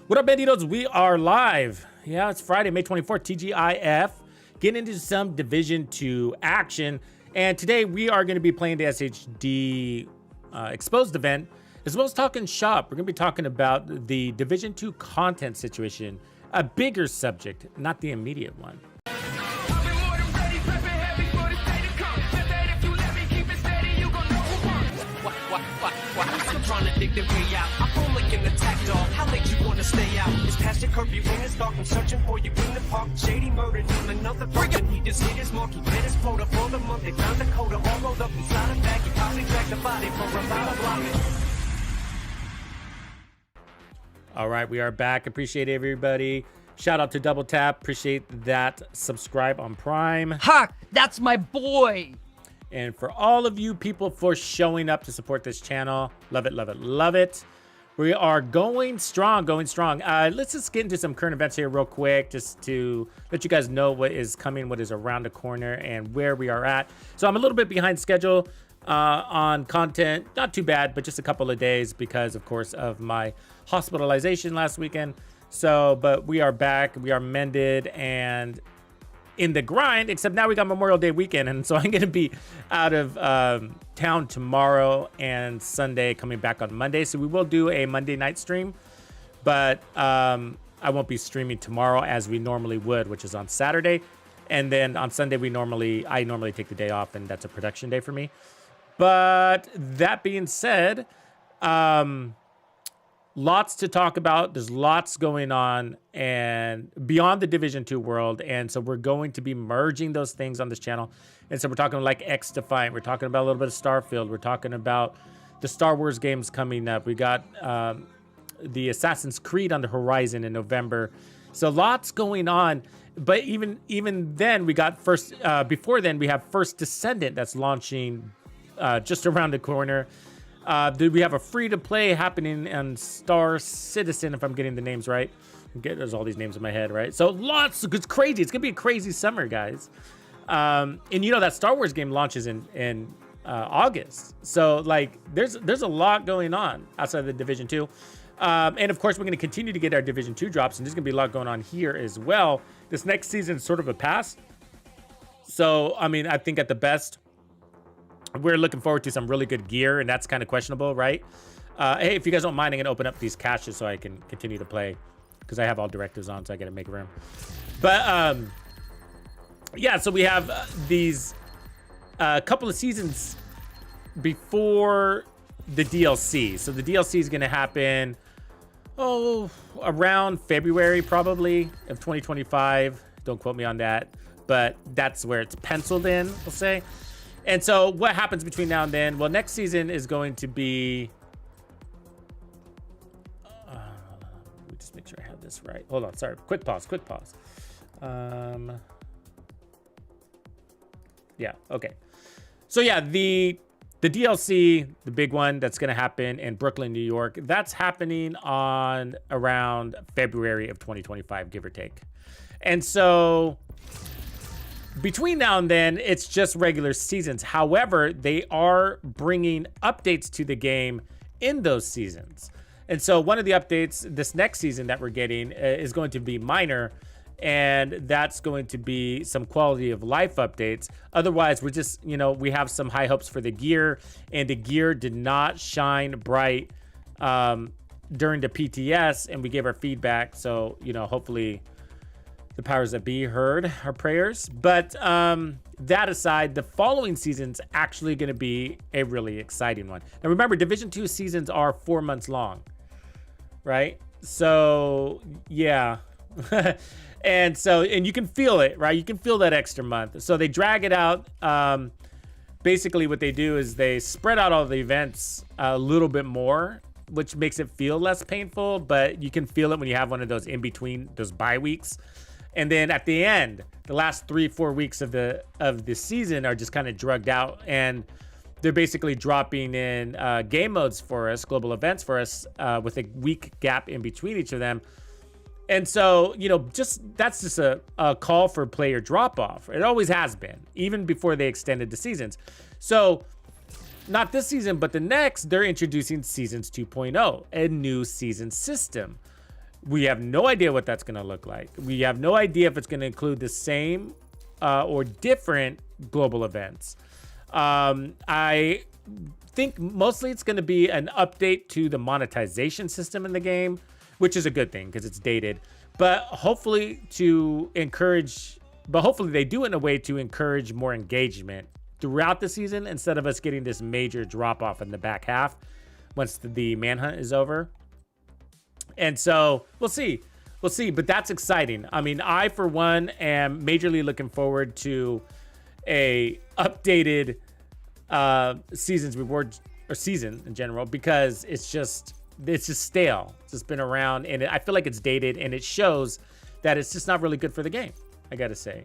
What up, Bandidos? We are live. Yeah, it's Friday, May 24th, TGIF. Getting into some Division 2 action. And today we are going to be playing the SHD Exposed event, as well as talking shop. We're going to be talking about the Division 2 content situation, a bigger subject, not the immediate one. Stay out. It's past your curfew when it's dark. I'm searching for you in the park. Shady murdered on another person. He just hit his mark. He met his quota for the month. They found the coda all rolled up inside a bag. He probably dragged the body for about a block. All right, we are back. Appreciate everybody. Shout out to Double Tap. Appreciate that. Subscribe on Prime. Ha! That's my boy. And for all of you people for showing up to support this channel. Love it, love it, love it. We are going strong, going strong. Let's just get into some current events here real quick, just to let you guys know what is coming, what is around the corner, and where we are at. So I'm a little bit behind schedule on content. Not too bad, but just a couple of days because, of course, of my hospitalization last weekend. So, but we are back. We are mended and in the grind, except now we got Memorial Day weekend, and so I'm going to be out of town tomorrow and Sunday, coming back on Monday. So we will do a Monday night stream, but I won't be streaming tomorrow as we normally would, which is on Saturday. And then on Sunday, I normally take the day off, and that's a production day for me. But that being said, lots to talk about. There's lots going on and beyond the Division 2 world. And so we're going to be merging those things on this channel. And so we're talking like X Defiant. We're talking about a little bit of Starfield. We're talking about the Star Wars games coming up. We got the Assassin's Creed on the horizon in November. So lots going on. But even then, we got before then, we have First Descendant that's launching just around the corner. We have a free-to-play happening on Star Citizen, if I'm getting the names right. There's all these names in my head, right? So lots, it's crazy. It's going to be a crazy summer, guys. And you know that Star Wars game launches in August. So, like, there's a lot going on outside of the Division 2. And, of course, we're going to continue to get our Division 2 drops, and there's going to be a lot going on here as well. This next season is sort of a pass. So, I mean, I think at the best, we're looking forward to some really good gear, and that's kind of questionable, right? Hey, if you guys don't mind, I'm going to open up these caches so I can continue to play, because I have all directives on, so I got to make room. But, yeah, so we have these couple of seasons before the DLC. So the DLC is going to happen, around February, probably, of 2025. Don't quote me on that, but that's where it's penciled in, we'll say. And so what happens between now and then? Well, next season is going to be... let me just make sure I have this right. Hold on, sorry. Quick pause. Yeah, okay. So yeah, the DLC, the big one that's going to happen in Brooklyn, New York, that's happening on around February of 2025, give or take. And so... between now and then, it's just regular seasons. However, they are bringing updates to the game in those seasons. And so one of the updates this next season that we're getting is going to be minor, and that's going to be some quality of life updates. Otherwise, we're just, we have some high hopes for the gear, and the gear did not shine bright during the PTS, and we gave our feedback. So, hopefully the powers that be heard our prayers. But that aside, the following season's actually going to be a really exciting one. And remember, Division 2 seasons are 4 months long, right? So, yeah. And you can feel it, right? You can feel that extra month. So they drag it out. Basically, what they do is they spread out all the events a little bit more, which makes it feel less painful. But you can feel it when you have one of those in between, those bye weeks. And then at the end, the last 3-4 weeks of the season are just kind of drugged out, and they're basically dropping in game modes for us, global events for us, with a week gap in between each of them. And so, that's just a call for player drop off. It always has been, even before they extended the seasons. So not this season, but the next, they're introducing Seasons 2.0, a new season system. We have no idea what that's going to look like. We have no idea if it's going to include the same or different global events. I think mostly it's going to be an update to the monetization system in the game, which is a good thing because it's dated. But hopefully they do it in a way to encourage more engagement throughout the season instead of us getting this major drop off in the back half once the manhunt is over. And so we'll see, but that's exciting. I mean, I, for one, am majorly looking forward to a updated seasons reward, or season in general, because it's just stale. It's just been around, and I feel like it's dated, and it shows that it's just not really good for the game, I gotta say,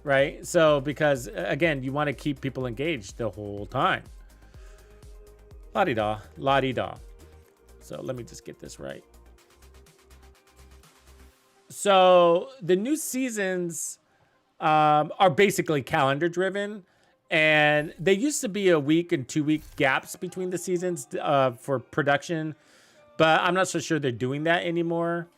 right? So, because again, you want to keep people engaged the whole time. La-di-da, la-di-da. So let me just get this right. So the new seasons are basically calendar driven, and they used to be a week and 2 week gaps between the seasons for production, but I'm not so sure they're doing that anymore.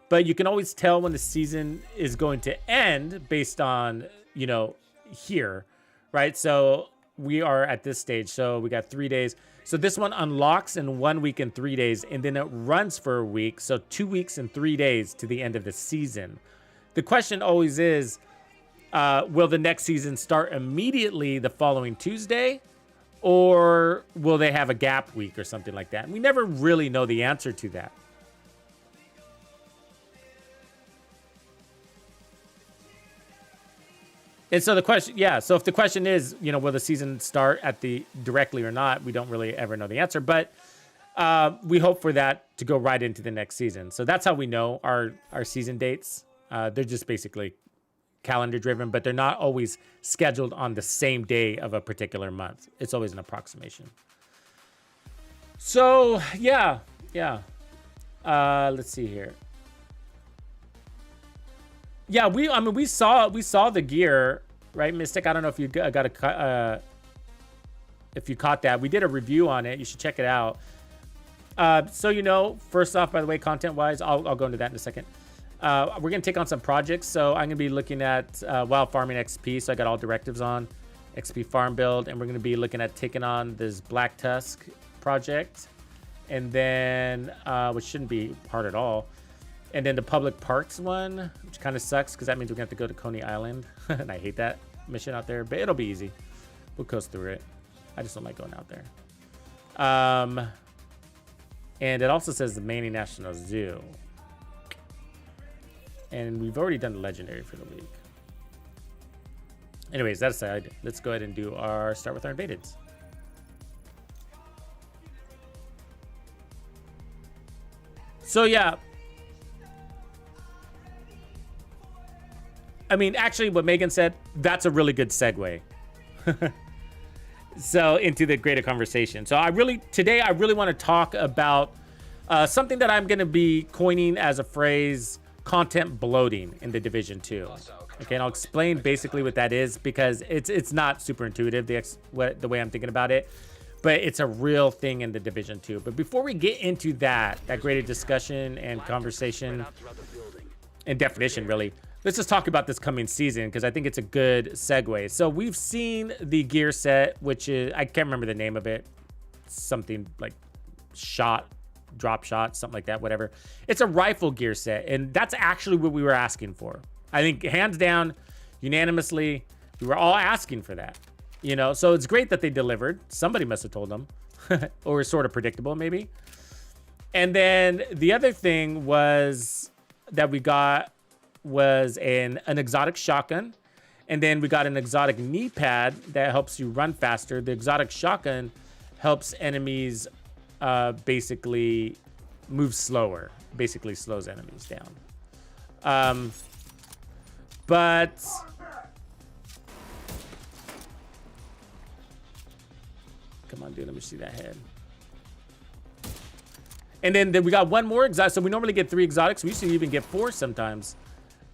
But you can always tell when the season is going to end based on, you know, here, right? So we are at this stage. So we got 3 days. So this one unlocks in 1 week and 3 days, and then it runs for a week. So 2 weeks and 3 days to the end of the season. The question always is, will the next season start immediately the following Tuesday? Or will they have a gap week or something like that? And we never really know the answer to that. And so the question, yeah, so if the question is, you know, will the season start at the directly or not, we don't really ever know the answer, but we hope for that to go right into the next season. So that's how we know our season dates. They're just basically calendar driven, but they're not always scheduled on the same day of a particular month. It's always an approximation. So yeah. Let's see here. Yeah, we saw the gear, right, Mystic? I don't know if you if you caught that. We did a review on it. You should check it out. So, you know, first off, by the way, content-wise, I'll go into that in a second. We're gonna take on some projects. So I'm gonna be looking at Wild Farming XP. So I got all directives on XP farm build, and we're gonna be looking at taking on this Black Tusk project, and then which shouldn't be hard at all. And then the public parks one, which kind of sucks because that means we're going to have to go to Coney Island. And I hate that mission out there, but it'll be easy. We'll coast through it. I just don't like going out there. And it also says the Maine National Zoo. And we've already done the legendary for the week. Anyways, that aside, let's go ahead and do start with our invadeds. So yeah. I mean, actually, what Megan said, that's a really good segue. So into the greater conversation. So today I really want to talk about something that I'm going to be coining as a phrase, content bloating in the Division 2. Okay, and I'll explain basically what that is because it's not super intuitive the way I'm thinking about it, but it's a real thing in the Division 2. But before we get into that greater discussion and conversation and definition, really, let's just talk about this coming season because I think it's a good segue. So we've seen the gear set, which is, I can't remember the name of it. Something like drop shot, something like that, whatever. It's a rifle gear set, and that's actually what we were asking for. I think hands down, unanimously, we were all asking for that. You know, so it's great that they delivered. Somebody must have told them, or sort of predictable maybe. And then the other thing was that we got was an exotic shotgun, and then we got an exotic knee pad that helps you run faster. The exotic shotgun helps enemies basically move slower, basically slows enemies down. But come on, dude, let me see that head. And then we got one more exotic. So we normally get 3 exotics. We used to even get 4 sometimes.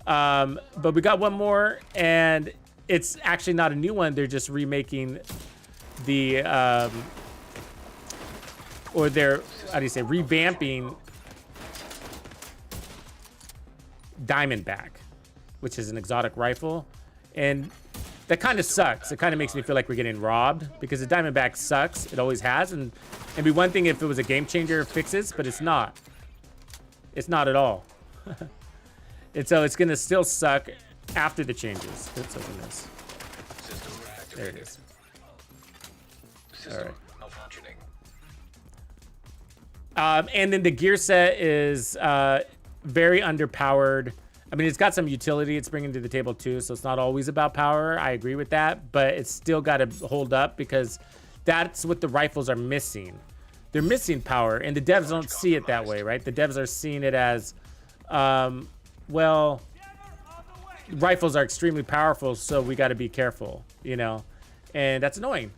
But we got one more, and it's actually not a new one. They're just remaking the, or they're, how do you say, revamping Diamondback, which is an exotic rifle. And that kind of sucks. It kind of makes me feel like we're getting robbed because the Diamondback sucks. It always has. And it'd be one thing if it was a game changer fixes, but it's not. It's not at all. And so it's going to still suck after the changes. Let's open this. There it is. All right. And then the gear set is very underpowered. I mean, it's got some utility it's bringing to the table too, so it's not always about power. I agree with that, but it's still got to hold up because that's what the rifles are missing. They're missing power, and the devs don't see it that way, right? The devs are seeing it as, well, rifles are extremely powerful, so we got to be careful, you know? And that's annoying.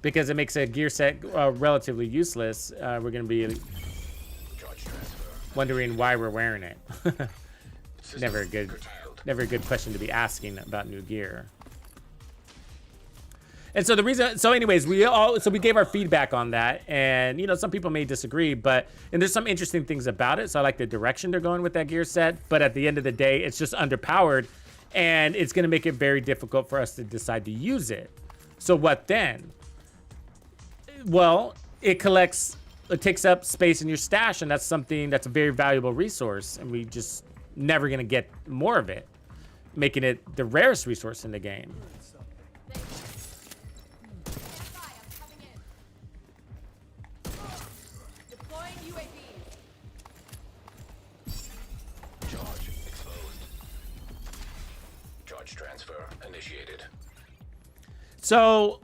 because it makes a gear set relatively useless. We're gonna be wondering why we're wearing it. Never a good question to be asking about new gear. And so the reason, so anyways, we gave our feedback on that, and you know, some people may disagree, and there's some interesting things about it. So I like the direction they're going with that gear set, but at the end of the day, it's just underpowered, and it's gonna make it very difficult for us to decide to use it. So what then? Well, it takes up space in your stash, and that's a very valuable resource, and we just never gonna get more of it, making it the rarest resource in the game. Transfer initiated. So,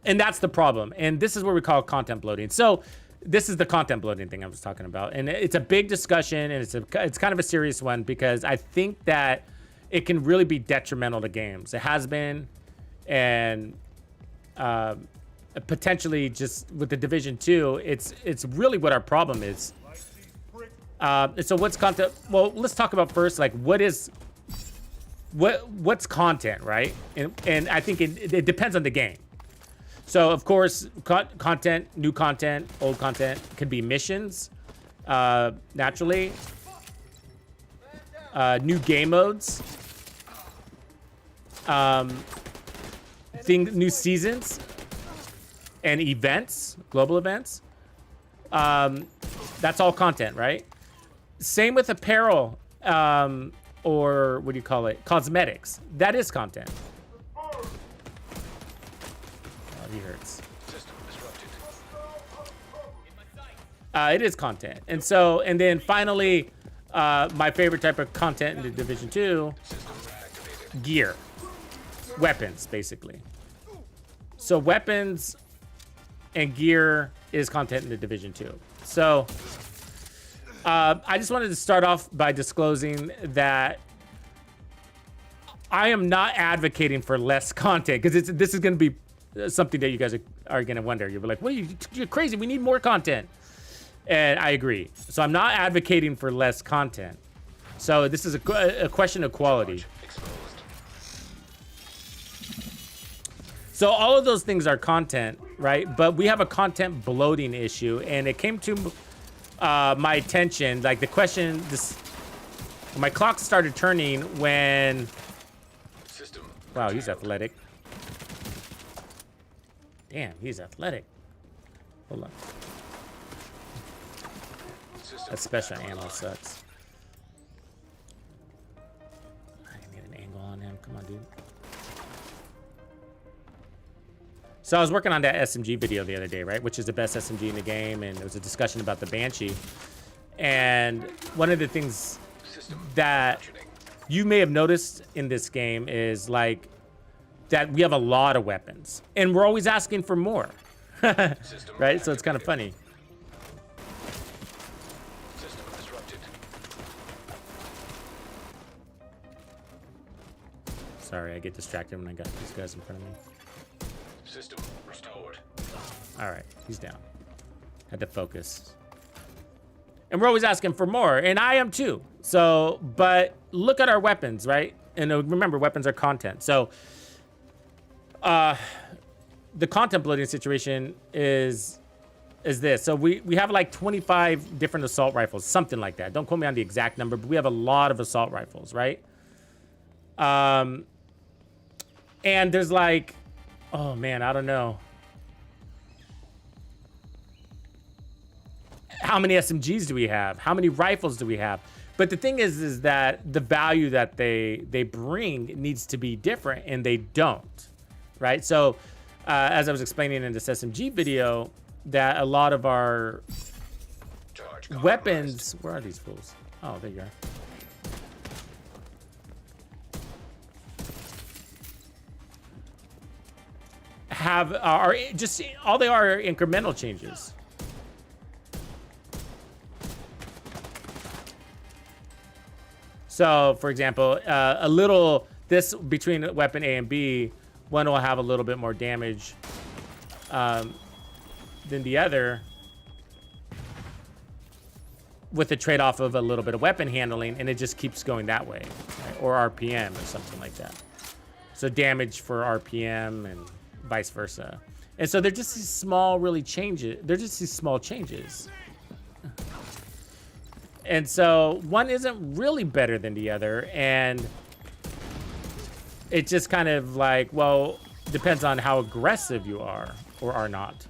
and that's the problem. And this is what we call content bloating. So this is the content bloating thing I was talking about. And it's a big discussion, and it's kind of a serious one, because I think that it can really be detrimental to games. It has been, and potentially just with the Division 2, it's really what our problem is. So what's content? Well, let's talk about first, like, what's content, right? And I think it depends on the game. So of course, content, new content, old content can be missions, naturally, new game modes, new seasons, and events, global events. That's all content, right? Same with apparel. Or what do you call it? Cosmetics. That is content. Oh, he hurts. System disrupted. It is content. And then finally, my favorite type of content in the Division 2, gear. Weapons, basically. So weapons and gear is content in the Division 2. So I just wanted to start off by disclosing that I am not advocating for less content, because this is going to be something that you guys are going to wonder. You'll be like, well, you're crazy. We need more content. And I agree. So I'm not advocating for less content. So this is a question of quality. So all of those things are content, right? But we have a content bloating issue, and it came to my attention, like the question, my clock started turning when, wow, he's athletic. Damn, he's athletic. Hold on. That special ammo sucks. I need an angle on him. Come on, dude. So I was working on that SMG video the other day, right? Which is the best SMG in the game, and there was a discussion about the Banshee. And one of the things that you may have noticed in this game is like that we have a lot of weapons, and we're always asking for more, right? So it's kind of funny. Sorry, I get distracted when I got these guys in front of me. System restored. All right, he's down. Had to focus. And we're always asking for more, and I am too. So, but look at our weapons, right? And remember, weapons are content. So, the content bloating situation is this. So we have like 25 different assault rifles, something like that. Don't quote me on the exact number, but we have a lot of assault rifles, right? And there's like, oh man, I don't know. How many SMGs do we have? How many rifles do we have? But the thing is that the value that they bring needs to be different, and they don't, right? So as I was explaining in this SMG video, that a lot of our weapons, where are these fools? Oh, there you are. Are just, all they are incremental changes. So, for example, this between weapon A and B, one will have a little bit more damage than the other, with the trade-off of a little bit of weapon handling, and it just keeps going that way, right? Or RPM or something like that. So damage for RPM and vice versa. And so they're just these small, really changes. They're just these small changes. And so one isn't really better than the other, and it just kind of like, well, depends on how aggressive you are or are not.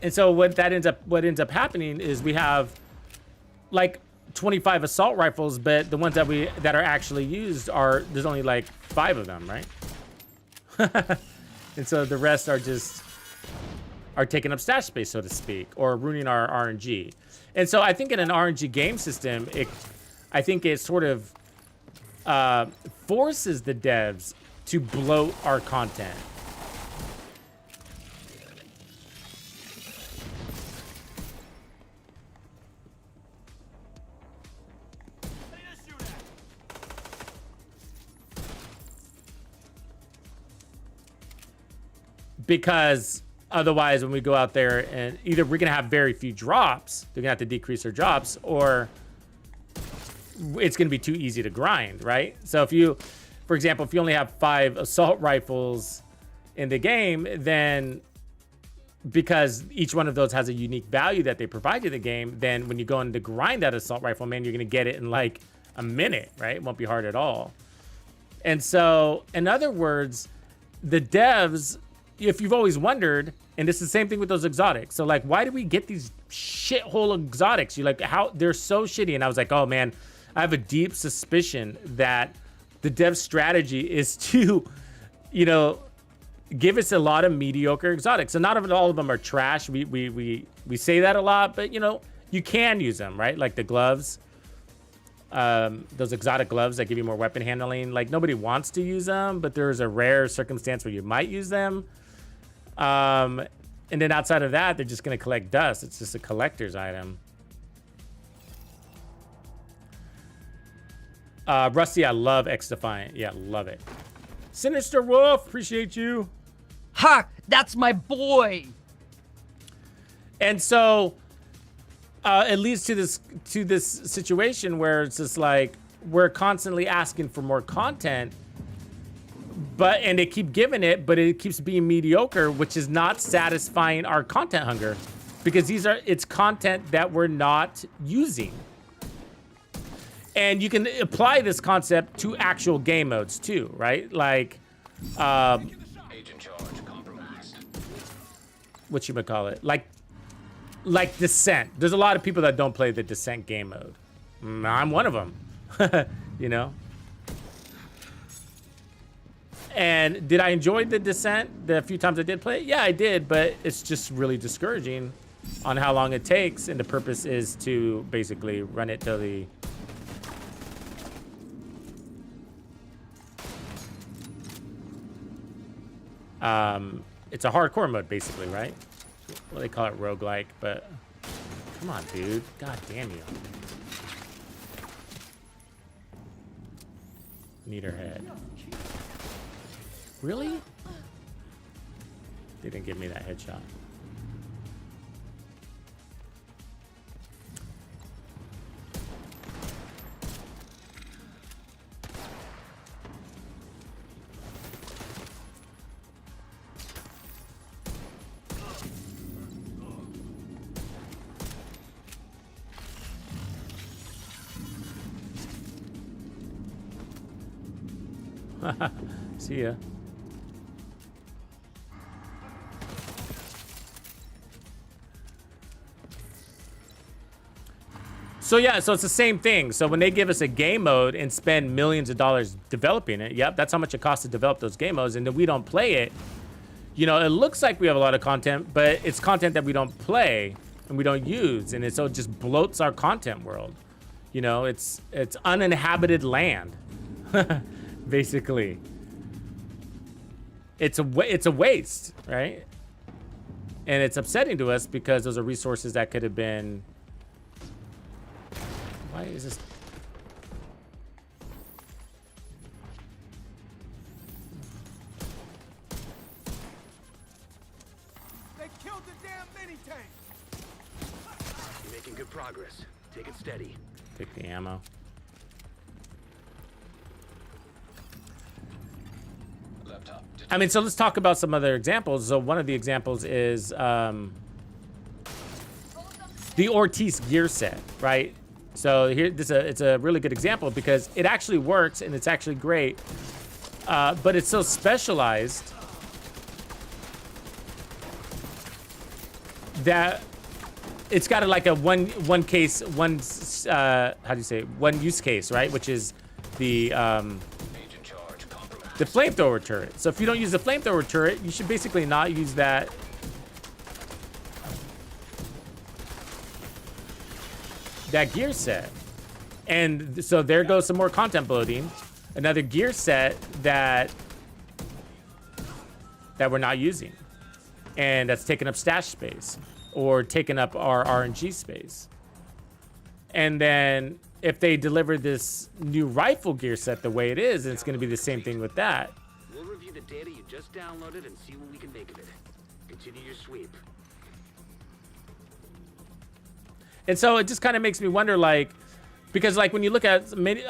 And so what ends up happening is we have like 25 assault rifles, but the ones that are actually used there's only like 5 of them, right? And so the rest are taking up stash space, so to speak, or ruining our RNG. And so I think in an RNG game system, I think it sort of forces the devs to bloat our content. Because otherwise, when we go out there, and either we're gonna have very few drops, they're gonna have to decrease their drops, or it's gonna be too easy to grind, right? So if you, for example, if you only have 5 assault rifles in the game, then because each one of those has a unique value that they provide to the game, then when you go in to grind that assault rifle, man, you're gonna get it in like a minute, right? It won't be hard at all. And so, in other words, the devs, if you've always wondered, and it's the same thing with those exotics. So like, why do we get these shithole exotics? You're like, how they're so shitty. And I was like, oh man, I have a deep suspicion that the dev strategy is to, you know, give us a lot of mediocre exotics. So not all of them are trash. We say that a lot, but you know, you can use them, right? Like the gloves, those exotic gloves that give you more weapon handling. Like nobody wants to use them, but there's a rare circumstance where you might use them. And then outside of that, they're just going to collect dust. It's just a collector's item. Rusty, I love X-Defiant. Yeah, love it. Sinister Wolf, appreciate you. Ha! That's my boy! And so it leads to this situation where it's just like we're constantly asking for more content, and they keep giving it, but it keeps being mediocre, which is not satisfying our content hunger, because it's content that we're not using. And you can apply this concept to actual game modes too, right? Like, Agent charge compromised. whatchamacallit, like Descent. There's a lot of people that don't play the Descent game mode. I'm one of them, you know? And did I enjoy the Descent the few times I did play it? Yeah, I did, but it's just really discouraging on how long it takes, and the purpose is to basically run it till the... it's a hardcore mode, basically, right? Well, they call it roguelike, but... Come on, dude. God damn you. Need her head. Really? They didn't give me that headshot. See ya. So yeah, so it's the same thing. So when they give us a game mode and spend millions of dollars developing it, yep, that's how much it costs to develop those game modes, and then we don't play it, you know, it looks like we have a lot of content, but it's content that we don't play and we don't use, and so it just bloats our content world. You know, it's uninhabited land, basically. It's a waste, right? And it's upsetting to us because those are resources that could have been... Why is this... You're making good progress. Take it steady. Pick the ammo. Laptop. I mean, so let's talk about some other examples. So one of the examples is the Ortiz gear set, right? So here, it's a really good example because it actually works and it's actually great, but it's so specialized that it's got like a one use case, right? Which is the Agent charge compromised. the flamethrower turret. So if you don't use the flamethrower turret, you should basically not use that gear set. And so there goes some more content bloating. Another gear set that we're not using. And that's taking up stash space or taking up our RNG space. And then if they deliver this new rifle gear set the way it is, it's going to be the same thing with that. We'll review the data you just downloaded and see what we can make of it. Continue your sweep. And so it just kind of makes me wonder, like, because like when you look at many,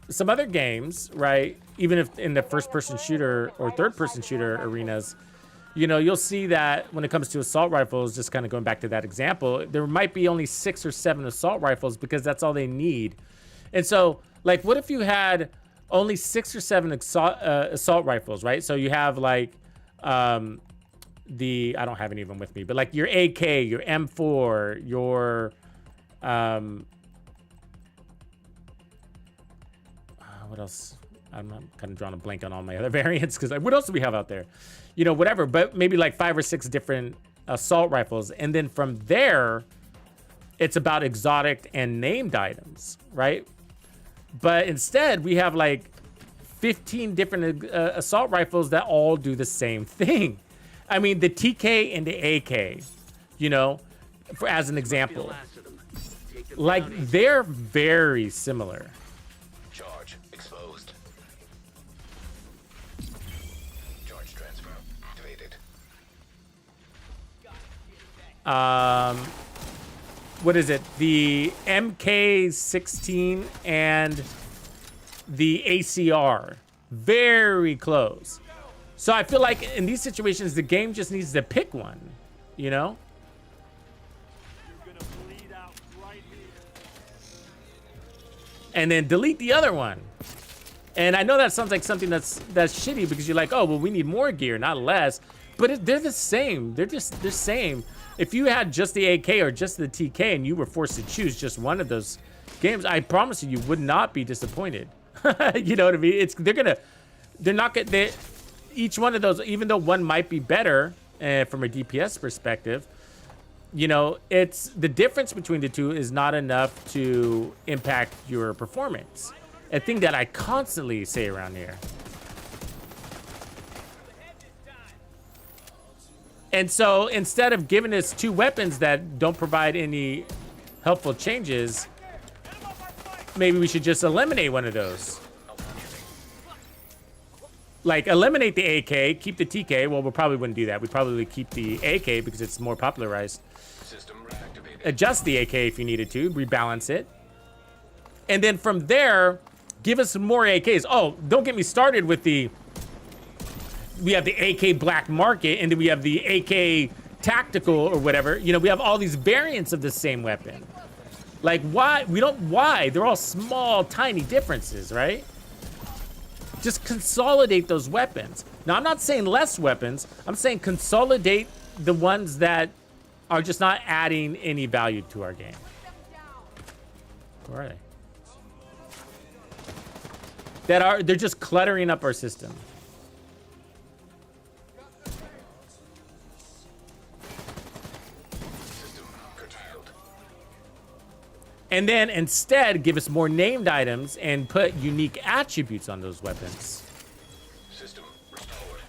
some other games, right, even if in the first-person shooter or third-person shooter arenas, you know, you'll see that when it comes to assault rifles, just kind of going back to that example, there might be only 6 or 7 assault rifles because that's all they need. And so, like, what if you had only 6 or 7 assault rifles, right? So you have, like, I don't have any of them with me, but, like, your AK, your M4, your, what else? I'm kind of drawing a blank on all my other variants because, like, what else do we have out there? You know, whatever, but maybe like 5 or 6 different assault rifles. And then from there, it's about exotic and named items, right? But instead, we have like 15 different assault rifles that all do the same thing. I mean, the TK and the AK, you know, as an example, like they're very similar. Charge exposed. Charge transfer activated. What is it? The MK16 and the ACR. Very close. So I feel like in these situations, the game just needs to pick one, you know? And then delete the other one. And I know that sounds like something that's shitty because you're like, oh, well, we need more gear, not less. But they're the same. They're just the same. If you had just the AK or just the TK and you were forced to choose just one of those games, I promise you would not be disappointed. You know what I mean? Each one of those, even though one might be better from a DPS perspective, you know, it's the difference between the two is not enough to impact your performance. A thing that I constantly say around here. And so instead of giving us 2 weapons that don't provide any helpful changes, maybe we should just eliminate one of those. Like, eliminate the AK, keep the TK. Well, we probably wouldn't do that. We'd probably keep the AK because it's more popularized. System reactivated. Adjust the AK if you needed to, rebalance it. And then from there, give us some more AKs. Oh, don't get me started with we have the AK Black Market, and then we have the AK Tactical or whatever. You know, we have all these variants of the same weapon. Like, why? Why? They're all small, tiny differences, right? Just consolidate those weapons. Now, I'm not saying less weapons. I'm saying consolidate the ones that are just not adding any value to our game. Where are they? They're just cluttering up our system. System curtailed. And then instead, give us more named items and put unique attributes on those weapons. System restored.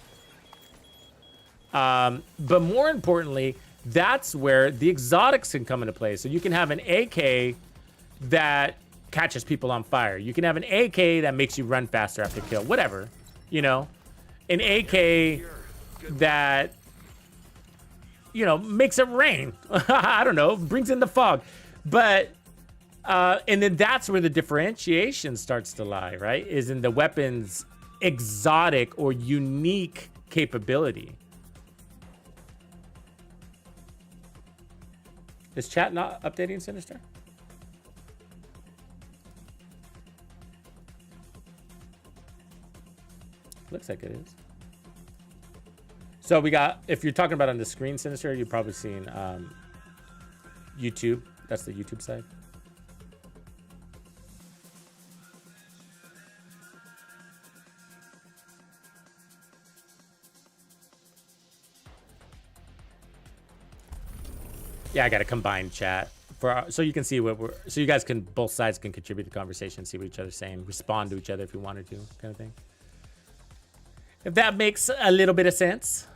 But more importantly, that's where the exotics can come into play. So you can have an AK that catches people on fire. You can have an AK that makes you run faster after kill. Whatever, you know. An AK that you know, makes it rain. I don't know, brings in the fog. But, and then that's where the differentiation starts to lie, right? Is in the weapon's exotic or unique capability. Is chat not updating, Sinister? Looks like it is. So we got, if you're talking about on the screen, Sinister, you've probably seen YouTube. That's the YouTube side. Yeah, I got a combined chat for so you can see what we're, so you guys can, both sides can contribute to the conversation, see what each other's saying, respond to each other if you wanted to, kind of thing. If that makes a little bit of sense.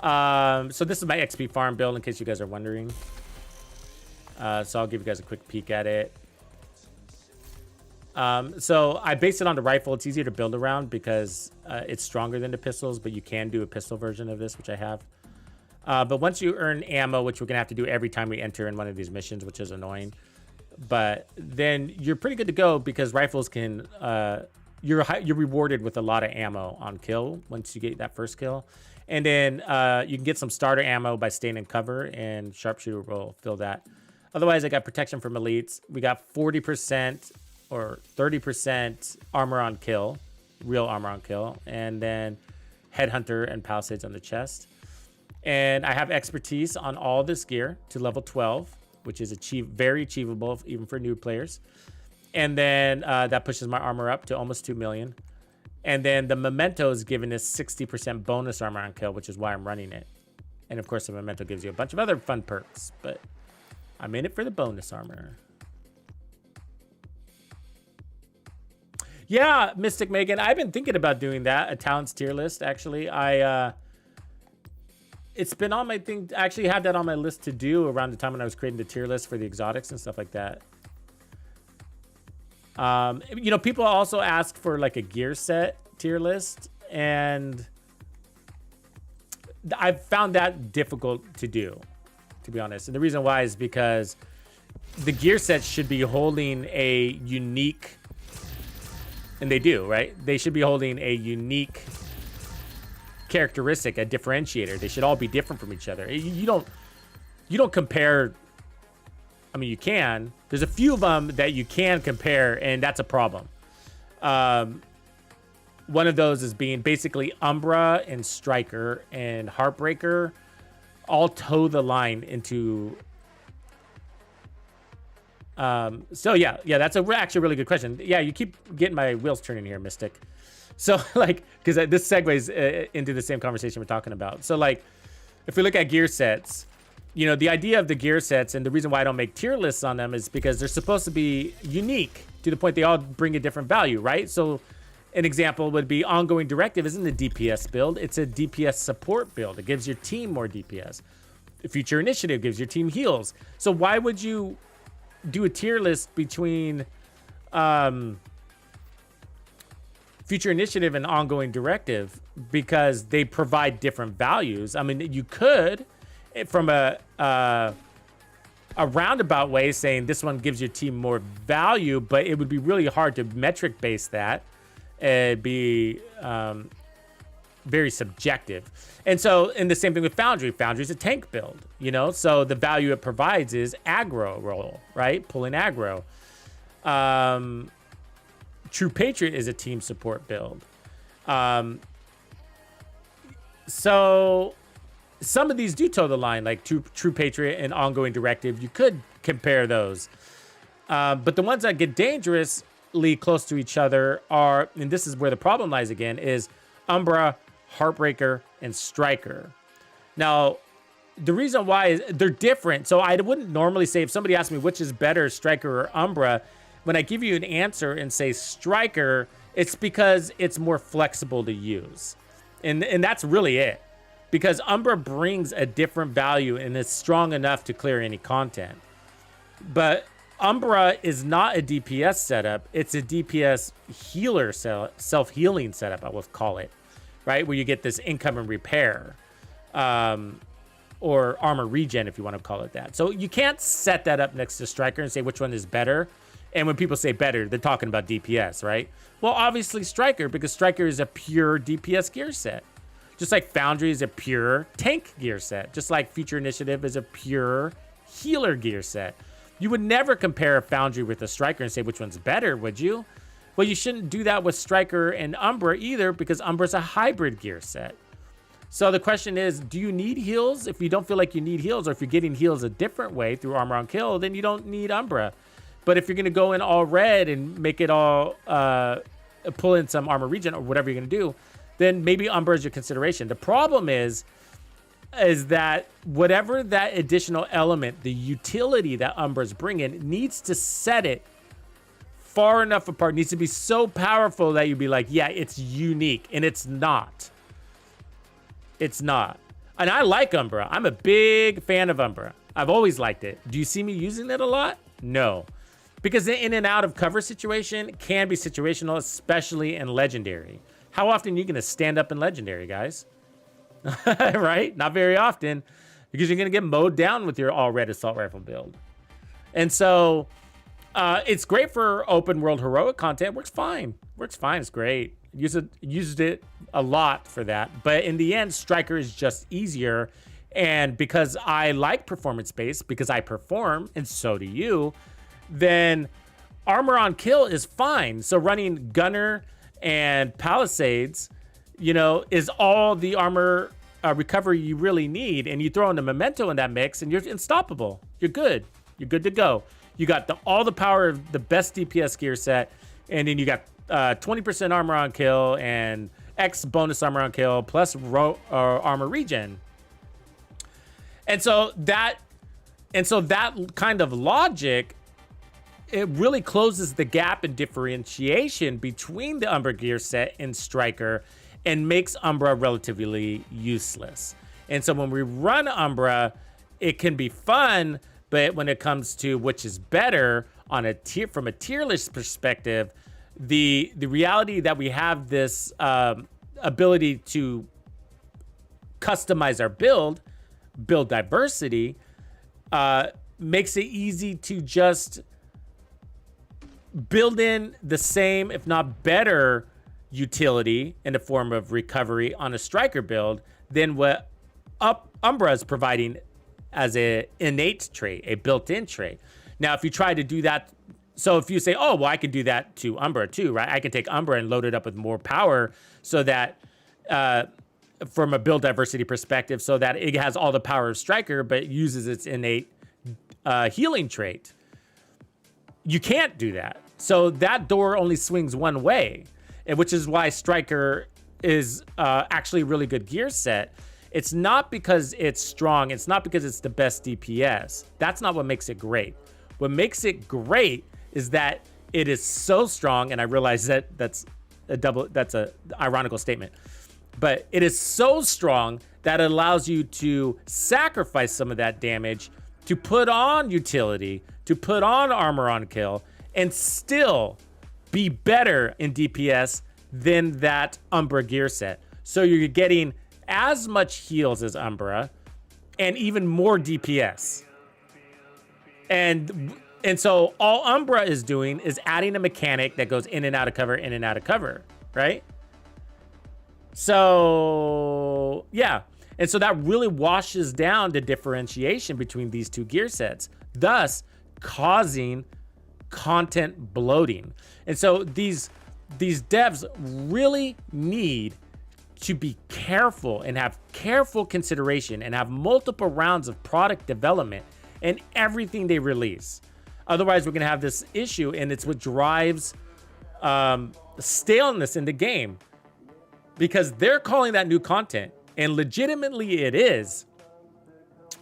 So this is my XP farm build in case you guys are wondering. So I'll give you guys a quick peek at it. So I based it on the rifle. It's easier to build around because it's stronger than the pistols, but you can do a pistol version of this, which I have. But once you earn ammo, which we're gonna have to do every time we enter in one of these missions, which is annoying, but then you're pretty good to go because rifles can, you're rewarded with a lot of ammo on kill once you get that first kill. And then you can get some starter ammo by staying in cover, and sharpshooter will fill that. Otherwise, I got protection from elites. We got 40% or 30% armor on kill, real armor on kill, and then headhunter and palisades on the chest. And I have expertise on all this gear to level 12, which is very achievable even for new players. And then that pushes my armor up to almost 2 million. And then the memento is giving us 60% bonus armor on kill, which is why I'm running it. And of course, the memento gives you a bunch of other fun perks, but I'm in it for the bonus armor. Yeah, Mystic Megan, I've been thinking about doing that, a talents tier list, actually. It's been on my thing. I actually had that on my list to do around the time when I was creating the tier list for the exotics and stuff like that. You know, people also ask for like a gear set tier list, and I've found that difficult to do, to be honest. And the reason why is because the gear sets should be holding a unique, and they do, right? They should be holding a unique characteristic, a differentiator. They should all be different from each other. You don't compare. I mean, you can. There's a few of them that you can compare, and that's a problem. One of those is being basically Umbra and Striker and Heartbreaker all toe the line into. So yeah, that's actually a really good question. Yeah, you keep getting my wheels turning here, Mystic. So like, because this segues into the same conversation we're talking about. So like, if we look at gear sets, you know, the idea of the gear sets and the reason why I don't make tier lists on them is because they're supposed to be unique to the point they all bring a different value, right? So an example would be ongoing directive isn't a DPS build. It's a DPS support build. It gives your team more DPS. The future initiative gives your team heals. So why would you do a tier list between future initiative and ongoing directive? Because they provide different values. I mean, you could, from a roundabout way, saying this one gives your team more value, but it would be really hard to metric base that. It'd be very subjective. And so, and the same thing with Foundry. Foundry's a tank build, you know? So the value it provides is aggro roll, right? Pulling aggro. True Patriot is a team support build. So some of these do toe the line, like True Patriot and Ongoing Directive. You could compare those. But the ones that get dangerously close to each other are, and this is where the problem lies again, is Umbra, Heartbreaker, and Striker. Now, the reason why is they're different. So I wouldn't normally say, if somebody asked me which is better, Striker or Umbra, when I give you an answer and say Striker, it's because it's more flexible to use. And that's really it. Because Umbra brings a different value and it's strong enough to clear any content. But Umbra is not a DPS setup. It's a DPS healer, self-healing setup, I will call it. Right? Where you get this income and repair. or armor regen, if you want to call it that. So you can't set that up next to Striker and say which one is better. And when people say better, they're talking about DPS, right? Well, obviously Striker, because Striker is a pure DPS gear set. Just like Foundry is a pure tank gear set. Just like Future Initiative is a pure healer gear set. You would never compare a Foundry with a Striker and say which one's better, would you? Well, you shouldn't do that with Striker and Umbra either, because Umbra's a hybrid gear set. So the question is, do you need heals? If you don't feel like you need heals, or if you're getting heals a different way through armor on kill, then you don't need Umbra. But if you're going to go in all red and make it all, pull in some armor regen or whatever you're going to do, then maybe Umbra is your consideration. The problem is that whatever that additional element, the utility that Umbra's bringing, needs to set it far enough apart, needs to be so powerful that you'd be like, yeah, it's unique. And it's not. It's not. And I like Umbra. I'm a big fan of Umbra. I've always liked it. Do you see me using it a lot? No. Because the in and out of cover situation can be situational, especially in Legendary. How often are you going to stand up in Legendary, guys? Right? Not very often, because you're going to get mowed down with your all-red assault rifle build. And so it's great for open world heroic content. Works fine. Works fine. It's great. Used it a lot for that. But in the end, Striker is just easier. And because I like performance-based, because I perform, and so do you, then armor on kill is fine. So running Gunner and Palisades, you know, is all the armor recovery you really need. And you throw in the Memento in that mix and you're unstoppable. You're good. You're good to go. You got all the power of the best DPS gear set. And then you got 20% armor on kill and X bonus armor on kill plus armor regen. And so that kind of logic, it really closes the gap in differentiation between the Umbra gear set and Striker and makes Umbra relatively useless. And so when we run Umbra, it can be fun, but when it comes to which is better on a tier, from a tier list perspective, the reality that we have this ability to customize our build diversity, makes it easy to just build in the same, if not better, utility in the form of recovery on a Striker build than what Umbra is providing as a innate trait, a built-in trait. Now, if you try to do that, so if you say, oh, well, I can do that to Umbra too, right? I can take Umbra and load it up with more power so that, from a build diversity perspective, so that it has all the power of Striker, but uses its innate healing trait. You can't do that. So that door only swings one way, which is why Striker is actually a really good gear set. It's not because it's strong. It's not because it's the best DPS. That's not what makes it great. What makes it great is that it is so strong, and I realize that that's a ironical statement, but it is so strong that it allows you to sacrifice some of that damage to put on utility, to put on armor on kill, and still be better in DPS than that Umbra gear set. So you're getting as much heals as Umbra and even more DPS. And so all Umbra is doing is adding a mechanic that goes in and out of cover, in and out of cover, right? So, yeah. And so that really washes down the differentiation between these two gear sets, thus causing content bloating. And so these devs really need to be careful and have careful consideration and have multiple rounds of product development in everything they release. Otherwise, we're going to have this issue, and it's what drives staleness in the game, because they're calling that new content, and legitimately it is.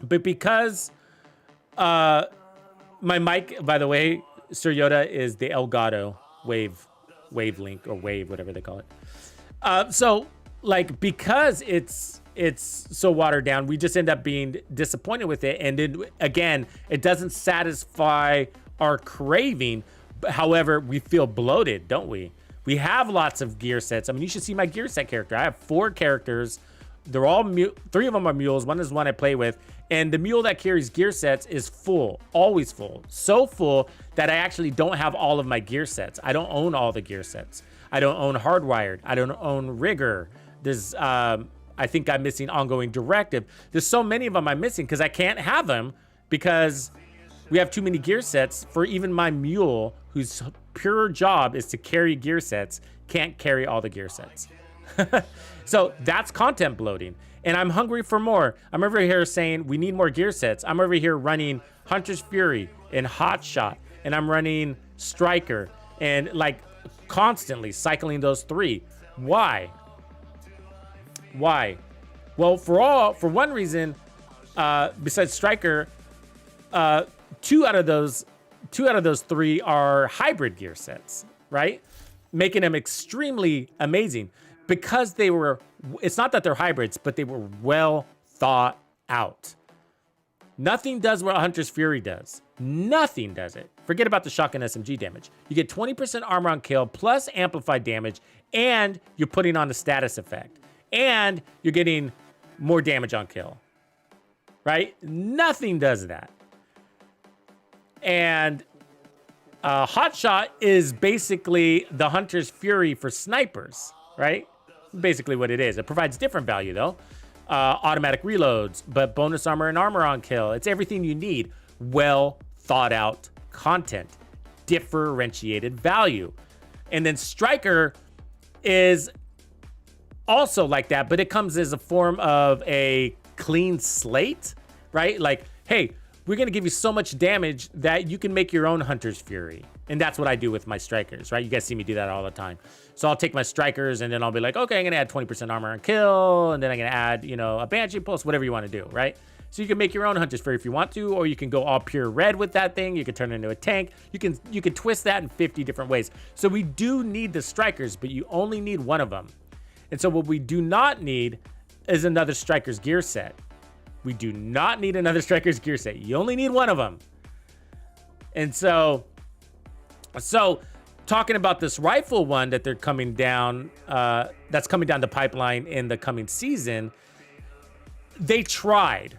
But because my mic, by the way, Sir Yoda, is the Elgato wavelength or wave, whatever they call it. So like, because it's so watered down, we just end up being disappointed with it. And then again, it doesn't satisfy our craving. However, we feel bloated, don't we? We have lots of gear sets. I mean, you should see my gear set character. I have 4 characters They're all 3 of them are mules. One is one I play with. And the mule that carries gear sets is full, always full. So full that I actually don't have all of my gear sets. I don't own all the gear sets. I don't own hardwired. I don't own rigor. There's, I think I'm missing ongoing directive. There's so many of them I'm missing because I can't have them because we have too many gear sets for even my mule, whose pure job is to carry gear sets, can't carry all the gear sets. So that's content bloating. And I'm hungry for more. I'm over here saying we need more gear sets. I'm over here running Hunter's Fury and Hot Shot, and I'm running Striker, and like constantly cycling those 3. Why? Well, for one reason, besides Striker, 2 out of those 3 are hybrid gear sets, right? Making them extremely amazing because they were, it's not that they're hybrids, but they were well thought out. Nothing does what Hunter's Fury does. Nothing does it. Forget about the shotgun SMG damage. You get 20% armor on kill plus amplified damage, and you're putting on the status effect, and you're getting more damage on kill, right? Nothing does that. And Hot Shot is basically the Hunter's Fury for snipers, right? Basically what it is. It provides different value though. Automatic reloads, but bonus armor and armor on kill. It's everything you need. Well thought out content, differentiated value. And then Striker is also like that, but it comes as a form of a clean slate, right? Like, hey, we're going to give you so much damage that you can make your own Hunter's Fury. And that's what I do with my Strikers, right? You guys see me do that all the time. So I'll take my Strikers and then I'll be like, okay, I'm going to add 20% armor on kill. And then I'm going to add, you know, a Banshee Pulse, whatever you want to do, right? So you can make your own Hunter's Fury if you want to, or you can go all pure red with that thing. You can turn it into a tank. You can twist that in 50 different ways. So we do need the Strikers, but you only need one of them. And so what we do not need is another Striker's gear set. We do not need another Striker's gear set. You only need one of them. And so talking about this rifle one that they're coming down, that's coming down the pipeline in the coming season, they tried,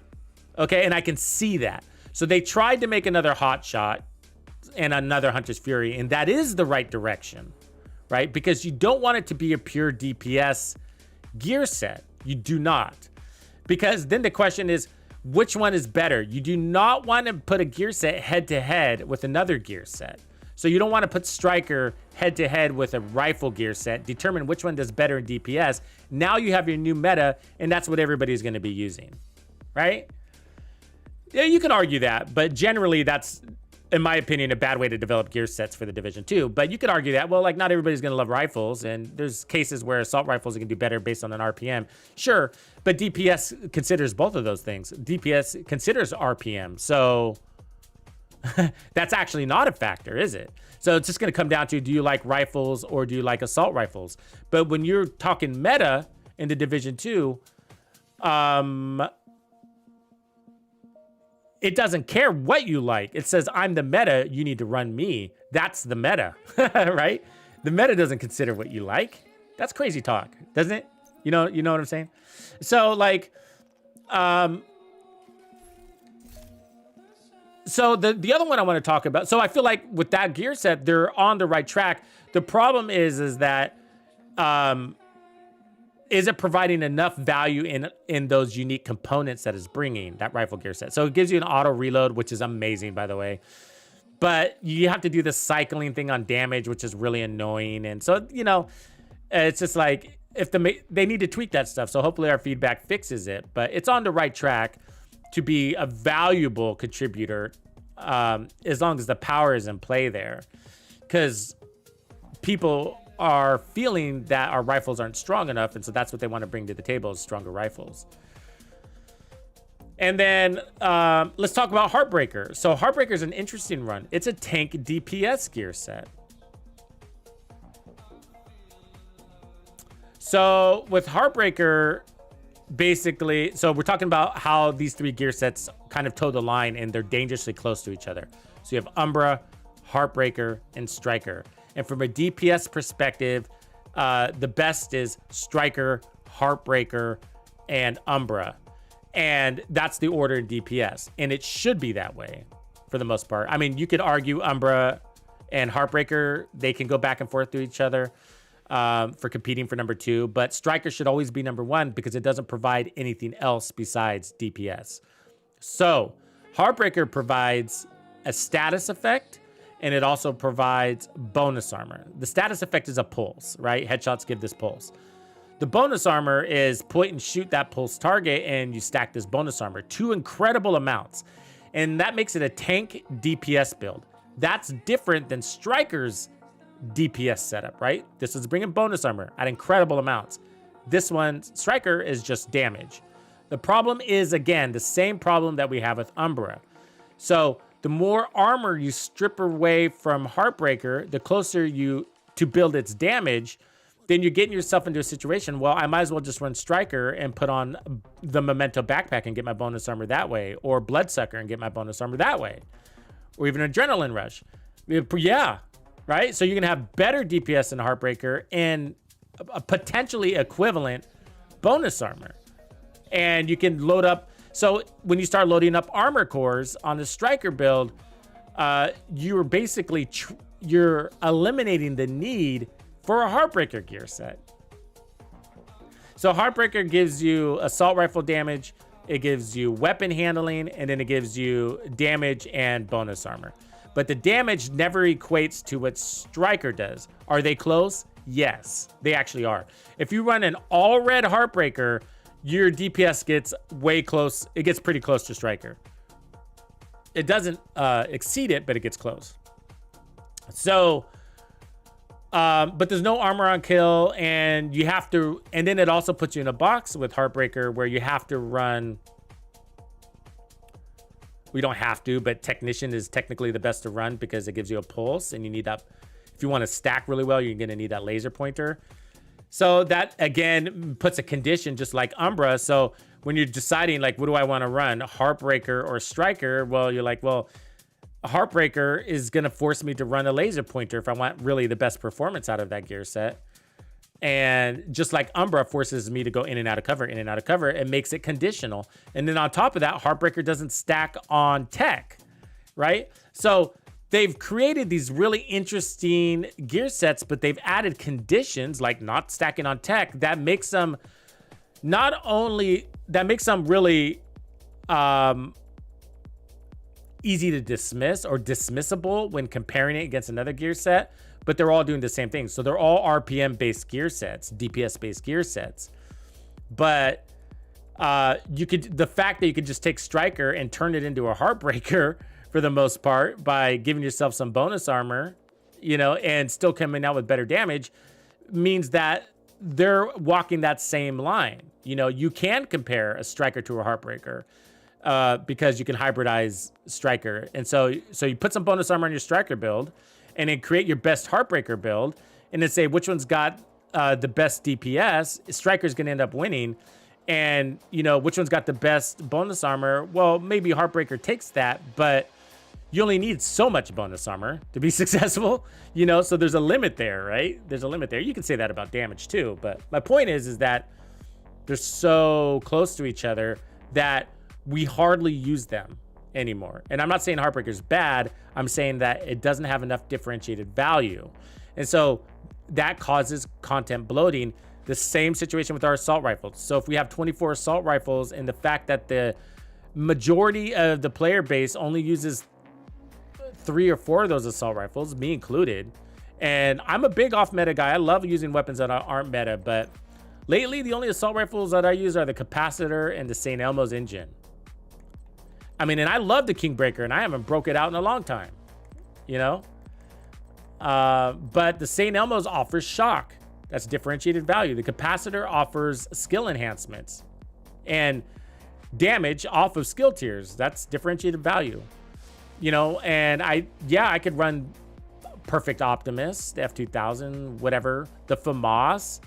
okay? And I can see that. So they tried to make another Hot Shot and another Hunter's Fury, and that is the right direction, right? Because you don't want it to be a pure DPS gear set. You do not. Because then the question is, which one is better? You do not want to put a gear set head to head with another gear set. So you don't want to put Striker head to head with a rifle gear set. Determine which one does better in DPS. Now you have your new meta, and that's what everybody's going to be using, right? Yeah, you can argue that, but generally that's, in my opinion, a bad way to develop gear sets for the Division 2. But you could argue that, well, like not everybody's going to love rifles, and there's cases where assault rifles can do better based on an RPM. Sure, but DPS considers both of those things. DPS considers RPM, so that's actually not a factor, is it? So it's just going to come down to, do you like rifles or do you like assault rifles? But when you're talking meta in the Division 2, it doesn't care what you like. It says, I'm the meta, you need to run me. That's the meta, right? The meta doesn't consider what you like. That's crazy talk, doesn't it? You know what I'm saying? So like, so the other one I want to talk about, so I feel like with that gear set, they're on the right track. The problem is that, is it providing enough value in those unique components that it's bringing, that rifle gear set? So it gives you an auto reload, which is amazing, by the way. But you have to do the cycling thing on damage, which is really annoying. And so, you know, it's just like, if they need to tweak that stuff. So hopefully our feedback fixes it. But it's on the right track to be a valuable contributor, as long as the power is in play there. Because people are feeling that our rifles aren't strong enough, and so that's what they want to bring to the table, is stronger rifles. And then let's talk about Heartbreaker. So Heartbreaker is an interesting run. It's a tank DPS gear set. So with Heartbreaker, basically, so we're talking about how these 3 gear sets kind of toe the line and they're dangerously close to each other. So you have Umbra, Heartbreaker, and Striker. And from a DPS perspective, the best is Striker, Heartbreaker, and Umbra. And that's the order in DPS. And it should be that way for the most part. I mean, you could argue Umbra and Heartbreaker, they can go back and forth to each other for competing for number 2. But Striker should always be number 1 because it doesn't provide anything else besides DPS. So Heartbreaker provides a status effect, and it also provides bonus armor. The status effect is a pulse, right? Headshots give this pulse. The bonus armor is point and shoot that pulse target, and you stack this bonus armor. 2 incredible amounts. And that makes it a tank DPS build. That's different than Striker's DPS setup, right? This is bringing bonus armor at incredible amounts. This one, Striker, is just damage. The problem is, again, the same problem that we have with Umbra. So the more armor you strip away from Heartbreaker, the closer you to build its damage, then you're getting yourself into a situation, well, I might as well just run Striker and put on the Memento backpack and get my bonus armor that way, or Bloodsucker and get my bonus armor that way, or even Adrenaline Rush. Yeah, right? So you can have better DPS in Heartbreaker and a potentially equivalent bonus armor. And you can load up. So when you start loading up armor cores on the Striker build, you're basically you're eliminating the need for a Heartbreaker gear set. So Heartbreaker gives you assault rifle damage, it gives you weapon handling, and then it gives you damage and bonus armor. But the damage never equates to what Striker does. Are they close? Yes, they actually are. If you run an all red Heartbreaker, your DPS gets way close. It gets pretty close to Striker. It doesn't exceed it, but it gets close. So, but there's no armor on kill, and you have to, and then it also puts you in a box with Heartbreaker where you have to run. We don't have to, but Technician is technically the best to run because it gives you a pulse, and you need that. If you want to stack really well, you're going to need that laser pointer. So that, again, puts a condition just like Umbra. So when you're deciding, like, what do I want to run, Heartbreaker or Striker? Well, you're like, well, a Heartbreaker is going to force me to run a laser pointer if I want really the best performance out of that gear set. And just like Umbra forces me to go in and out of cover, in and out of cover, it makes it conditional. And then on top of that, Heartbreaker doesn't stack on tech, right? So they've created these really interesting gear sets, but they've added conditions like not stacking on tech that makes them really easy to dismiss or dismissible when comparing it against another gear set, but they're all doing the same thing. So they're all RPM based gear sets, DPS based gear sets. But the fact that you could just take Striker and turn it into a Heartbreaker for the most part by giving yourself some bonus armor, and still coming out with better damage means that they're walking that same line. You can compare a Striker to a Heartbreaker because you can hybridize Striker. And so you put some bonus armor on your Striker build and then create your best Heartbreaker build and then say which one's got the best DPS. Striker's going to end up winning. And, which one's got the best bonus armor? Well, maybe Heartbreaker takes that, but you only need so much bonus armor to be successful, so there's a limit there, right? There's a limit there. You can say that about damage too, but my point is that they're so close to each other that we hardly use them anymore. And I'm not saying Heartbreaker's bad. I'm saying that it doesn't have enough differentiated value. And so that causes content bloating. The same situation with our assault rifles. So if we have 24 assault rifles and the fact that the majority of the player base only uses 3 or 4 of those assault rifles, me included, and I'm a big off meta guy. I love using weapons that aren't meta, but lately the only assault rifles that I use are the Capacitor and the St. Elmo's engine. I mean, and I love the Kingbreaker, and I haven't broke it out in a long time, but the St. Elmo's offers shock. That's differentiated value. The Capacitor offers skill enhancements and damage off of skill tiers. That's differentiated value. And I could run Perfect Optimus, the F2000, whatever, the FAMAS.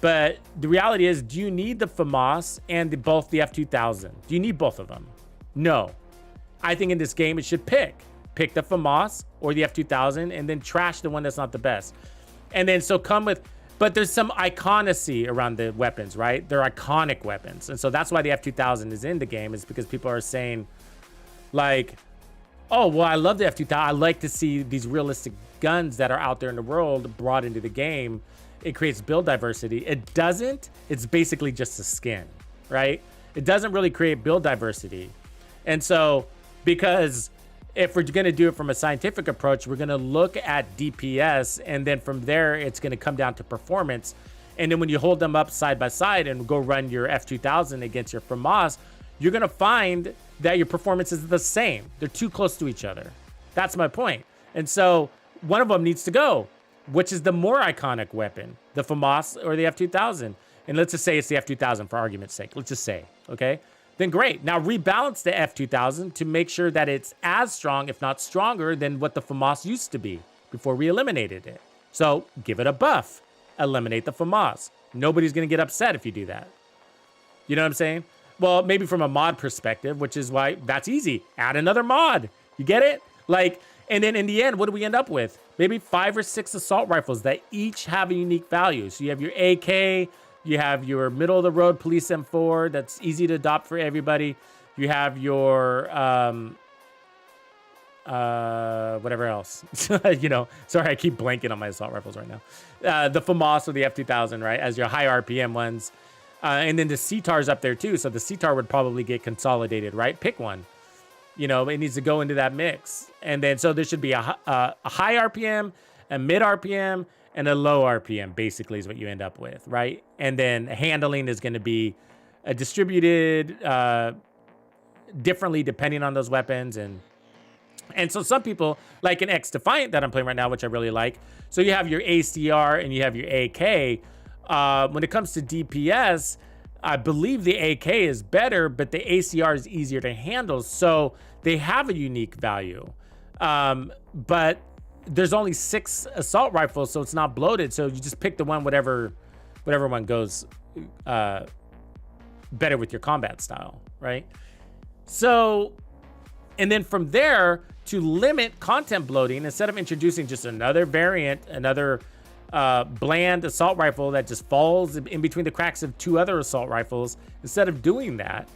But the reality is, do you need the FAMAS and both the F2000? Do you need both of them? No. I think in this game, it should pick the FAMAS or the F2000 and then trash the one that's not the best. And then so come with But there's some iconicity around the weapons, right? They're iconic weapons. And so that's why the F2000 is in the game, is because people are saying, like, oh, well, I love the F2000. I like to see these realistic guns that are out there in the world brought into the game. It creates build diversity. It doesn't. It's basically just a skin, right? It doesn't really create build diversity. And so, because if we're going to do it from a scientific approach, we're going to look at DPS, and then from there, it's going to come down to performance. And then when you hold them up side by side and go run your F2000 against your FAMAS, you're going to find that your performance is the same. They're too close to each other. That's my point. And so one of them needs to go. Which is the more iconic weapon, the FAMAS or the F2000? And let's just say it's the F2000 for argument's sake. Let's just say, okay? Then great. Now rebalance the F2000 to make sure that it's as strong, if not stronger, than what the FAMAS used to be before we eliminated it. So give it a buff. Eliminate the FAMAS. Nobody's going to get upset if you do that. You know what I'm saying? Well, maybe from a mod perspective, which is why that's easy. Add another mod. You get it? Like, and then in the end, what do we end up with? Maybe 5 or 6 assault rifles that each have a unique value. So you have your AK, you have your middle of the road police M4 that's easy to adopt for everybody. You have your whatever else. You know, sorry, I keep blanking on my assault rifles right now. The FAMAS or the F2000, right, as your high RPM ones. And then the CTAR's up there too. So the CTAR would probably get consolidated, right? Pick one. You know, it needs to go into that mix. And then, so there should be a high RPM, a mid RPM, and a low RPM, basically, is what you end up with, right? And then handling is going to be distributed differently depending on those weapons. And so some people, like an X Defiant that I'm playing right now, which I really like. So you have your ACR and you have your AK. When it comes to DPS, I believe the AK is better, but the ACR is easier to handle. So they have a unique value. But there's only 6 assault rifles, so it's not bloated. So you just pick the one, whatever one goes better with your combat style, right? So, and then from there, to limit content bloating, instead of introducing just another variant, another bland assault rifle that just falls in between the cracks of 2 other assault rifles, instead of doing that,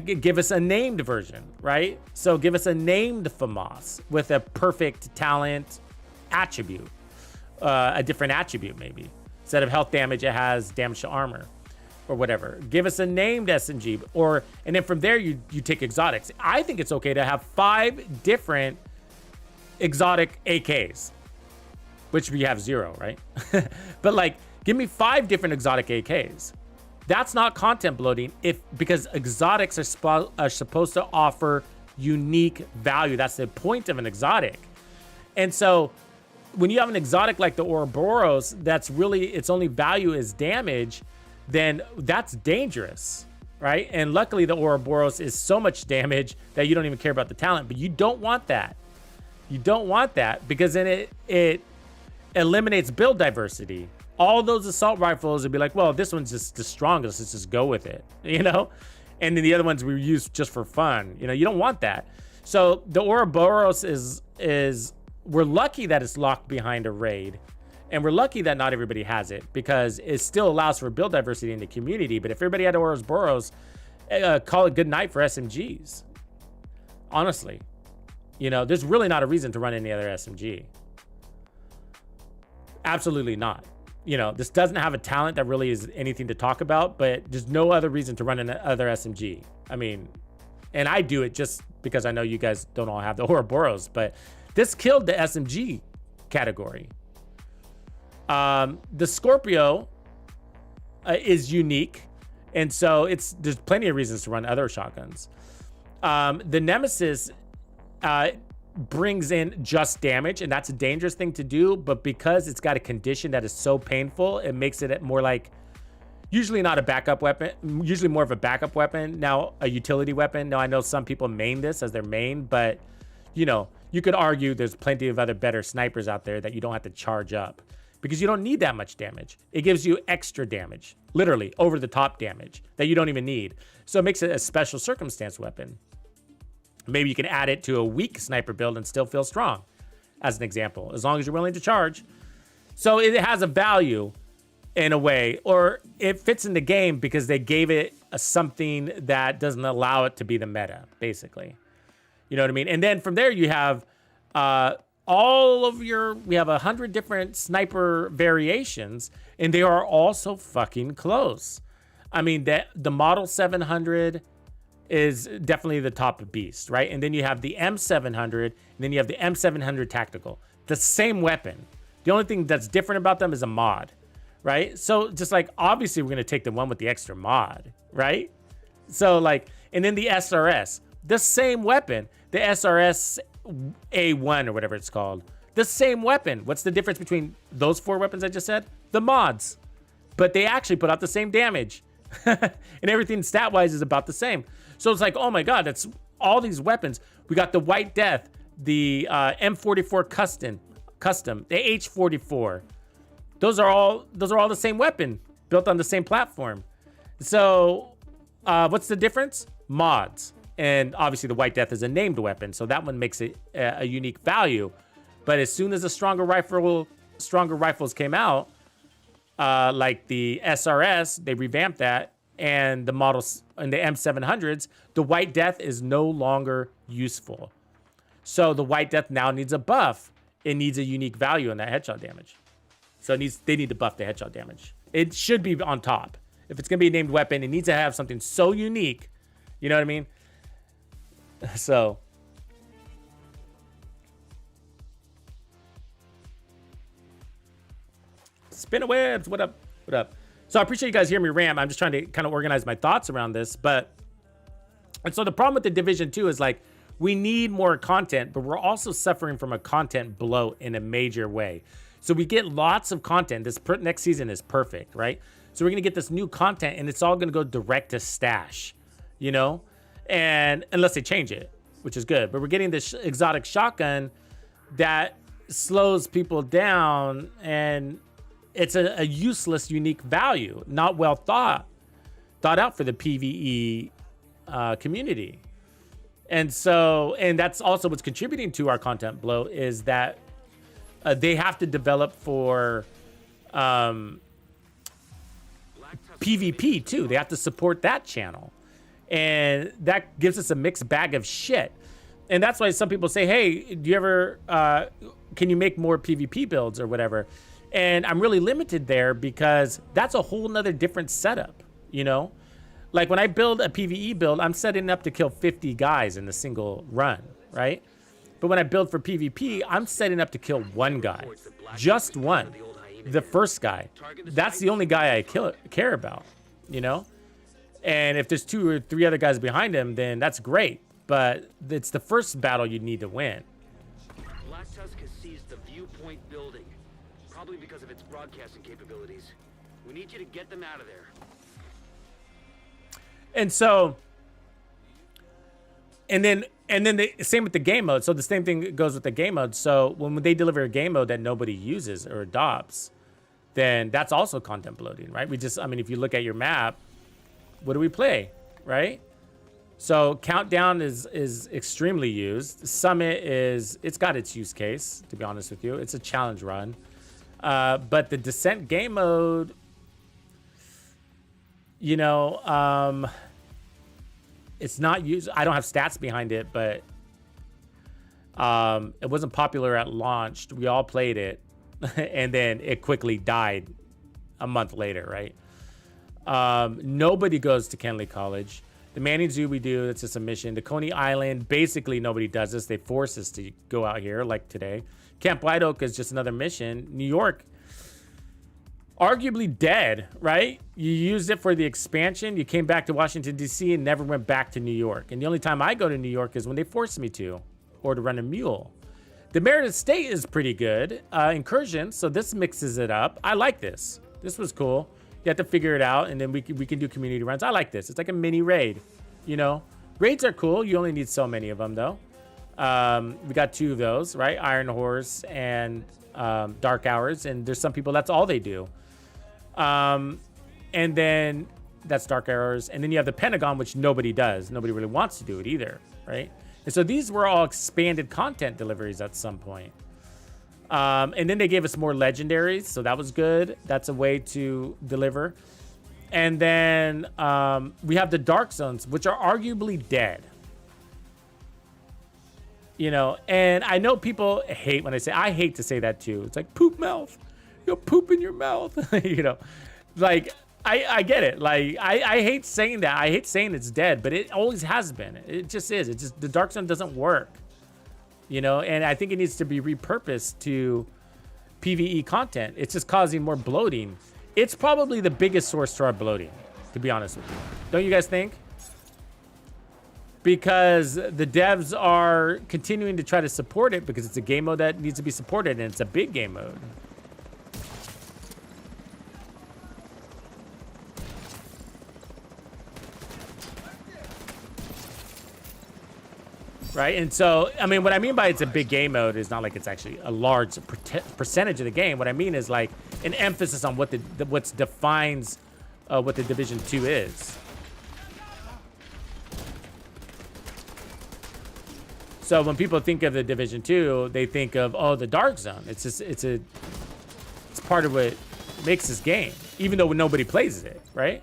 give us a named version, right? So give us a named FAMAS with a perfect talent attribute, a different attribute maybe. Instead of health damage, it has damage to armor or whatever. Give us a named SMG, and then from there you take exotics. I think it's okay to have 5 different exotic AKs, which we have 0, right? But like, give me 5 different exotic AKs. That's not content bloating, because exotics are supposed to offer unique value. That's the point of an exotic. And so when you have an exotic like the Ouroboros, that's really, its only value is damage, then that's dangerous, right? And luckily the Ouroboros is so much damage that you don't even care about the talent, but you don't want that. You don't want that, because then it eliminates build diversity. All those assault rifles would be like, well, this one's just the strongest, let's just go with it, you know? And then the other ones we use just for fun. You know, you don't want that. So the Ouroboros is we're lucky that it's locked behind a raid. And we're lucky that not everybody has it, because it still allows for build diversity in the community. But if everybody had Ouroboros, call it good night for SMGs. Honestly, you know, there's really not a reason to run any other SMG. Absolutely not. You know, this doesn't have a talent that really is anything to talk about, but there's no other reason to run another SMG. I mean, and I do it just because I know you guys don't all have the Ouroboros, but this killed the SMG category. The Scorpio is unique, and so there's plenty of reasons to run other shotguns. The Nemesis brings in just damage, and that's a dangerous thing to do, but because it's got a condition that is so painful, it makes it more like, usually not a backup weapon, usually more of a backup weapon, now a utility weapon. Now I know some people main this as their main, but you know, you could argue there's plenty of other better snipers out there that you don't have to charge up, because you don't need that much damage. It gives you extra damage, literally over the top damage that you don't even need. So it makes it a special circumstance weapon. Maybe you can add it to a weak sniper build and still feel strong, as an example, as long as you're willing to charge. So it has a value in a way, or it fits in the game because they gave it something that doesn't allow it to be the meta, basically. You know what I mean? And then from there you have we have 100 different sniper variations, and they are all so fucking close. I mean, the Model 700 is definitely the top beast, right? And then you have the M700, and then you have the M700 Tactical. The same weapon. The only thing that's different about them is a mod, right? So just like, obviously we're going to take the one with the extra mod, right? So like, and then the SRS, the same weapon, the SRS A1 or whatever it's called, the same weapon. What's the difference between those 4 weapons I just said? The mods. But they actually put out the same damage. And everything stat-wise is about the same. So it's like, oh my God, that's all these weapons. We got the White Death, the M44 custom, the H44. Those are all the same weapon, built on the same platform. So what's the difference? Mods. And obviously the White Death is a named weapon, so that one makes it a unique value. But as soon as the stronger rifles came out, like the SRS, they revamped that, and the models and the M700s, the White Death is no longer useful. So the White Death now needs a buff. It needs a unique value in that headshot damage. So they need to buff the headshot damage. It should be on top. If it's gonna be a named weapon, it needs to have something so unique. You know what I mean? So Spinnerwebs, what up? What up? So I appreciate you guys hearing me rant. I'm just trying to kind of organize my thoughts around this. And so the problem with the Division 2 is like, we need more content, but we're also suffering from a content bloat in a major way. So we get lots of content. This next season is perfect, right? So we're going to get this new content, and it's all going to go direct to stash, you know? And unless they change it, which is good. But we're getting this exotic shotgun that slows people down, and it's a useless, unique value, not well thought out for the PvE community. And that's also what's contributing to our content bloat, is that they have to develop for PvP too. They have to support that channel. And that gives us a mixed bag of shit. And that's why some people say, hey, do you ever, can you make more PvP builds or whatever? And I'm really limited there because that's a whole nother different setup, you know? Like when I build a PvE build, I'm setting up to kill 50 guys in a single run, right? But when I build for PvP, I'm setting up to kill one guy, just one, the first guy. That's the only guy I care about, you know? And if there's 2 or 3 other guys behind him, then that's great. But it's the first battle you need to win. Black Tusk has seized the Viewpoint building, probably because of its broadcasting capabilities. We need you to get them out of there. And so, and then the same with the game mode. So the same thing goes with the game mode. So when they deliver a game mode that nobody uses or adopts, then that's also content bloating, right? If you look at your map, what do we play, right? So Countdown is extremely used. Summit it's got its use case, to be honest with you. It's a challenge run. But the Descent game mode, you know, it's not used. I don't have stats behind it, but it wasn't popular at launch. We all played it, and then it quickly died a month later, right? Nobody goes to Kenley College. The Manning Zoo we do, it's just a mission. The Coney Island, basically nobody does this. They force us to go out here, like today. Camp White Oak is just another mission. New York, arguably dead, right? You used it for the expansion. You came back to Washington, D.C. and never went back to New York. And the only time I go to New York is when they force me to, or to run a mule. The Meredith State is pretty good. Incursion, so this mixes it up. I like this. This was cool. You have to figure it out, and then we can do community runs. I like this. It's like a mini raid, you know? Raids are cool. You only need so many of them, though. We got 2 of those, right? Iron Horse and Dark Hours, and there's some people, that's all they do. And then that's Dark Hours. And then you have the Pentagon, which nobody does. Nobody really wants to do it either, right? And so these were all expanded content deliveries at some point. And then they gave us more legendaries, so that was good. That's a way to deliver. And then we have the dark zones, which are arguably dead. You know, and I know people hate when I hate to say that too. It's like poop mouth. You'll poop in your mouth. You know, like I get it. Like I hate saying that. I hate saying it's dead, but it always has been. It just is. It just, the dark zone doesn't work. You know, and I think it needs to be repurposed to PvE content. It's just causing more bloating. It's probably the biggest source to our bloating, to be honest with you. Don't you guys think? Because the devs are continuing to try to support it because it's a game mode that needs to be supported, and it's a big game mode. Right, and so, I mean, what I mean by it's a big game mode is not like it's actually a large percentage of the game. What I mean is like an emphasis on what what defines what the Division 2 is. So when people think of the Division 2, they think of, oh, the Dark Zone. It's just, it's part of what makes this game, even though nobody plays it, right?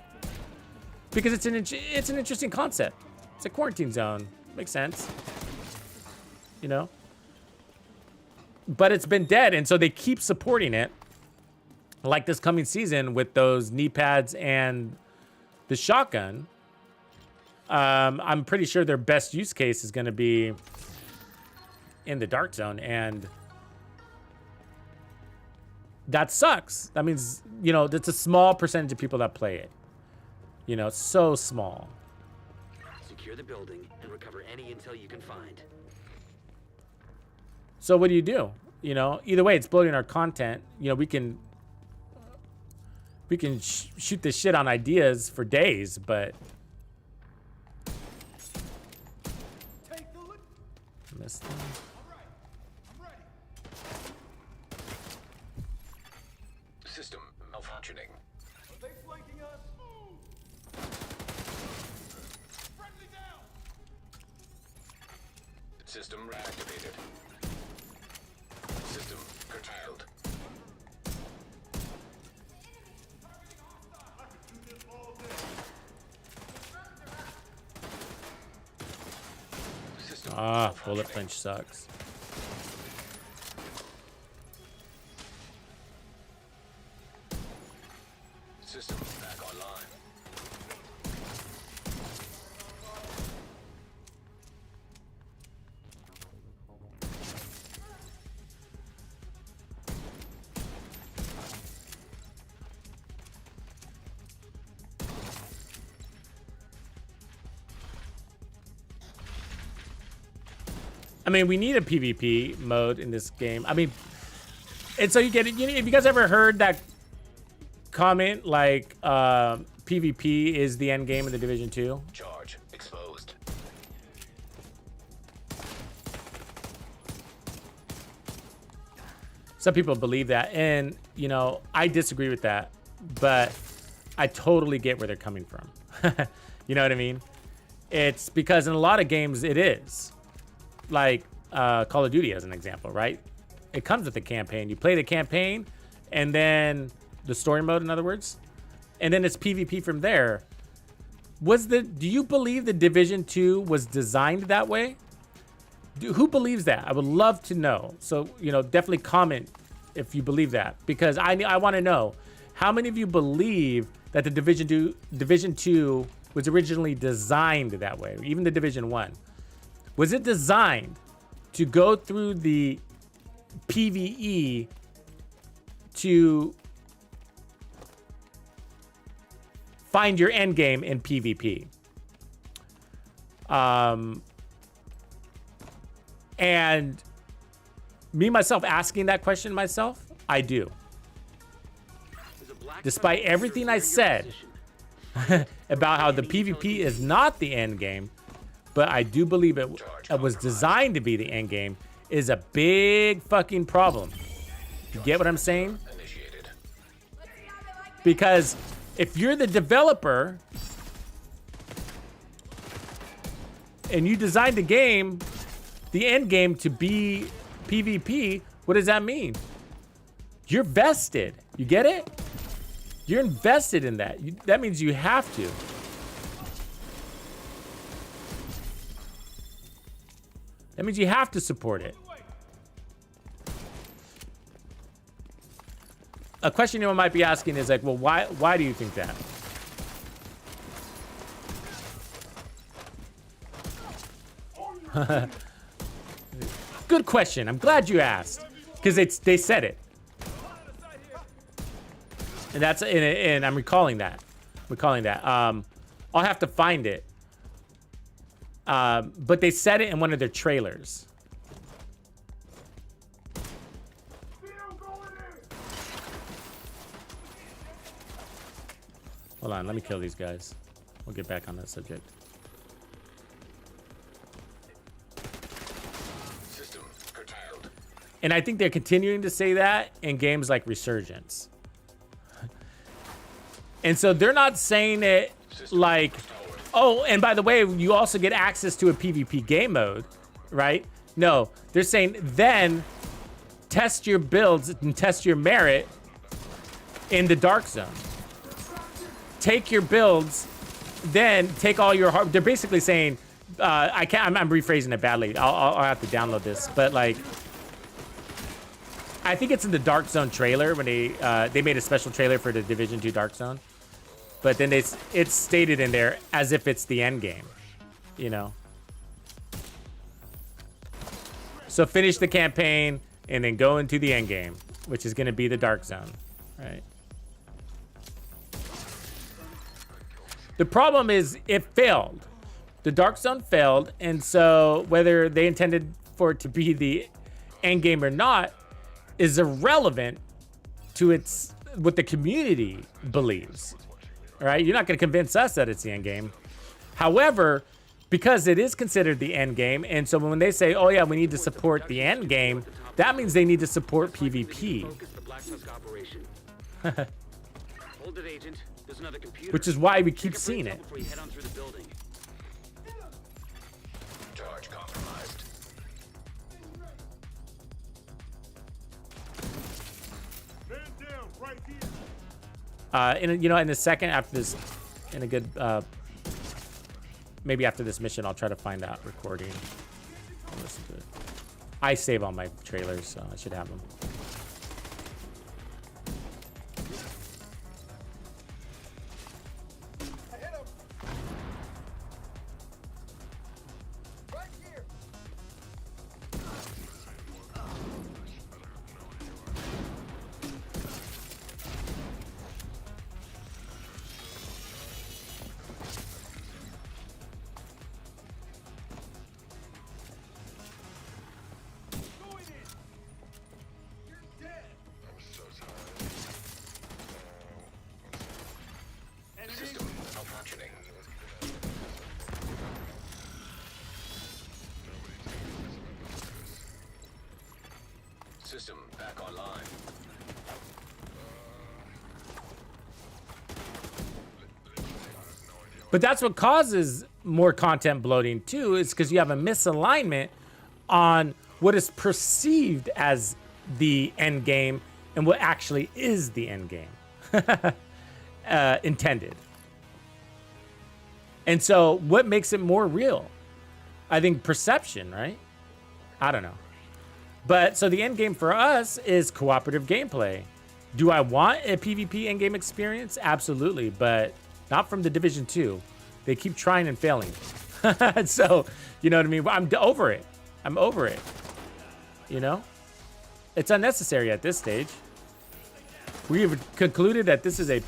Because it's an interesting concept. It's a quarantine zone. Makes sense. You know? But it's been dead, and so they keep supporting it. Like this coming season with those knee pads and the shotgun. I'm pretty sure their best use case is going to be in the dark zone, and that sucks. That means, you know, that's a small percentage of people that play it. You know, so small. Secure the building and recover any intel you can find. So what do? You know, either way, it's bloating our content. You know, we can shoot this shit on ideas for days, but missed them. System malfunctioning. Are they flanking us? Friendly down! System reactivated. System curtailed. System Bullet flinch sucks. System back online. I mean, we need a PvP mode in this game. I mean, and so you get it. You know, have you guys ever heard that comment like PvP is the end game of the Division 2? Charge exposed. Some people believe that, and you know, I disagree with that, but I totally get where they're coming from. You know what I mean? It's because in a lot of games it is. Like Call of Duty as an example, right? It comes with the campaign. You play the campaign and then the story mode, in other words, and then it's PvP from there. Do you believe the Division 2 was designed that way? Who believes that? I would love to know. So, you know, definitely comment if you believe that, because I want to know how many of you believe that the Division 2 was originally designed that way, even the Division 1. Was it designed to go through the PvE to find your end game in PvP? And me, myself, asking that question myself, I do. Despite everything I said about how the PvP is not the end game, but I do believe it was designed to be the end game, is a big fucking problem. You get what I'm saying? Initiated. Because if you're the developer and you designed the game, the end game, to be PvP, What does that mean? You're vested. You get it? You're invested in that. That means you have to. That means you have to support it. A question you might be asking is like, well, why do you think that? Good question. I'm glad you asked, because they said it, and I'm recalling that. I'll have to find it. But they said it in one of their trailers. Hold on, let me kill these guys. We'll get back on that subject. System curtailed. And I think they're continuing to say that in games like Resurgence. And so they're not saying it like, oh, and by the way, you also get access to a PvP game mode, right? No, they're saying then test your builds and test your merit in the Dark Zone. Take your builds, then take all your hard. They're basically saying, I'm rephrasing it badly. I'll have to download this, but like, I think it's in the Dark Zone trailer when they made a special trailer for the Division 2 Dark Zone, but then it's stated in there as if it's the end game, you know. So finish the campaign and then go into the end game, which is going to be the Dark Zone, right? The problem is it failed. The Dark Zone failed, and so whether they intended for it to be the end game or not is irrelevant to what the community believes. All right, you're not going to convince us that it's the end game. However, because it is considered the end game, and so when they say, "Oh yeah, we need to support the end game," that means they need to support PvP. Hold it, Agent. There's another computer. Which is why we keep seeing it. Before you head on through the building. Charge compromised. In a second after this, in a good, maybe after this mission, I'll try to find that recording. I'll listen to it. I save all my trailers, so I should have them. System malfunctioning. System back online. But that's what causes more content bloating too, is because you have a misalignment on what is perceived as the end game and what actually is the end game intended. And so what makes it more real? I think perception, right? I don't know. But so the end game for us is cooperative gameplay. Do I want a PvP end game experience? Absolutely, but not from the Division 2. They keep trying and failing. So, you know what I mean? I'm over it. I'm over it. You know? It's unnecessary at this stage. We've concluded that this is a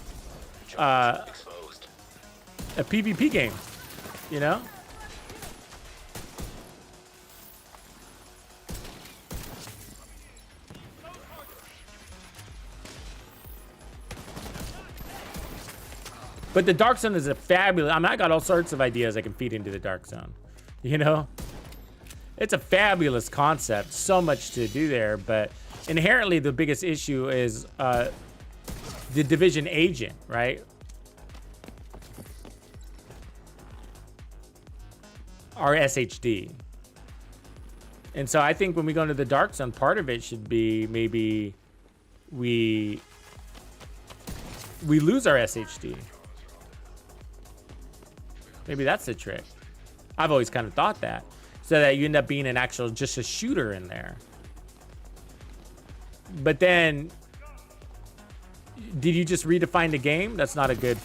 Exposed. PvP game, you know? But the Dark Zone is a fabulous, I got all sorts of ideas I can feed into the Dark Zone, you know? It's a fabulous concept, so much to do there, but inherently the biggest issue is the Division agent, right? Our SHD. And so I think when we go into the dark zone, part of it should be maybe we lose our SHD. Maybe that's the trick. I've always kind of thought that. So that you end up being an actual, just a shooter in there. But then, did you just redefine the game? That's not a good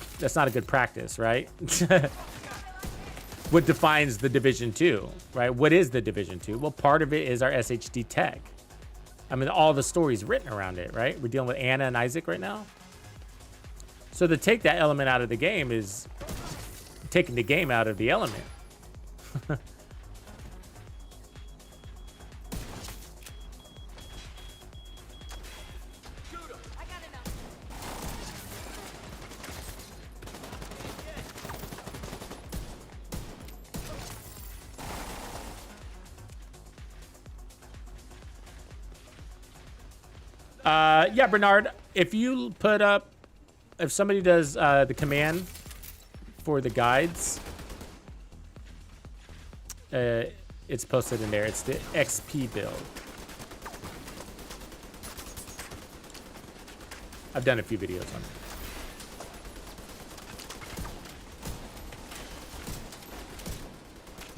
practice, right? What defines the Division 2, right? What is the Division 2? Well, part of it is our SHD tech. I mean, all the stories written around it, right? We're dealing with Anna and Isaac right now. So to take that element out of the game is taking the game out of the element. Yeah, Bernard, if you put up, if somebody does the command for the guides, it's posted in there. It's the XP build. I've done a few videos on it.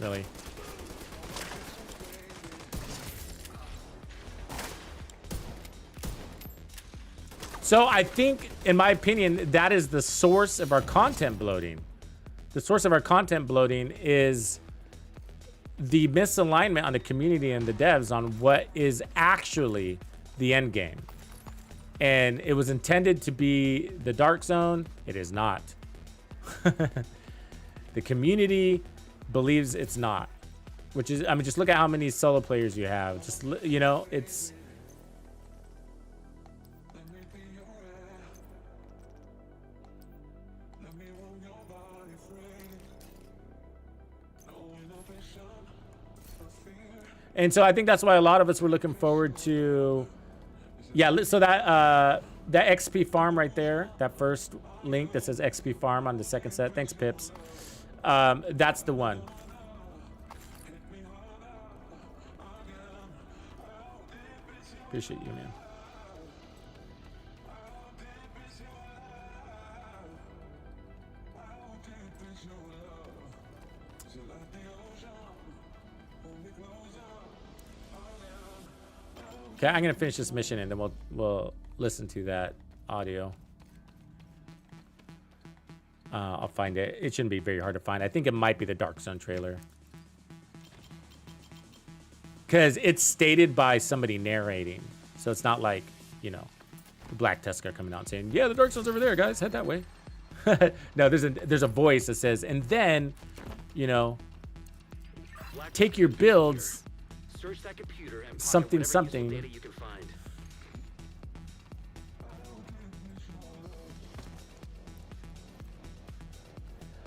Really? So I think, in my opinion, that is the source of our content bloating. The source of our content bloating is the misalignment on the community and the devs on what is actually the end game. And it was intended to be the dark zone. It is not. The community believes it's not, which is, I mean, just look at how many solo players you have. Just, you know, it's... And so I think that's why a lot of us were looking forward to, yeah. So that that XP farm right there, that first link that says XP farm on the second set. Thanks, Pips. That's the one. Appreciate you, man. Okay, I'm gonna finish this mission and then we'll listen to that audio. I'll find it. It shouldn't be very hard to find. I think it might be the Dark Zone trailer, because it's stated by somebody narrating, so it's not like, you know, Black Tusker coming out and saying, "Yeah, the Dark Zone's over there, guys. Head that way." No, there's a voice that says, and then, you know, take your builds. Search that computer and Something. data you can find.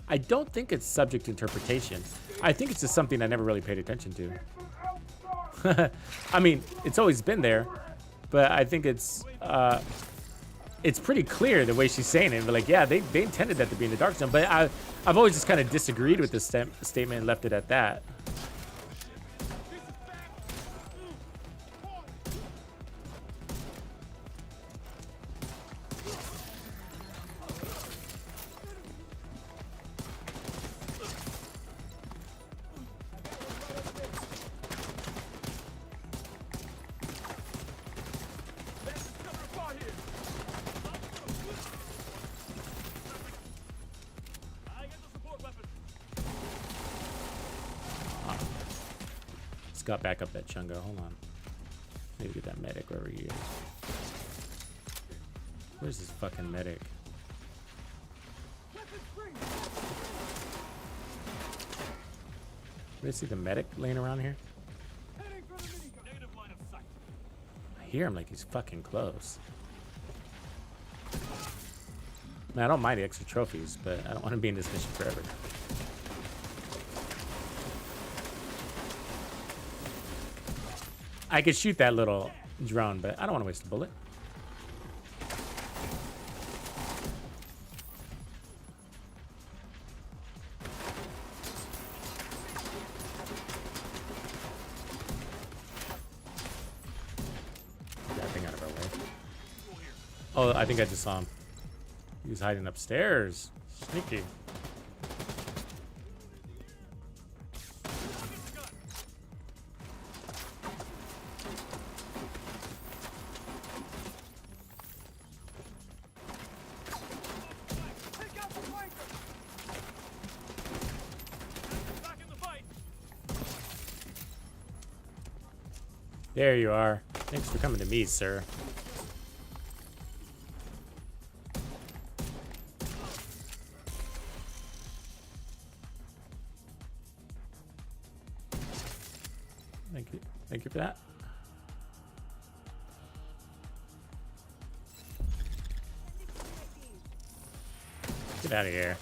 I don't think it's subject to interpretation. I think it's just something I never really paid attention to. I mean, it's always been there, but I think it's pretty clear the way she's saying it. But like, yeah, they intended that to be in the dark zone, but I've always just kind of disagreed with this statement and left it at that. Got back up that Chungo. Hold on. Maybe get that medic wherever he is. Where's this fucking medic? Do I see the medic laying around here? I hear him like he's fucking close. Man, I don't mind the extra trophies, but I don't want to be in this mission forever. I could shoot that little drone, but I don't want to waste a bullet. Oh, I think I just saw him. He was hiding upstairs. Sneaky. There you are. Thanks for coming to me, sir. Thank you. Thank you for that. Get out of here.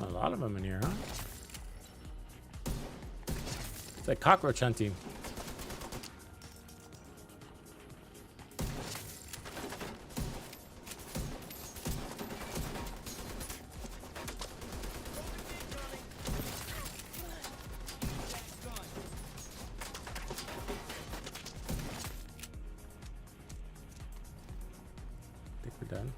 A lot of them in here, huh? It's like cockroach hunting. I think we're done.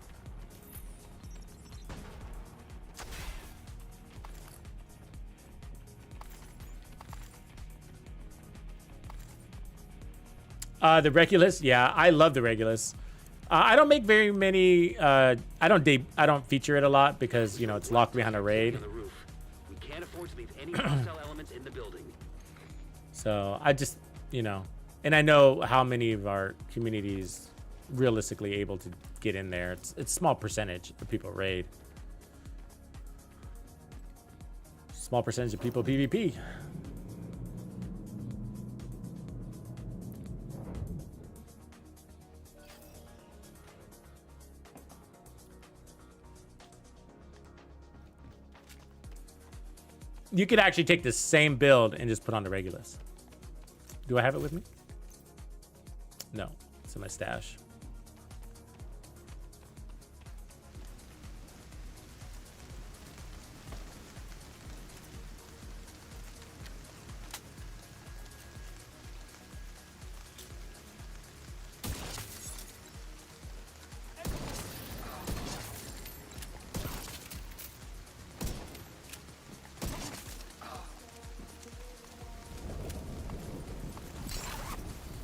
The Regulus, yeah, I love the Regulus. I don't make very many. I don't feature it a lot because you know it's locked behind a raid. On the roof. We can't afford to leave any hostile elements in the building. So I just, you know, and I know how many of our communities realistically able to get in there. It's a small percentage of people raid. Small percentage of people PvP. You could actually take the same build and just put on the Regulus. Do I have it with me? No, it's in my stash.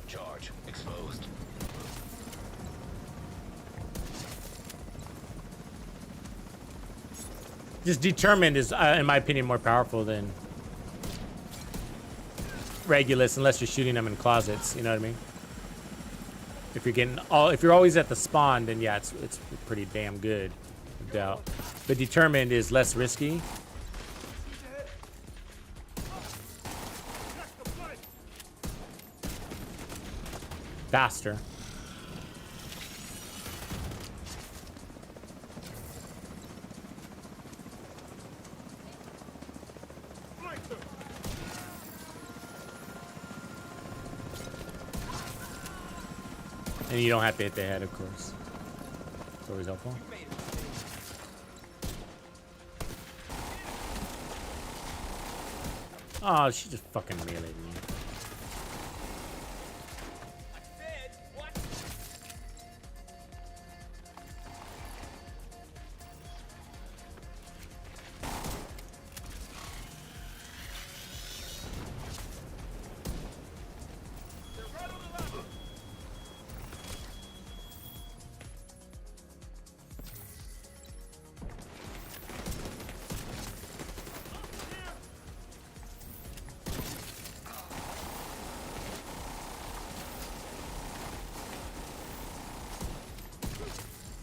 Charge exposed. Just determined is, in my opinion, more powerful than Regulus, unless you're shooting them in closets. You know what I mean? If you're always at the spawn, then yeah, it's pretty damn good, no doubt. But determined is less risky. Faster. And you don't have to hit the head, of course. It's always helpful. Oh, she just fucking meleeed me.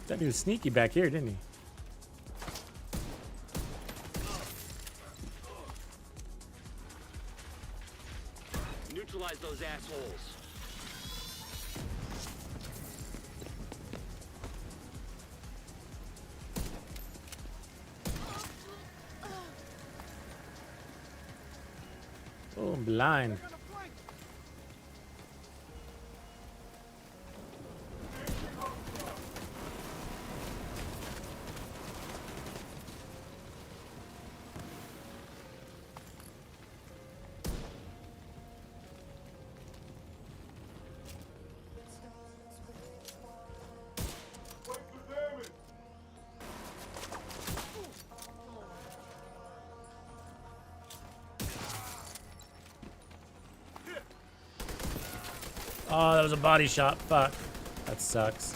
That dude was sneaky back here, didn't he? Neutralize those assholes. Oh, I'm blind. Oh, that was a body shot. Fuck. That sucks.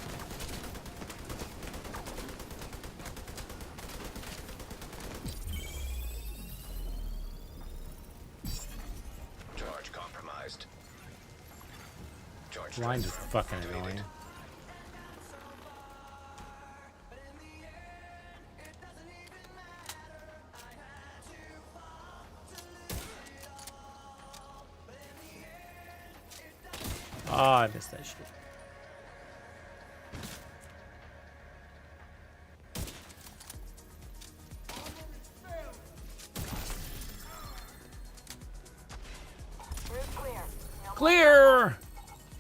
Charge compromised. Charge Blind is transfer fucking activated. annoying. Oh, I missed that shit. Clear!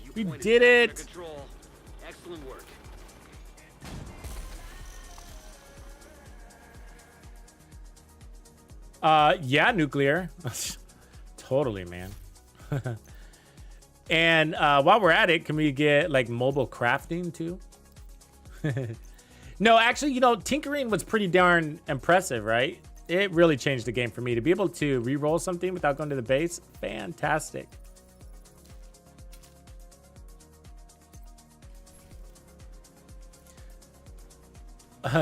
We Viewpoint is did back it! under control. Excellent work. Yeah, nuclear. Totally, man. And while we're at it, can we get like mobile crafting too? No, actually, you know, tinkering was pretty darn impressive, right? It really changed the game for me to be able to re-roll something without going to the base. Fantastic.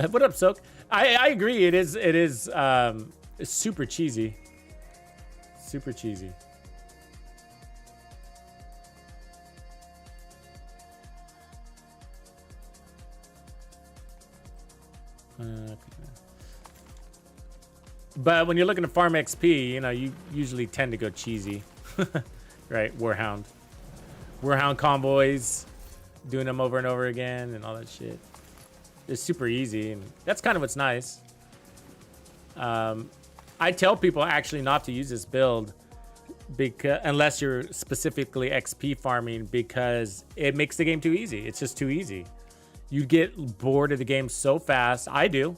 What up, Soak? I agree. It is it's super cheesy. Super cheesy. But when you're looking to farm XP, you know, you usually tend to go cheesy. Right? Warhound convoys, doing them over and over again and all that shit. It's super easy, and that's kind of what's nice. I tell people actually not to use this build because unless you're specifically XP farming, because it makes the game too easy. It's just too easy. You get bored of the game so fast. I do.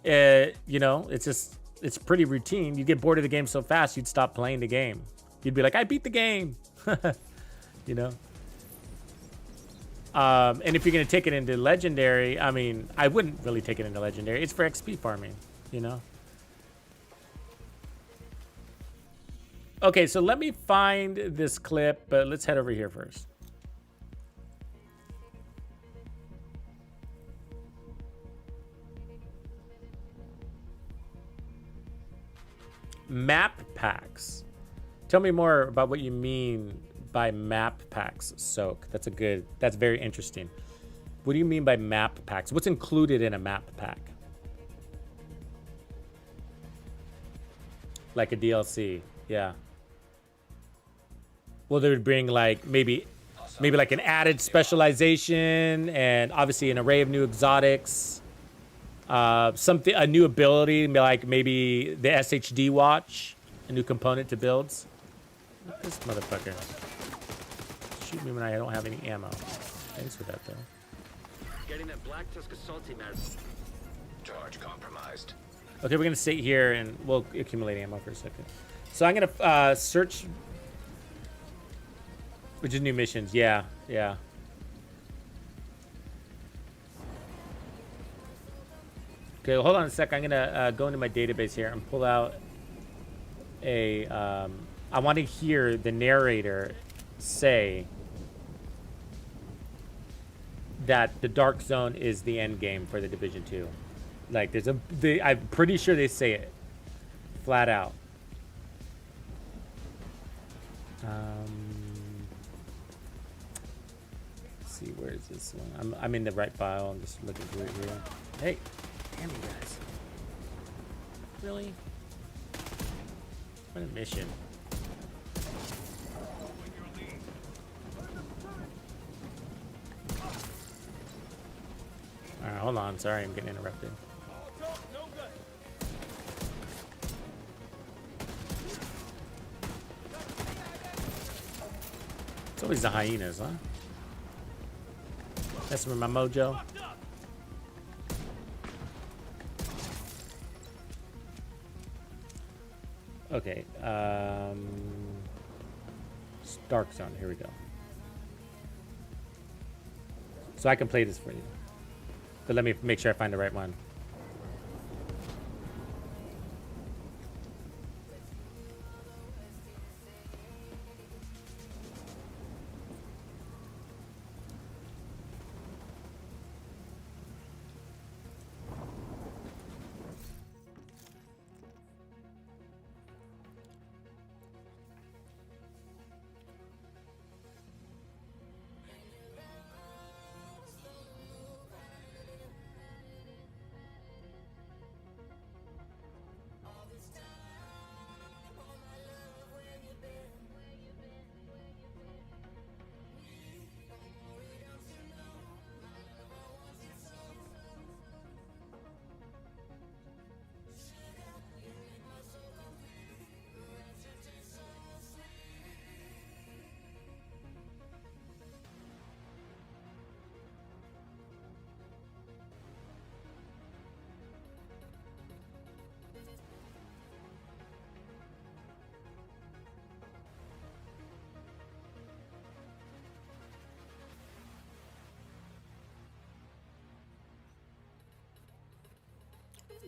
You know, it's pretty routine. You get bored of the game so fast, you'd stop playing the game. You'd be like, I beat the game. You know? And if you're going to take it into legendary, I mean, I wouldn't really take it into legendary. It's for XP farming, you know? Okay, so let me find this clip, but let's head over here first. Map packs. Tell me more about what you mean by map packs, Soak. That's very interesting. What do you mean by map packs? What's included in a map pack? Like a DLC, yeah. Well, they would bring like maybe like an added specialization and obviously an array of new exotics. A new ability, like maybe the SHD watch, a new component to builds. This motherfucker. Shoot me when I don't have any ammo. Thanks for that, though. Getting that black tusk assaulty matter. Charge compromised. Okay, we're gonna sit here and we'll accumulate ammo for a second. So I'm gonna search, which is new missions. Yeah. Okay, well, hold on a sec. I'm gonna go into my database here and pull out a. I want to hear the narrator say that the Dark Zone is the end game for the Division 2. Like, I'm pretty sure they say it flat out. Let's see, where is this one? I'm in the right file. I'm just looking through it here. Hey, damn you guys! Really? What a mission! All right, hold on. Sorry, I'm getting interrupted. It's always the hyenas, huh? Messing with my mojo. Okay, Dark Zone, here we go. So I can play this for you. But let me make sure I find the right one.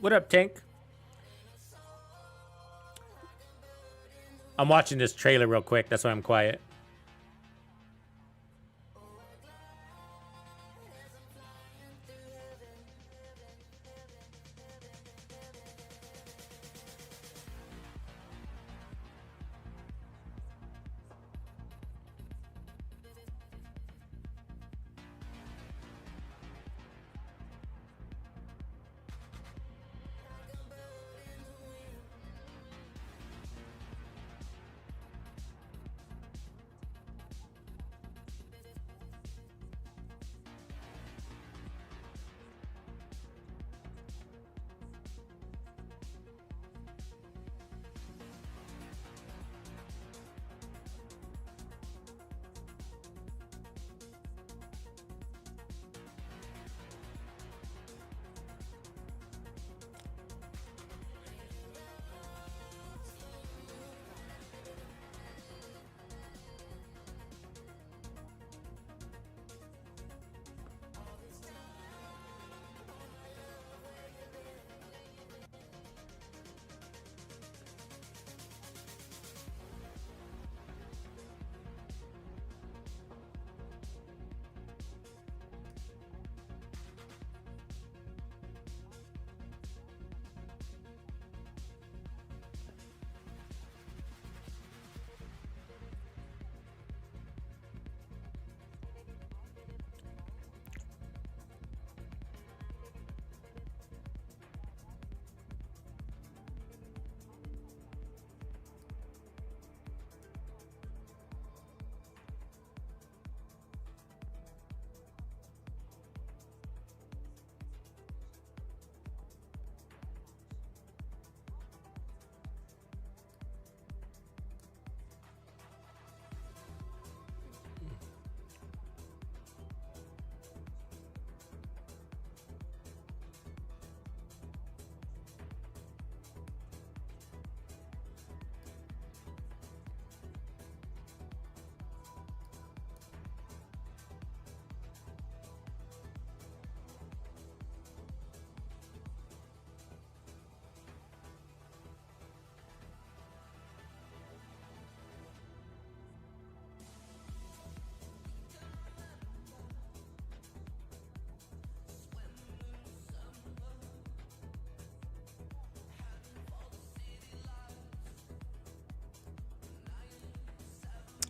What up, Tank? I'm watching this trailer real quick. That's why I'm quiet.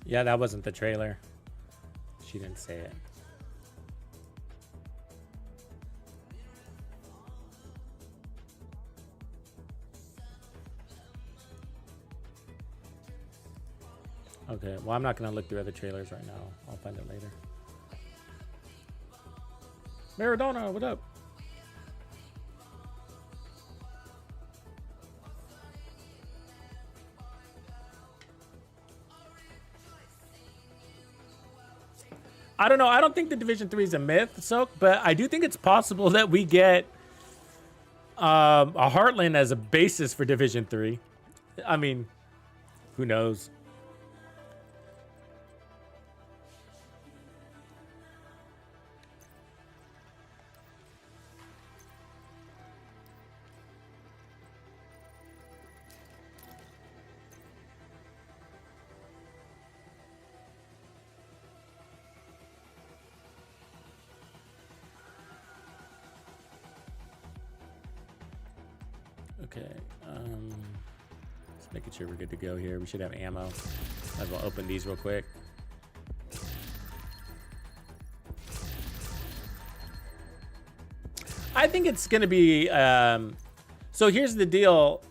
Yeah, that wasn't the trailer. She didn't say it. Okay, well, I'm not going to look through other trailers right now. I'll find it later. Maradona, what up? I don't know. I don't think the Division 3 is a myth, Soak, but I do think it's possible that we get a Heartland as a basis for Division 3. I mean, who knows? Okay, just making sure we're good to go here. We should have ammo. Might as well open these real quick. I think it's gonna be, so here's the deal.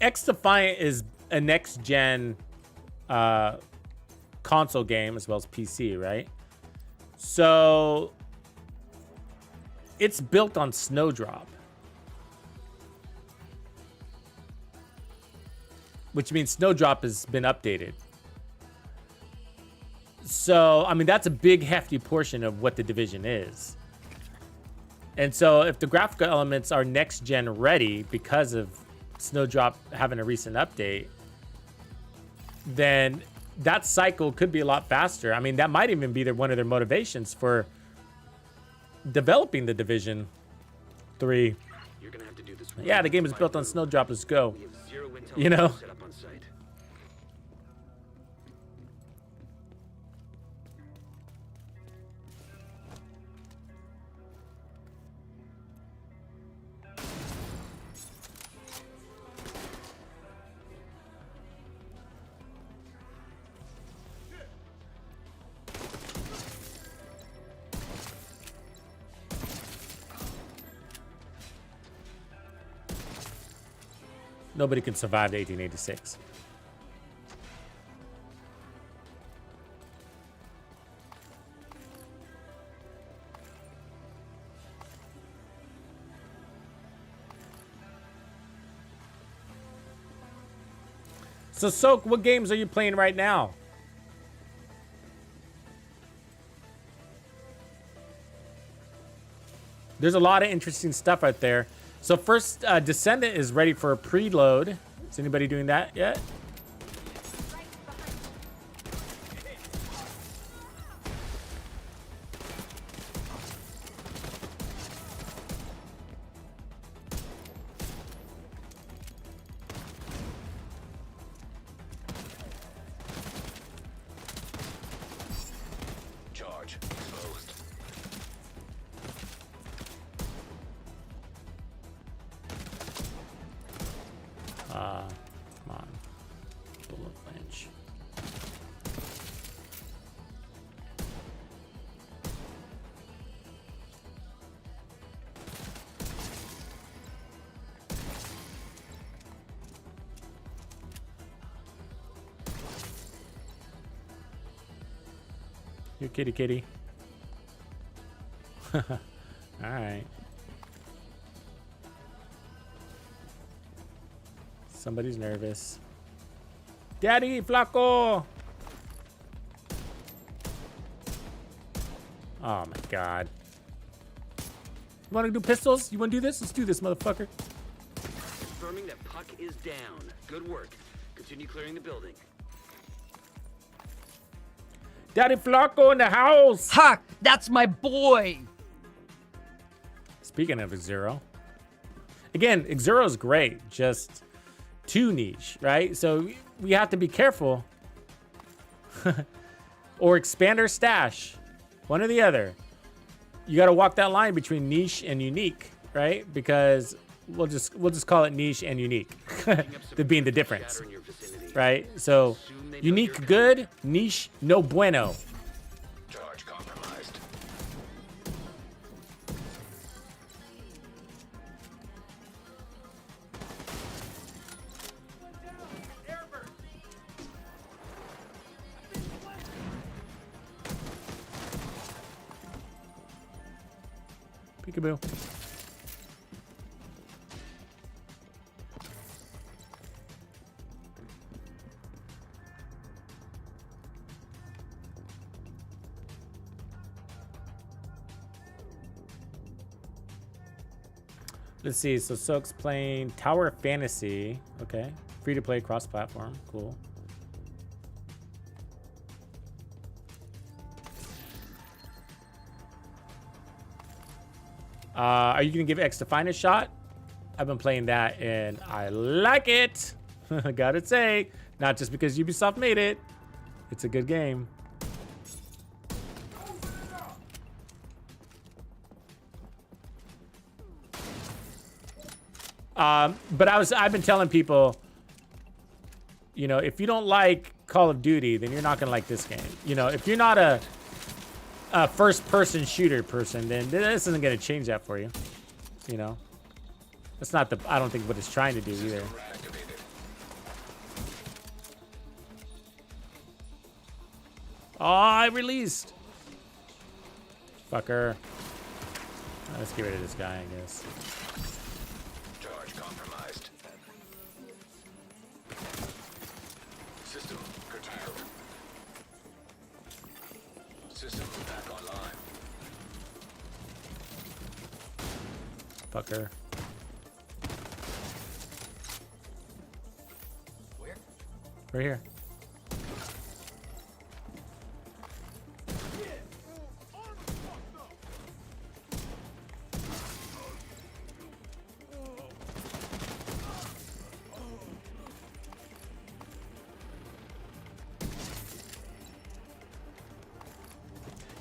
X Defiant is a next gen console game as well as PC, right? So it's built on Snowdrop, which means Snowdrop has been updated. So, I mean, that's a big, hefty portion of what the Division is. And so if the graphical elements are next-gen ready because of Snowdrop having a recent update, then that cycle could be a lot faster. I mean, that might even be one of their motivations for developing the Division 3. You're gonna have to do this Yeah, the game is built on Snowdrop. Let's go. We have zero intel You know? set up on site. Nobody can survive the 1886. So, Soak, what games are you playing right now? There's a lot of interesting stuff out there. So first, Descendant is ready for a preload. Is anybody doing that yet? Charge exposed. Come on. Bullet Lynch. You kitty kitty. All right. Somebody's nervous. Daddy, Flaco! Oh my god. You wanna do pistols? You wanna do this? Let's do this, motherfucker. Confirming that Puck is down. Good work. Continue clearing the building. Daddy Flaco in the house! Ha! That's my boy! Speaking of Xero. Again, Xero's great, just too niche, right? So we have to be careful. Or expand our stash. One or the other. You got to walk that line between niche and unique, right? Because we'll just call it niche and unique. The being the difference, right? So unique good, niche no bueno. Charge compromised. Peekaboo. Let's see. So Soak's playing Tower Fantasy. Okay. Free to play cross-platform. Cool. Are you going to give X Define a shot? I've been playing that and I like it. Gotta say, not just because Ubisoft made it. It's a good game. But I've been telling people, you know, if you don't like Call of Duty, then you're not gonna like this game. You know, if you're not a first-person shooter person, then this isn't gonna change that for you. You know, that's not the. I don't think what it's trying to do either. Oh, I released. Fucker. Let's get rid of this guy, I guess. Charge compromised. System curtailed. System back online. Fucker. Where? Right here.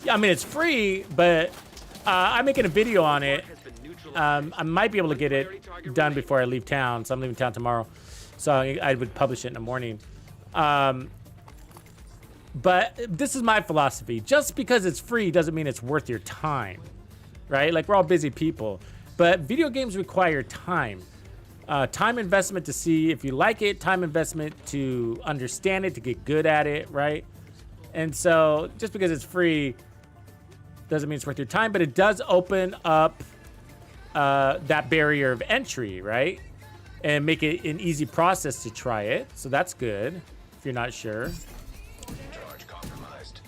Yeah, I mean, it's free, but I'm making a video on it. I might be able to get it done before I leave town. So I'm leaving town tomorrow. So I would publish it in the morning. But this is my philosophy. Just because it's free doesn't mean it's worth your time, right? Like, we're all busy people. But video games require time. Time investment to see if you like it, time investment to understand it, to get good at it, right? And so just because it's free doesn't mean it's worth your time, but it does open up that barrier of entry, right? And make it an easy process to try it. So that's good if you're not sure. Charge compromised.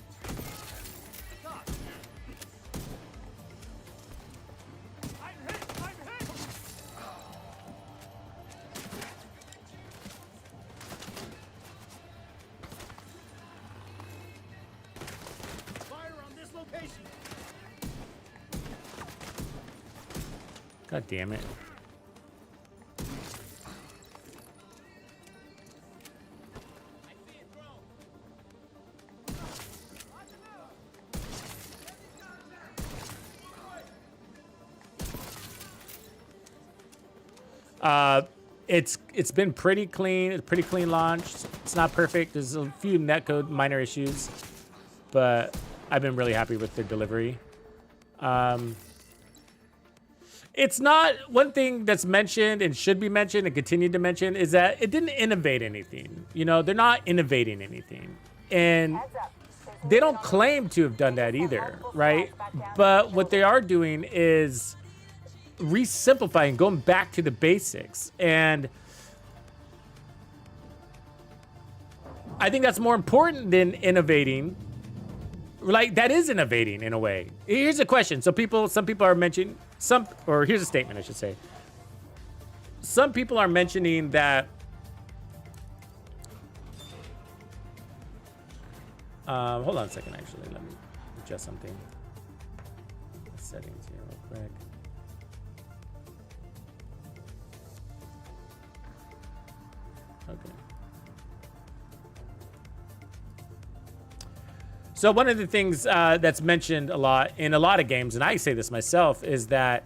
God damn it. It's been pretty clean. It's a pretty clean launch. It's not perfect. There's a few netcode minor issues, but I've been really happy with the delivery. It's not one thing that's mentioned and should be mentioned and continue to mention is that it didn't innovate anything. You know, they're not innovating anything, and they don't claim to have done that either, right? But what they are doing is re-simplifying, going back to the basics. And I think that's more important than innovating. Like, that is innovating in a way. Here's a question. So some people are mentioning or here's a statement, I should say. Some people are mentioning that hold on a second, actually. Let me adjust something. Settings here real quick. Okay. So one of the things that's mentioned a lot in a lot of games, and I say this myself, is that,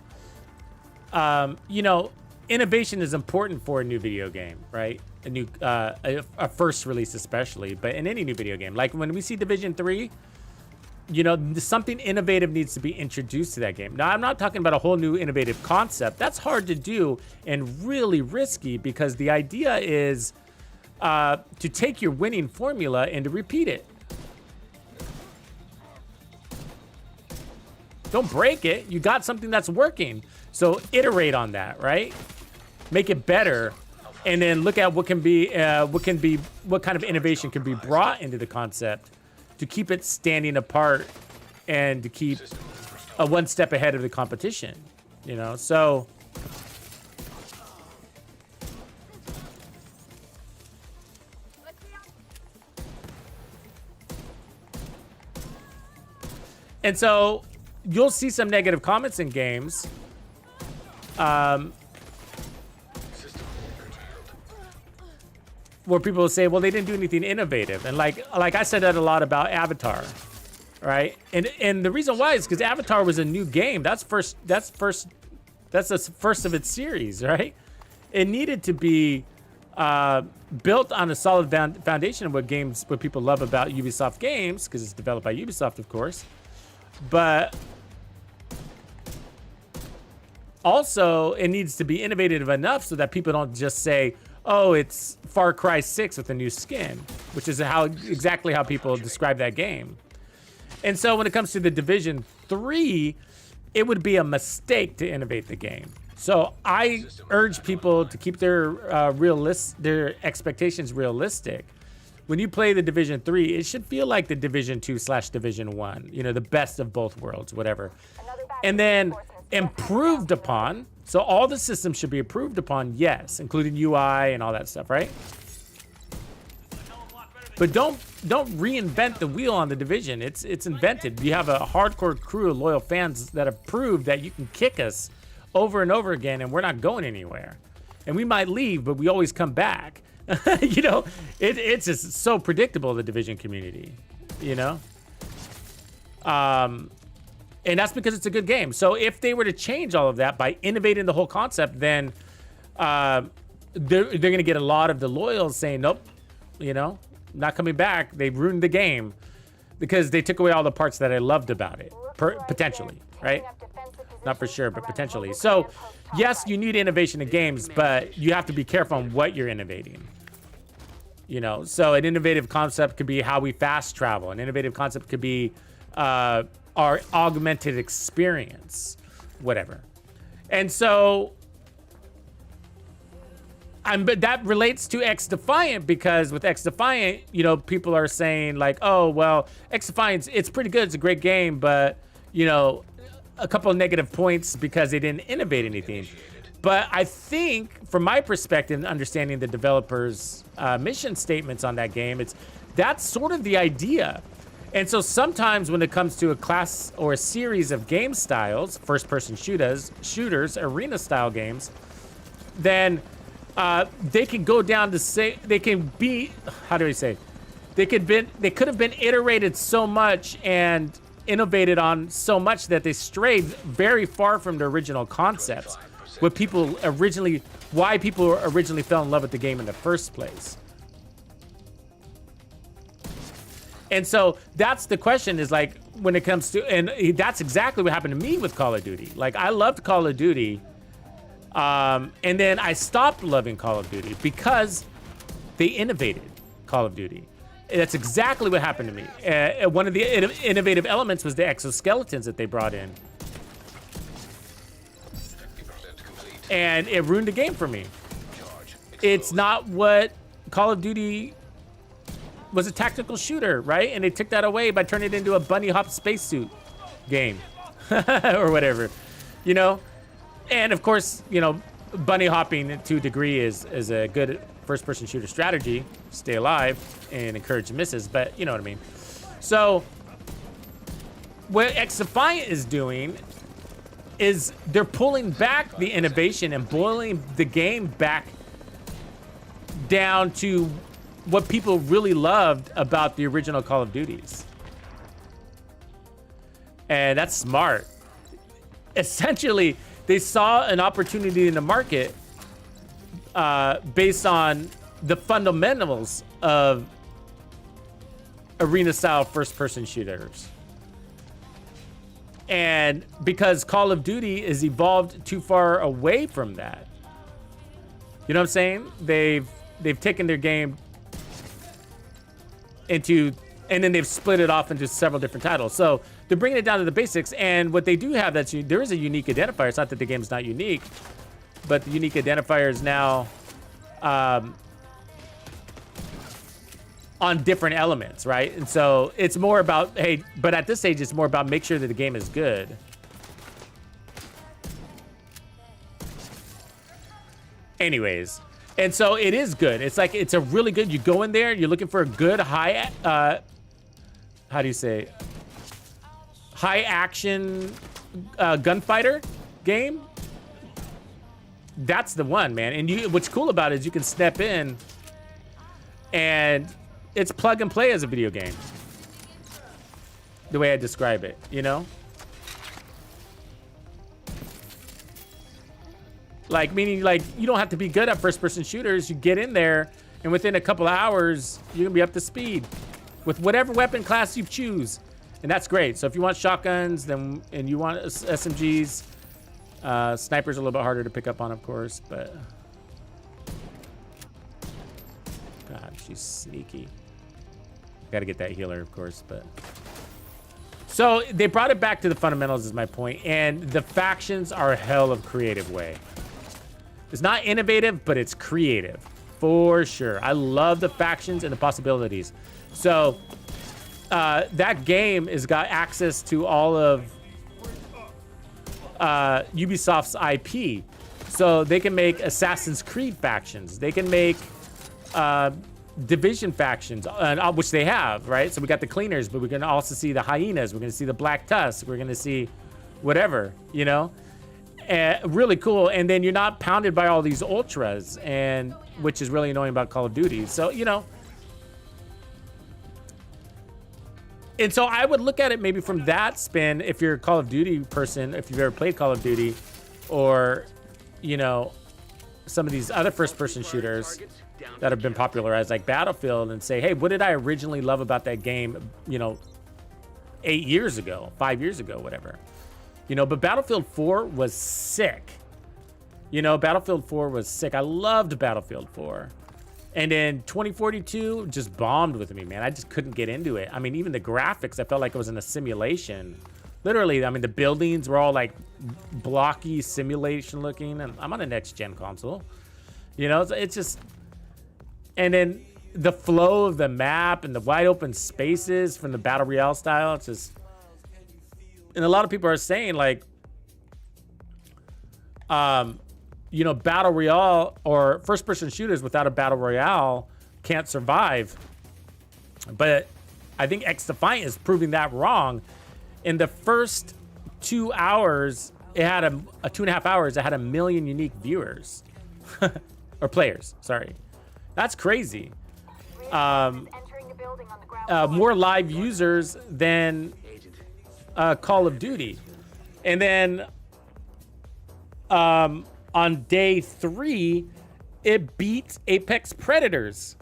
you know, innovation is important for a new video game, right? A new, a first release especially, but in any new video game. Like when we see Division 3, you know, something innovative needs to be introduced to that game. Now, I'm not talking about a whole new innovative concept. That's hard to do and really risky because the idea is to take your winning formula and to repeat it. Don't break it. You got something that's working. So iterate on that, right? Make it better. And then look at what kind of innovation can be brought into the concept to keep it standing apart and to keep one step ahead of the competition, you know? So and so you'll see some negative comments in games. Where people will say, well, they didn't do anything innovative. And like I said that a lot about Avatar, right? And the reason why is because Avatar was a new game. That's the first of its series, right? It needed to be built on a solid foundation of what people love about Ubisoft games, because it's developed by Ubisoft, of course. But also, it needs to be innovative enough so that people don't just say, oh, it's Far Cry 6 with a new skin, which is exactly how people describe that game. And so when it comes to the Division 3, it would be a mistake to innovate the game. So I urge people to keep their expectations realistic. When you play the Division 3, it should feel like the Division 2/Division 1, you know, the best of both worlds, whatever. And then improved upon. So all the systems should be improved upon, yes, including UI and all that stuff, right? But don't reinvent the wheel on the Division. It's invented. You have a hardcore crew of loyal fans that have proved that you can kick us over and over again, and we're not going anywhere. And we might leave, but we always come back. You know, it's just so predictable, the Division community, you know? And that's because it's a good game. So if they were to change all of that by innovating the whole concept, then they're going to get a lot of the loyals saying, nope, you know, not coming back. They ruined the game because they took away all the parts that I loved about it, potentially, right? Not for sure, but potentially. So yes, you need innovation in games, but you have to be careful on what you're innovating. You know, so an innovative concept could be how we fast travel. An innovative concept could be our augmented experience, whatever. And so, but that relates to X Defiant, because with X Defiant, you know, people are saying like, oh, well, X Defiant, it's pretty good. It's a great game, but, you know, a couple of negative points because they didn't innovate anything. But I think, from my perspective, and understanding the developers' mission statements on that game, that's sort of the idea. And so sometimes when it comes to a class or a series of game styles, first-person shooters, arena-style games, then they can go down to say they can be. How do I say? They could have been iterated so much and innovated on so much that they strayed very far from the original concepts. Why people originally fell in love with the game in the first place. And so that's the question, is like, when it comes to, and that's exactly what happened to me with Call of Duty. Like, I loved Call of Duty, and then I stopped loving Call of Duty because they innovated Call of Duty. That's exactly what happened to me. One of the innovative elements was the exoskeletons that they brought in. And it ruined the game for me. It's not what Call of Duty was, a tactical shooter, right? And they took that away by turning it into a bunny hop spacesuit game or whatever, you know? And of course, you know, bunny hopping to a degree is a good first-person shooter strategy. Stay alive and encourage misses, but you know what I mean. So what X Defiant is doing is they're pulling back the innovation and boiling the game back down to what people really loved about the original Call of Duties. And that's smart. Essentially, they saw an opportunity in the market based on the fundamentals of arena-style first-person shooters. And because Call of Duty is evolved too far away from that. You know what I'm saying? They've taken their game into, and then they've split it off into several different titles. So they're bringing it down to the basics. And what they do have, there is a unique identifier. It's not that the game's not unique, but the unique identifier is now on different elements, right? And so it's more about, hey, but at this stage, it's more about make sure that the game is good. Anyways, and so it is good. It's like, it's a really good, you go in there, you're looking for a good high, how do you say? High action gunfighter game. That's the one, man. And what's cool about it is you can step in and it's plug and play as a video game. The way I describe it, you know? Like, meaning, like, you don't have to be good at first-person shooters. You get in there, and within a couple of hours, you're gonna be up to speed with whatever weapon class you choose. And that's great. So if you want shotguns, then, and you want SMGs, snipers are a little bit harder to pick up on, of course, but... God, she's sneaky. Gotta get that healer, of course, but... So they brought it back to the fundamentals is my point, and the factions are a hell of a creative way. It's not innovative, but it's creative, for sure. I love the factions and the possibilities. So that game has got access to all of Ubisoft's IP. So they can make Assassin's Creed factions. They can make Division factions, which they have, right? So we got the Cleaners, but we're gonna also see the Hyenas. We're gonna see the Black Tusk. We're gonna see whatever, you know? Really cool. And then you're not pounded by all these ultras, and which is really annoying about Call of Duty. So, you know, And so I would look at it maybe from that spin. If you're a Call of Duty person, if you've ever played Call of Duty, or, you know, some of these other first-person shooters that have been popularized, like Battlefield, and say, hey, what did I originally love about that game, you know, 8 years ago, 5 years ago, whatever. You know, but Battlefield 4 was sick. You know, Battlefield 4 was sick. I loved Battlefield 4. And then 2042 just bombed with me, man. I just couldn't get into it. I mean, even the graphics, I felt like it was in a simulation. Literally, I mean, the buildings were all like blocky simulation looking. And I'm on a next-gen console. You know, it's just... And then the flow of the map and the wide open spaces from the Battle Royale style, it's just... And a lot of people are saying, like... you know, Battle Royale or first-person shooters without a Battle Royale can't survive. But I think X Defiant is proving that wrong. In the first 2 hours, it had a 2.5 hours, it had 1 million unique viewers. Or players, sorry. That's crazy. More live users than Call of Duty. And then... on day 3, it beat Apex Predators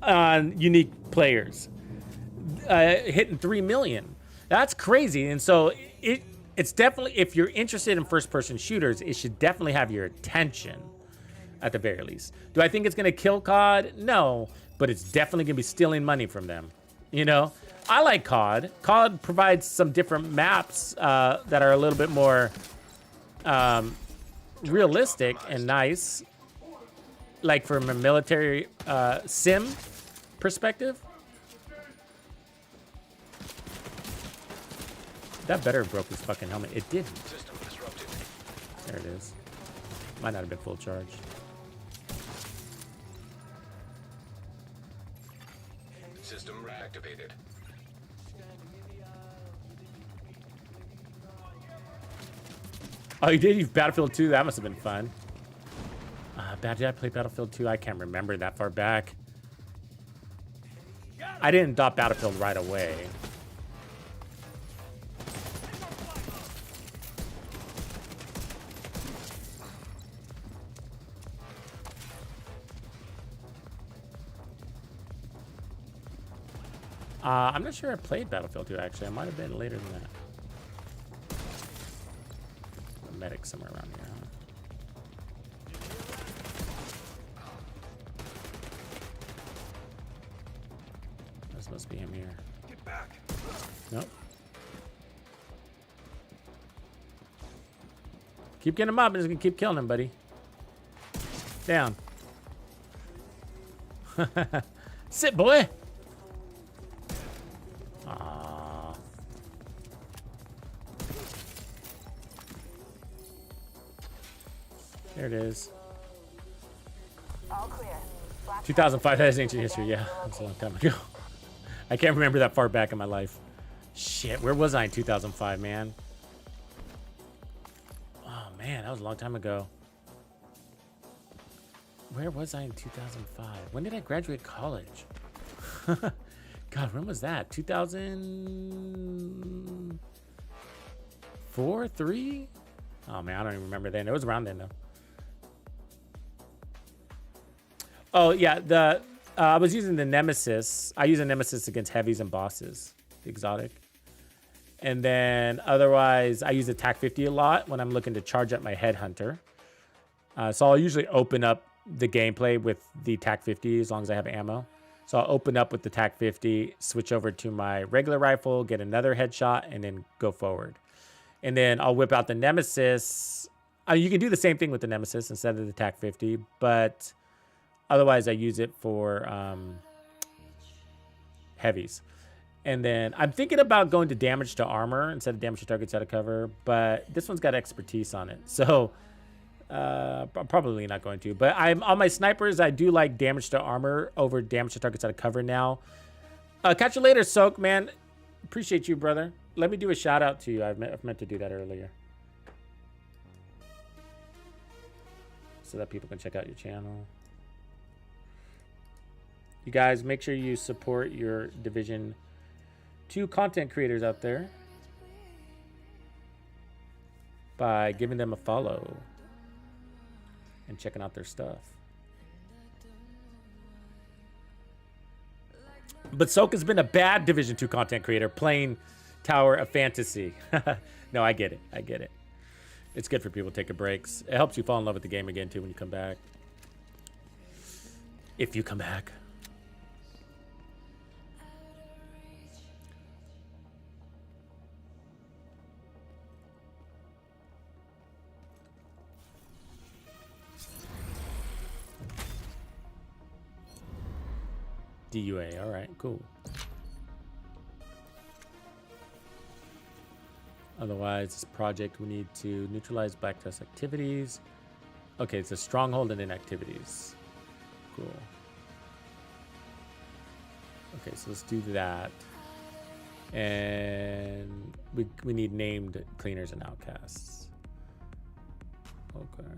on unique players, hitting 3 million. That's crazy. And so it's definitely, if you're interested in first-person shooters, it should definitely have your attention at the very least. Do I think it's going to kill COD? No, but it's definitely going to be stealing money from them. You know, I like COD. COD provides some different maps that are a little bit more... realistic and nice, like from a military sim perspective. That better have broke his fucking helmet. It didn't. System disrupted. There it is. Might not have been full charge. System reactivated. Oh, you did? You've Battlefield 2? That must have been fun. Did I play Battlefield 2? I can't remember that far back. I didn't adopt Battlefield right away. I'm not sure I played Battlefield 2, actually. I might have been later than that. Medic somewhere around here. This must be him here. Get back. Nope. Keep getting him up. I'm just gonna keep killing him, buddy. Down. Sit, boy. Aww. There it is. All clear. 2005, that is ancient history. Yeah, that's a long time ago. I can't remember that far back in my life. Shit, where was I in 2005, man? Oh, man, that was a long time ago. Where was I in 2005? When did I graduate college? God, when was that? 2004, 3? Oh, man, I don't even remember then. It was around then, though. Oh, yeah, I was using the Nemesis. I use a Nemesis against heavies and bosses, the exotic. And then otherwise, I use the TAC 50 a lot when I'm looking to charge up my Headhunter. So I'll usually open up the gameplay with the TAC 50 as long as I have ammo. So I'll open up with the TAC 50, switch over to my regular rifle, get another headshot, and then go forward. And then I'll whip out the Nemesis. You can do the same thing with the Nemesis instead of the TAC 50, but otherwise I use it for heavies. And then I'm thinking about going to damage to armor instead of damage to targets out of cover, but this one's got expertise on it. So I'm probably not going to, but on my snipers, I do like damage to armor over damage to targets out of cover now. Catch you later, Soak, man. Appreciate you, brother. Let me do a shout out to you. I've meant to do that earlier, so that people can check out your channel. You guys, make sure you support your Division 2 content creators out there by giving them a follow and checking out their stuff. But Soka's been a bad Division 2 content creator playing Tower of Fantasy. No, I get it. I get it. It's good for people to take a breaks. It helps you fall in love with the game again, too, when you come back. If you come back. DUA, all right, cool. Otherwise, this project, we need to neutralize Black Tusk activities. Okay, it's a stronghold and inactivities. Cool. Okay, so let's do that. And we need named cleaners and outcasts. Okay.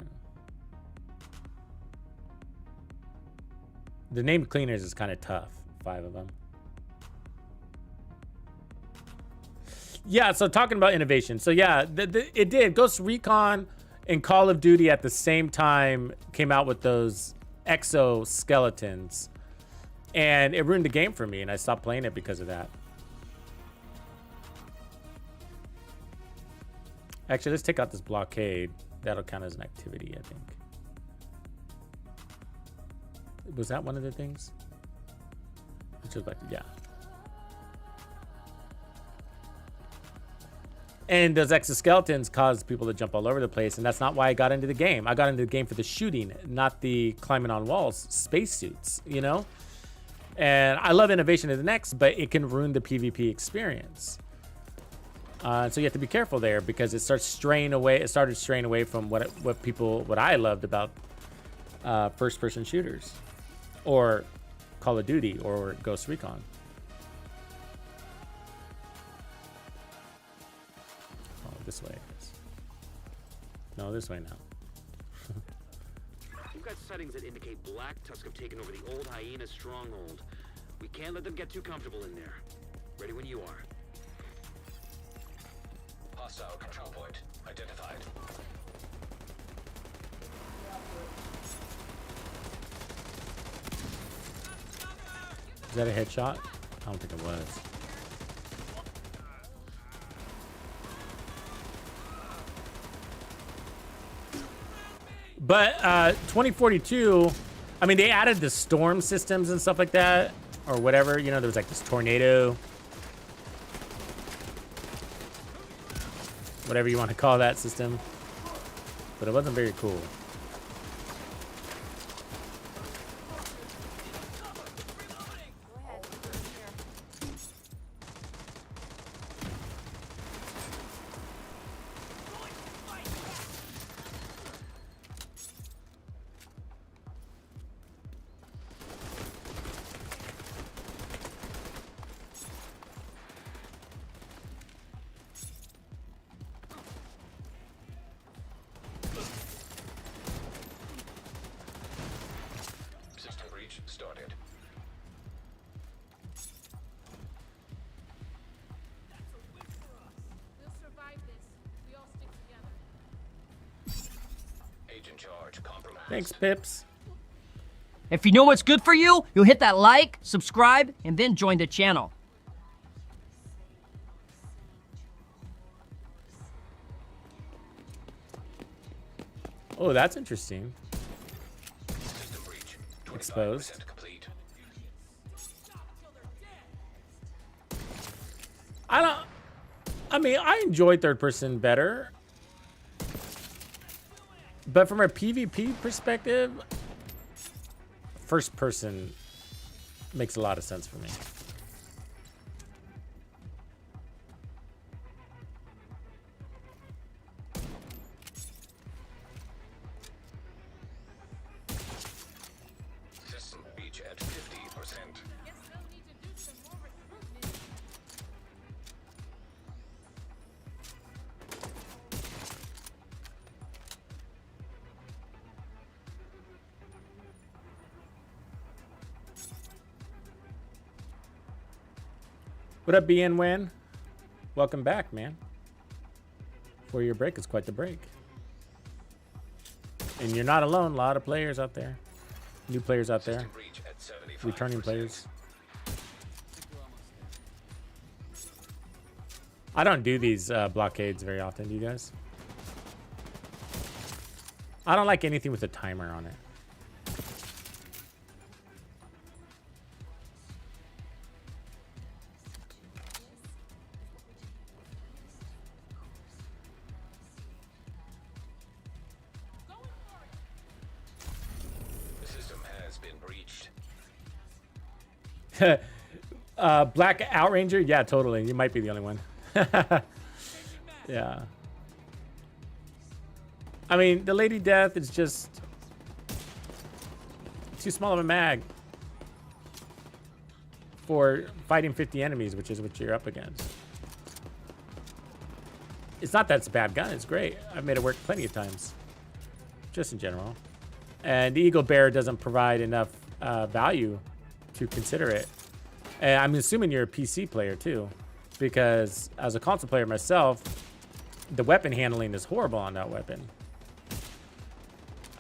The named cleaners is kind of tough. 5 of them. Yeah, so talking about innovation. So yeah, it did. Ghost Recon and Call of Duty at the same time came out with those exoskeletons. And it ruined the game for me, and I stopped playing it because of that. Actually, let's take out this blockade. That'll count as an activity, I think. Was that one of the things? Which was like, yeah. And those exoskeletons cause people to jump all over the place, and that's not why I got into the game. I got into the game for the shooting, not the climbing on walls, spacesuits, you know? And I love innovation to the next, but it can ruin the PvP experience. So you have to be careful there because it starts straying away. It started straying away from what I loved about first-person shooters, or Call of Duty, or Ghost Recon. Oh, this way it is. No, this way now. We've got settings that indicate Black Tusk have taken over the old Hyena stronghold. We can't let them get too comfortable in there. Ready when you are. Hostile control point identified. Is that a headshot? I don't think it was. But 2042, I mean, they added the storm systems and stuff like that, or whatever. You know, there was like this tornado, whatever you want to call that system. But it wasn't very cool. System breach started. We'll survive this. We all stick together. Agent charge compromised. Thanks, Pips. If you know what's good for you, you'll hit that like, subscribe, and then join the channel. Oh, that's interesting. System breach. 25% Exposed. complete. I mean, I enjoy third person better. But from a PvP perspective, first person makes a lot of sense for me. System breach at 50%. Guess they'll need to do some more recruitment. What up, BN Win? Welcome back, man. 4-year break is quite the break. And you're not alone. A lot of players out there. New players out there. System breach at 75%. Returning players. I don't do these blockades very often, do you guys? I don't like anything with a timer on it. The system has been breached. Black Outranger? Yeah, totally. You might be the only one. Yeah. I mean, the Lady Death is just too small of a mag for fighting 50 enemies, which is what you're up against. It's not that it's a bad gun. It's great. I've made it work plenty of times, just in general. And the Eagle Bear doesn't provide enough value to consider it. And I'm assuming you're a PC player too, because as a console player myself, the weapon handling is horrible on that weapon.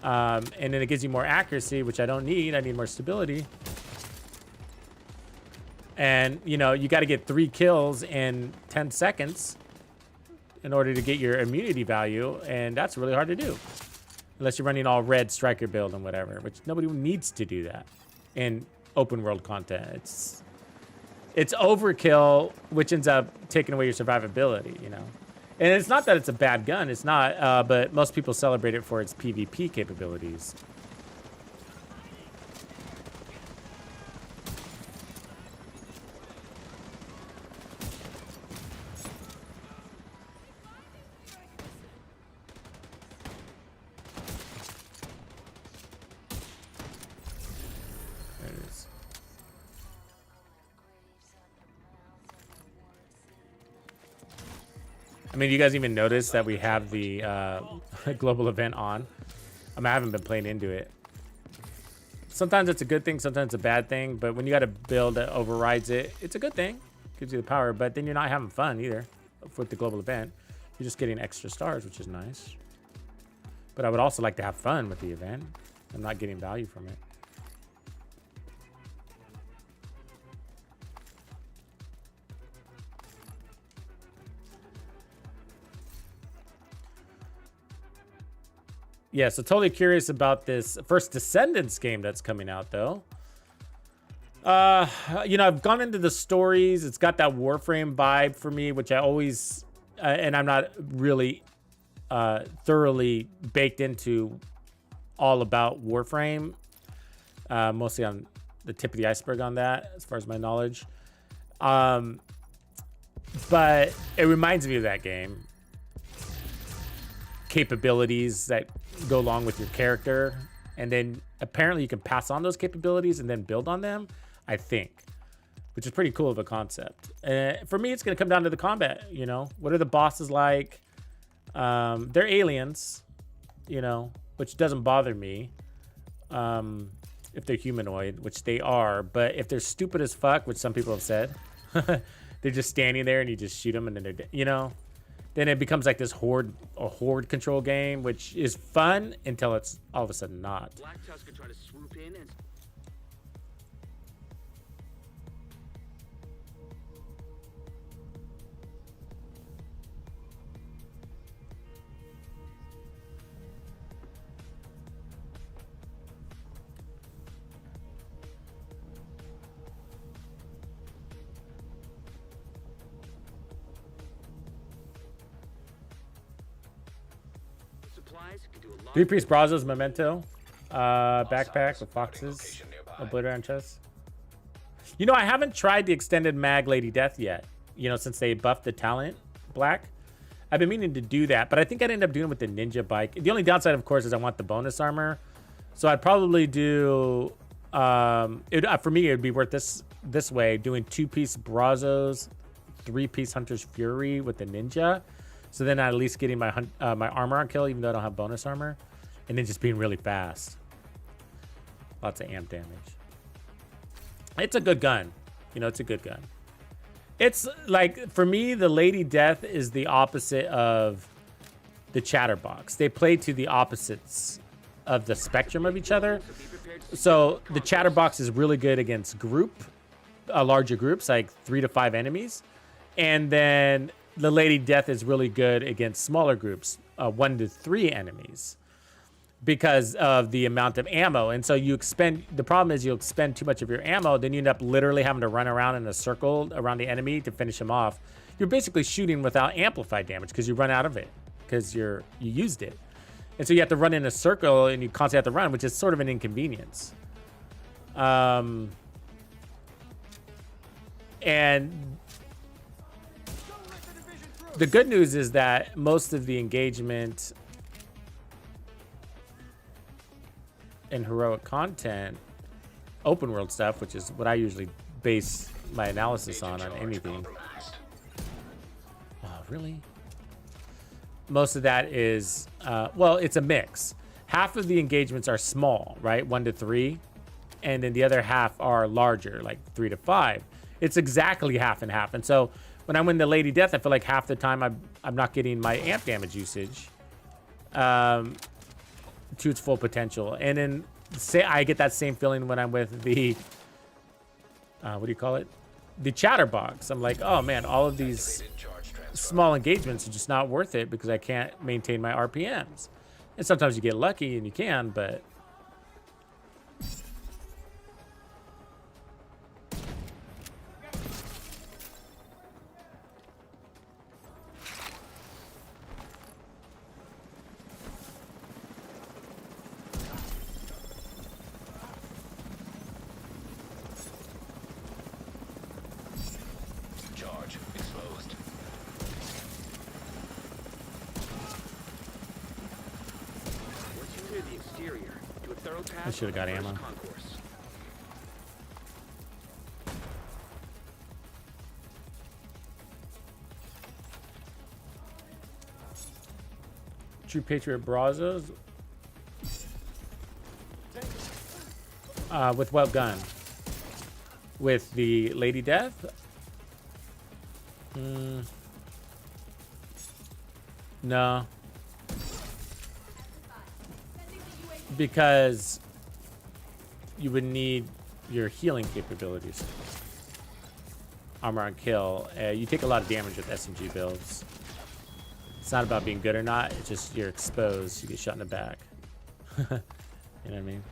And then it gives you more accuracy, which I don't need. I need more stability. And, you know, you got to get 3 kills in 10 seconds in order to get your immunity value. And that's really hard to do. Unless you're running all red striker build and whatever, which nobody needs to do that in open world content. It's overkill, which ends up taking away your survivability, you know. And it's not that it's a bad gun. It's not, but most people celebrate it for its PvP capabilities. There it is. I mean, you guys even notice that we have the global event on? I mean, I haven't been playing into it. Sometimes it's a good thing, sometimes it's a bad thing, but when you got a build that overrides it, it's a good thing. Gives you the power, but then you're not having fun either with the global event. You're just getting extra stars, which is nice. But I would also like to have fun with the event. I'm not getting value from it. Yeah, so totally curious about this first Descendants game that's coming out, though. You know, I've gone into the stories. It's got that Warframe vibe for me, which I always, and I'm not really thoroughly baked into all about Warframe. Mostly on the tip of the iceberg on that, as far as my knowledge. But it reminds me of that game. Capabilities that go along with your character, and then apparently you can pass on those capabilities and then build on them, I think, which is pretty cool of a concept. For me, it's going to come down to the combat. You know, what are the bosses like? They're aliens, you know, which doesn't bother me if they're humanoid, which they are. But if they're stupid as fuck, which some people have said, they're just standing there and you just shoot them and then they're, you know, then it becomes like this horde control game, which is fun until it's all of a sudden not. Black Tusk could try to swoop in and supplies could do a lot. 3-piece Brazos Memento backpack with foxes, obliterate on chest. You know, I haven't tried the extended mag Lady Death yet. You know, since they buffed the talent black, I've been meaning to do that, but I think I'd end up doing it with the ninja bike. The only downside, of course, is I want the bonus armor, so I'd probably do. For me, it'd be worth this way: doing 2-piece Brazos, 3-piece Hunter's Fury with the ninja. So then at least getting my my armor on kill, even though I don't have bonus armor, and then just being really fast. Lots of amp damage. It's a good gun. You know, it's a good gun. It's like, for me, the Lady Death is the opposite of the Chatterbox. They play to the opposites of the spectrum of each other. So the Chatterbox is really good against larger groups, like 3 to 5 enemies. And then the Lady Death is really good against smaller groups, 1 to 3 enemies, because of the amount of ammo. And so the problem is you'll expend too much of your ammo, then you end up literally having to run around in a circle around the enemy to finish him off. You're basically shooting without amplified damage because you run out of it, because you used it. And so you have to run in a circle and you constantly have to run, which is sort of an inconvenience. And the good news is that most of the engagement and heroic content, open world stuff, which is what I usually base my analysis on anything. Oh, really? Most of that is, well, it's a mix. Half of the engagements are small, right? 1 to 3. And then the other half are larger, like 3 to 5. It's exactly half and half. And so when I win the Lady Death, I feel like half the time I'm not getting my amp damage usage to its full potential. And then I get that same feeling when I'm with the what do you call it, the Chatterbox. I'm like, oh man, all of these small engagements are just not worth it because I can't maintain my RPMs. And sometimes you get lucky and you can, but Charge exposed. Once you clear the exterior, do a thorough pass. I should have got on the ammo. first concourse. True Patriot Brazos. With what gun? With the Lady Death? No. Because you would need your healing capabilities. Armor on kill. You take a lot of damage with SMG builds. It's not about being good or not. It's just you're exposed. You get shot in the back. You know what I mean?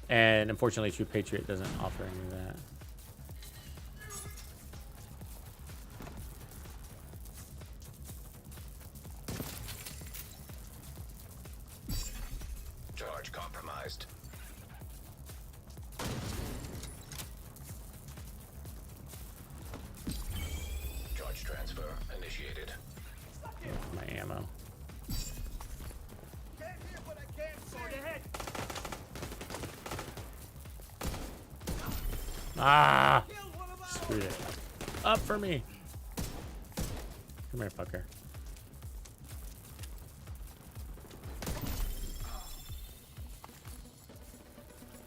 And unfortunately, True Patriot doesn't offer any of that. Charge compromised. Charge transfer initiated. My ammo. Ah! Screwed it. Up for me. Come here, fucker.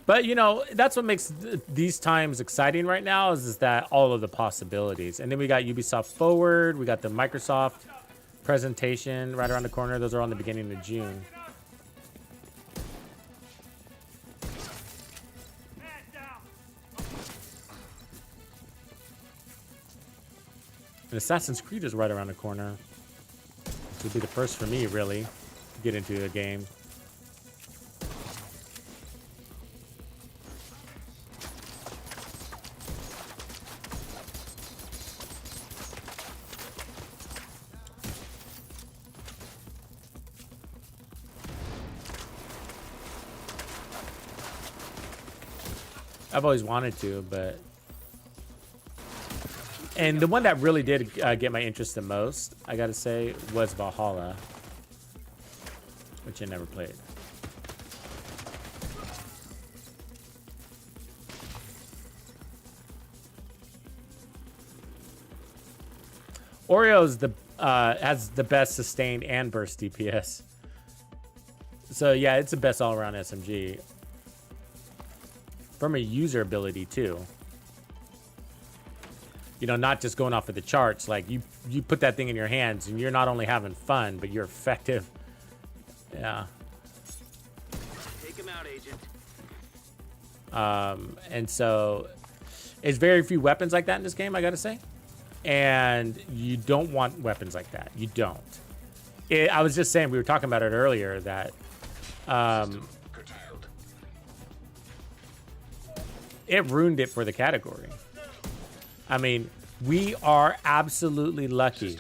But, you know, that's what makes these times exciting right now is that all of the possibilities. And then we got Ubisoft Forward. We got the Microsoft presentation right around the corner. Those are on the beginning of June. And Assassin's Creed is right around the corner. This would be the first for me, really, to get into a game. I've always wanted to, but... And the one that really did get my interest the most, I gotta say, was Valhalla, which I never played. Oreo's has the best sustained and burst DPS. So yeah, it's the best all-around SMG. from a user ability too. You know, not just going off of the charts. Like you put that thing in your hands and you're not only having fun, but you're effective. Yeah. Take him out, Agent. And so it's very few weapons like that in this game, I gotta say. And you don't want weapons like that. You don't. I was just saying, we were talking about it earlier, that it ruined it for the category. I mean, we are absolutely lucky.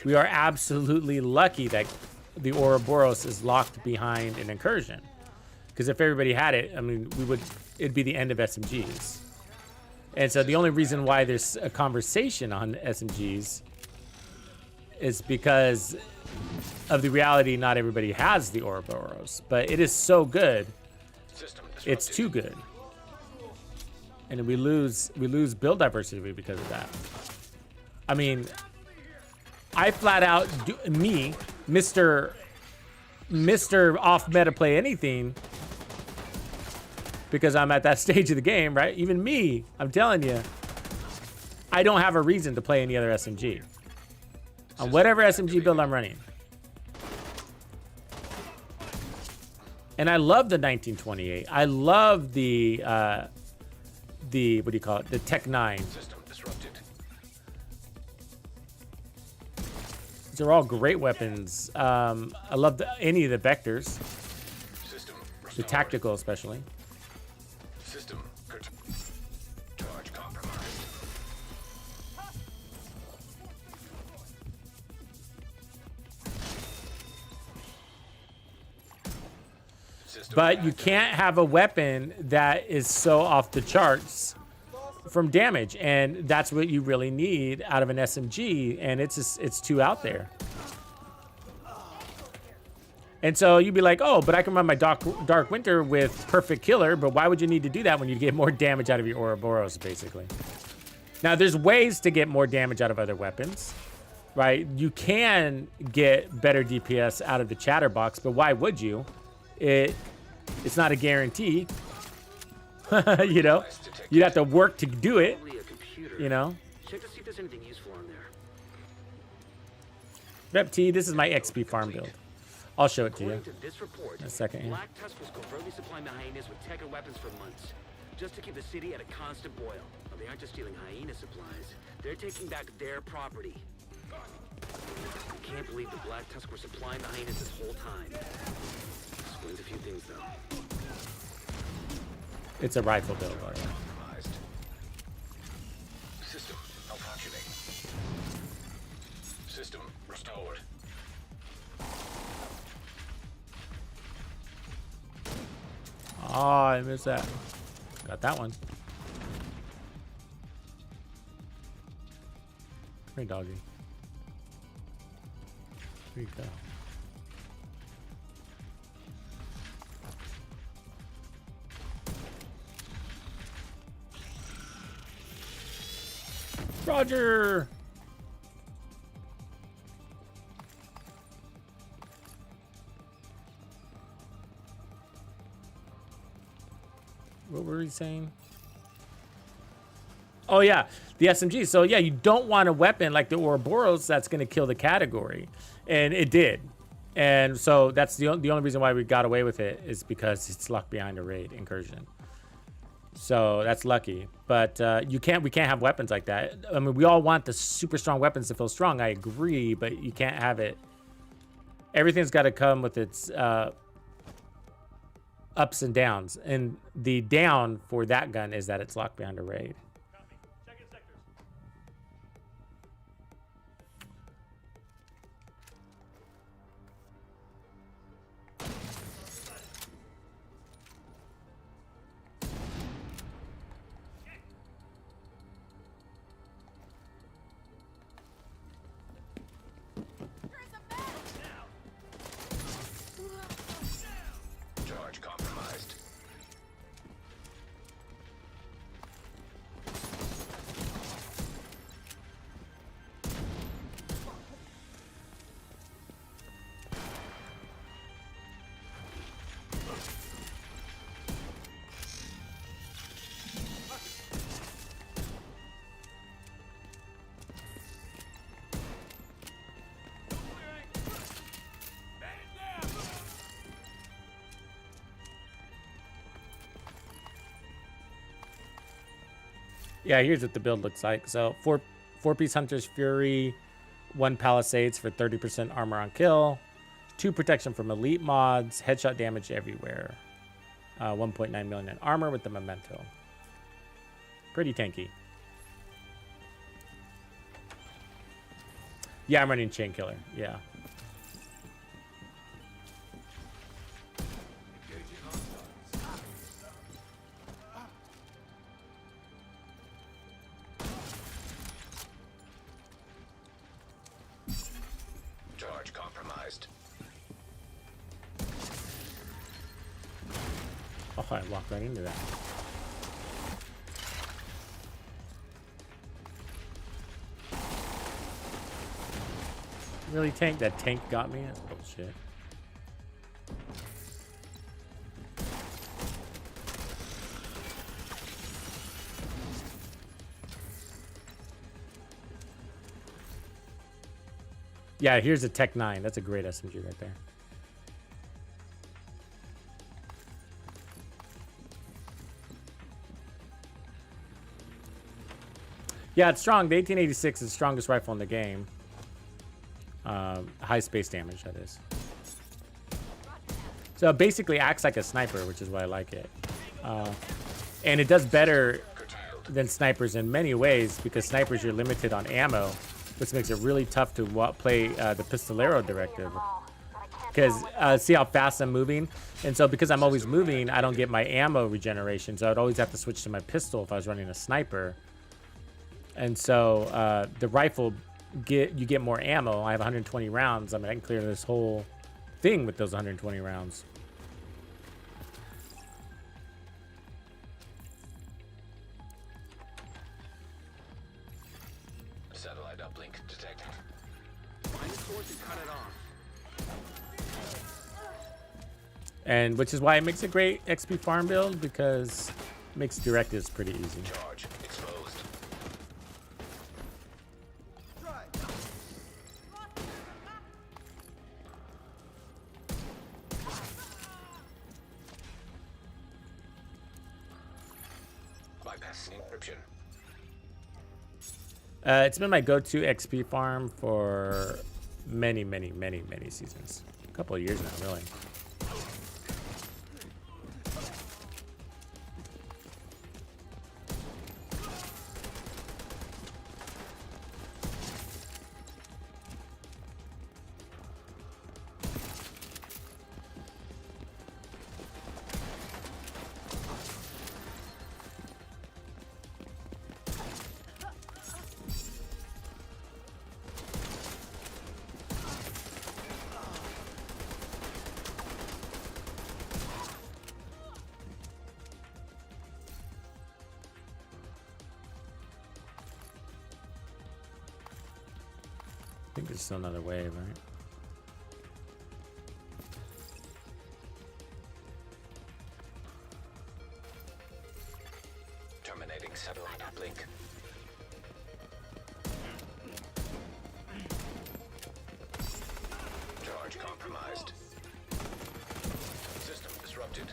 We are absolutely lucky that the Ouroboros is locked behind an incursion. Because if everybody had it, I mean, it'd be the end of SMGs. And so the only reason why there's a conversation on SMGs is because of the reality not everybody has the Ouroboros. But it is so good. It's too good. And we lose build diversity because of that. I mean, I flat out Mr. off meta play anything, because I'm at that stage of the game, right? Even me, I'm telling you, I don't have a reason to play any other SMG. On whatever SMG build I'm running. And I love the 1928. I love the what do you call it? The Tech 9. These are all great weapons. I love any of the vectors. The tactical especially. But you can't have a weapon that is so off the charts from damage, and that's what you really need out of an SMG, and it's too out there. And so you'd be like, oh, but I can run my Dark Winter with Perfect Killer, but why would you need to do that when you get more damage out of your Ouroboros, basically? Now, there's ways to get more damage out of other weapons, right? You can get better DPS out of the Chatterbox, but why would you? It's not a guarantee. You know, you'd have to work to do it. You know. Check to see if there's anything useful on there. Rep T, this is my XP farm build. I'll show it to you. According to this report, In a second here. Black Tusk was covertly supplying the hyenas with tech and weapons for months, just to keep the city at a constant boil. But they aren't just stealing hyena supplies; they're taking back their property. I can't believe the Black Tusk were supplying the hyenas this whole time. Explains a few things, though. It's a rifle build, all right. System malfunctioning. System restored. Oh, I missed that. Got that one. Come here, doggy. Here you go. Roger. What were we saying? Oh yeah, the SMG. So yeah, you don't want a weapon like the Ouroboros that's going to kill the category, and it did. And so that's the only reason why we got away with it is because it's locked behind a raid incursion. So that's lucky, but we can't have weapons like that. I mean, we all want the super strong weapons to feel strong. I agree, but you can't have it. Everything's got to come with its ups and downs, and the down for that gun is that it's locked behind a raid. Yeah, here's what the build looks like. So four-piece Hunter's Fury, 1 Palisades for 30% armor on kill, 2 protection from elite mods, headshot damage everywhere, 1.9 million in armor with the memento. Pretty tanky. Yeah, I'm running Chain Killer. Yeah. Charge compromised. Oh, I walked right into that. Really, tank? That tank got me? That's bullshit. Yeah, here's a Tech 9. That's a great SMG right there. Yeah, it's strong. The 1886 is the strongest rifle in the game. High space damage, that is. So it basically acts like a sniper, which is why I like it. And it does better than snipers in many ways, because snipers, you're limited on ammo, which makes it really tough to play the Pistolero directive. Because see how fast I'm moving? And so because I'm always moving, I don't get my ammo regeneration. So I'd always have to switch to my pistol if I was running a sniper. And so the rifle, you get more ammo. I have 120 rounds. I mean, I can clear this whole thing with those 120 rounds. Satellite uplink detected. Find the source and cut it off. And which is why it makes a great XP farm build, because it makes directives pretty easy. Charge exposed. Bypassing encryption. It's been my go-to XP farm for many seasons. A couple of years now, really. I think there's still another wave, right? Terminating satellite uplink. Charge compromised. System disrupted.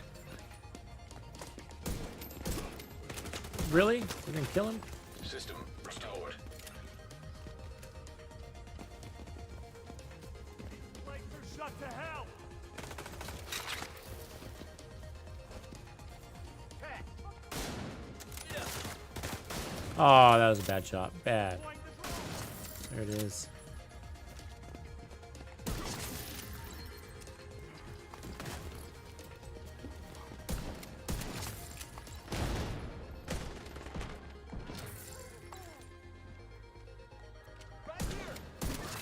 Really? You didn't kill him? System restored. Oh, that was a bad shot. Bad. There it is.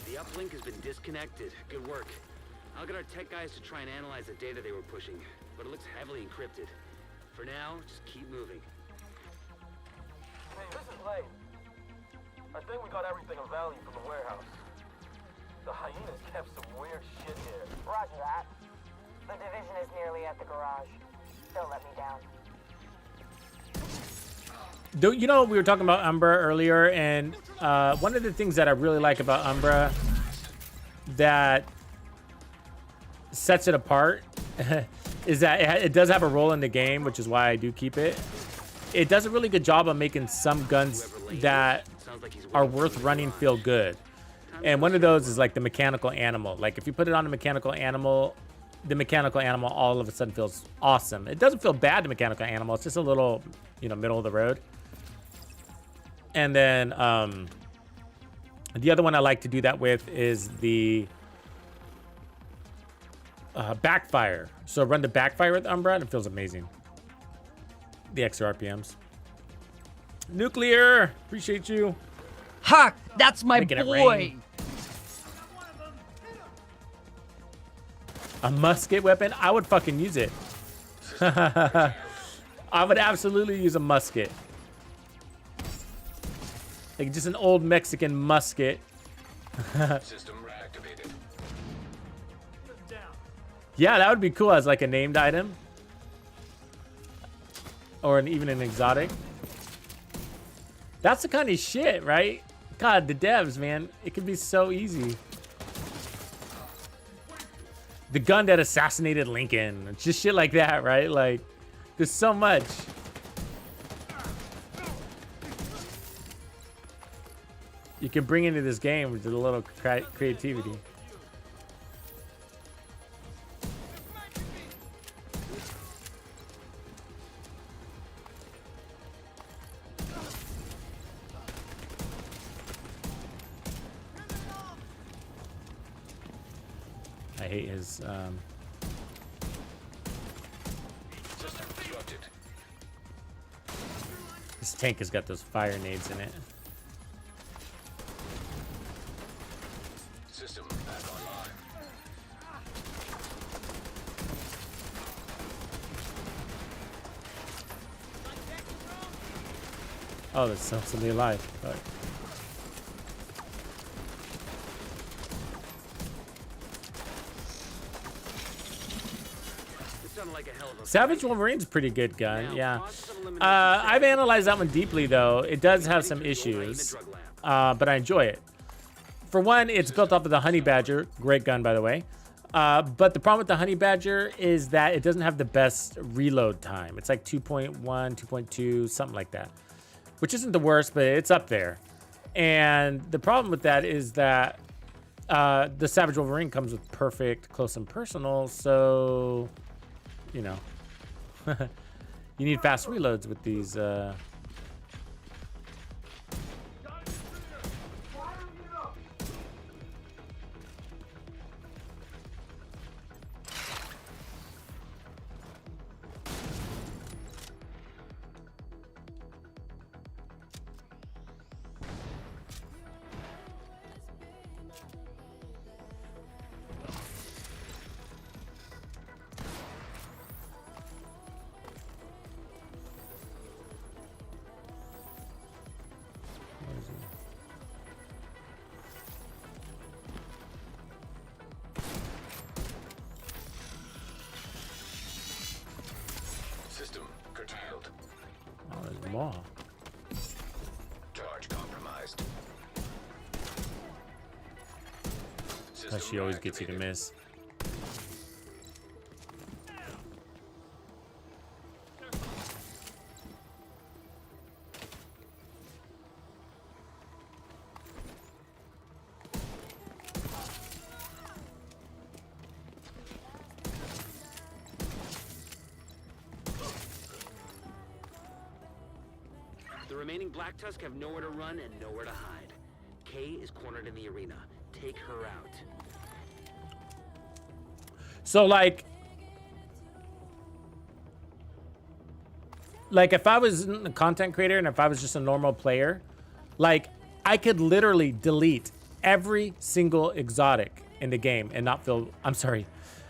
The uplink has been disconnected. Good work. I'll get our tech guys to try and analyze the data they were pushing, but it looks heavily encrypted. For now, just keep moving. Hey, this is Lane. I think we got everything of value from the warehouse. The hyenas kept some weird shit here. Roger that. The division is nearly at the garage. Don't let me down. You know, we were talking about Umbra earlier, and one of the things that I really like about Umbra that sets it apart is that it does have a role in the game, which is why I do keep it. it does a really good job of making some guns that are worth running feel good. And one of those is like the mechanical animal. Like if you put it on a mechanical animal, the mechanical animal all of a sudden feels awesome. It doesn't feel bad, the mechanical animal. It's just a little, you know, middle of the road. And then the other one I like to do that with is the backfire. So run the backfire with Umbra and it feels amazing. The extra RPMs. Nuclear, appreciate you. Ha! That's my Making it boy. rain. A musket weapon? I would fucking use it. I would absolutely use a musket. Like just an old Mexican musket. System reactivated. Yeah, that would be cool as like a named item. Or even an exotic. That's the kind of shit, right? God, the devs, man. It could be so easy. The gun that assassinated Lincoln. It's just shit like that, right? Like, there's so much. You can bring into this game with a little creativity. I hate his System disrupted. this tank has got those fire nades in it. System back online. Oh, there's somebody alive. Fuck. Like a hell of a Savage Wolverine's a pretty good gun, yeah. I've analyzed that one deeply, though. It does have some issues, but I enjoy it. For one, it's built off of the Honey Badger. Great gun, by the way. But the problem with the Honey Badger is that it doesn't have the best reload time. It's like 2.1, 2.2, something like that. Which isn't the worst, but it's up there. And the problem with that is that the Savage Wolverine comes with perfect close and personal, so... You know, you need fast reloads with these. System curtailed. Oh, there's more. Charge compromised. How she always gets you to miss. The remaining Black Tusk have nowhere to run and nowhere to hide. Kay is cornered in the arena. Take her out. So like if I was a content creator and if I was just a normal player, like I could literally delete every single exotic in the game and not feel, I'm sorry.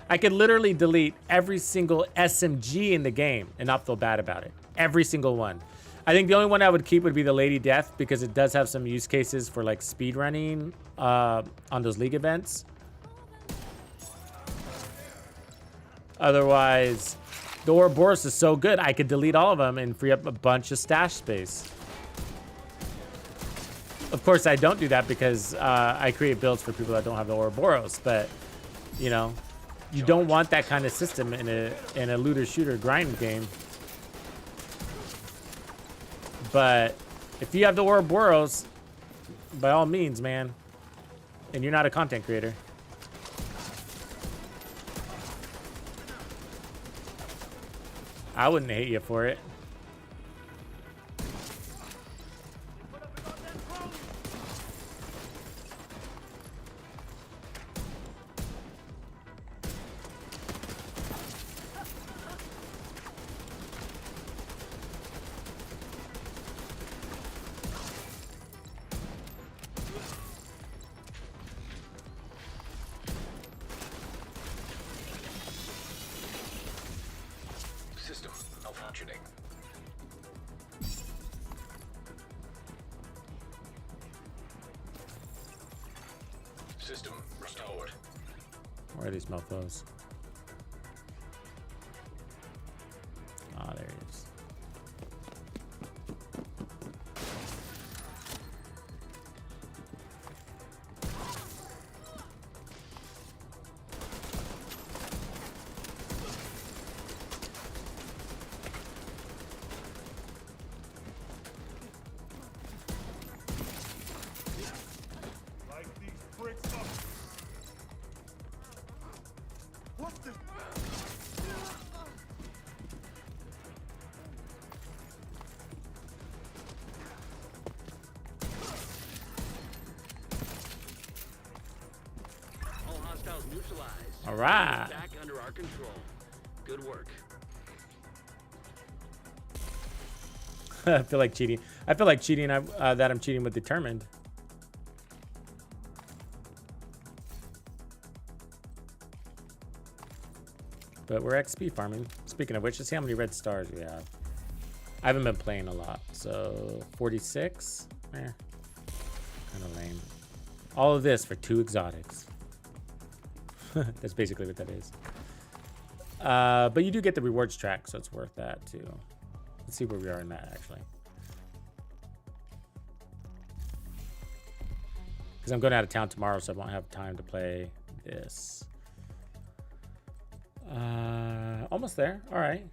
I could literally delete every single SMG in the game and not feel bad about it. Every single one. I think the only one I would keep would be the Lady Death because it does have some use cases for like speed running on those league events. Otherwise, the Ouroboros is so good, I could delete all of them and free up a bunch of stash space. Of course, I don't do that because I create builds for people that don't have the Ouroboros, but you know, you don't want that kind of system in a looter shooter grind game. But if you have the Ouroboros, by all means, man. And you're not a content creator. I wouldn't hate you for it. System malfunctioning. System restored. Where are these mofos? Ah, there he is. Like these bricks up. What's this? All hostiles neutralized. All right. Back under our control. Good work. I feel like cheating. I feel like cheating. That I'm cheating with determined. But we're XP farming. Speaking of which, let's see how many red stars we have. I haven't been playing a lot, so 46. Kind of lame. All of this for 2 exotics. That's basically what that is. But you do get the rewards track, so it's worth that too. Let's see where we are in that actually. Because I'm going out of town tomorrow, so I won't have time to play this. Almost there. All right.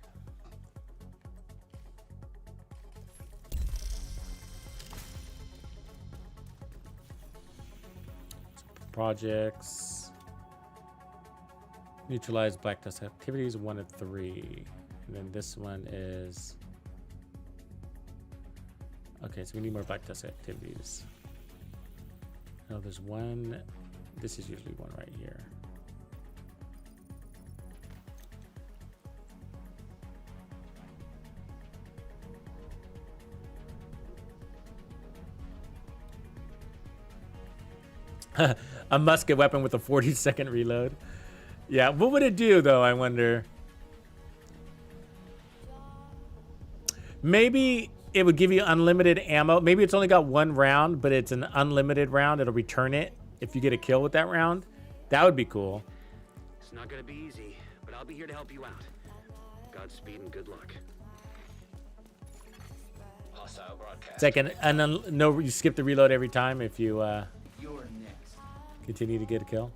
Projects. Neutralize black dust activities 1 of 3. And then this one is... Okay, so we need more black dust activities. No, there's one. This is usually one right here. A musket weapon with a 40-second reload. Yeah, what would it do though, I wonder? Maybe it would give you unlimited ammo. Maybe it's only got 1 round, but it's an unlimited round. It'll return it if you get a kill with that round. That would be cool. It's not gonna be easy, but I'll be here to help you out. Godspeed and good luck. Hostile broadcast. It's like no, you skip the reload every time if you You're next. continue to get a kill.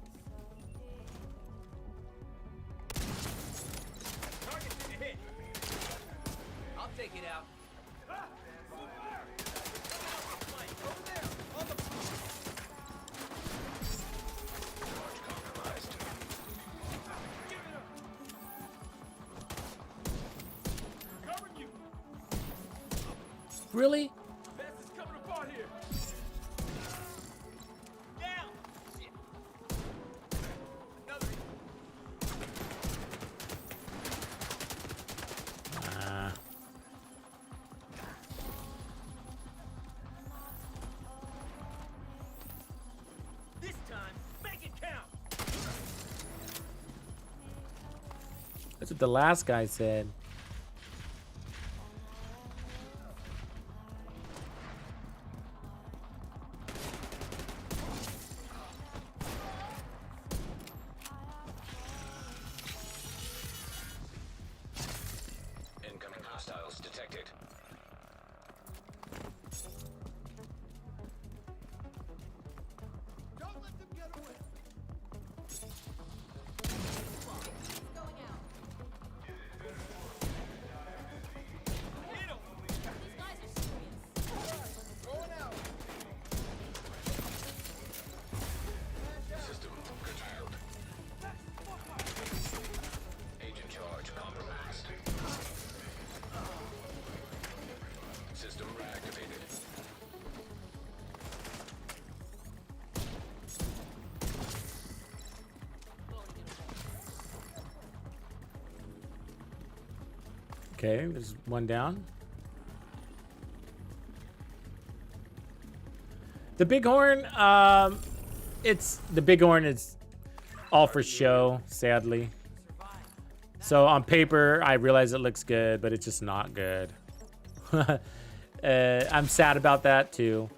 I'll take it out. Compromised. Really? This is coming apart here. Down. Shit. Another. This time, make it count. That's what the last guy said. Incoming hostiles detected. Don't let them get away. Going out. Okay, there's one down. The bighorn, the bighorn is all for show, sadly. So on paper, I realize it looks good, but it's just not good. I'm sad about that too,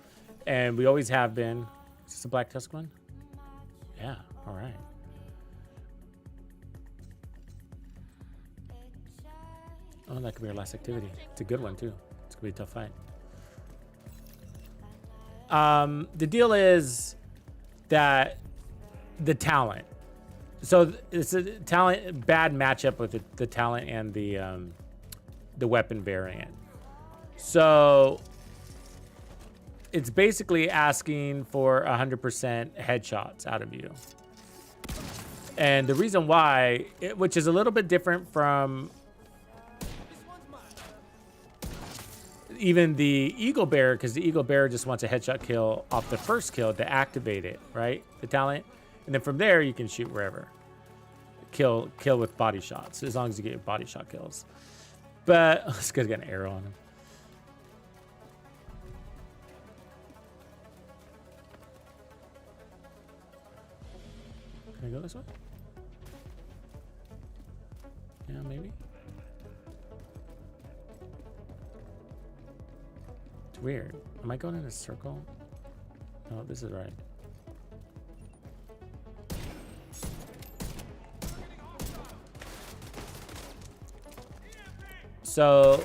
and we always have been. Is this a black tusk one? Yeah. All right. Oh, that could be our last activity. It's a good one too. It's gonna be a tough fight. The deal is that the talent. So it's a bad matchup with the talent and the weapon variant. So it's basically asking for 100% headshots out of you. And the reason why, which is a little bit different from even the Eagle Bear, because the Eagle Bear just wants a headshot kill off the first kill to activate it, right? The talent. And then from there, you can shoot wherever. Kill with body shots, as long as you get body shot kills. But this guy's got an arrow on him. Can I go this way? Yeah, maybe. It's weird. Am I going in a circle? No, this is right. So,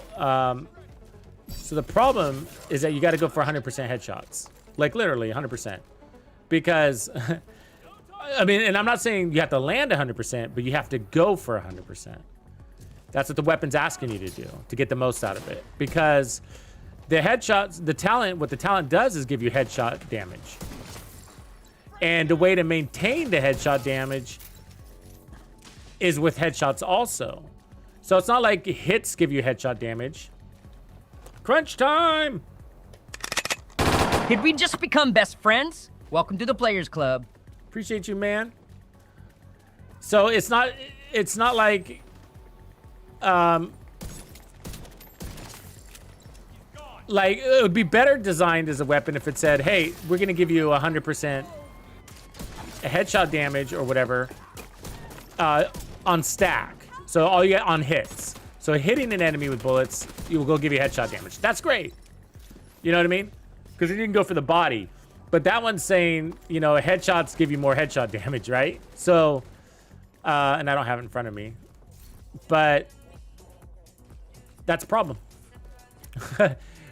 so the problem is that you got to go for 100% headshots, like literally 100%, because I mean, and I'm not saying you have to land 100%, but you have to go for 100%. That's what the weapon's asking you to do to get the most out of it, because the headshots, the talent, what the talent does is give you headshot damage, and the way to maintain the headshot damage is with headshots also. So it's not like hits give you headshot damage. Crunch time! Did we just become best friends? Welcome to the Players Club. Appreciate you, man. So it's not like like it would be better designed as a weapon if it said, hey, we're gonna give you 100% headshot damage or whatever on stack. So all you get on hits. So hitting an enemy with bullets, you will go give you headshot damage. That's great. You know what I mean? Because you can go for the body. But that one's saying, you know, headshots give you more headshot damage, right? So, and I don't have it in front of me. But that's a problem.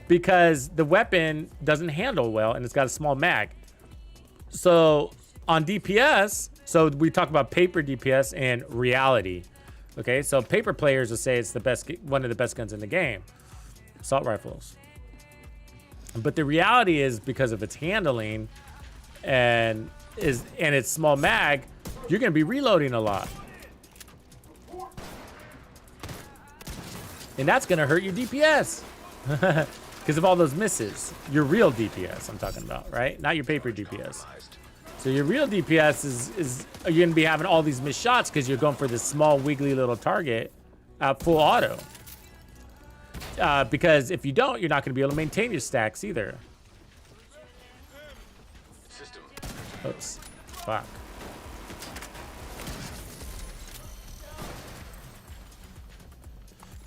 Because the weapon doesn't handle well and it's got a small mag. So on DPS, so we talk about paper DPS and reality. Okay, so paper players will say it's the best, one of the best guns in the game, assault rifles. But the reality is, because of its handling and its small mag, you're going to be reloading a lot, and that's going to hurt your DPS because of all those misses. Your real DPS, I'm talking about, right? Not your paper DPS. So your real DPS is you're going to be having all these missed shots because you're going for this small wiggly little target full auto. Because if you don't, you're not going to be able to maintain your stacks either. System. Oops. Fuck.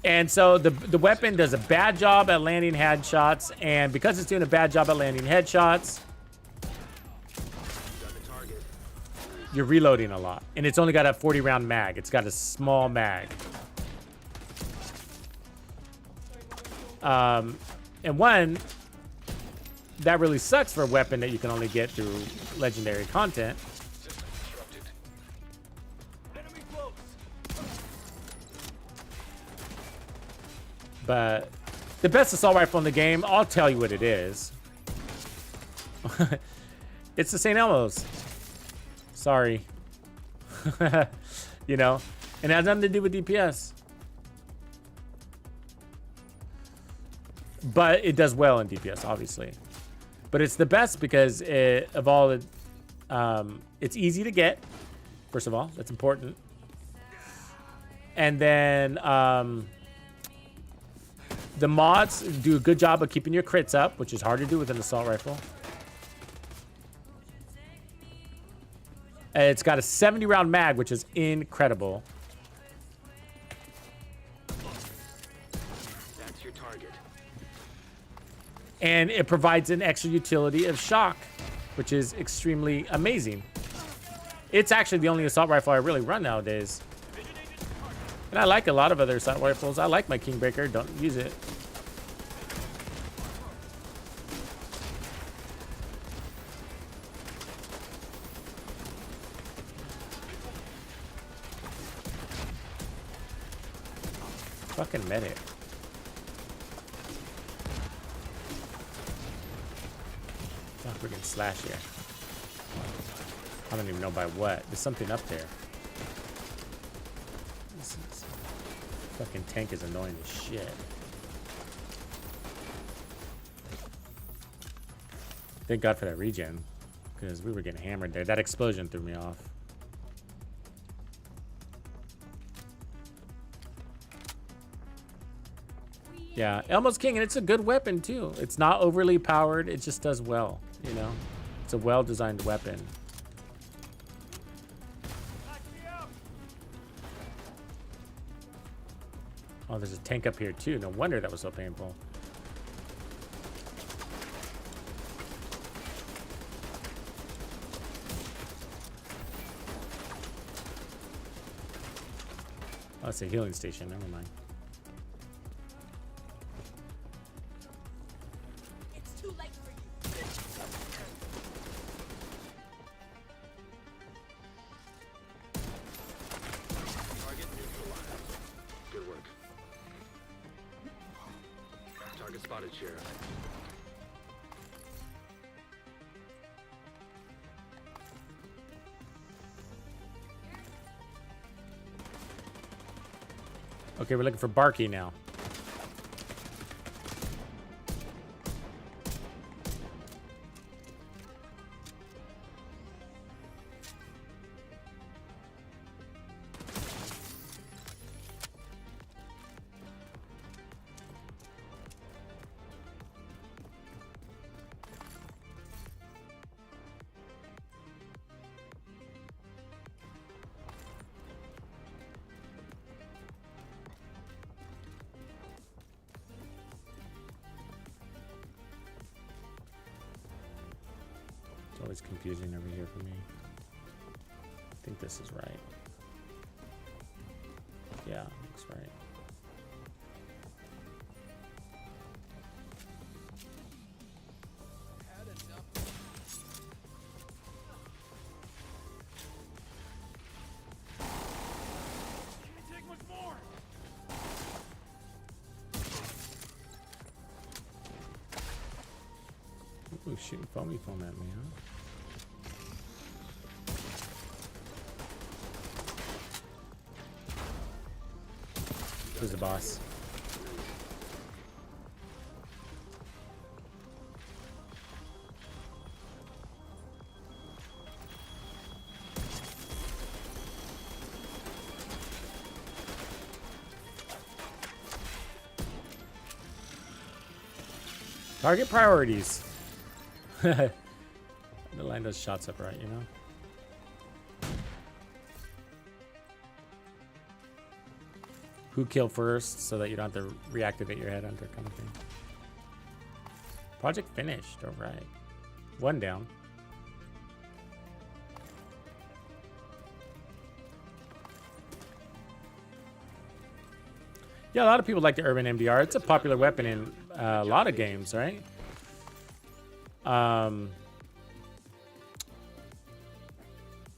And so the weapon does a bad job at landing headshots, and because it's doing a bad job at landing headshots, you're reloading a lot, and it's only got a 40 round mag. It's got a small mag. And one, that really sucks for a weapon that you can only get through legendary content. But the best assault rifle in the game, I'll tell you what it is. It's the St. Elmo's. Sorry. You know, and it has nothing to do with DPS. But it does well in DPS, obviously. But it's the best because of all the, it's easy to get. First of all, that's important. And then The mods do a good job of keeping your crits up, which is hard to do with an assault rifle. It's got a 70 round mag, which is incredible. That's your target. And it provides an extra utility of shock, which is extremely amazing. It's actually the only assault rifle I really run nowadays. And I like a lot of other assault rifles. I like my Kingbreaker, don't use it. Fucking medic. Fuck, we're getting slashed here. I don't even know by what. There's something up there. This fucking tank is annoying as shit. Thank God for that regen, because we were getting hammered there. That explosion threw me off. Yeah, Elmo's king, and it's a good weapon too. It's not overly powered. It just does well, you know? It's a well-designed weapon. Oh, there's a tank up here too. No wonder that was so painful. Oh, it's a healing station. Never mind. Target neutralized. Good work. Target spotted, Sheriff. Okay, we're looking for Barky now. Always confusing over here for me. I think this is right. Yeah, looks right. Ooh, shooting foamy foam at me, huh? Who's the boss? Target priorities. The line those shots up right, you know? Who killed first so that you don't have to reactivate your headhunter kind of thing. Project finished. All right. One down. Yeah, a lot of people like the Urban MDR. It's a popular weapon in a lot of games, right? An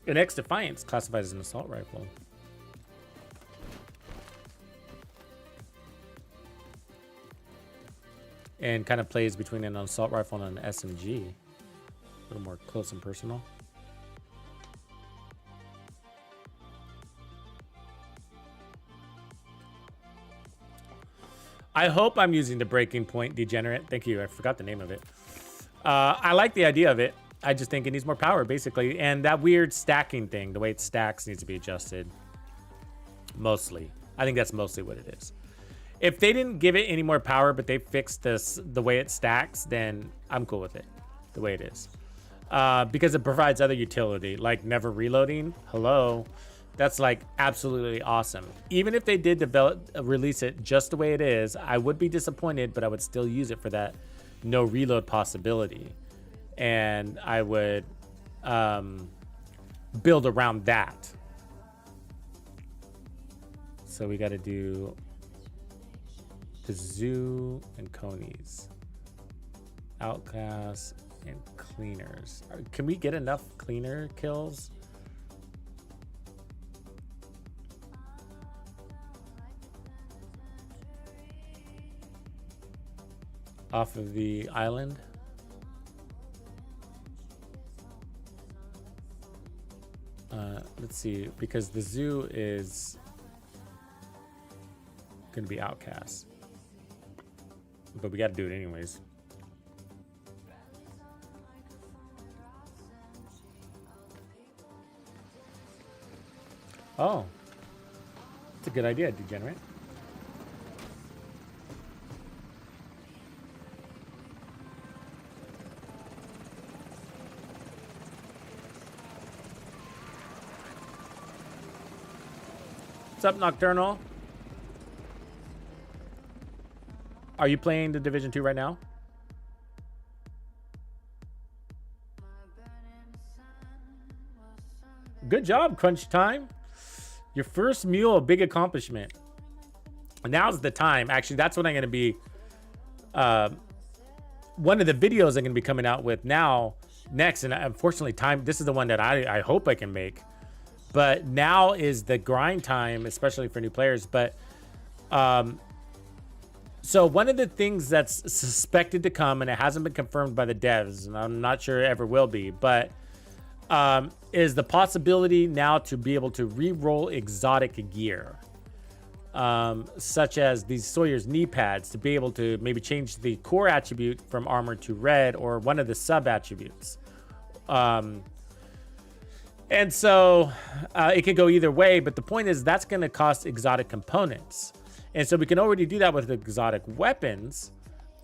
X Defiance classifies as an assault rifle. And kind of plays between an assault rifle and an SMG. A little more close and personal. I hope I'm using the breaking point degenerate. Thank you. I forgot the name of it. I like the idea of it. I just think it needs more power, basically. And that weird stacking thing, the way it stacks, needs to be adjusted. Mostly. I think that's mostly what it is. If they didn't give it any more power, but they fixed this the way it stacks, then I'm cool with it the way it is. Because it provides other utility, like never reloading. Hello. That's like absolutely awesome. Even if they did release it just the way it is, I would be disappointed, but I would still use it for that no reload possibility. And I would build around that. So we got to do the zoo and conies, outcasts and cleaners. Can we get enough cleaner kills? Off of the island. Let's see, because the zoo is gonna be outcast, but we got to do it anyways. Oh, it's a good idea, degenerate. What's up, Nocturnal? Are you playing the Division 2 right now? Good job, Crunch Time. Your first mule, big accomplishment. Now's the time. Actually, that's what I'm going to be... one of the videos I'm going to be coming out with next. And unfortunately, this is the one that I hope I can make. But now is the grind time, especially for new players. But so one of the things that's suspected to come, and it hasn't been confirmed by the devs, and I'm not sure it ever will be, but is the possibility now to be able to re-roll exotic gear, such as these Sawyer's knee pads, to be able to maybe change the core attribute from armor to red, or one of the sub attributes. And so it could go either way, but the point is that's going to cost exotic components. And so we can already do that with exotic weapons,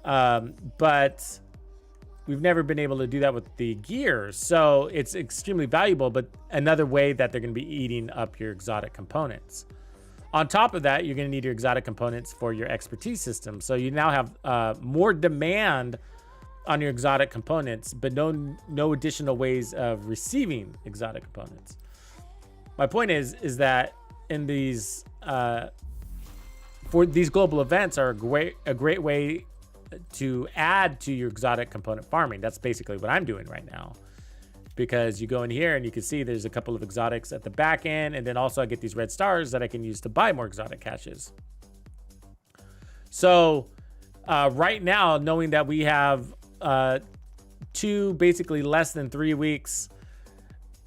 but we've never been able to do that with the gear. So it's extremely valuable, but another way that they're going to be eating up your exotic components. On top of that, you're going to need your exotic components for your expertise system. So you now have more demand on your exotic components, but no additional ways of receiving exotic components. My point is that in these for these global events are a great way to add to your exotic component farming. That's basically what I'm doing right now, because you go in here and you can see there's a couple of exotics at the back end, and then also I get these red stars that I can use to buy more exotic caches. So right now, knowing that we have basically less than 3 weeks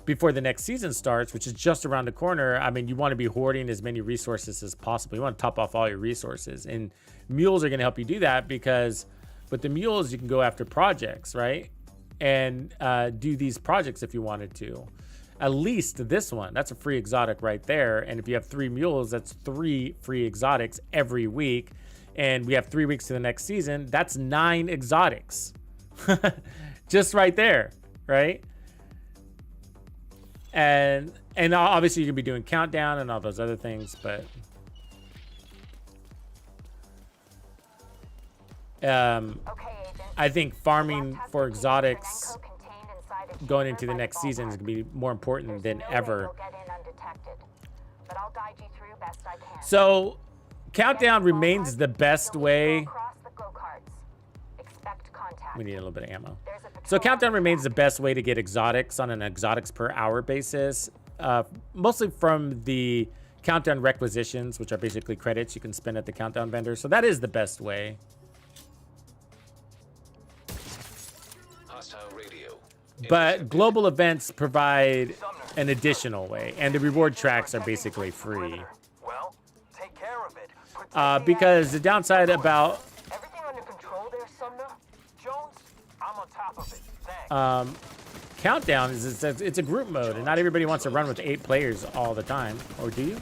before the next season starts, which is just around the corner, I mean, you want to be hoarding as many resources as possible. You want to top off all your resources, and mules are going to help you do that, because with the mules, you can go after projects, right? And do these projects if you wanted to. At least this one, that's a free exotic right there. And if you have 3 mules, that's 3 free exotics every week. And we have 3 weeks to the next season. That's 9 exotics. Just right there, right? And obviously you can be doing countdown and all those other things, but I think farming for exotics going into the next season is going to be more important than ever. So countdown remains the best way. We need a little bit of ammo. So countdown remains the best way to get exotics on an exotics per hour basis, mostly from the countdown requisitions, which are basically credits you can spend at the countdown vendor. So that is the best way. Hostile radio. But global events provide an additional way, and the reward tracks are basically free. Well, take care of it. Because the downside about Everything under control there, Sumner? Jones, I'm on top of it. Thanks. countdown is it's a group mode, and not everybody wants to run with 8 players all the time. Or do you?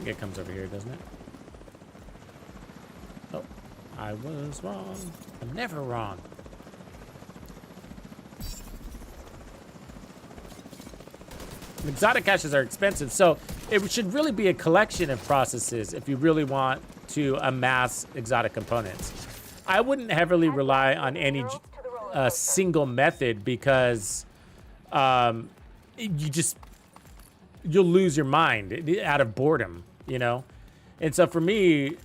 it comes over here, doesn't it? Oh, I was wrong. I'm never wrong. Exotic caches are expensive, so it should really be a collection of processes if you really want to amass exotic components. I wouldn't heavily rely on any single method because you'll lose your mind out of boredom, you know? And so for me,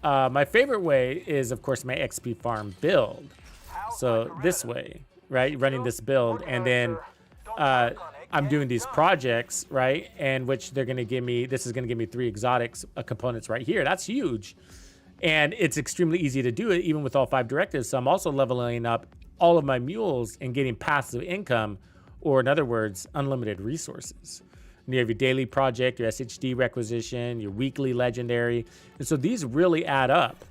my favorite way is, of course, my XP farm build. So this way, right? Running this build, and then I'm doing these projects, right? And which they're gonna give me, this is gonna give me 3 exotics components right here. That's huge. And it's extremely easy to do it even with all 5 directives. So I'm also leveling up all of my mules and getting passive income, or in other words, unlimited resources. And you have your daily project, your SHD requisition, your weekly legendary. And so these really add up.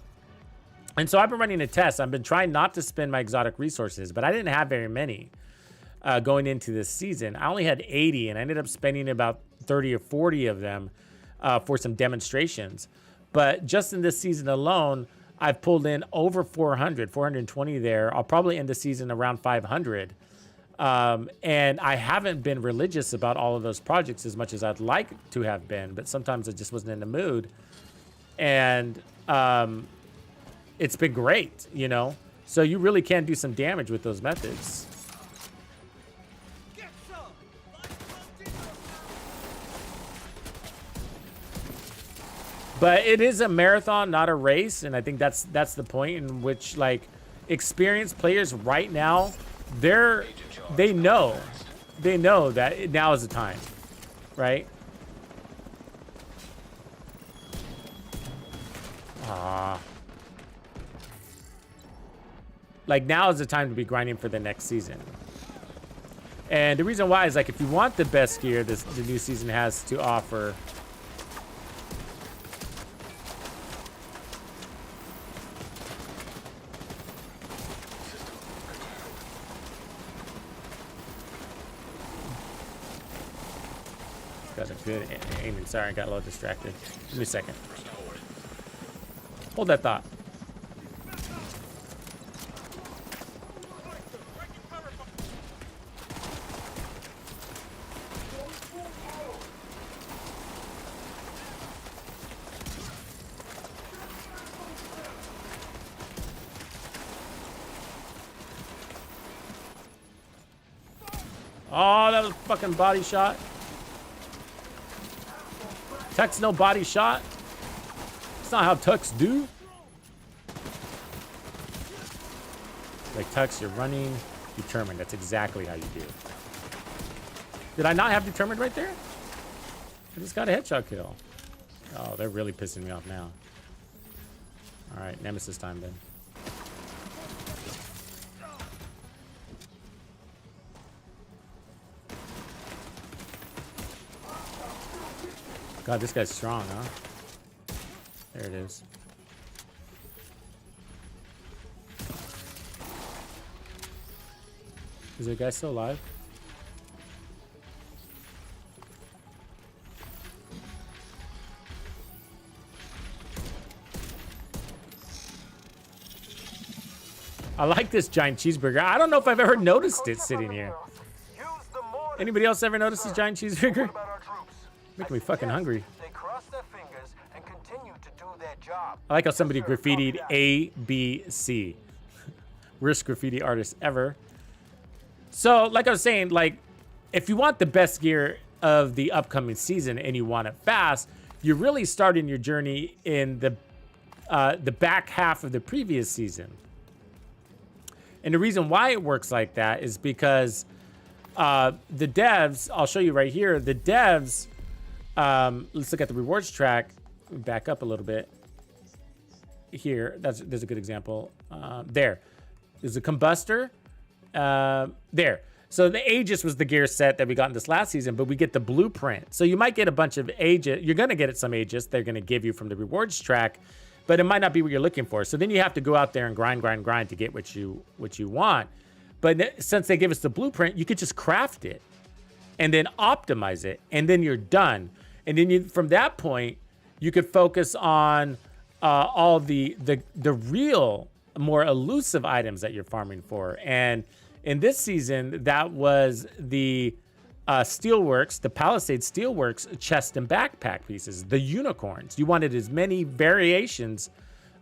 And so I've been running a test. I've been trying not to spend my exotic resources, but I didn't have very many going into this season. I only had 80, and I ended up spending about 30 or 40 of them for some demonstrations. But just in this season alone, I've pulled in over 420 there. I'll probably end the season around 500. And I haven't been religious about all of those projects as much as I'd like to have been, but sometimes I just wasn't in the mood. And it's been great, you know? So you really can do some damage with those methods. But it is a marathon, not a race, and I think that's the point in which, like, experienced players right now, they know that now is the time, right? Like, now is the time to be grinding for the next season. And the reason why is, like, if you want the best gear the new season has to offer, got a good aiming. Sorry, I got a little distracted. Give me a second. Hold that thought. Oh, that was a fucking body shot. Tux no body shot. It's not how Tux do. Like, Tux, you're running determined. That's exactly how you do. Did I not have determined right there? I just got a headshot kill. Oh, they're really pissing me off now. All right, Nemesis time then. God, this guy's strong, huh? There it is. Is the guy still alive? I like this giant cheeseburger. I don't know if I've ever noticed it sitting here. Anybody else ever noticed this giant cheeseburger? Making me fucking hungry. They cross their fingers and continue to do their job. I like how somebody graffitied ABC. Worst graffiti artist ever. So, like I was saying, like, if you want the best gear of the upcoming season and you want it fast, you're really starting your journey in the back half of the previous season. And the reason why it works like that is because the devs, I'll show you right here, the devs, let's look at the rewards track. Back up a little bit here. There's a good example. There's a combustor. There. So the Aegis was the gear set that we got in this last season, but we get the blueprint. So you might get a bunch of Aegis. You're going to get some Aegis they're going to give you from the rewards track, but it might not be what you're looking for. So then you have to go out there and grind to get what you want. But since they give us the blueprint, you could just craft it and then optimize it, and then you're done. And then from that point, you could focus on all the real, more elusive items that you're farming for. And in this season, that was the Steelworks, the Palisade Steelworks chest and backpack pieces, the unicorns. You wanted as many variations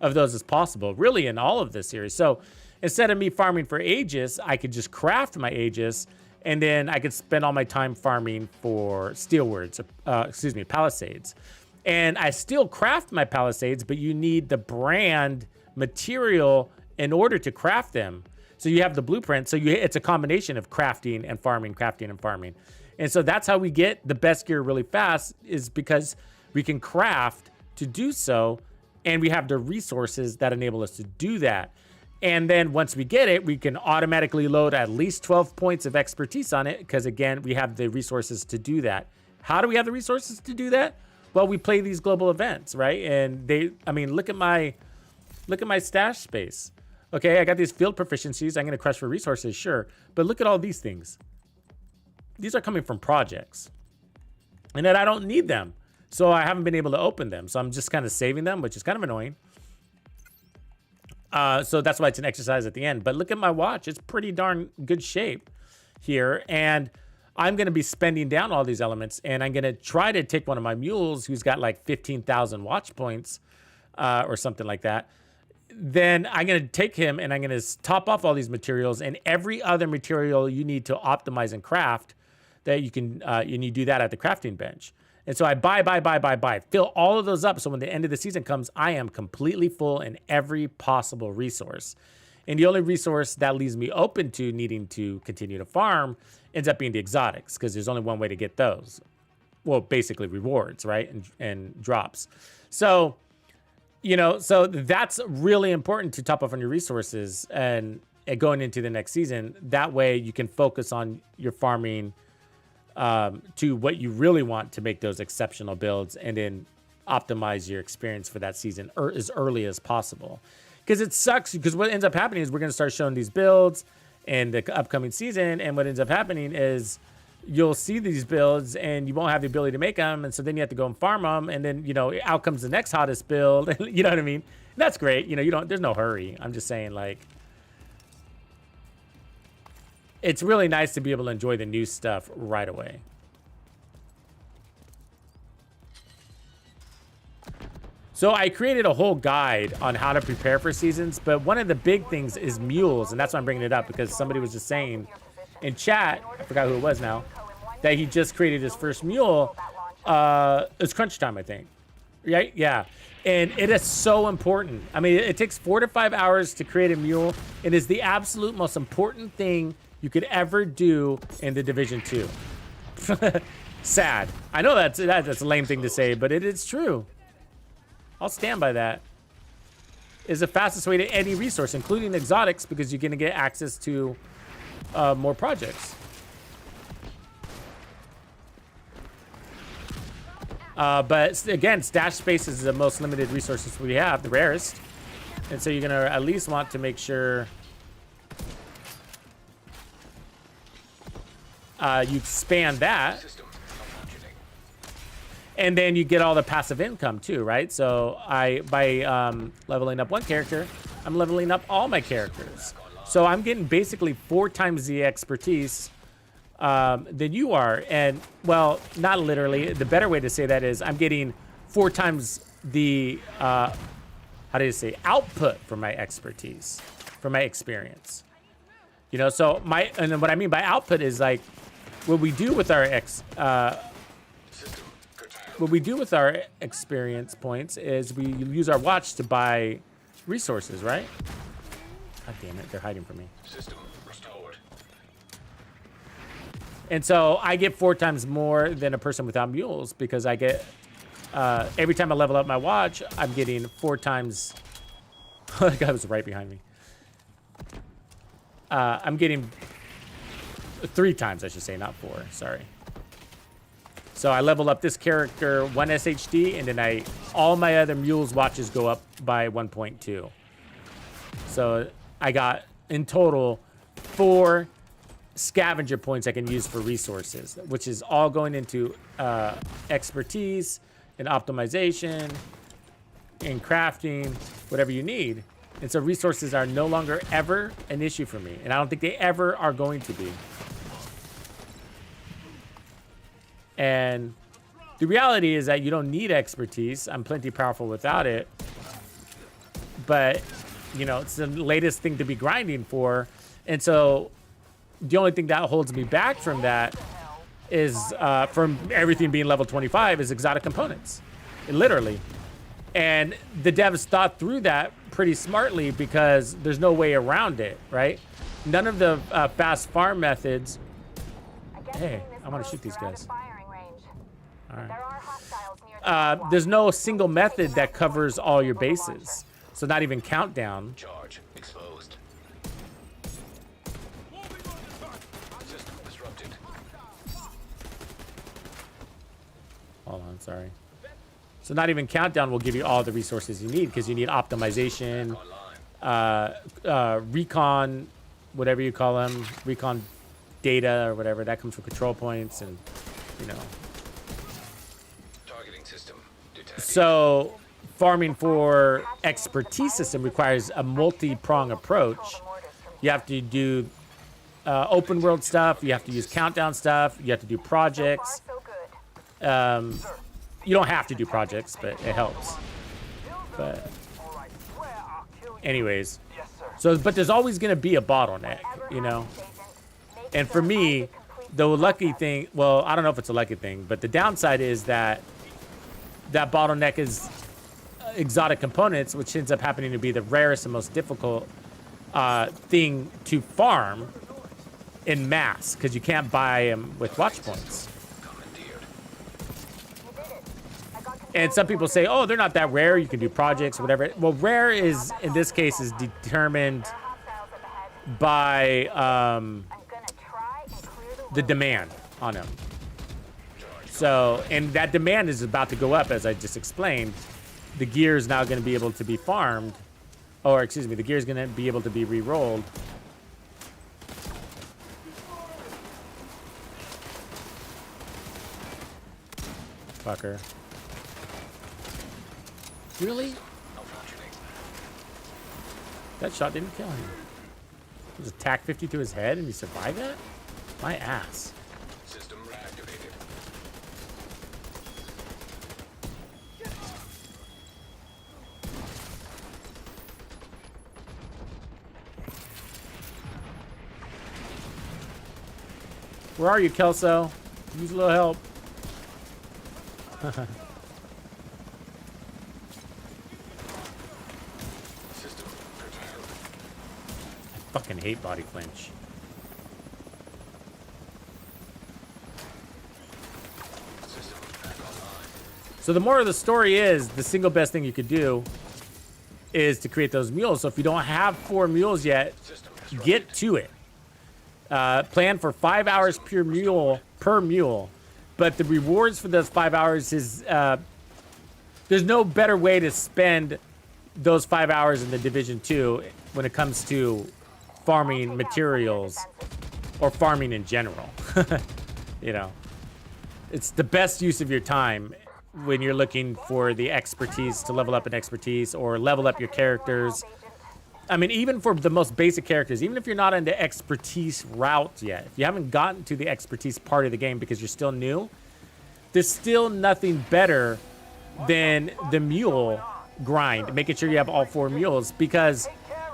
of those as possible, really, in all of this series. So instead of me farming for Aegis, I could just craft my Aegis, and then I could spend all my time farming for Palisades. And I still craft my Palisades, but you need the brand material in order to craft them. So you have the blueprint. So it's a combination of crafting and farming, crafting and farming. And so that's how we get the best gear really fast, is because we can craft to do so, and we have the resources that enable us to do that. And then once we get it, we can automatically load at least 12 points of expertise on it, because again, we have the resources to do that. How do we have the resources to do that? Well, we play these global events, right? And look at my stash space. Okay, I got these field proficiencies. I'm gonna crush for resources, sure. But look at all these things. These are coming from projects. And then I don't need them. So I haven't been able to open them. So I'm just kind of saving them, which is kind of annoying. So that's why it's an exercise at the end. But look at my watch. It's pretty darn good shape here. And I'm going to be spending down all these elements. And I'm going to try to take one of my mules who's got like 15,000 watch points or something like that. Then I'm going to take him and I'm going to top off all these materials, and every other material you need to optimize and craft that you can, and you do that at the crafting bench. And so I buy, fill all of those up. So when the end of the season comes, I am completely full in every possible resource. And the only resource that leaves me open to needing to continue to farm ends up being the exotics, because there's only one way to get those. Well, basically rewards, right? And drops. So, so that's really important to top off on your resources and going into the next season. That way you can focus on your farming to what you really want to make those exceptional builds, and then optimize your experience for that season as early as possible. Because it sucks, because what ends up happening is we're going to start showing these builds in the upcoming season, and what ends up happening is you'll see these builds and you won't have the ability to make them, and so then you have to go and farm them, and then out comes the next hottest build. You know what I mean? That's great. There's no hurry. I'm just saying, like, it's really nice to be able to enjoy the new stuff right away. So I created a whole guide on how to prepare for seasons, but one of the big things is mules, and that's why I'm bringing it up, because somebody was just saying in chat, I forgot who it was now, that he just created his first mule. It's crunch time, I think. Right? Yeah. And it is so important. I mean, it takes 4 to 5 hours to create a mule. It is the absolute most important thing you could ever do in the Division 2. Sad. I know that's a lame thing to say, but it is true. I'll stand by that. It's the fastest way to any resource, including exotics, because you're going to get access to more projects. But again, stash space is the most limited resources we have, the rarest. And so you're going to at least want to make sure you expand that. And then you get all the passive income too, right? So by leveling up one character, I'm leveling up all my characters. So I'm getting basically 4 times the expertise than you are. And, well, not literally. The better way to say that is I'm getting 4 times the, how do you say, output from my expertise, from my experience. So and what I mean by output is like what we do with our experience points is we use our watch to buy resources, right? God damn it, they're hiding from me. System restored. And so I get 4 times more than a person without mules, because I get, every time I level up my watch, I'm getting 4 times. That guy was right behind me. I'm getting 3 times, I should say, not 4, sorry. So I level up this character 1 SHD, and then all my other mules watches go up by 1.2. So I got in total 4 scavenger points I can use for resources, which is all going into expertise, in optimization, in crafting, whatever you need. And so resources are no longer ever an issue for me. And I don't think they ever are going to be. And the reality is that you don't need expertise. I'm plenty powerful without it. But, you know, it's the latest thing to be grinding for. And so the only thing that holds me back from that is, from everything being level 25, is exotic components. Literally. And the devs thought through that pretty smartly because there's no way around it, right? None of the fast farm methods. Hey, I want to shoot these guys. All right. There's no single method that covers all your bases. So not even countdown. Charge exposed. System disrupted. Hold on, sorry. So not even countdown will give you all the resources you need because you need optimization, recon, whatever you call them, recon data or whatever. That comes from control points and, you know. Targeting system detected. So farming for expertise system requires a multi-prong approach. You have to do open world stuff. You have to use countdown stuff. You have to do projects. You don't have to do projects, but it helps. But anyways, so, but there's always going to be a bottleneck, you know? And for me, the lucky thing, well, I don't know if it's a lucky thing, but the downside is that that bottleneck is exotic components, which ends up happening to be the rarest and most difficult thing to farm in mass, because you can't buy them with watch points. And some people say, oh, they're not that rare. You can do projects or whatever. Well, rare is, in this case, is determined by the demand on them. So, and that demand is about to go up, as I just explained. The gear is now going to be able to be farmed. Or, excuse me, the gear is going to be able to be re-rolled. Fucker. Really? That shot didn't kill him. It was a TAC 50 to his head and he survived that? My ass. System reactivated. Where are you, Kelso? Use a little help. I fucking hate body flinch. So the moral of the story is the single best thing you could do is to create those mules. So if you don't have 4 mules yet, get to it. Plan for 5 hours per mule. But the rewards for those 5 hours is there's no better way to spend those 5 hours in the Division 2 when it comes to farming materials or farming in general. You know, it's the best use of your time when you're looking for the expertise to level up an expertise or level up your characters. I mean, even for the most basic characters, even if you're not in the expertise route yet, if you haven't gotten to the expertise part of the game because you're still new, there's still nothing better than the mule grind, making sure you have all 4 mules, because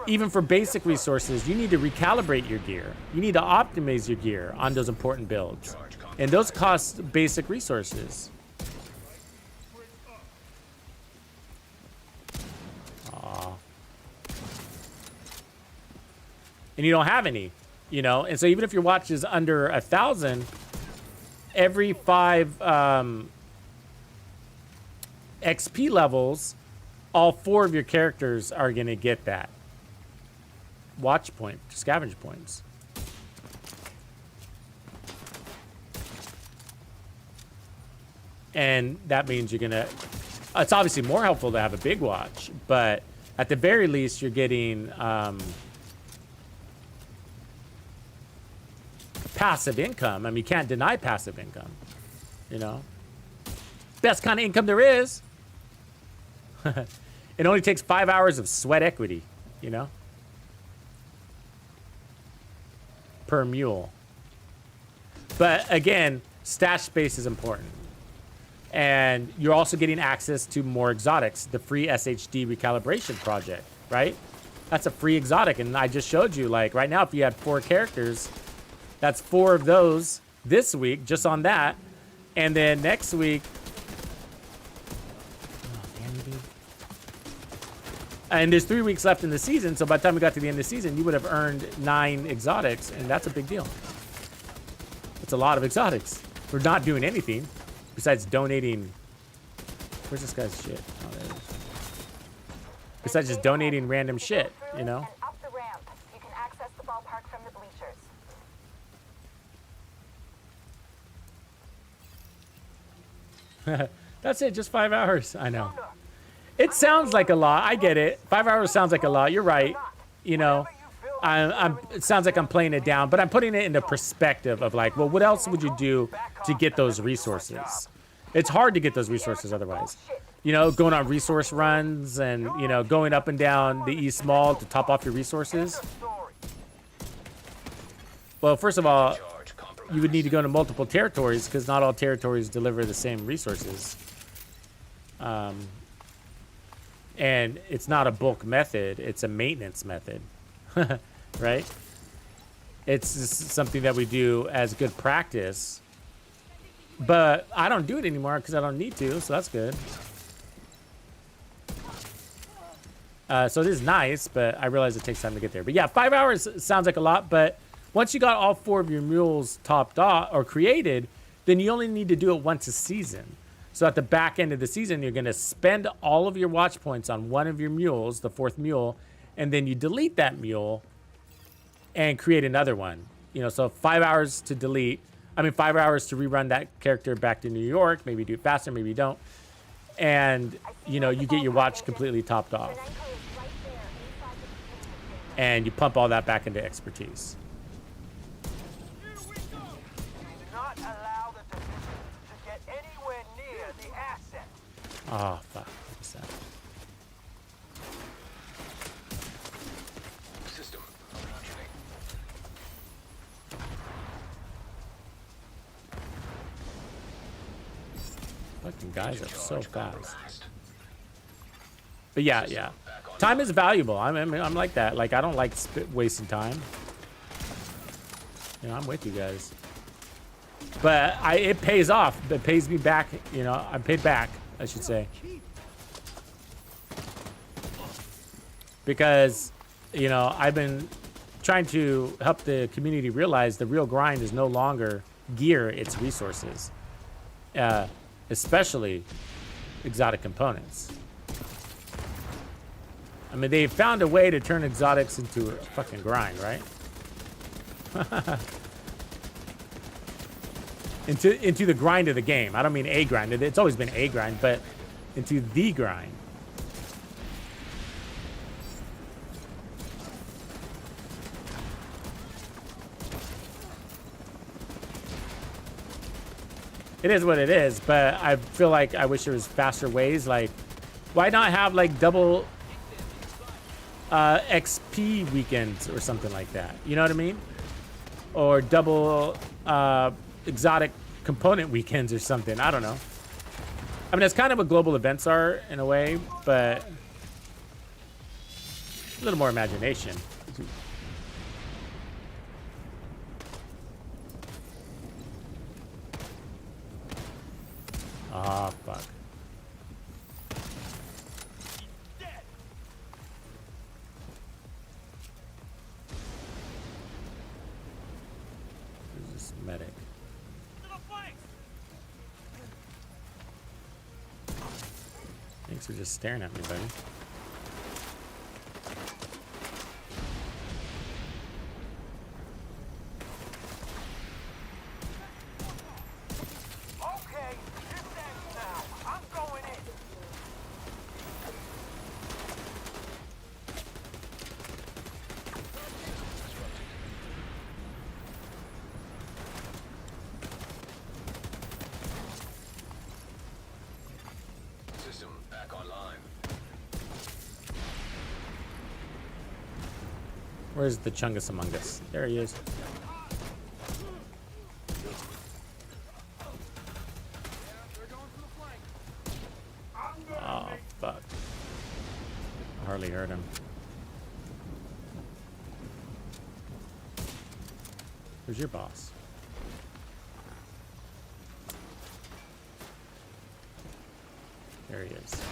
even for basic resources, you need to recalibrate your gear. You need to optimize your gear on those important builds. And those cost basic resources. Aww. And you don't have any, you know? And so even if your watch is under 1,000, every 5 XP levels, all 4 of your characters are going to get that watch point, scavenge points. And that means you're going to, it's obviously more helpful to have a big watch, but at the very least, you're getting passive income. I mean, you can't deny passive income, you know? Best kind of income there is. It only takes 5 hours of sweat equity, you know, per mule. But again, stash space is important. And you're also getting access to more exotics, the free SHD recalibration project, right? That's a free exotic. And I just showed you, like, right now, if you had 4 characters, that's 4 of those this week, just on that. And then next week, and there's 3 weeks left in the season. So by the time we got to the end of the season, you would have earned 9 exotics. And that's a big deal. It's a lot of exotics. We're not doing anything besides donating. Where's this guy's shit? Oh, there it is. Besides just donating random shit, you know? And up the ramp. You can access the ballpark from the bleachers. That's it, just 5 hours. I know. It sounds like a lot. I get it. 5 hours sounds like a lot. You're right. You know, it sounds like I'm playing it down, but I'm putting it into perspective of like, well, what else would you do to get those resources? It's hard to get those resources otherwise. You know, going on resource runs and, you know, going up and down the East Mall to top off your resources. Well, first of all, you would need to go to multiple territories because not all territories deliver the same resources. And it's not a bulk method, it's a maintenance method, right? It's just something that we do as good practice, but I don't do it anymore because I don't need to, so that's good. So it is nice, but I realize it takes time to get there. But yeah, 5 hours sounds like a lot, but once you got all 4 of your mules topped off or created, then you only need to do it once a season. So at the back end of the season, you're going to spend all of your watch points on one of your mules, the 4th mule, and then you delete that mule and create another one. You know, so 5 hours to delete. I mean, 5 hours to rerun that character back to New York. Maybe do it faster, maybe you don't. And, you know, you get your watch completely topped off. And you pump all that back into expertise. Oh, fuck. What's that? System functioning. Fucking guys are so fast. But yeah. Time is valuable. I'm like that. Like, I don't like wasting time. You know, I'm with you guys. But it pays off. It pays me back. You know, I'm paid back, I should say. Because, you know, I've been trying to help the community realize the real grind is no longer gear, it's resources. Especially exotic components. I mean, they found a way to turn exotics into a fucking grind, right? into the grind of the game. I don't mean a grind. It's always been a grind, but into the grind. It is what it is, but I feel like I wish there was faster ways. Like, why not have like double XP weekends or something like that? You know what I mean? Or double exotic component weekends or something. I don't know. I mean, that's kind of what global events are in a way, but a little more imagination. Ah, fuck. Who's this medic? Thanks for just staring at me, buddy. Where's the Chungus Among Us? There he is. Oh, fuck. I hardly heard him. Who's your boss? There he is.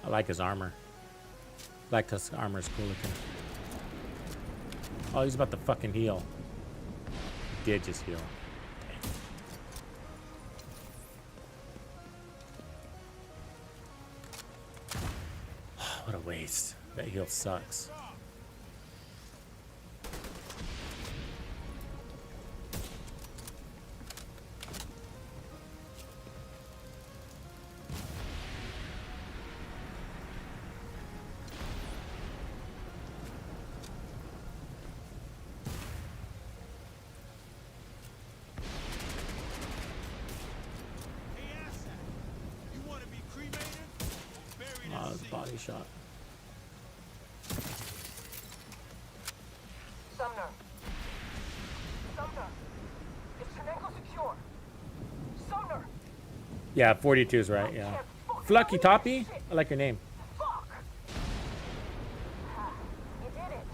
I like his armor. Black Tusk armor is cool looking. Oh, he's about to fucking heal. He did just heal. What a waste. That heal sucks. Oh, it's body shot. Sumner. Sumner. Is Chernenko secure? Sumner. Yeah, 42 is right, yeah. Flucky Toppy? I like your name. Fuck. You did it.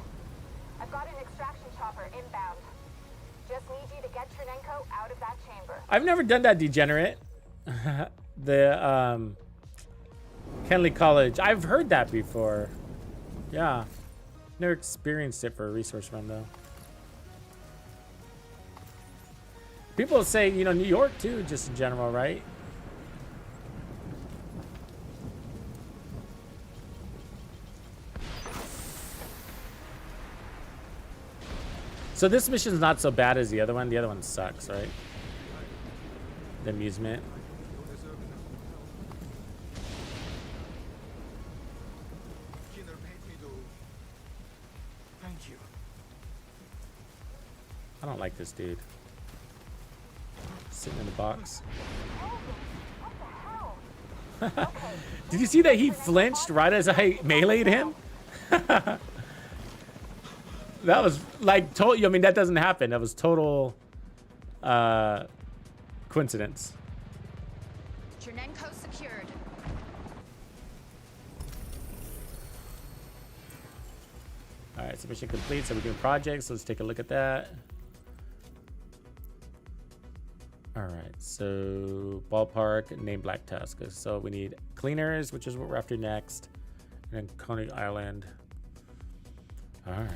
I've got an extraction chopper inbound. Just need you to get Chernenko out of that chamber. I've never done that, degenerate. The Kenley College. I've heard that before. Yeah. Never experienced it for a resource run though. People say, you know, New York too, just in general, right? So this mission's not so bad as the other one. The other one sucks, right? The amusement. Thank you. I don't like this dude. Sitting in the box. Did you see that he flinched right as I meleeed him? That was like total. I mean, that doesn't happen. That was total coincidence. Chernenko secured. All right, so mission complete. So we're doing projects. Let's take a look at that. All right, so ballpark, name Black Tusk. So we need cleaners, which is what we're after next, and then Coney Island. All right.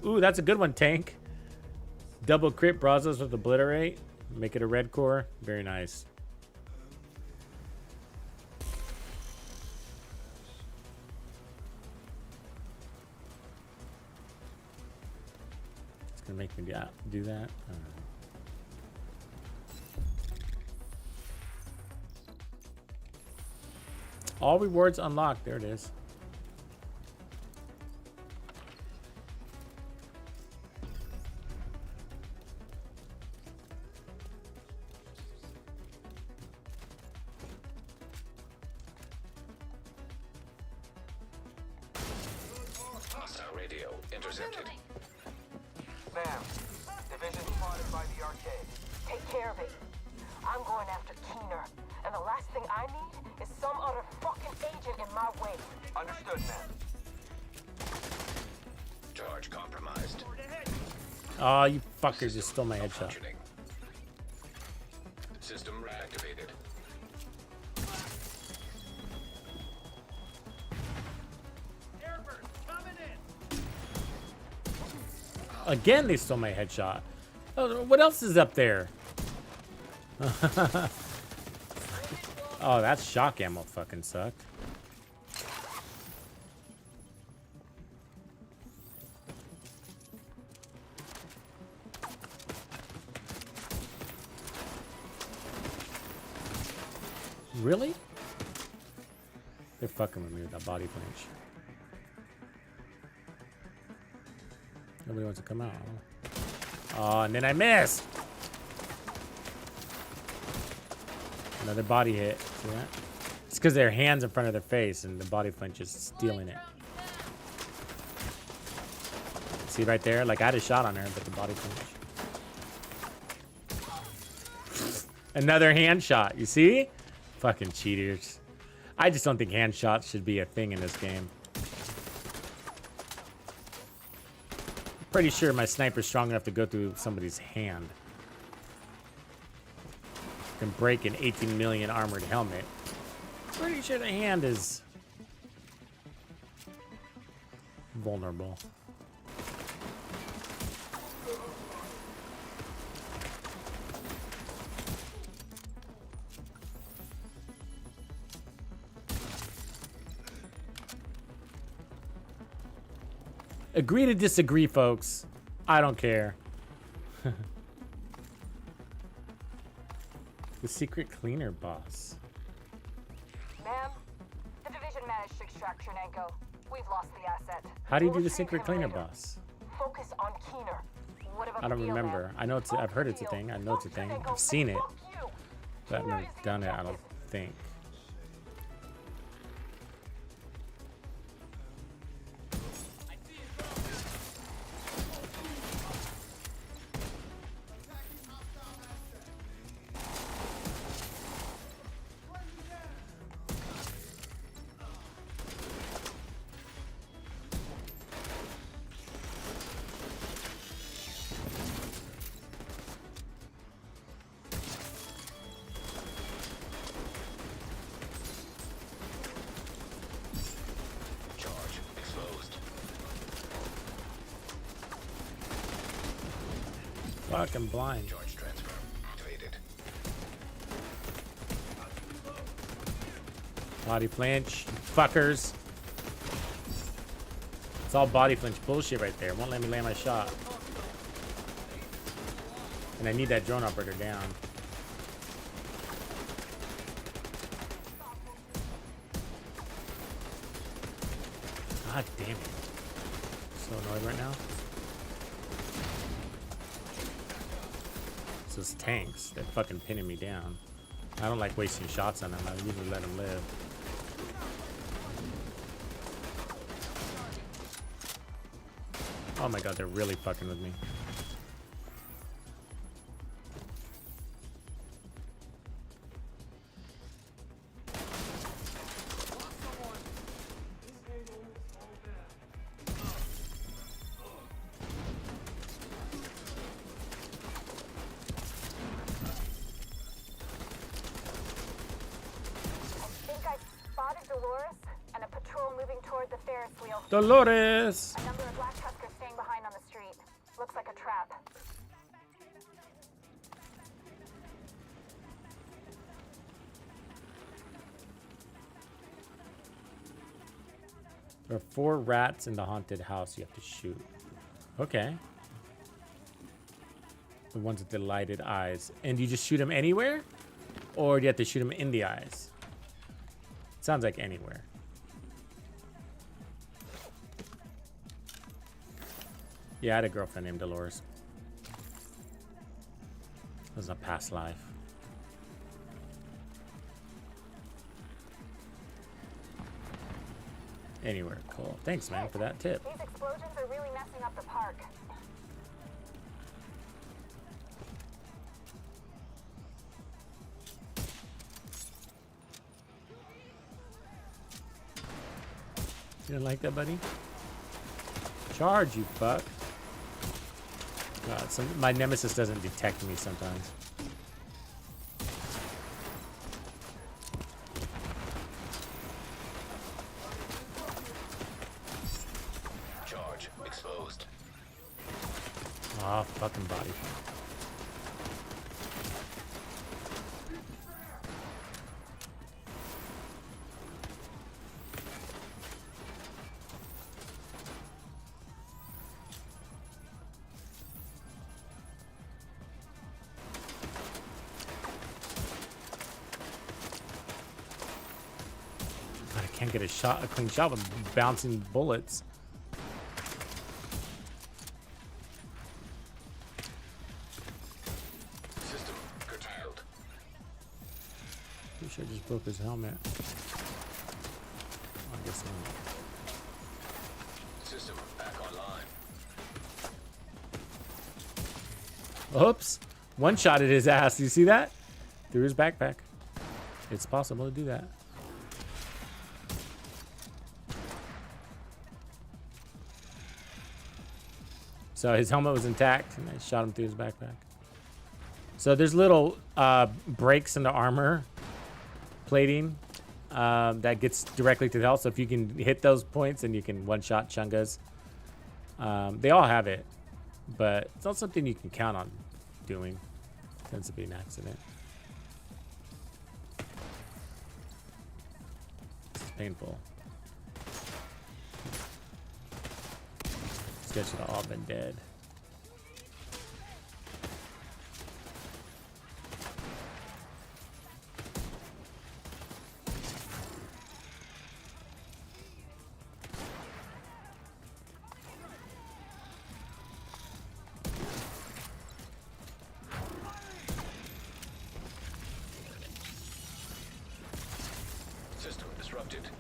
Ooh, that's a good one, Tank. Double crit Brazos with Obliterate. Make it a red core. Very nice. It's gonna make me do that. All right. All rewards unlocked. There it is. Radio intercepted. Ma'am, division spotted by the arcade. Take care of it. I'm going after Keener, And the last thing I need is some other fucking agent in my way. Understood, man. Charge compromised. Oh, you fuckers just stole my headshot. Functioning. System reactivated. Again, they stole my headshot. Oh, what else is up there? Oh, that shock ammo fucking sucked. Really? They're fucking with me with that body flinch. Nobody wants to come out. Oh, and then I missed. Another body hit. See that? It's because their hands in front of their face and the body flinch is stealing it. See right there? Like I had a shot on her, but the body flinch. Another hand shot. You see? Fucking cheaters. I just don't think hand shots should be a thing in this game. Pretty sure my sniper's strong enough to go through somebody's hand. Can break an 18 million armored helmet. Pretty sure the hand is vulnerable. Agree to disagree, folks. I don't care. The secret cleaner boss. Ma'am, the division managed to extract Chernenko. We've lost the asset. How do you do We'll the retrieve secret him cleaner later. boss? Focus on Keener. What about I don't the deal, remember. man? I know it's. I've heard it's a thing. I know it's a thing. I've seen it, but I've never done it. I don't think. Charge exposed. Fucking blind. Charge transfer activated. Body flinch, fuckers. It's all body flinch bullshit right there. Won't let me land my shot. And I need that drone operator down. God damn it. So annoyed right now. It's those tanks. They're fucking pinning me down. I don't like wasting shots on them. I usually let them live. Oh my god, they're really fucking with me. Dolores! A number of black tuskers staying behind on the street. Looks like a trap. There are 4 rats in the haunted house you have to shoot. Okay. The ones with the lighted eyes. And do you just shoot them anywhere? Or do you have to shoot them in the eyes? Sounds like anywhere. Yeah, I had a girlfriend named Dolores. It was a past life. Anywhere, cool. Thanks, man, for that tip. These explosions are really messing up the park. You didn't like that, buddy? Charge, you fuck. God, my nemesis doesn't detect me sometimes. Charge exposed. Oh, fucking body. God, I can't get a clean shot with bouncing bullets. System curtailed. Pretty sure I just broke his helmet. Oh, I guess not. System back online. Oops. One shot at his ass. You see that? Through his backpack. It's possible to do that. So his helmet was intact, and I shot him through his backpack. So there's little breaks in the armor plating that gets directly to the health. So if you can hit those points, then you can one-shot Chungas. They all have it, but it's not something you can count on doing. It tends to be an accident. This is painful. These guys should have all been dead. System disrupted.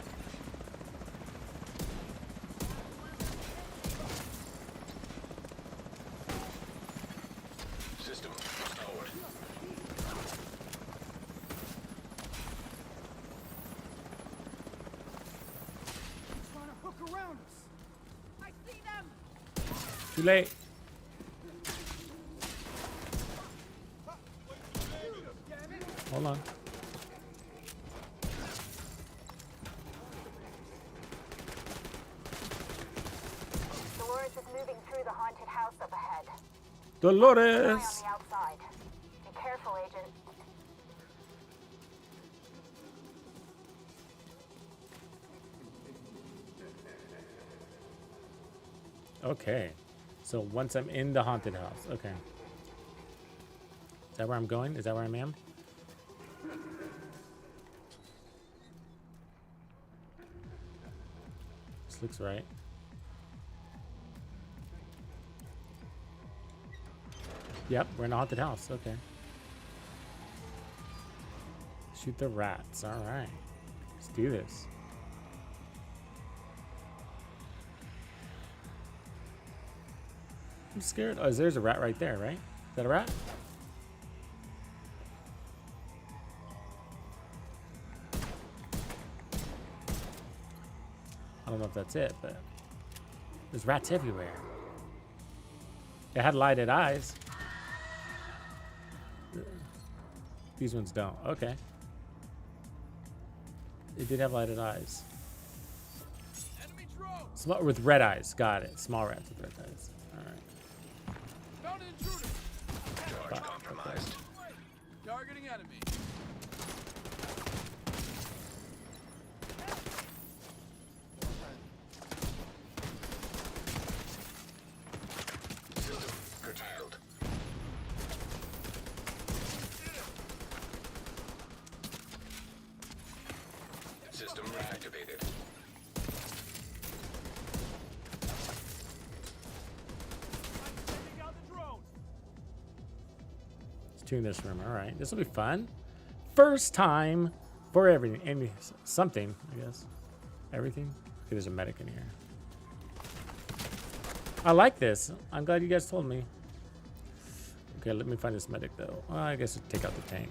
System restored. Trying to hook around us. I see them. Too late. Hold on. Dolores is moving through the haunted house up ahead. Eye Dolores. on the outside. Be careful, Agent. Okay. So once I'm in the haunted house. Okay. Is that where I'm going? Is that where I am? This looks right. Yep, we're in a haunted house. Okay. Shoot the rats. All right. Let's do this. I'm scared. Oh, there's a rat right there, right? Is that a rat? I don't know if that's it, but there's rats everywhere. It had lighted eyes. These ones don't. Okay. It did have lighted eyes. Enemy drone. Small with red eyes. Got it. Small rats with red eyes. All right. Found an intruder. Charge compromised. Targeting enemy. System curtailed. System reactivated. Taking out the drone. Let's tune this room. All right. This will be fun. First time for everything. Any something, I guess. Everything. Okay, there's a medic in here. I like this. I'm glad you guys told me. Okay, let me find this medic though. Well, I guess I'll take out the tank.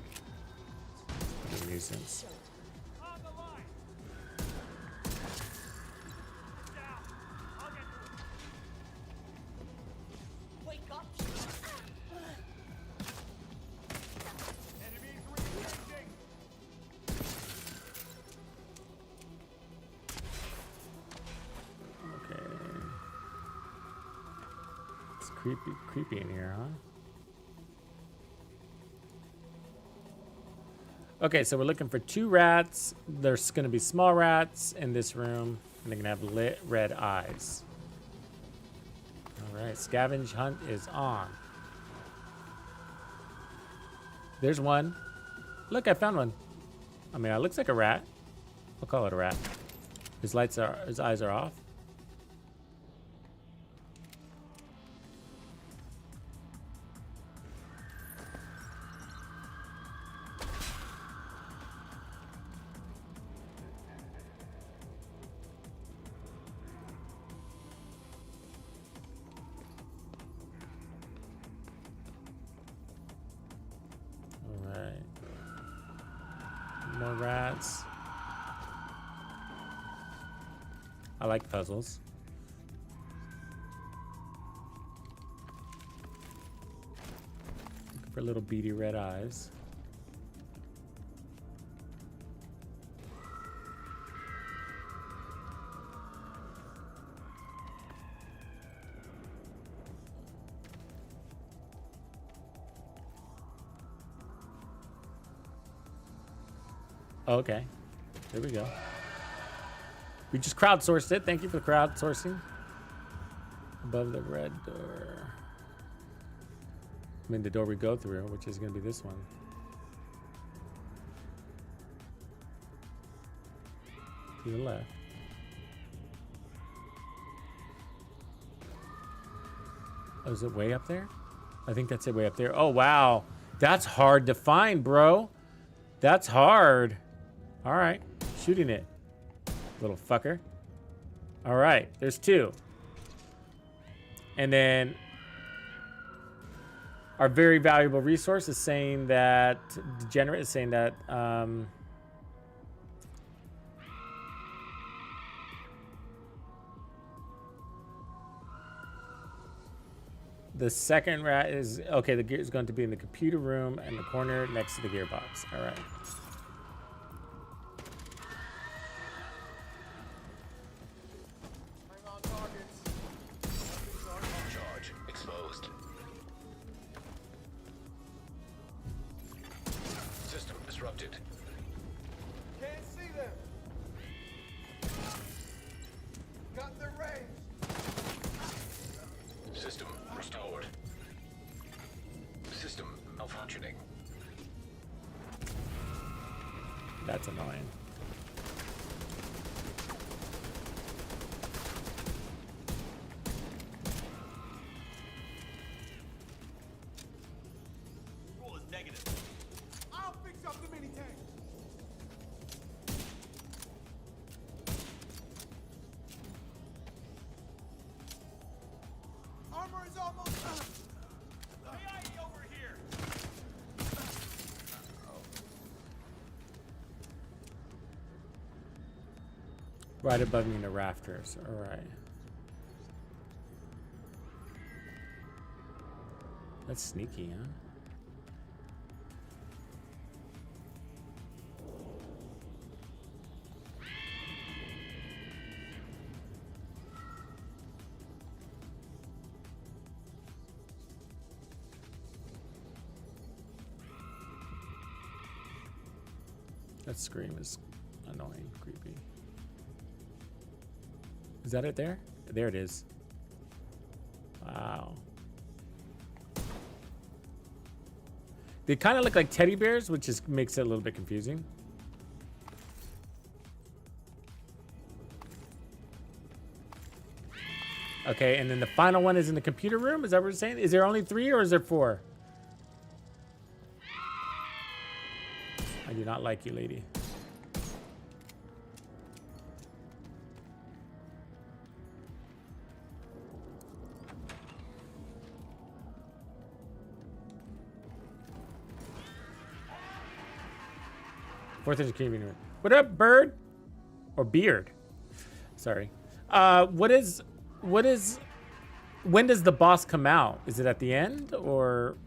What a nuisance. On the line. It's creepy in here, huh? Okay, so we're looking for 2 rats. There's gonna be small rats in this room, and they're gonna have lit red eyes. All right, scavenge hunt is on. There's one. Look, I found one. I mean, it looks like a rat. I'll call it a rat. His eyes are off. More rats. I like puzzles. Looking for little beady red eyes. Okay, there we go. We just crowdsourced it. Thank you for crowdsourcing. Above the red door. I mean, the door we go through, which is going to be this one. To the left. Oh, is it way up there? I think that's it way up there. Oh, wow. That's hard to find, bro. That's hard. All right, shooting it, little fucker. All right, there's 2. And then our very valuable resource is saying that, Degenerate is saying that, the second rat is, okay, the gear is going to be in the computer room in the corner next to the gearbox. All right. Charge exposed. System disrupted. Can't see them. Got their range. System restored. System malfunctioning. That's annoying. Roll is negative. I'll fix up the mini tank. Armor is almost done. AI over here. Right above me in the rafters. All right. That's sneaky, huh? That scream is annoying, creepy. Is that it there? There it is. Wow. They kind of look like teddy bears, which just makes it a little bit confusing. Okay, and then the final one is in the computer room. Is that what we're saying? Is there only 3 or is there 4? I do not like you, lady. Fourth is community room. What up, bird? Or beard? Sorry. What is? When does the boss come out? Is it at the end or?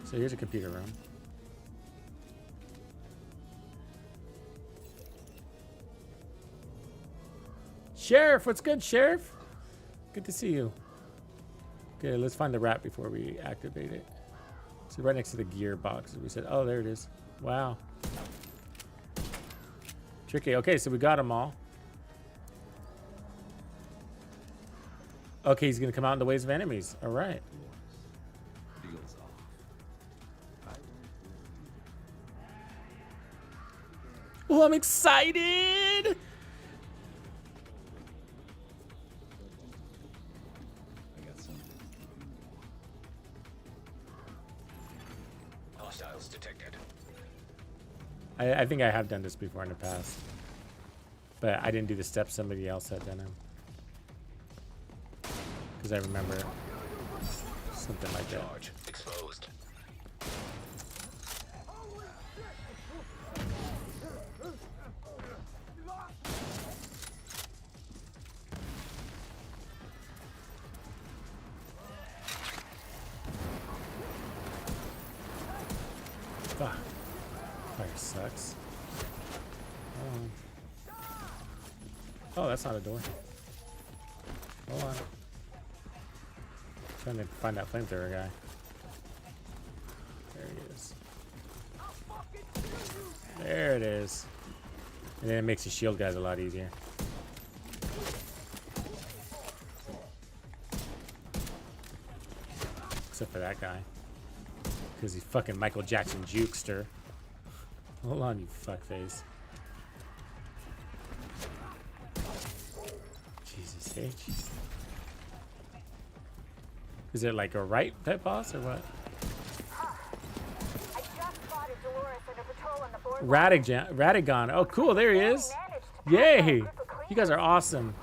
So here's a computer room. Sheriff, what's good, Sheriff? Good to see you. Okay, let's find the rat before we activate it. So right next to the gearbox. We said, oh, there it is. Wow. Tricky. Okay, so we got them all. Okay, he's gonna come out in the ways of enemies. All right. Oh, I'm excited. Hostiles detected. I think I have done this before in the past, but I didn't do the steps somebody else had done them. Because I remember something like that. Charge exposed. Fuck. Fire sucks. Oh, that's not a door. Hold on. Trying to find that flamethrower guy. There he is. There it is. And then it makes the shield guys a lot easier. Except for that guy. Because he's fucking Michael Jackson jukester. Hold on, you fuckface. Jesus H. Is it like a right type boss or what? I just spotted Dolores and a patrol on the boardwalk. Radigon. Oh, cool. There he is. Yay. You guys are awesome.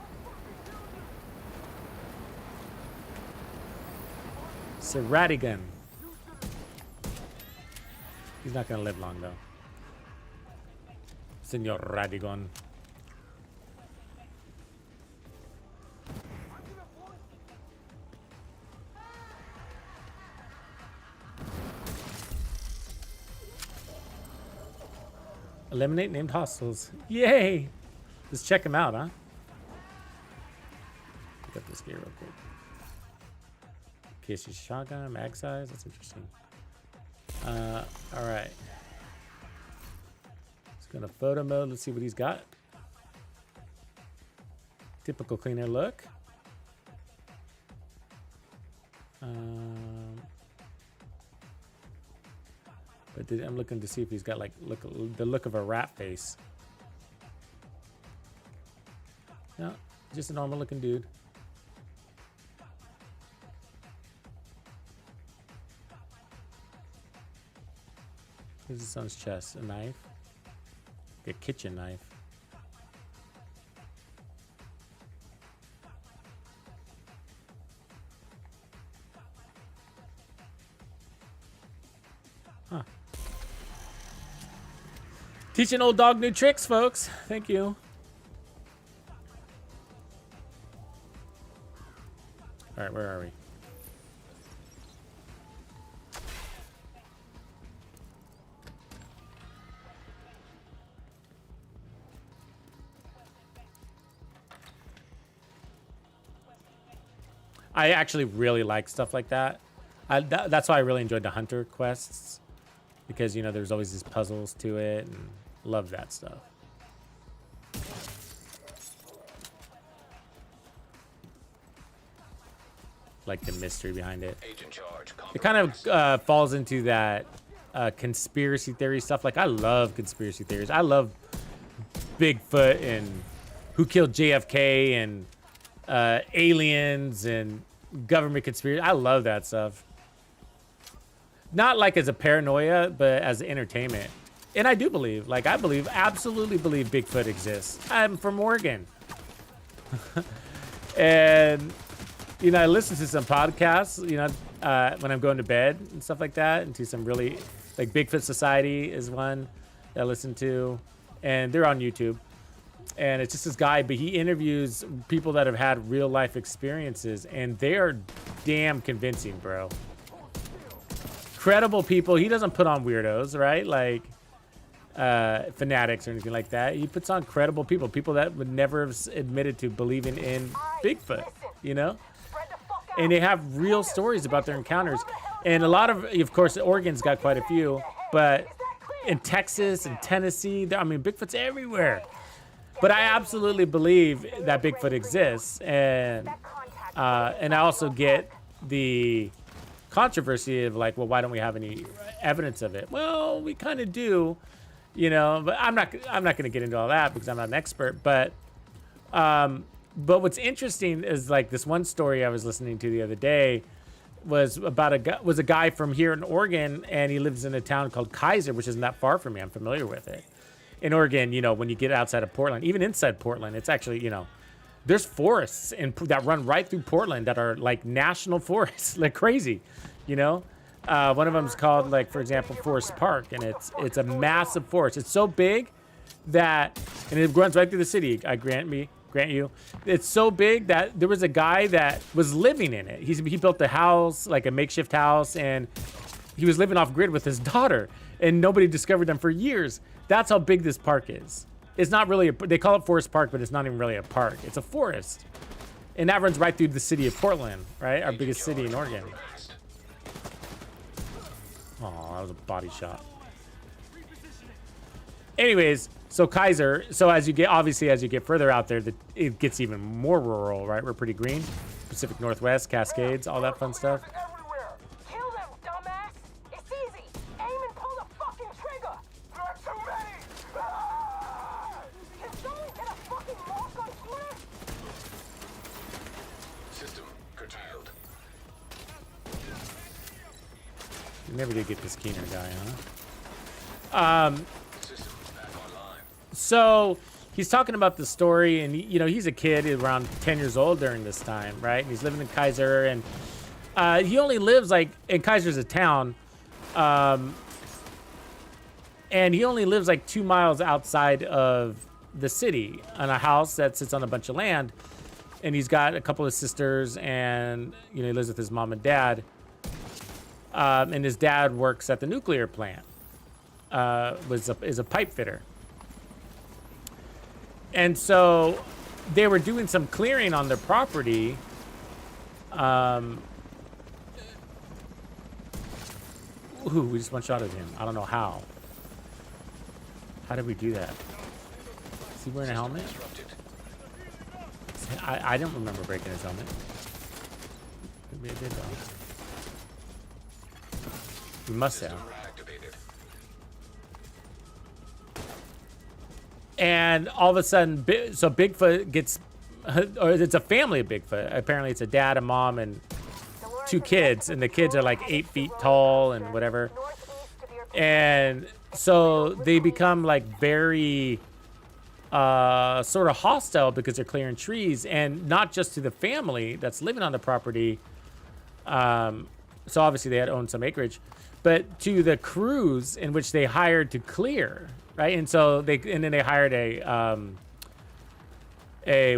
Sir Radigan. He's not going to live long, though. Senor Radigon. Eliminate named hostiles. Yay! Let's check him out, huh? Pick up this gear real quick. KC shotgun, mag size. That's interesting. All right. Let's go to photo mode. Let's see what he's got. Typical cleaner look. But I'm looking to see if he's got like the look of a rat face. No, just a normal looking dude. Here's his son's chest. A knife. A kitchen knife. Huh. Teaching old dog new tricks, folks. Thank you. All right, where are we? I actually really like stuff like that. That's why I really enjoyed the hunter quests, because, you know, there's always these puzzles to it, and love that stuff. Like the mystery behind it. Agent charge. It kind of falls into that conspiracy theory stuff. Like, I love conspiracy theories. I love Bigfoot and who killed JFK and aliens and government conspiracy. I love that stuff. Not like as a paranoia, but as entertainment. And I do believe, like, I believe, absolutely believe Bigfoot exists. I'm from Oregon. And, you know, I listen to some podcasts, you know, when I'm going to bed and stuff like that, and to some really, like, Bigfoot Society is one that I listen to, and they're on YouTube. And it's just this guy, but he interviews people that have had real life experiences, and they are damn convincing, bro. Credible people. He doesn't put on weirdos, right? Like, fanatics or anything like that. He puts on credible people, people that would never have admitted to believing in Bigfoot, you know? And they have real stories about their encounters. And a lot of course, Oregon's got quite a few, but in Texas and Tennessee, I mean, Bigfoot's everywhere. But I absolutely believe that Bigfoot exists. And I also get the controversy of like, well, why don't we have any evidence of it? Well, we kind of do, you know, but I'm not going to get into all that because I'm not an expert. But what's interesting is like this one story I was listening to the other day was about a guy from here in Oregon, and he lives in a town called Kaiser, which isn't that far from me. I'm familiar with it. In Oregon, you know, when you get outside of Portland, even inside Portland, it's actually, you know, there's forests that run right through Portland that are like national forests, like crazy, you know. One of them is called, like, for example, Forest Park, and it's a massive forest. It's so big that, and it runs right through the city. I grant you, it's so big that there was a guy that was living in it. He built a house, like a makeshift house, and he was living off grid with his daughter, and nobody discovered them for years. That's how big this park is. It's not really they call it Forest Park, but it's not even really a park. It's a forest. And that runs right through the city of Portland, right? Our biggest city in Oregon. Oh, that was a body shot. Anyways, so Kaiser, so as you get further out there, it gets even more rural, right? We're pretty green. Pacific Northwest, Cascades, all that fun stuff. Kill them, dumbass! It's easy! Aim and pull the fucking trigger! There are too many! Can someone get a fucking mark on Twitter? System curtailed. You never did get this Keener guy, huh? System back online. So he's talking about the story, and you know, he's a kid around 10 years old during this time, right? And he's living in Kaiser, and he only lives like, and Kaiser's a town, and he only lives like 2 miles outside of the city on a house that sits on a bunch of land. And he's got a couple of sisters, and you know, he lives with his mom and dad. And his dad works at the nuclear plant. Is a pipe fitter. And so they were doing some clearing on their property. Ooh, we just one-shotted him. I don't know how. How did we do that? Is he wearing a helmet? I don't remember breaking his helmet. Maybe I did though. We must have. And all of a sudden, so Bigfoot gets, or it's a family of Bigfoot. Apparently it's a dad, a mom, and 2 kids. And the kids are like 8 feet tall and whatever. And so they become like very sort of hostile because they're clearing trees. And not just to the family that's living on the property. So obviously they had owned some acreage. But to the crews in which they hired to clear, right? And so then they hired a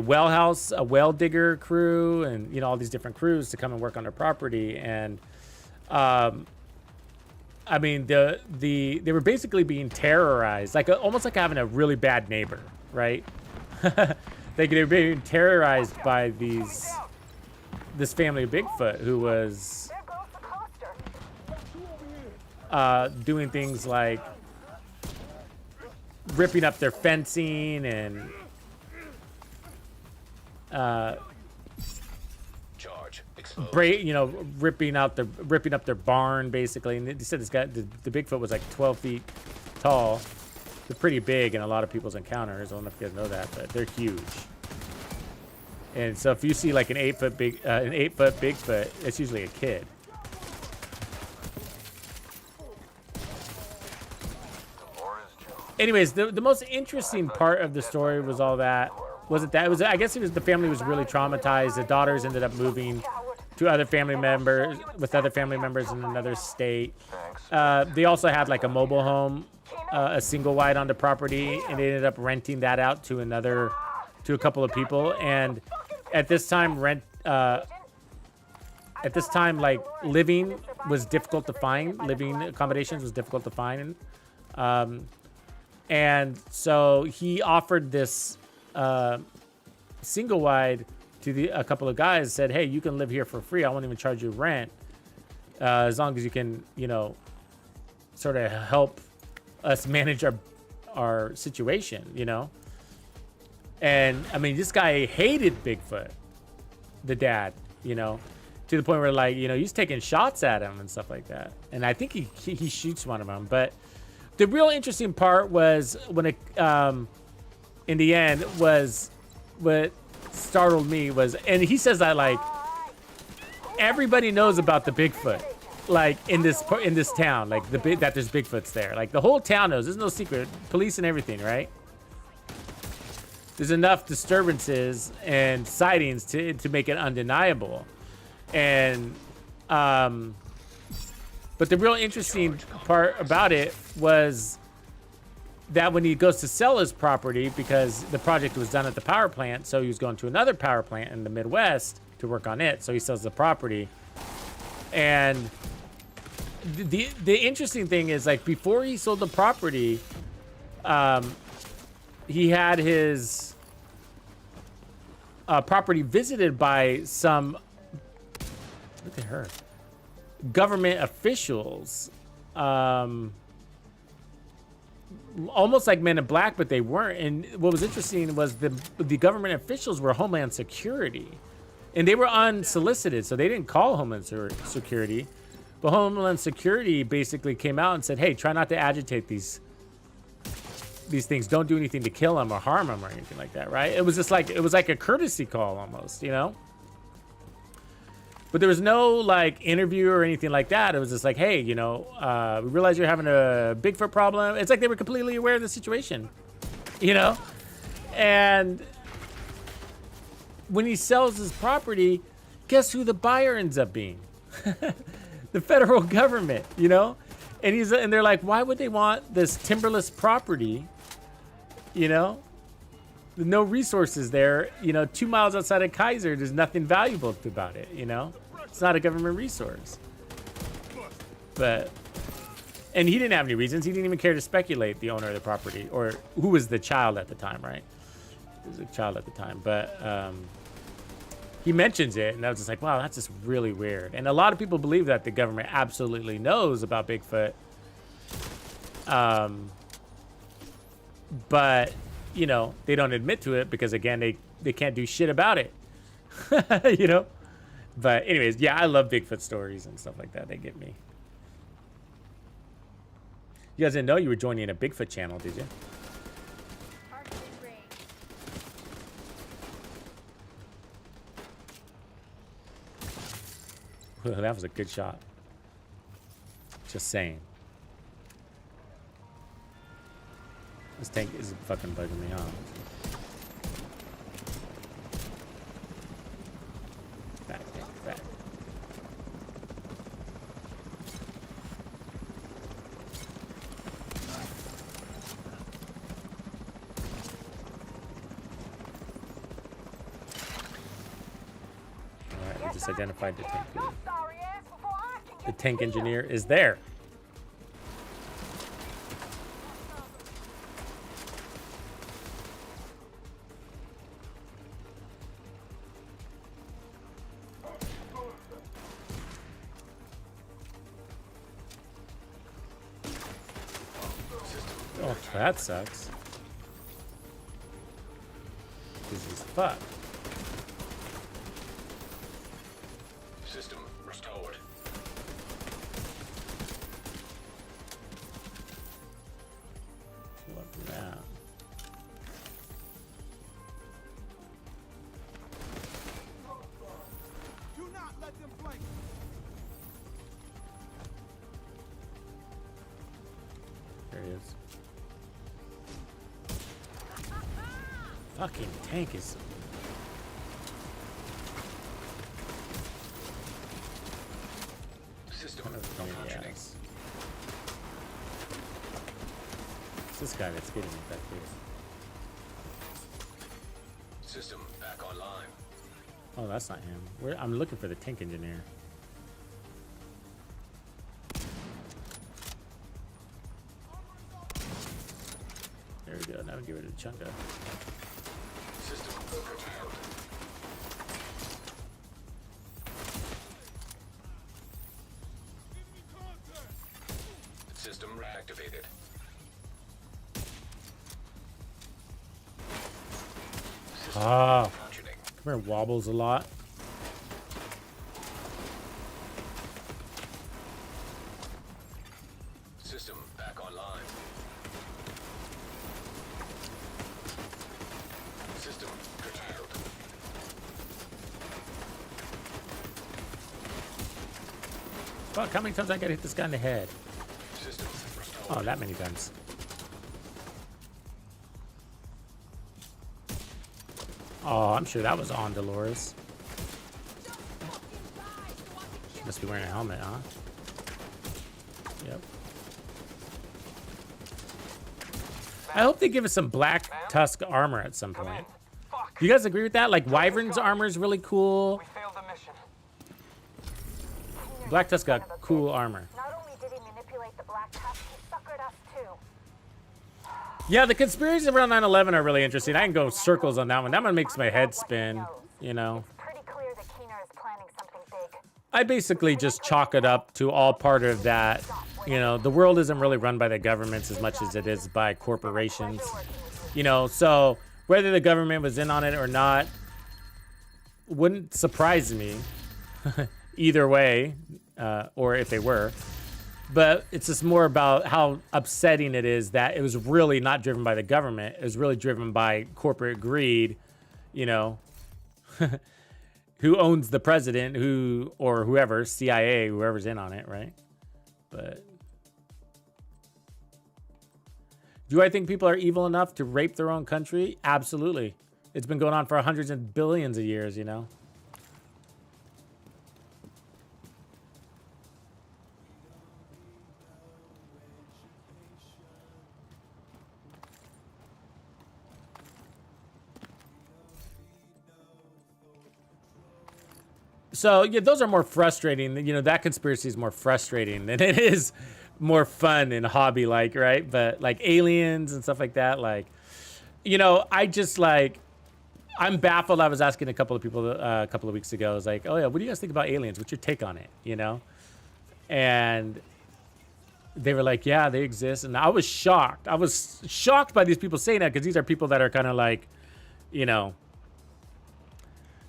well digger crew, and you know, all these different crews to come and work on their property. And I mean, they were basically being terrorized, like almost like having a really bad neighbor, right? They were being terrorized by this family of Bigfoot who was doing things like ripping up their fencing and Charge exposed. ripping up their barn basically. And they said this guy, the Bigfoot was like 12 feet tall. They're pretty big in a lot of people's encounters. I don't know if you guys know that, but they're huge. And so if you see like an 8 foot Bigfoot, it's usually a kid. Anyways, the most interesting part of the story was all that. I guess the family was really traumatized. The daughters ended up moving to other family members, in another state. They also had like a mobile home, a single wide on the property, and they ended up renting that out to a couple of people. And at this time, like living was difficult to find. Living accommodations was difficult to find. And so he offered this single wide to a couple of guys, said, hey, you can live here for free. I won't even charge you rent. As long as you can, you know, sort of help us manage our situation, you know? And I mean, this guy hated Bigfoot, the dad, you know, to the point where, like, you know, he's taking shots at him and stuff like that. And I think he shoots one of them. But the real interesting part was when it, in the end, was what startled me was, and he says that, like, everybody knows about the Bigfoot, like, in this town, like that there's Bigfoots there. Like, the whole town knows. There's no secret. Police and everything, right? There's enough disturbances and sightings to make it undeniable. And but the real interesting part about it was that when he goes to sell his property, because the project was done at the power plant, so he was going to another power plant in the Midwest to work on it. So he sells the property. And the interesting thing is, like, before he sold the property, he had his property visited by some, look at her, government officials, almost like Men in Black, but they weren't. And what was interesting was the government officials were Homeland Security, and they were unsolicited, so they didn't call Homeland Security. But Homeland Security basically came out and said, hey, try not to agitate these things. Don't do anything to kill them or harm them or anything like that, right? It was just like, it was like a courtesy call almost, you know? But there was no, like, interview or anything like that. It was just like, hey, you know, we realize you're having a Bigfoot problem. It's like they were completely aware of the situation, you know? And when he sells his property, guess who the buyer ends up being? The federal government, you know? And they're like, why would they want this timberless property, you know? No resources there, you know, 2 miles outside of Kaiser, there's nothing valuable about it, you know? It's not a government resource. But, and he didn't have any reasons. He didn't even care to speculate, the owner of the property, or who was the child at the time, right? He was a child at the time, but he mentions it, and I was just like, wow, that's just really weird. And a lot of people believe that the government absolutely knows about Bigfoot. But, you know, they don't admit to it because, again, they can't do shit about it. You know? But anyways, yeah, I love Bigfoot stories and stuff like that. They get me. You guys didn't know you were joining a Bigfoot channel, did you? That was a good shot. Just saying. This tank is fucking bugging me out. Back, tank, back. Alright, we just identified the tank. The tank engineer is there. Oh, that sucks. This is fuck. System restored. What now? Do not let them flank. There he is. Fucking tank is. System malfunctioning. It's this guy that's getting me back here. System back online. Oh, that's not him. I'm looking for the tank engineer. Chunga. System curtailed. System reactivated. Ah, Functioning. come here, wobbles a lot. System back online. System curtailed. Fuck, how many times I gotta hit this guy in the head? System restored. Oh, that many times. Oh, I'm sure that was on Dolores. She must be wearing a helmet, huh? Yep. I hope they give us some black tusk armor at some Come in. point. Fuck. Do you guys agree with that? Like, Wyvern's armor is really cool. We failed the mission. Black Tusk got cool armor. Not only did he manipulate the Black Tusk, he suckered us too. Yeah, the conspiracies around 9/11 are really interesting. I can go circles on that one. That one makes my head spin, you know. It's pretty clear that Keener is planning something big. I basically just chalk it up to all part of that. You know, the world isn't really run by the governments as much as it is by corporations. You know, so whether the government was in on it or not wouldn't surprise me either way, or if they were. But it's just more about how upsetting it is that it was really not driven by the government. It was really driven by corporate greed, you know. Who owns the president, who or whoever, CIA, whoever's in on it, right? But do I think people are evil enough to rape their own country? Absolutely. It's been going on for hundreds and billions of years, you know. So yeah, those are more frustrating. You know, that conspiracy is more frustrating than it is more fun and hobby-like, right? But like aliens and stuff like that, like, you know, I just like, I'm baffled. I was asking a couple of people a couple of weeks ago. I was like, oh yeah, what do you guys think about aliens? What's your take on it? You know, and they were like, yeah, they exist. And I was shocked. I was shocked by these people saying that because these are people that are kind of like, you know,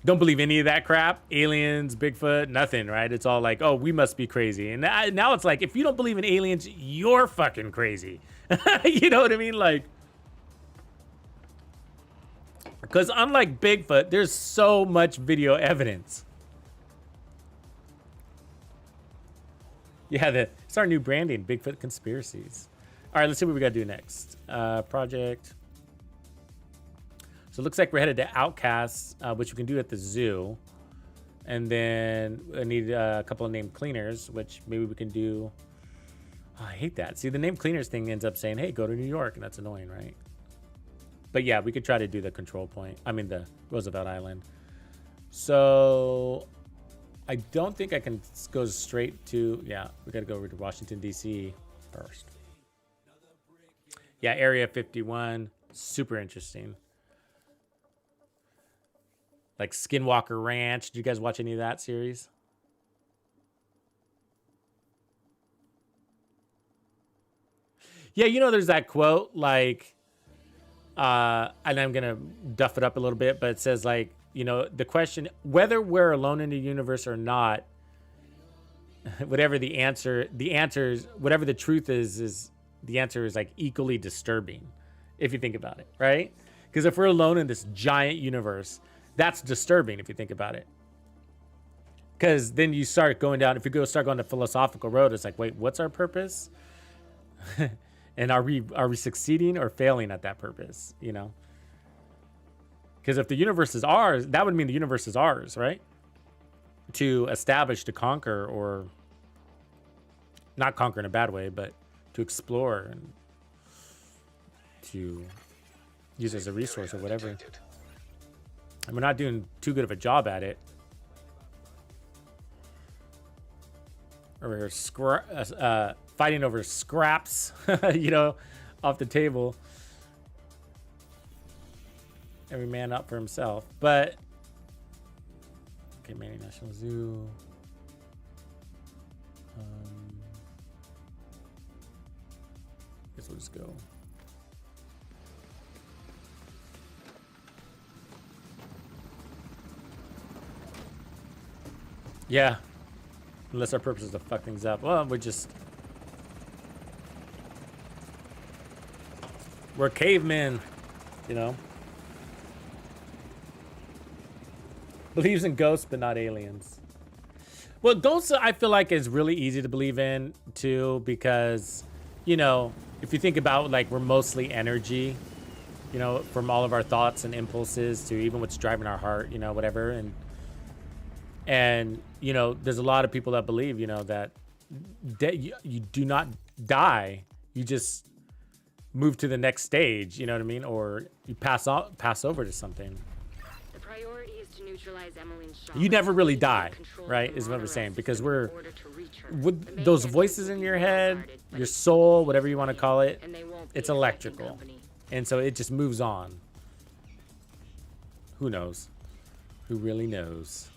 don't believe any of that crap. Aliens, Bigfoot, nothing, right? It's all like, oh, we must be crazy. And now it's like, if you don't believe in aliens, you're fucking crazy. You know what I mean? Like, because unlike Bigfoot, there's so much video evidence. Yeah, it's our new branding, Bigfoot Conspiracies. All right, let's see what we got to do next. Project. So it looks like we're headed to Outcasts, which we can do at the zoo. And then I need a couple of named cleaners, which maybe we can do. Oh, I hate that. See, the named cleaners thing ends up saying, hey, go to New York. And that's annoying, right? But yeah, we could try to do the control point. I mean, the Roosevelt Island. So I don't think I can go straight to, yeah, we got to go over to Washington, D.C. first. Yeah, Area 51. Super interesting. Like Skinwalker Ranch. Did you guys watch any of that series? Yeah, you know, there's that quote, like, and I'm going to duff it up a little bit, but it says, like, you know, the question, whether we're alone in the universe or not, whatever the answer is, whatever the truth is the answer is, like, equally disturbing, if you think about it, right? Because if we're alone in this giant universe, that's disturbing if you think about it. Because then you start going down, if you start going the philosophical road, it's like, wait, what's our purpose? And are we succeeding or failing at that purpose, you know? Because if the universe is ours, that would mean the universe is ours, right? To establish, to conquer, or not conquer in a bad way, but to explore and to use as a resource or whatever. And we're not doing too good of a job at it. Or we're fighting over scraps, you know, off the table. every man up for himself. But okay, Manny National Zoo. Guess we'll just go. Yeah. Unless our purpose is to fuck things up. Well, we're cavemen, you know. Believes in ghosts, but not aliens. Well, ghosts, I feel like is really easy to believe in too, because, you know, if you think about like we're mostly energy, you know, from all of our thoughts and impulses to even what's driving our heart, you know, whatever, and you know, there's a lot of people that believe, you know, that you do not die, you just move to the next stage, you know what I mean, or you pass over to something. The priority is to neutralize Emmeline's shock. You never really die, right? Is what we're saying, because we're with those voices in your head, your soul, whatever you want to call it, it's electrical, and so it just moves on. Who knows? Who really knows?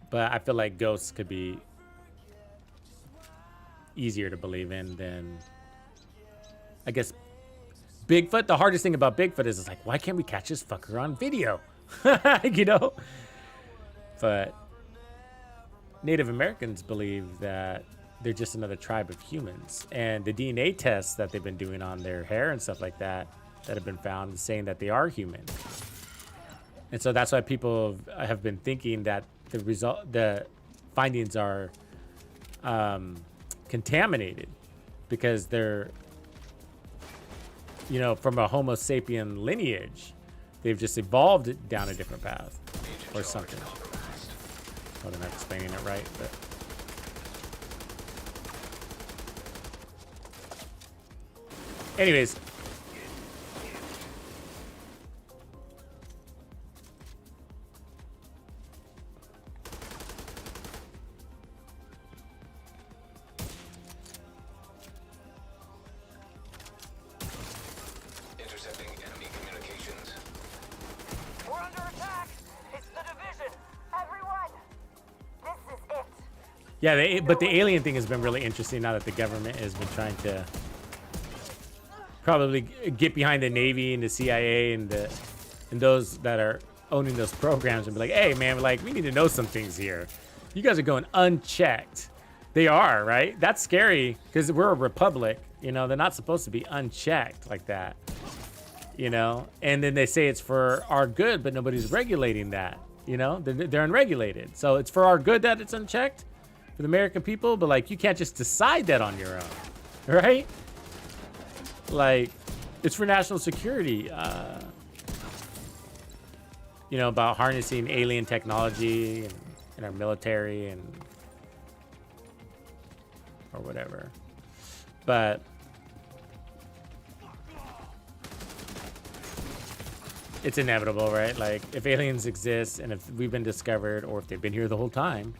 But I feel like ghosts could be easier to believe in than, I guess, Bigfoot. The hardest thing about Bigfoot is it's like, why can't we catch this fucker on video? You know? But Native Americans believe that they're just another tribe of humans. And the DNA tests that they've been doing on their hair and stuff like that have been found saying that they are human. And so that's why people have been thinking that the findings are contaminated, because they're, you know, from a Homo sapien lineage, they've just evolved down a different path or something. I'm not explaining it right, but anyways. Yeah, but the alien thing has been really interesting now that the government has been trying to probably get behind the Navy and the CIA and those that are owning those programs and be like, hey, man, like, we need to know some things here. You guys are going unchecked. They are, right? That's scary because we're a republic. You know, they're not supposed to be unchecked like that. You know, and then they say it's for our good, but nobody's regulating that. You know, they're unregulated. So it's for our good that it's unchecked for the American people, but like, you can't just decide that on your own, right? Like, it's for national security. You know, about harnessing alien technology in our military and or whatever. But it's inevitable, right? Like, if aliens exist and if we've been discovered, or if they've been here the whole time,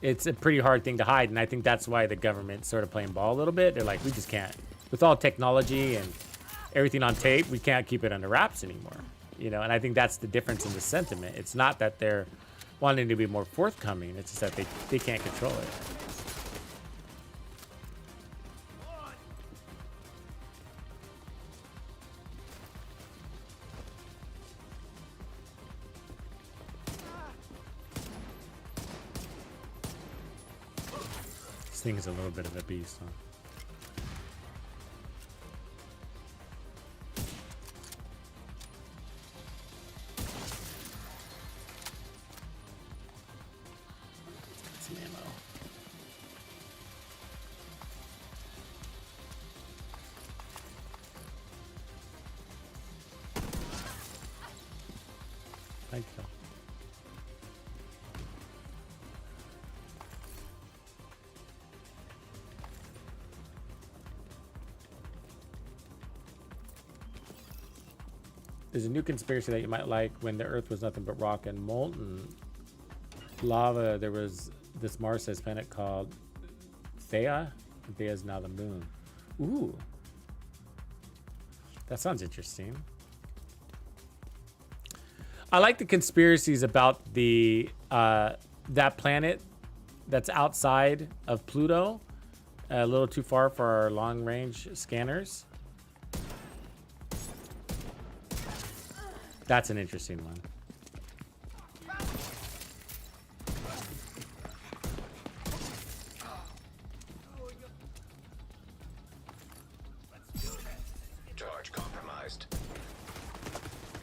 it's a pretty hard thing to hide. And I think that's why the government's sort of playing ball a little bit. They're like, we just can't, with all technology and everything on tape, we can't keep it under wraps anymore. You know, and I think that's the difference in the sentiment. It's not that they're wanting to be more forthcoming. It's just that they can't control it. This thing is a little bit of a beast, huh? Some ammo. Thank you. There's a new conspiracy that you might like. When the Earth was nothing but rock and molten lava, there was this Mars-sized planet called Theia. Theia is now the moon. Ooh. That sounds interesting. I like the conspiracies about the that planet that's outside of Pluto, a little too far for our long-range scanners. That's an interesting one. Charge compromised.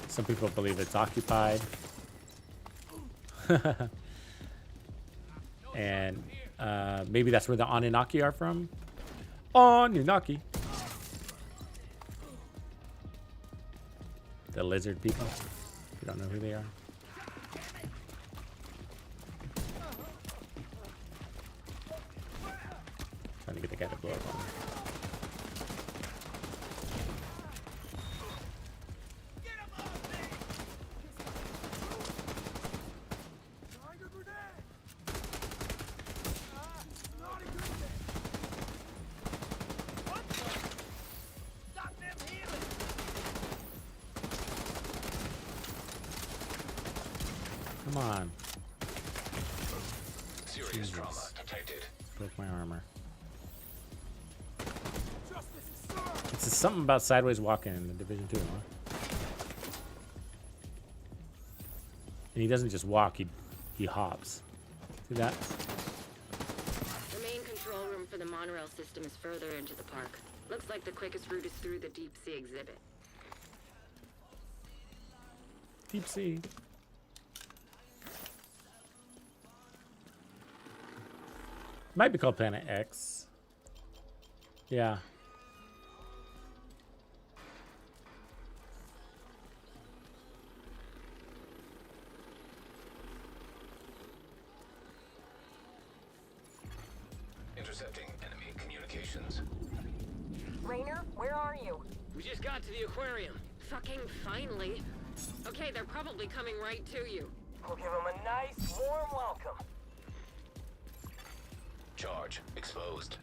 Some people believe it's occupied. And maybe that's where the Anunnaki are from. Anunnaki. The lizard people. You don't know who they are. Trying to get the guy to blow up on me. Come on. Serious trauma detected. Broke my armor. It's something about sideways walking in the Division 2, huh? And he doesn't just walk, he hops. See that? The main control room for the monorail system is further into the park. Looks like the quickest route is through the deep sea exhibit. Deep sea. Might be called Planet X. Yeah. Intercepting enemy communications. Rainer, where are you? We just got to the aquarium. Fucking finally. Okay, they're probably coming right to you. We'll give them a nice, warm welcome. Charge exposed.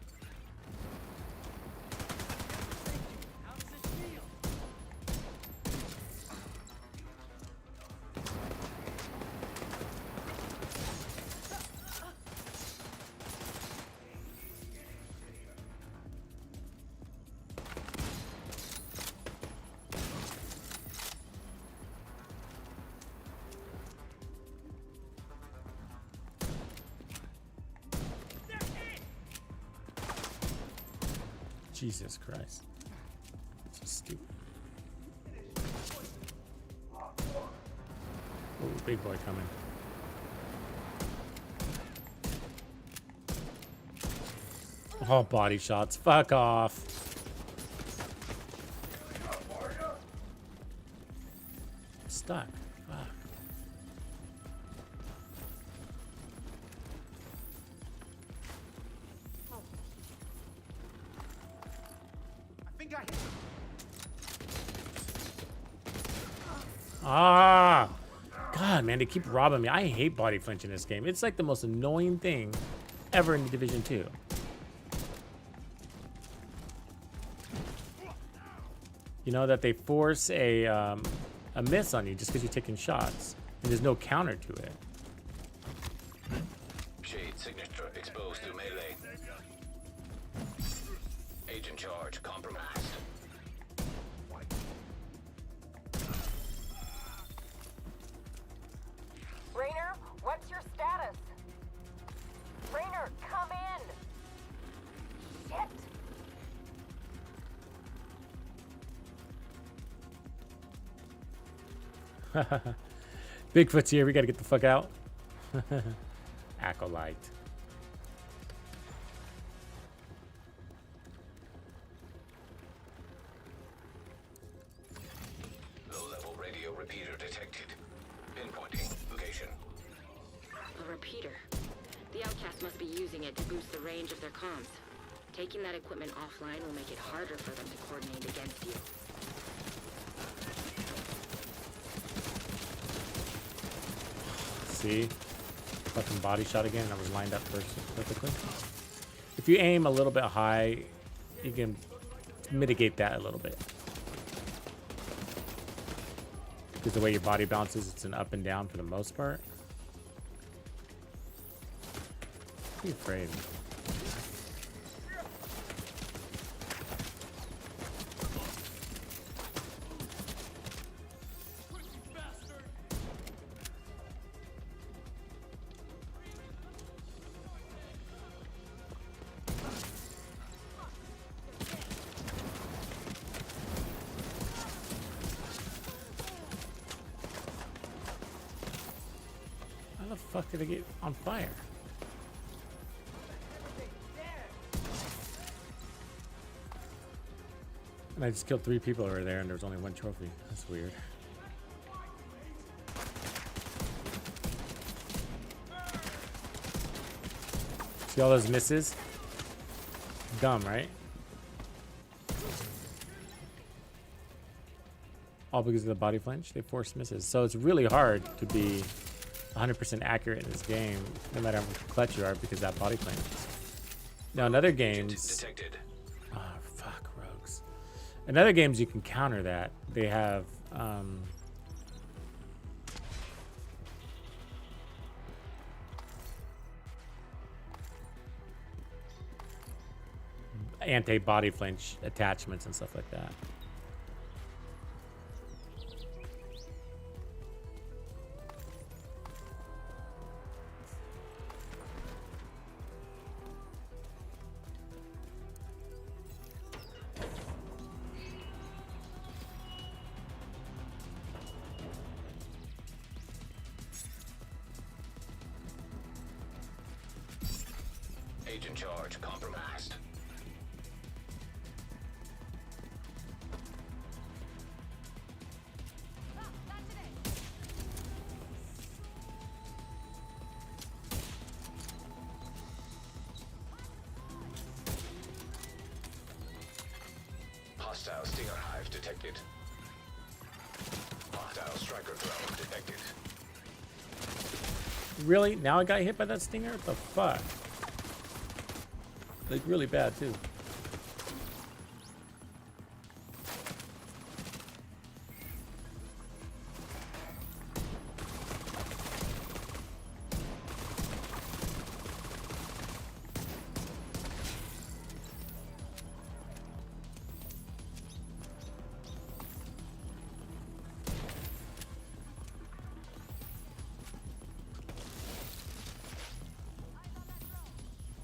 Jesus Christ. So stupid. Oh, big boy coming. Oh, body shots. Fuck off. I'm stuck. Fuck. Ah, God, man, they keep robbing me. I hate body flinch in this game. It's like the most annoying thing ever in the Division 2. You know that they force a miss on you just because you're taking shots, and there's no counter to it. Shade signature exposed to melee. Agent charge compromised. Rainer, what's your status? Rainer, come in! Shit! Bigfoot's here. We gotta get the fuck out. Acolyte. Low-level radio repeater detected. Pinpointing location. A repeater. The outcasts must be using it to boost the range of their comms. Taking that equipment offline will make it harder for them to coordinate against you. See? Fucking body shot again. That was lined up perfectly. If you aim a little bit high, you can mitigate that a little bit. Because the way your body bounces, it's an up and down for the most part. Be afraid. How the fuck did I get on fire? And I just killed 3 people over there and there was only 1 trophy. That's weird. See all those misses? Dumb, right? All because of the body flinch. They force misses. So it's really hard to be 100% accurate in this game, no matter how clutch you are, because that body flinch. Now in other games... Oh, fuck, rogues. In other games, you can counter that. They have... anti-body flinch attachments and stuff like that. Agent charge compromised. Hostile stinger hive detected. Hostile striker drone detected. Really? Now I got hit by that stinger? What the fuck? Like, really bad, too.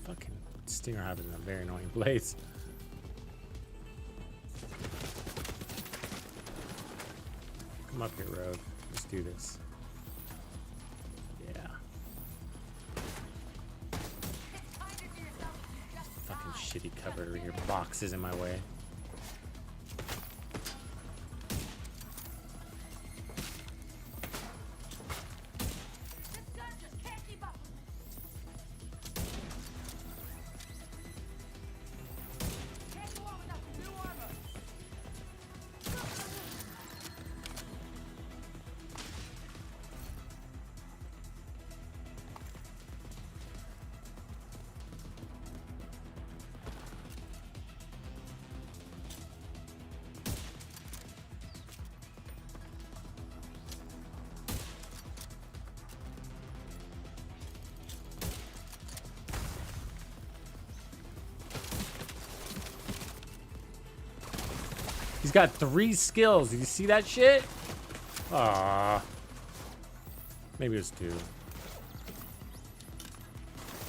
Fucking stinger hive is a very annoying place. Come up here, Rogue. Let's do this. Yeah. Fucking shitty cover over here. Boxes in my way. He's got 3 skills. Did you see that shit? Ah, maybe it was 2.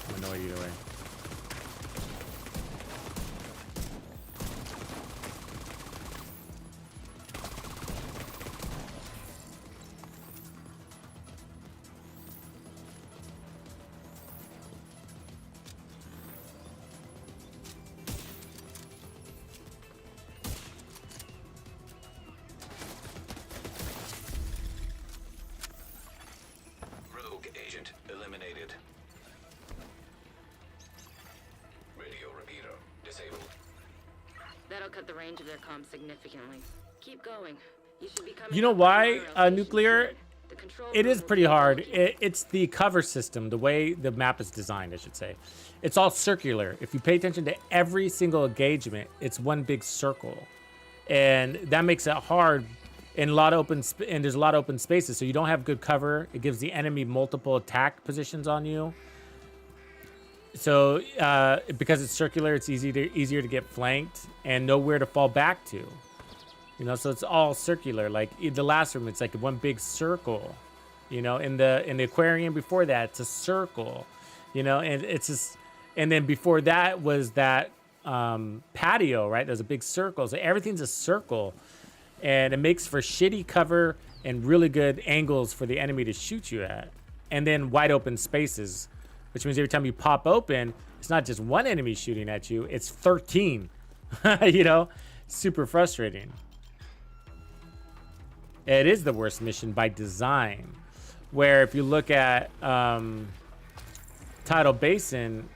I'm annoyed either way. Agent eliminated. Radio repeater disabled. That'll cut the range of their comms significantly. Keep going. You should be coming. You know why, Nuclear? The control It room is will pretty be hard. located- It's the cover system, the way the map is designed, I should say. It's all circular. If you pay attention to every single engagement, it's one big circle. And that makes it hard in a lot of and there's a lot of open spaces, so you don't have good cover. It gives the enemy multiple attack positions on you. So because it's circular, it's easier to get flanked and nowhere to fall back to. You know, so it's all circular. Like in the last room, it's like one big circle. You know, in the aquarium before that, it's a circle. You know, and it's just, and then before that was that patio, right? There's a big circle. So everything's a circle, and it makes for shitty cover and really good angles for the enemy to shoot you at. And then wide open spaces, which means every time you pop open, it's not just one enemy shooting at you, it's 13. You know, super frustrating. It is the worst mission by design, where if you look at Tidal Basin,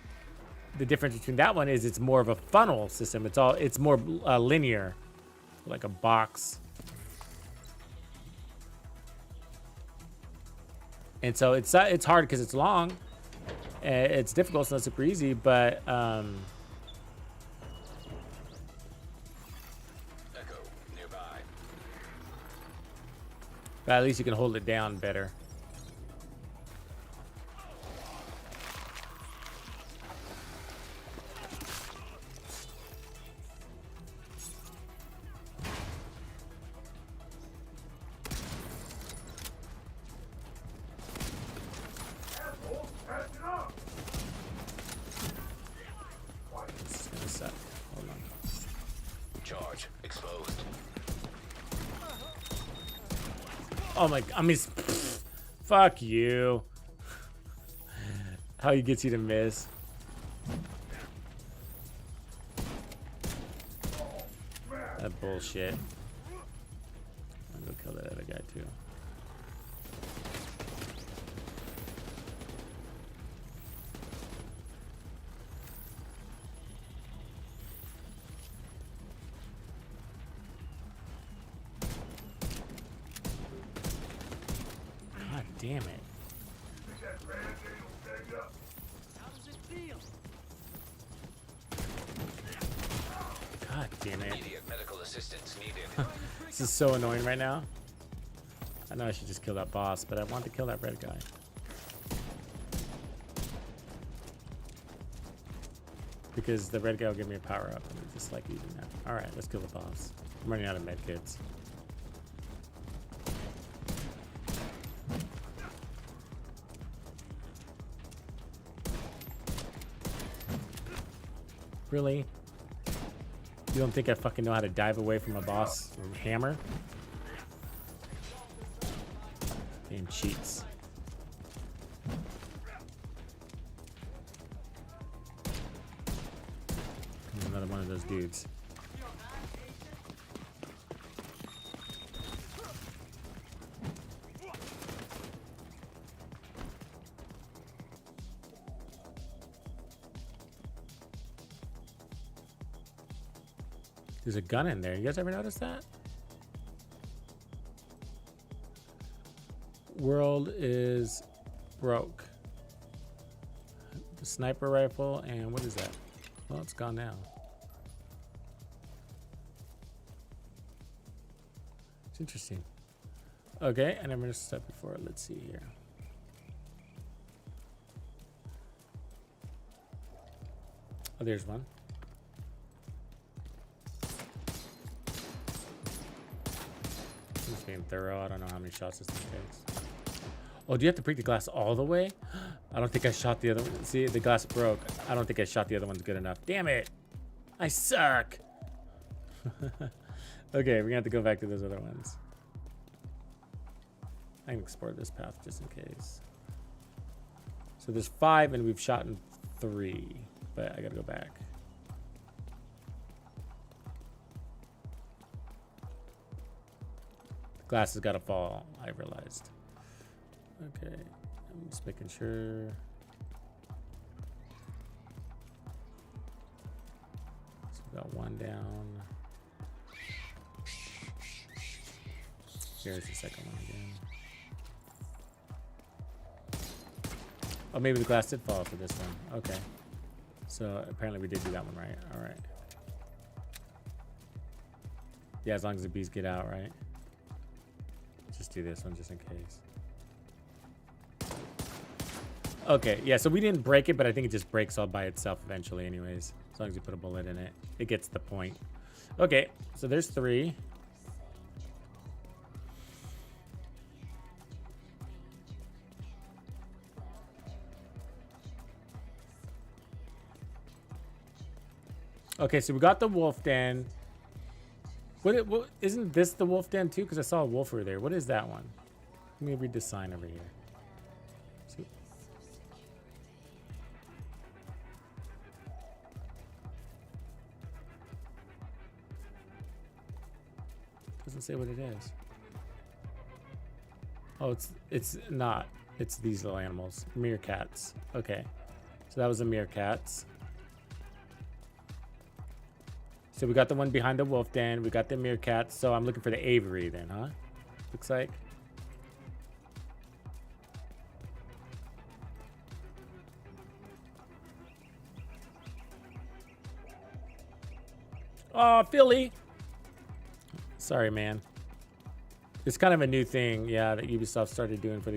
the difference between that one is it's more of a funnel system. It's more linear, like a box. And so it's hard because it's long. It's difficult, it's not super easy, but Echo nearby. at least you can hold it down better. This is gonna suck. Hold on. Charge exposed. Oh my, I mean, fuck you. How he gets you to miss. That bullshit. I'm gonna kill that other guy too. God damn it. God damn it. Immediate medical assistance needed. This is so annoying right now. I know I should just kill that boss, but I want to kill that red guy. Because the red guy will give me a power up, and I just like using that. Alright, let's kill the boss. I'm running out of med kits. Really? You don't think I fucking know how to dive away from a boss with a hammer? Damn cheats. Another one of those dudes. There's a gun in there. You guys ever notice that? World is broke. The sniper rifle and what is that? Well, it's gone now. It's interesting. Okay, I never noticed that before. Let's see here. Oh, there's one. I'm just being thorough. I don't know how many shots this thing takes. Oh, do you have to break the glass all the way? I don't think I shot the other one. See, the glass broke. I don't think I shot the other ones good enough. Damn it. I suck. Okay, we're gonna have to go back to those other ones. I can explore this path just in case. So there's 5 and we've shot in 3, but I gotta go back. The glass has gotta fall, I realized. Okay, I'm just making sure. So we got one down. Here's the second one again. Oh, maybe the glass did fall for this one. Okay. So apparently we did do that one right. All right. Yeah, as long as the bees get out, right? Just do this one just in case. Okay, yeah, so we didn't break it, but I think it just breaks all by itself eventually anyways. As long as you put a bullet in it. It gets the point. Okay, so there's 3. Okay, so we got the wolf den. What isn't this the wolf den too? Because I saw a wolf over there. What is that one? Let me read the sign over here. So, doesn't say what it is. Oh, it's not. It's these little animals. Meerkats. Okay. So that was the meerkats. So we got the one behind the wolf den. We got the meerkats. So I'm looking for the aviary then, huh? Looks like. Oh, Philly. Sorry, man. It's kind of a new thing, yeah, that Ubisoft started doing for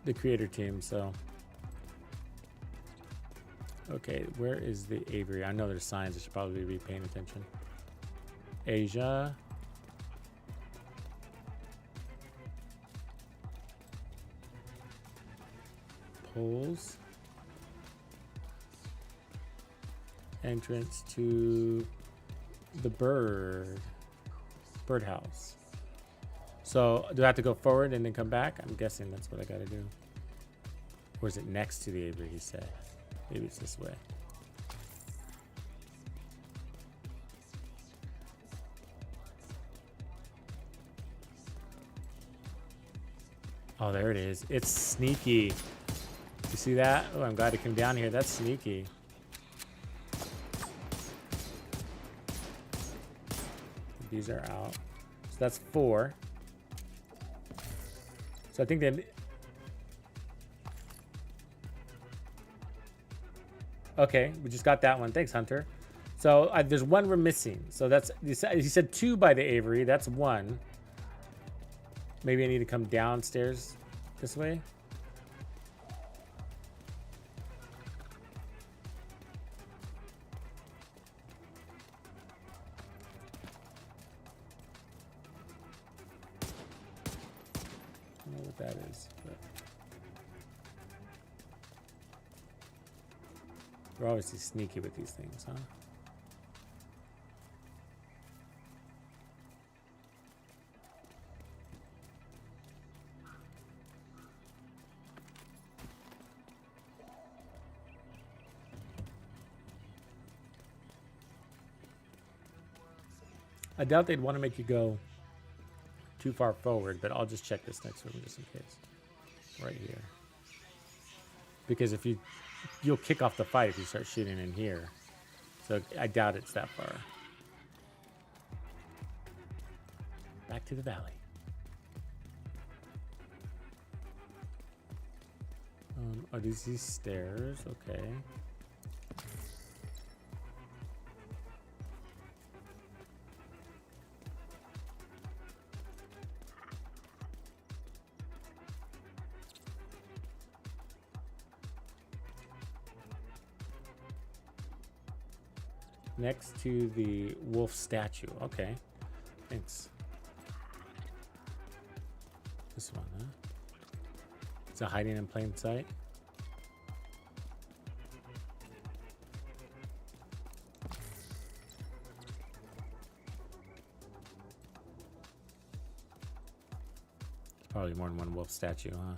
the creator team, so. Okay, where is the aviary? I know there's signs. I should probably be paying attention. Asia. Poles. Entrance to the birdhouse. So do I have to go forward and then come back? I'm guessing that's what I gotta do. Or is it next to the aviary, he said? Maybe it's this way. Oh, there it is. It's sneaky. You see that? Oh, I'm glad it came down here. That's sneaky. These are out. So that's 4. So I think then. Okay, we just got that one. Thanks, Hunter. So there's one we're missing. So that's, he said 2 by the aviary. That's 1. Maybe I need to come downstairs this way. I don't know what that is, but we're obviously sneaky with these things, huh? I doubt they'd want to make you go too far forward, but I'll just check this next room just in case. Right here. Because if you'll kick off the fight if you start shooting in here. So I doubt it's that far. Back to the valley. Are these stairs? Okay. Next to the wolf statue. Okay. Thanks. This one, huh? Is it hiding in plain sight? Probably more than one wolf statue, huh?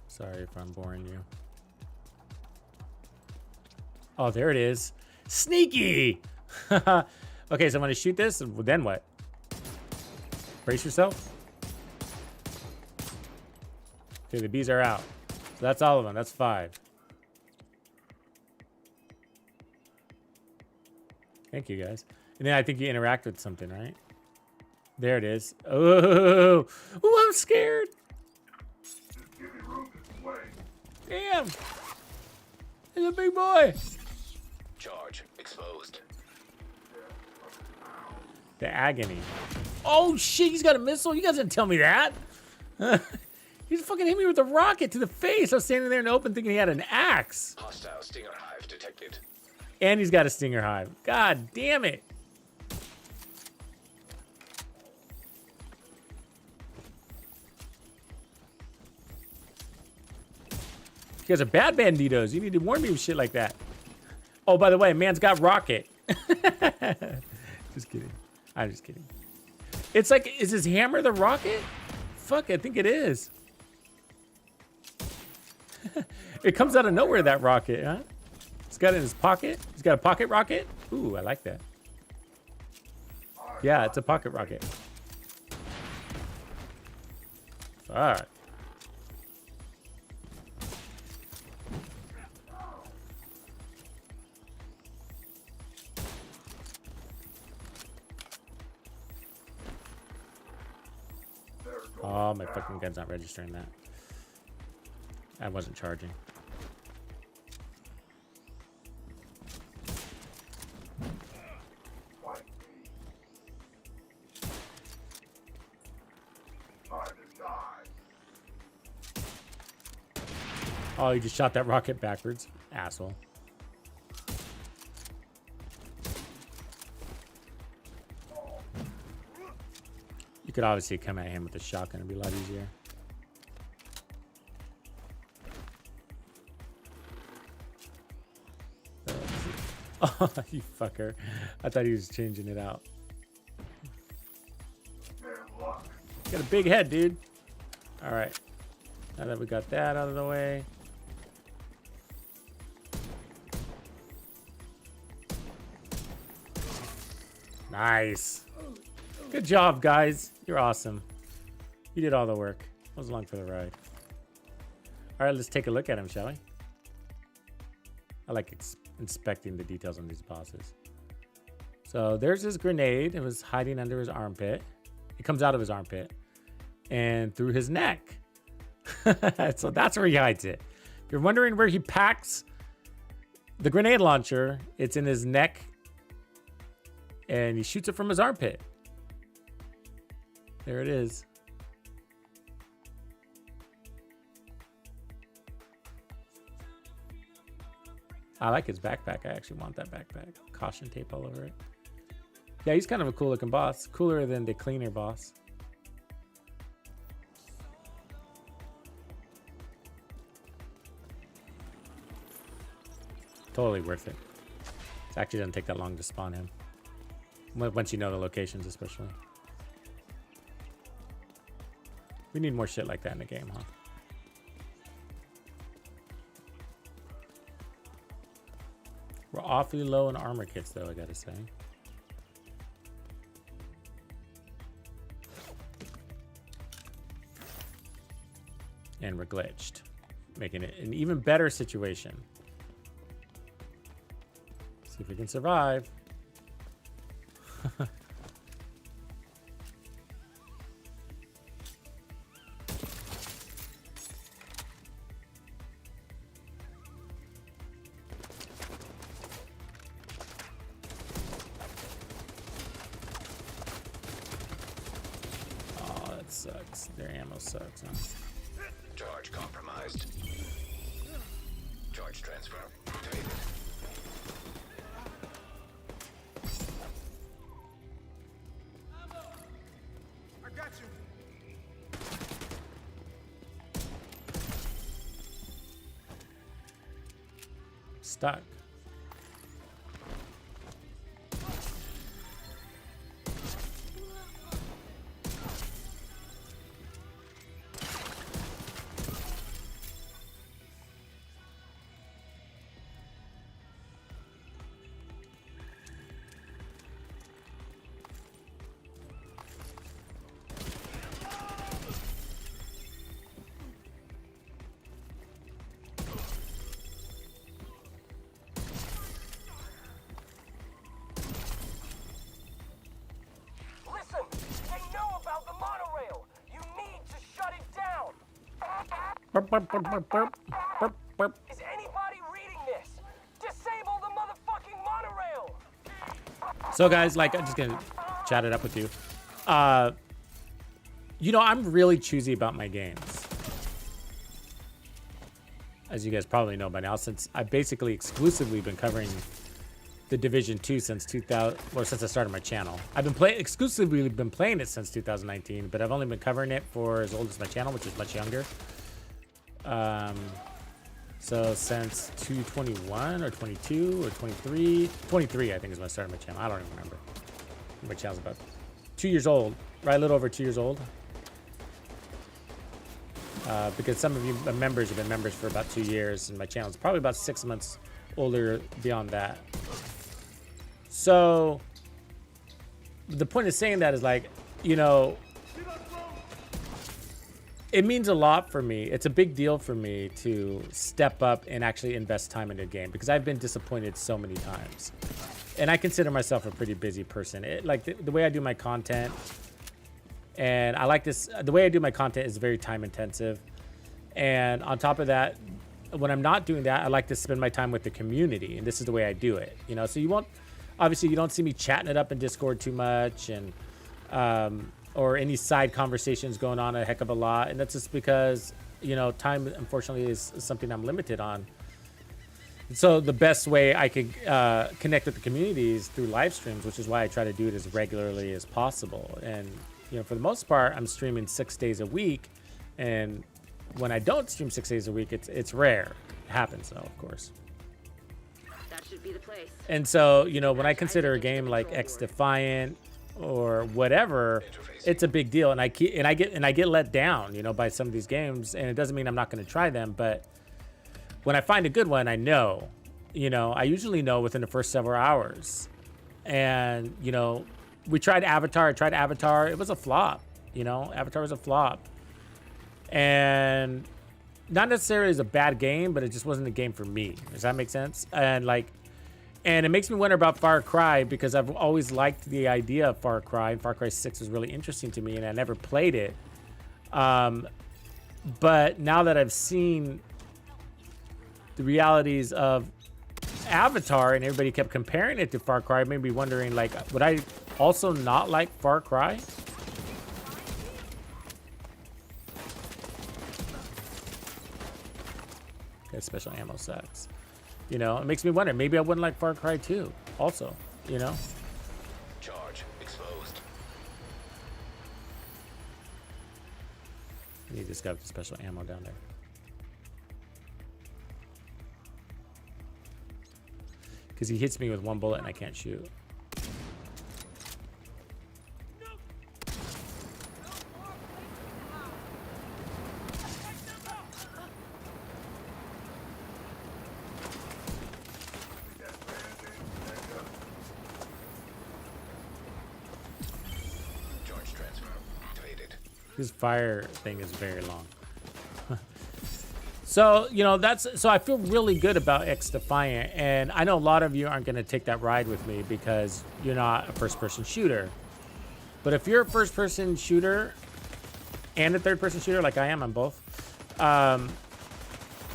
Sorry if I'm boring you. Oh, there it is. Sneaky! Okay, so I'm going to shoot this, and then what? Brace yourself. Okay, the bees are out. So that's all of them. That's 5. Thank you, guys. And then I think you interact with something, right? There it is. Oh, ooh, I'm scared. Damn. He's a big boy. Charge exposed. The agony. Oh, shit. He's got a missile. You guys didn't tell me that. He just fucking hit me with a rocket to the face. I was standing there in the open thinking he had an axe. Hostile stinger hive detected. And he's got a stinger hive. God damn it. You guys are bad banditos. You need to warn me of shit like that. Oh, by the way, man's got rocket. Just kidding. I'm just kidding. It's like, is his hammer the rocket? Fuck, I think it is. It comes out of nowhere, that rocket, huh? He's got it in his pocket. He's got a pocket rocket. Ooh, I like that. Yeah, it's a pocket rocket. Fuck. Oh, my fucking gun's not registering that. I wasn't charging. Oh, you just shot that rocket backwards. Asshole. You could obviously come at him with a shotgun. It'd be a lot easier. Oh, you fucker. I thought he was changing it out. Got a big head, dude. All right. Now that we got that out of the way. Nice. Good job, guys. You're awesome. You did all the work. I was along for the ride. All right, let's take a look at him, shall we? I like inspecting the details on these bosses. So there's his grenade. It was hiding under his armpit. It comes out of his armpit and through his neck. So that's where he hides it. If you're wondering where he packs the grenade launcher, it's in his neck and he shoots it from his armpit. There it is. I like his backpack. I actually want that backpack. Caution tape all over it. Yeah, he's kind of a cool looking boss. Cooler than the cleaner boss. Totally worth it. It actually doesn't take that long to spawn him. Once you know the locations, especially. We need more shit like that in the game, huh? We're awfully low in armor kits, though, I gotta say. And we're glitched, making it an even better situation. See if we can survive. Oh, that sucks. Their ammo sucks, huh? Charge compromised. Charge transfer activated. I got you. Stuck. Burp, burp, burp, burp, burp, burp, burp. Is anybody reading this? Disable the motherfucking monorail! So guys, like, I'm just gonna chat it up with you. You know, I'm really choosy about my games, as you guys probably know by now, since I've basically exclusively been covering the Division 2 since 2000, or since I started my channel. I've been exclusively been playing it since 2019, but I've only been covering it for as old as my channel, which is much younger. So since 221 or 22 or 23, 23 I think is when I started my channel. I don't even remember. My channel's about 2 years old, right? A little over 2 years old. Because some of you members have been members for about 2 years, and my channel is probably about 6 months older beyond that. So the point of saying that is, like, you know, it means a lot for me. It's a big deal for me to step up and actually invest time in a game, because I've been disappointed so many times. And I consider myself a pretty busy person. Like the way I do my content, and I like this, the way I do my content is very time intensive. And on top of that, when I'm not doing that, I like to spend my time with the community, and this is the way I do it. You know, so you won't, obviously you don't see me chatting it up in Discord too much, and or any side conversations going on a heck of a lot. And that's just because, you know, time unfortunately is something I'm limited on. So the best way I could connect with the community is through live streams, which is why I try to do it as regularly as possible. And, you know, for the most part, I'm streaming 6 days a week. And when I don't stream 6 days a week, it's rare. It happens though, of course. That should be the place. And so, you know, when I consider a game like X Defiant or whatever, it's a big deal. And I get let down, you know, by some of these games. And it doesn't mean I'm not going to try them, but when I find a good one, I know, you know, I usually know within the first several hours. And, you know, we tried Avatar. I tried Avatar. It was a flop, you know, Avatar was a flop. And not necessarily as a bad game, but it just wasn't a game for me. Does that make sense? And like, and it makes me wonder about Far Cry, because I've always liked the idea of Far Cry, and Far Cry 6 was really interesting to me, and I never played it. But now that I've seen the realities of Avatar, and everybody kept comparing it to Far Cry, it made me wondering, like, would I also not like Far Cry? Okay, special ammo sucks. You know, it makes me wonder, maybe I wouldn't like Far Cry 2 also, you know? Charge exposed. I need this guy with the special ammo down there. Because he hits me with one bullet and I can't shoot. Charge transfer activated. His fire thing is very long. So, you know, so I feel really good about X Defiant, and I know a lot of you aren't going to take that ride with me because you're not a first-person shooter. But if you're a first-person shooter and a third-person shooter, like I am, I'm both,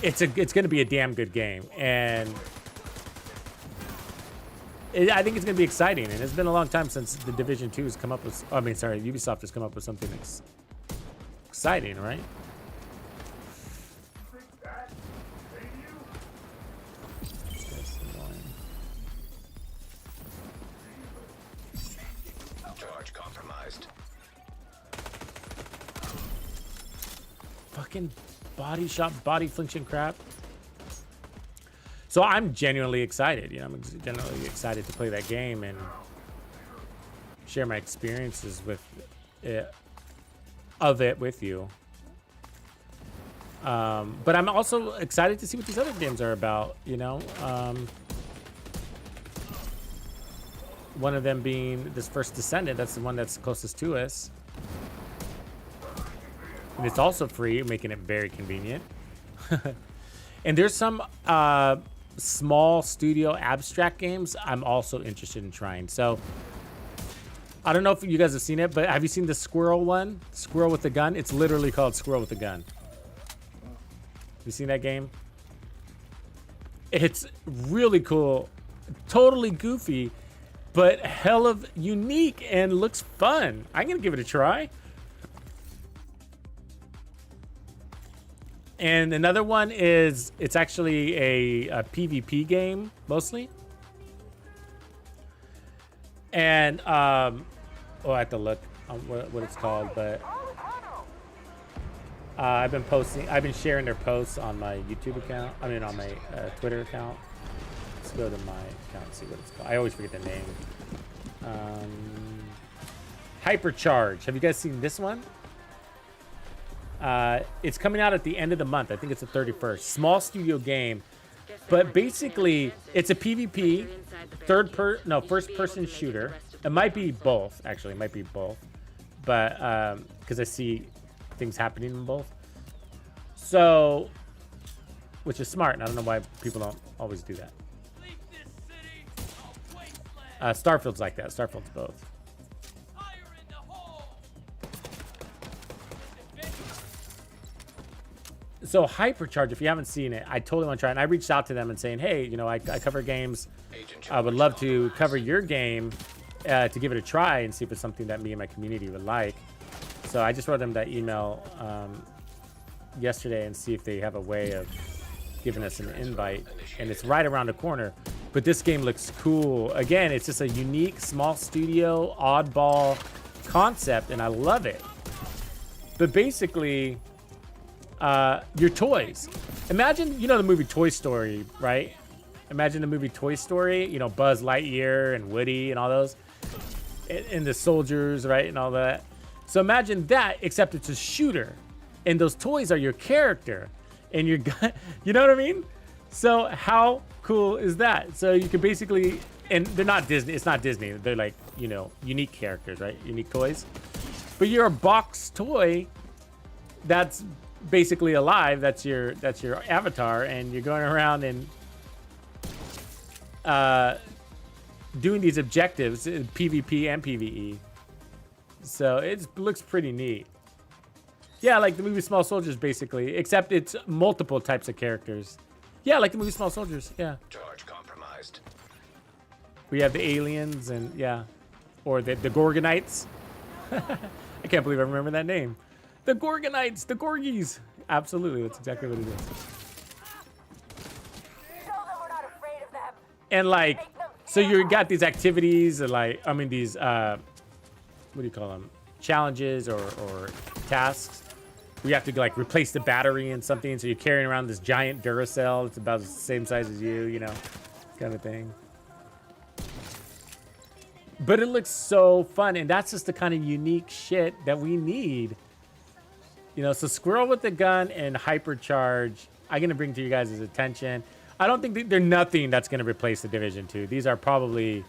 it's going to be a damn good game, and I think it's going to be exciting. And it's been a long time since the Division 2 has come up with, I mean, sorry, Ubisoft has come up with something exciting, right? Charge compromised. Fucking body shot, body flinching crap. So I'm genuinely excited. You know, I'm genuinely excited to play that game and share my experiences with it, with you. But I'm also excited to see what these other games are about. You know, one of them being this First Descendant. That's the one that's closest to us. And it's also free, making it very convenient. And there's some small studio abstract games I'm also interested in trying. So I don't know if you guys have seen it, but have you seen the squirrel one? Squirrel with a gun? It's literally called Squirrel with a Gun. You seen that game? It's really cool, totally goofy, but hell of unique and looks fun. I'm gonna give it a try. And another one is, it's actually a PvP game mostly. And oh, I have to look on what it's called, but I've been sharing their posts on my YouTube account. I mean, on my Twitter account. Let's go to my account and see what it's called. I always forget the name. Hypercharge. Have you guys seen this one? It's coming out at the end of the month. I think it's the 31st. Small studio game, but basically it's a PvP, first person shooter. It might be both, actually. It might be both, but because I see things happening in both. So, which is smart, and I don't know why people don't always do that. Starfield's like that. Starfield's both. So Hypercharge, if you haven't seen it, I totally want to try it. And I reached out to them and saying, hey, you know, I cover games. I would love to cover your game to give it a try and see if it's something that me and my community would like. So I just wrote them that email yesterday and see if they have a way of giving us an invite. And it's right around the corner. But this game looks cool. Again, it's just a unique, small studio, oddball concept, and I love it. But basically, your toys. Imagine, you know, the movie Toy Story, right? Imagine the movie Toy Story, you know, Buzz Lightyear and Woody and all those. And the soldiers, right? And all that. So imagine that, except it's a shooter. And those toys are your character. And your gun, you know what I mean? So how cool is that? So you can basically, and they're not Disney, it's not Disney. They're like, you know, unique characters, right? Unique toys. But you're a box toy that's basically alive. That's your avatar, and you're going around and doing these objectives, PvP and PvE. So it looks pretty neat. Yeah, like the movie Small Soldiers, basically, except it's multiple types of characters. Yeah, like the movie Small Soldiers. Yeah. Charge compromised. We have the aliens and yeah, or the Gorgonites. I can't believe I remember that name. The Gorgonites, the Gorgies. Absolutely, that's exactly what it is. And like, so you got these activities, and like, I mean, these, what do you call them? Challenges or tasks. We have to like replace the battery in something. So you're carrying around this giant Duracell. It's about the same size as you know, kind of thing. But it looks so fun, and that's just the kind of unique shit that we need. You know, so Squirrel with the Gun and Hypercharge, I'm going to bring to you guys' attention. I don't think they're nothing that's going to replace the Division 2. These are probably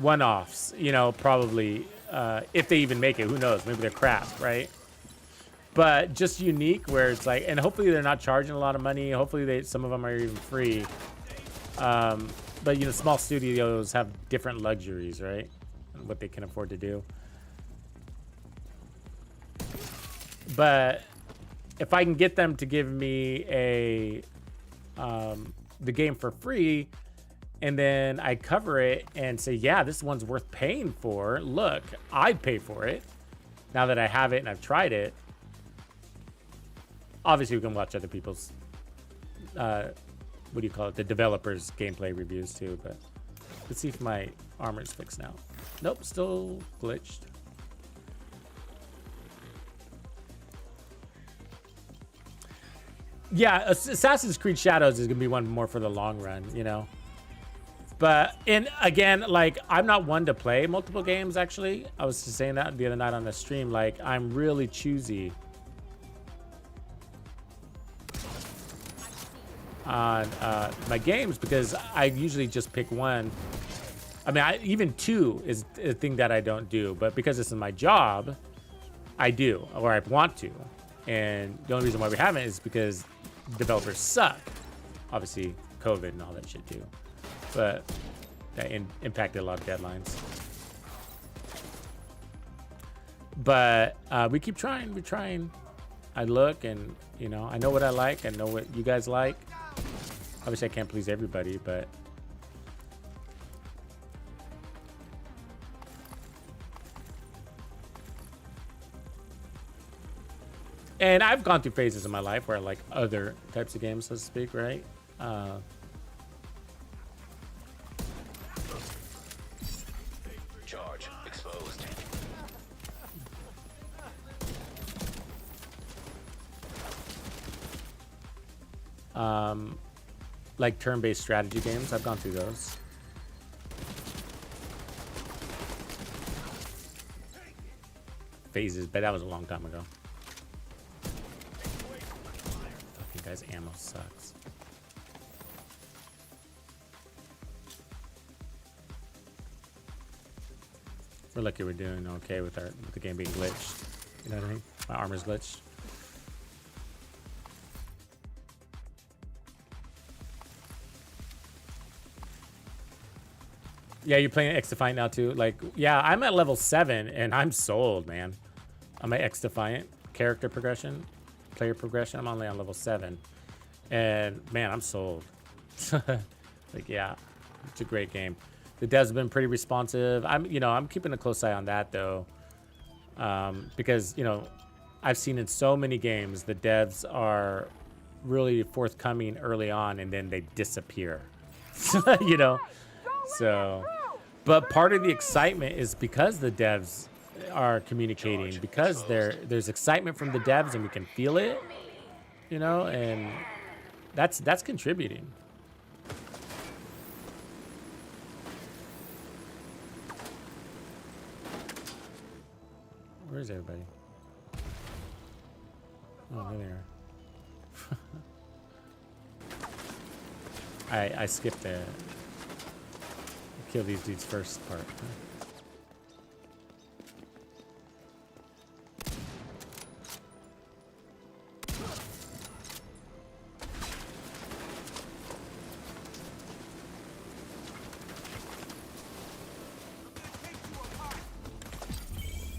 one-offs, you know, probably, if they even make it. Who knows? Maybe they're crap, right? But just unique where it's like, and hopefully they're not charging a lot of money. Hopefully some of them are even free. But, you know, small studios have different luxuries, right? And what they can afford to do. But if I can get them to give me the game for free, and then I cover it and say, yeah, this one's worth paying for. Look, I'd pay for it now that I have it and I've tried it. Obviously, we can watch other people's, what do you call it? The developers' gameplay reviews too. But let's see if my armor's fixed now. Nope, still glitched. Yeah, Assassin's Creed Shadows is gonna be one more for the long run, you know. But and again, like, I'm not one to play multiple games. Actually, I was just saying that the other night on the stream. Like, I'm really choosy on my games because I usually just pick one. I mean, even two is a thing that I don't do, but because this is my job, I do, or I want to. And the only reason why we haven't is because developers suck. Obviously, COVID and all that shit too. But that impacted a lot of deadlines. But we keep trying. We're trying. I look and, you know, I know what I like. I know what you guys like. Obviously, I can't please everybody, but... And I've gone through phases in my life where I like other types of games, so to speak, right? Charge exposed. Like turn-based strategy games. I've gone through those. Phases, but that was a long time ago. Fucking guys, ammo sucks. We're lucky we're doing okay with the game being glitched. You know what I mean? My armor's glitched. Yeah, you're playing X Defiant now too. Like, yeah, I'm at level 7 and I'm sold, man. I'm at X Defiant character progression, player progression. I'm only on level 7, and man, I'm sold. Like, yeah, it's a great game. The devs have been pretty responsive. I'm keeping a close eye on that though, because I've seen in so many games the devs are really forthcoming early on and then they disappear. So, but part of the excitement is because the devs are communicating, because there's excitement from the devs and we can feel it, and that's contributing. Where's everybody? Oh, there they are. I skipped the kill these dudes first part.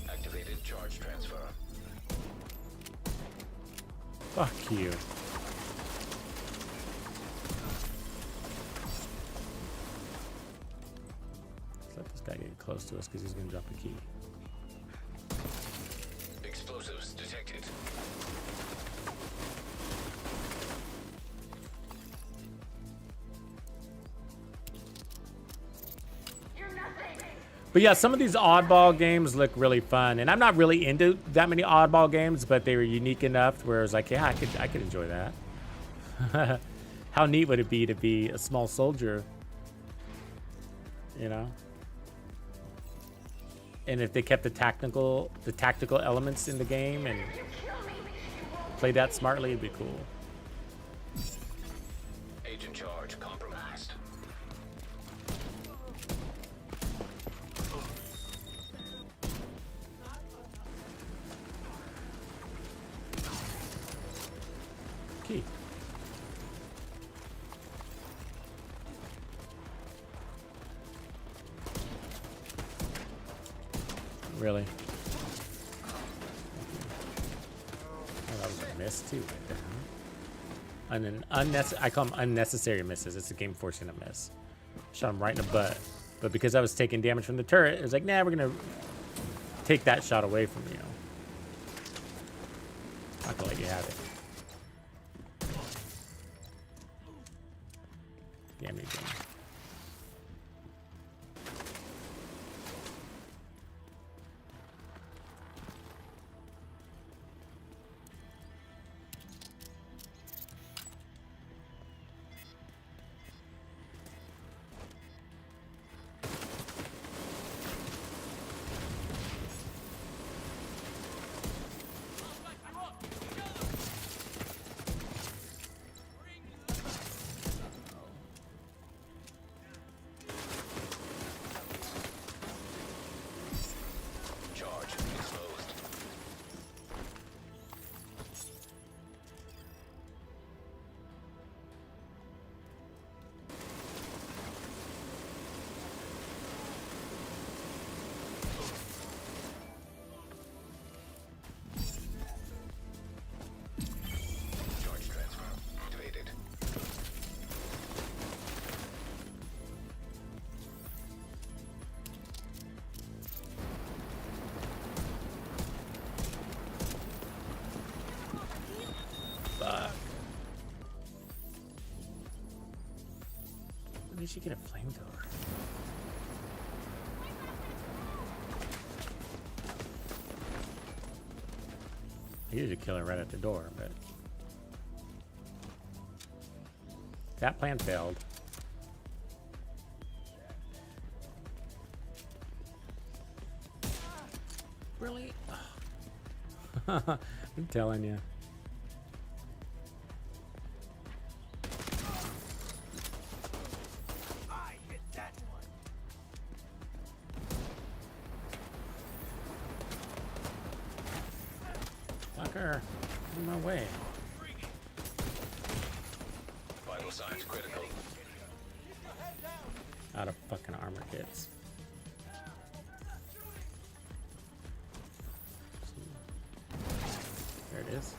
Activated charge transfer. Fuck you. Get close to us because he's gonna drop a key. Explosives detected. But yeah, some of these oddball games look really fun, and I'm not really into that many oddball games, but they were unique enough where I was like, yeah, I could enjoy that. How neat would it be to be a small soldier, And if they kept the tactical elements in the game and played that smartly, it'd be cool. Agent charge compromised. Key. Really? Oh, that was a miss too, right there, huh? And an I call them unnecessary misses. It's a game forcing a miss. Shot him right in the butt. But because I was taking damage from the turret, it was like, nah, we're gonna take that shot away from you. Not gonna let you have it. Damn you, game. Fuck. Where did she get a flamethrower? I usually kill her right at the door, but that plan failed. Really? I'm telling you. I hit that one. Fucker, in my way. Vital signs critical. Out of fucking armor kits. There it is.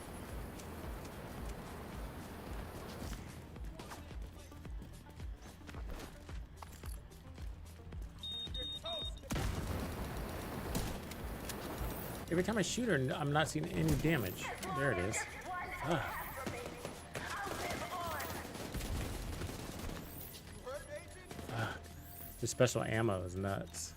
Every time I shoot her, I'm not seeing any damage. There it is. Ah. The special ammo is nuts.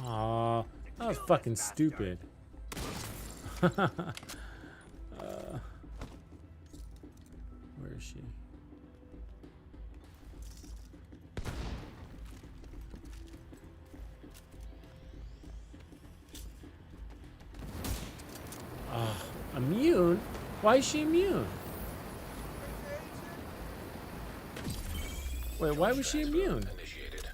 Aw, that was fucking stupid. Where is she? Immune? Why is she immune? Wait, why was she immune? Initiated.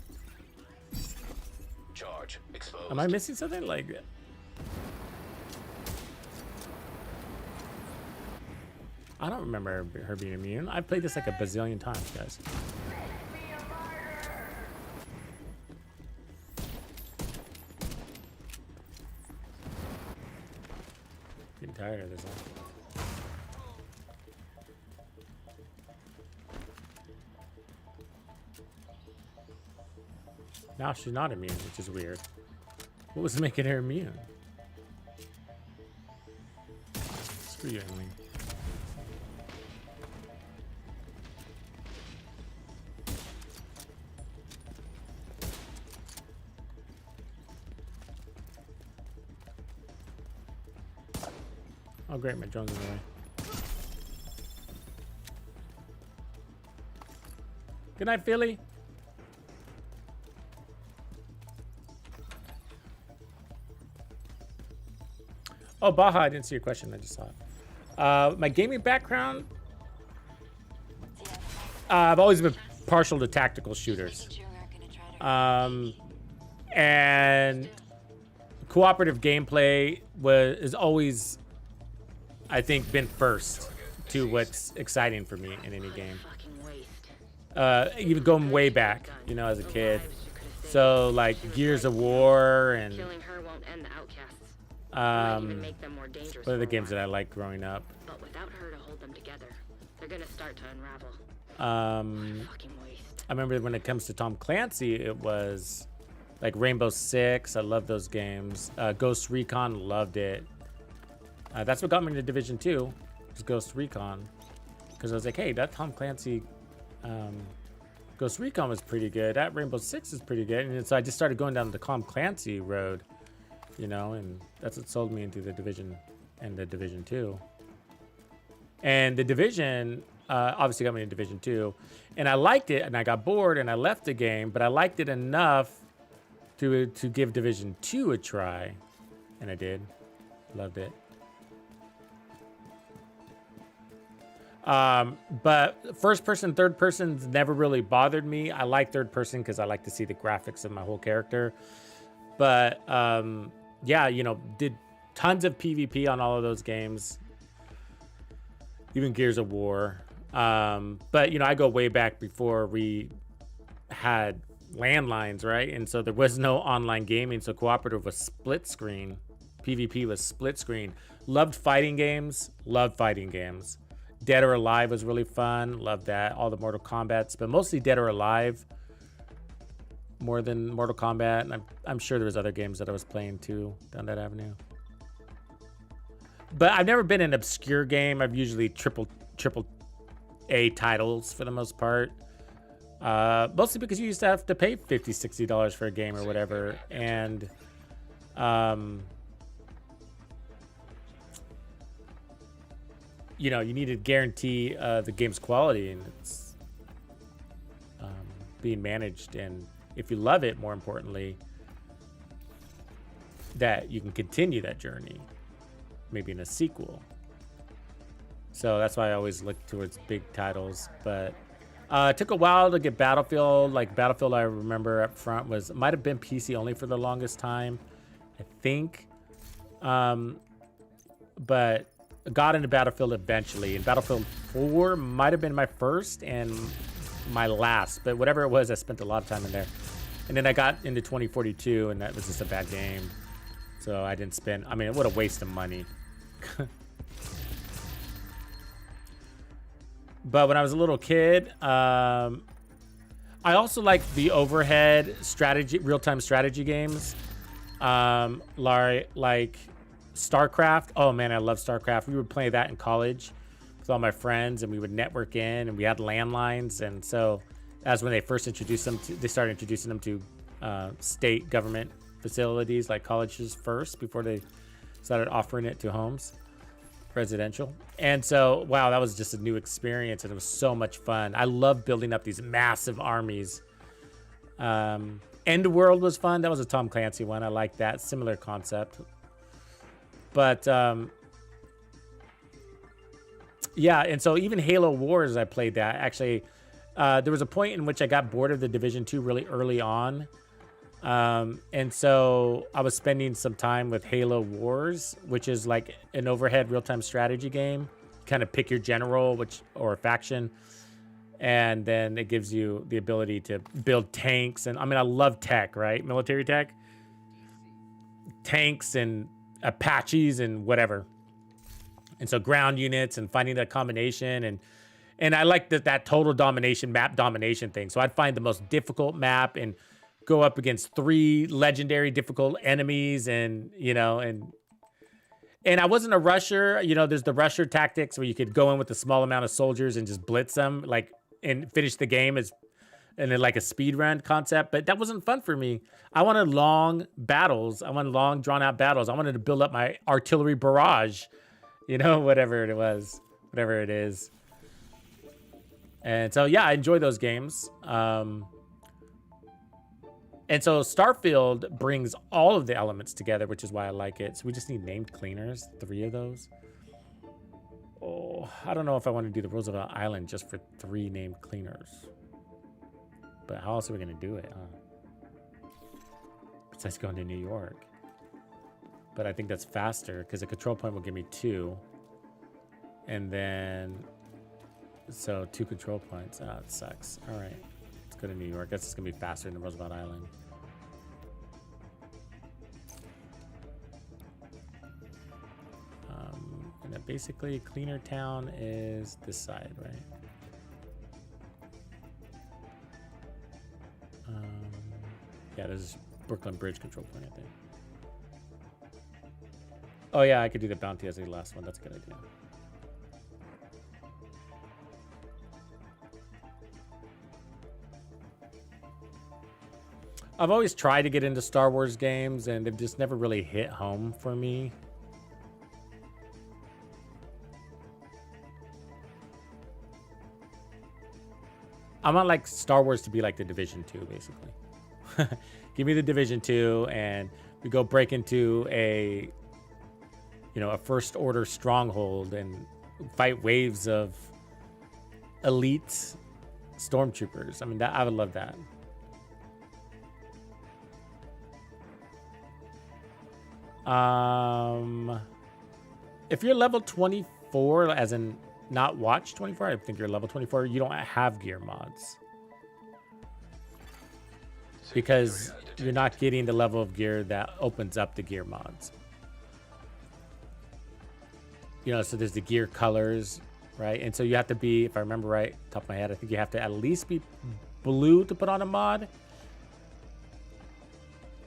Charge exposed. Am I missing something? Like, I don't remember her being immune. I've played this like a bazillion times, guys. Getting tired of this, huh? Now she's not immune, which is weird. What was making her immune? Screw you, Emily. Oh great, my drone's in the way. Good night, Philly. Oh, Baja, I didn't see your question. I just saw it. My gaming background, I've always been partial to tactical shooters. And cooperative gameplay is always, I think, been first to what's exciting for me in any game. Even going way back, you know, as a kid. So like Gears of War and Killing her won't end the outcasts. what are the games that I liked growing up? But without her to hold them together, they're gonna start to unravel. Fucking waste. I remember when it comes to Tom Clancy, it was like Rainbow Six. I love those games. Ghost Recon, loved it. That's what got me into Division 2, was Ghost Recon. Because I was like, hey, that Tom Clancy Ghost Recon was pretty good. That Rainbow Six is pretty good. And so I just started going down the Tom Clancy road, you know, and that's what sold me into the Division and the Division 2. And the Division obviously got me into Division 2. And I liked it, and I got bored, and I left the game, but I liked it enough to give Division 2 a try. And I did. Loved it. But first person, third person's never really bothered me. I like third person because I like to see the graphics of my whole character. But yeah, you know, did tons of PvP on all of those games. Even Gears of War. But, you know, I go way back before we had landlines, right? And so there was no online gaming. So cooperative was split screen. PvP was split screen. Loved fighting games. Loved fighting games. Dead or Alive was really fun. Love that. All the Mortal Kombats, but mostly Dead or Alive more than Mortal Kombat. And I'm sure there was other games that I was playing too down that avenue. But I've never been an obscure game. I've usually triple A titles for the most part. Mostly because you used to have to pay $50, $60 for a game or whatever. And you know, you need to guarantee the game's quality, and it's being managed. And if you love it, more importantly, that you can continue that journey, maybe in a sequel. So that's why I always look towards big titles. But it took a while to get Battlefield. Like Battlefield, I remember up front might have been PC only for the longest time, I think. But got into Battlefield eventually, and Battlefield 4 might have been my first and my last, but whatever it was, I spent a lot of time in there. And then I got into 2042, and that was just a bad game, so I didn't spend. I mean, what a waste of money. But when I was a little kid, I also liked the overhead strategy, real-time strategy games, like StarCraft. Oh man, I love StarCraft. We would play that in college with all my friends, and we would network in, and we had landlines. And so that's when they first introduced them. They started introducing them to state government facilities, like colleges first, before they started offering it to homes, residential. And so, wow, that was just a new experience, and it was so much fun. I love building up these massive armies. End World was fun. That was a Tom Clancy one. I like that. Similar concept. But yeah, and so even Halo Wars, I played that. Actually, there was a point in which I got bored of the Division 2 really early on. And so I was spending some time with Halo Wars, which is like an overhead real-time strategy game. Kind of pick your general or faction, and then it gives you the ability to build tanks. And I mean, I love tech, right? Military tech, tanks and Apaches and whatever. And so ground units and finding that combination, and I like that total domination, map domination thing. So I'd find the most difficult map and go up against 3 legendary difficult enemies, and you know, and I wasn't a rusher. You know, there's the rusher tactics where you could go in with a small amount of soldiers and just blitz them, like, and finish the game and then like a speed run concept. But that wasn't fun for me. I wanted long battles. I wanted long, drawn out battles. I wanted to build up my artillery barrage, you know, whatever it was, whatever it is. And so, yeah, I enjoy those games. And so Starfield brings all of the elements together, which is why I like it. So we just need named cleaners, 3 of those. Oh, I don't know if I want to do the Roosevelt Island just for 3 named cleaners. But how else are we going to do it, huh? Besides going to New York. But I think that's faster, because a control point will give me 2. And then, so 2 control points. Oh, it sucks. All right. Let's go to New York. That's just going to be faster than Roosevelt Island. And then basically, Cleaner Town is this side, right? Yeah, there's Brooklyn Bridge control point, I think. Oh yeah, I could do the bounty as the last one. That's a good idea. I've always tried to get into Star Wars games, and they've just never really hit home for me. I want like Star Wars to be like the Division 2, basically. Give me the Division 2, and we go break into a first order stronghold and fight waves of elite stormtroopers. I mean, I would love that. If you're level 24, as in not watch 24, I think you're level 24, you don't have gear mods. Because you're not getting the level of gear that opens up the gear mods. You know, so there's the gear colors, right? And so you have to be, if I remember right, top of my head, I think you have to at least be blue to put on a mod.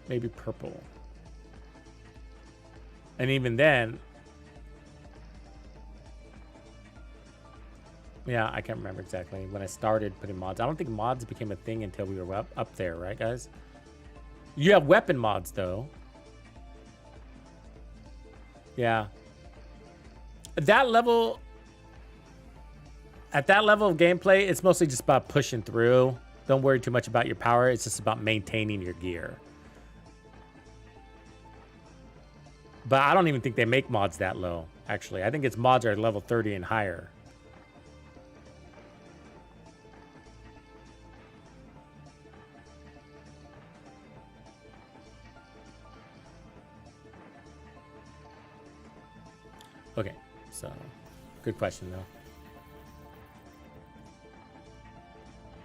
Maybe purple. And even then, yeah, I can't remember exactly when I started putting mods. I don't think mods became a thing until we were up there, right, guys? You have weapon mods, though. Yeah. At that level of gameplay, it's mostly just about pushing through. Don't worry too much about your power. It's just about maintaining your gear. But I don't even think they make mods that low, actually. I think its mods are level 30 and higher. Okay, so good question, though.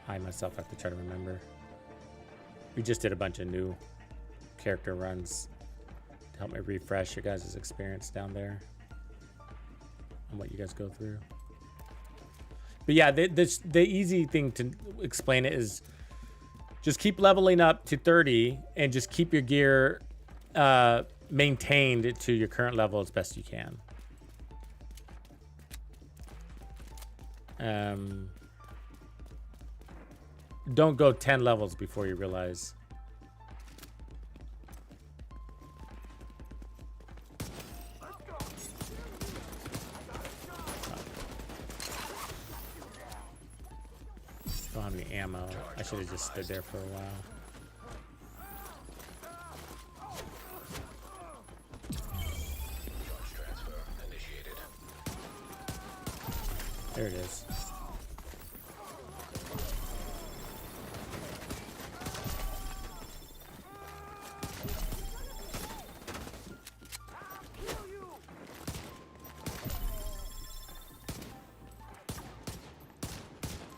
I myself have to try to remember. We just did a bunch of new character runs to help me refresh your guys' experience down there and what you guys go through. But yeah, the easy thing to explain it is just keep leveling up to 30 and just keep your gear maintained to your current level as best you can. Don't go 10 levels before you realize. Don't have any ammo. I should have just stood there for a while. There it is.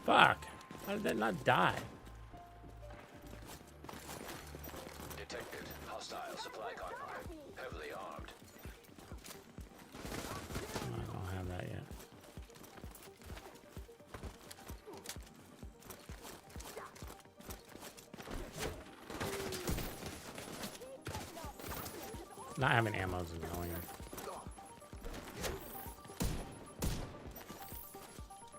Fuck. How did that not die? Detected. Hostile supply convoy. Heavily armed. I don't have that yet. Not having ammo is annoying.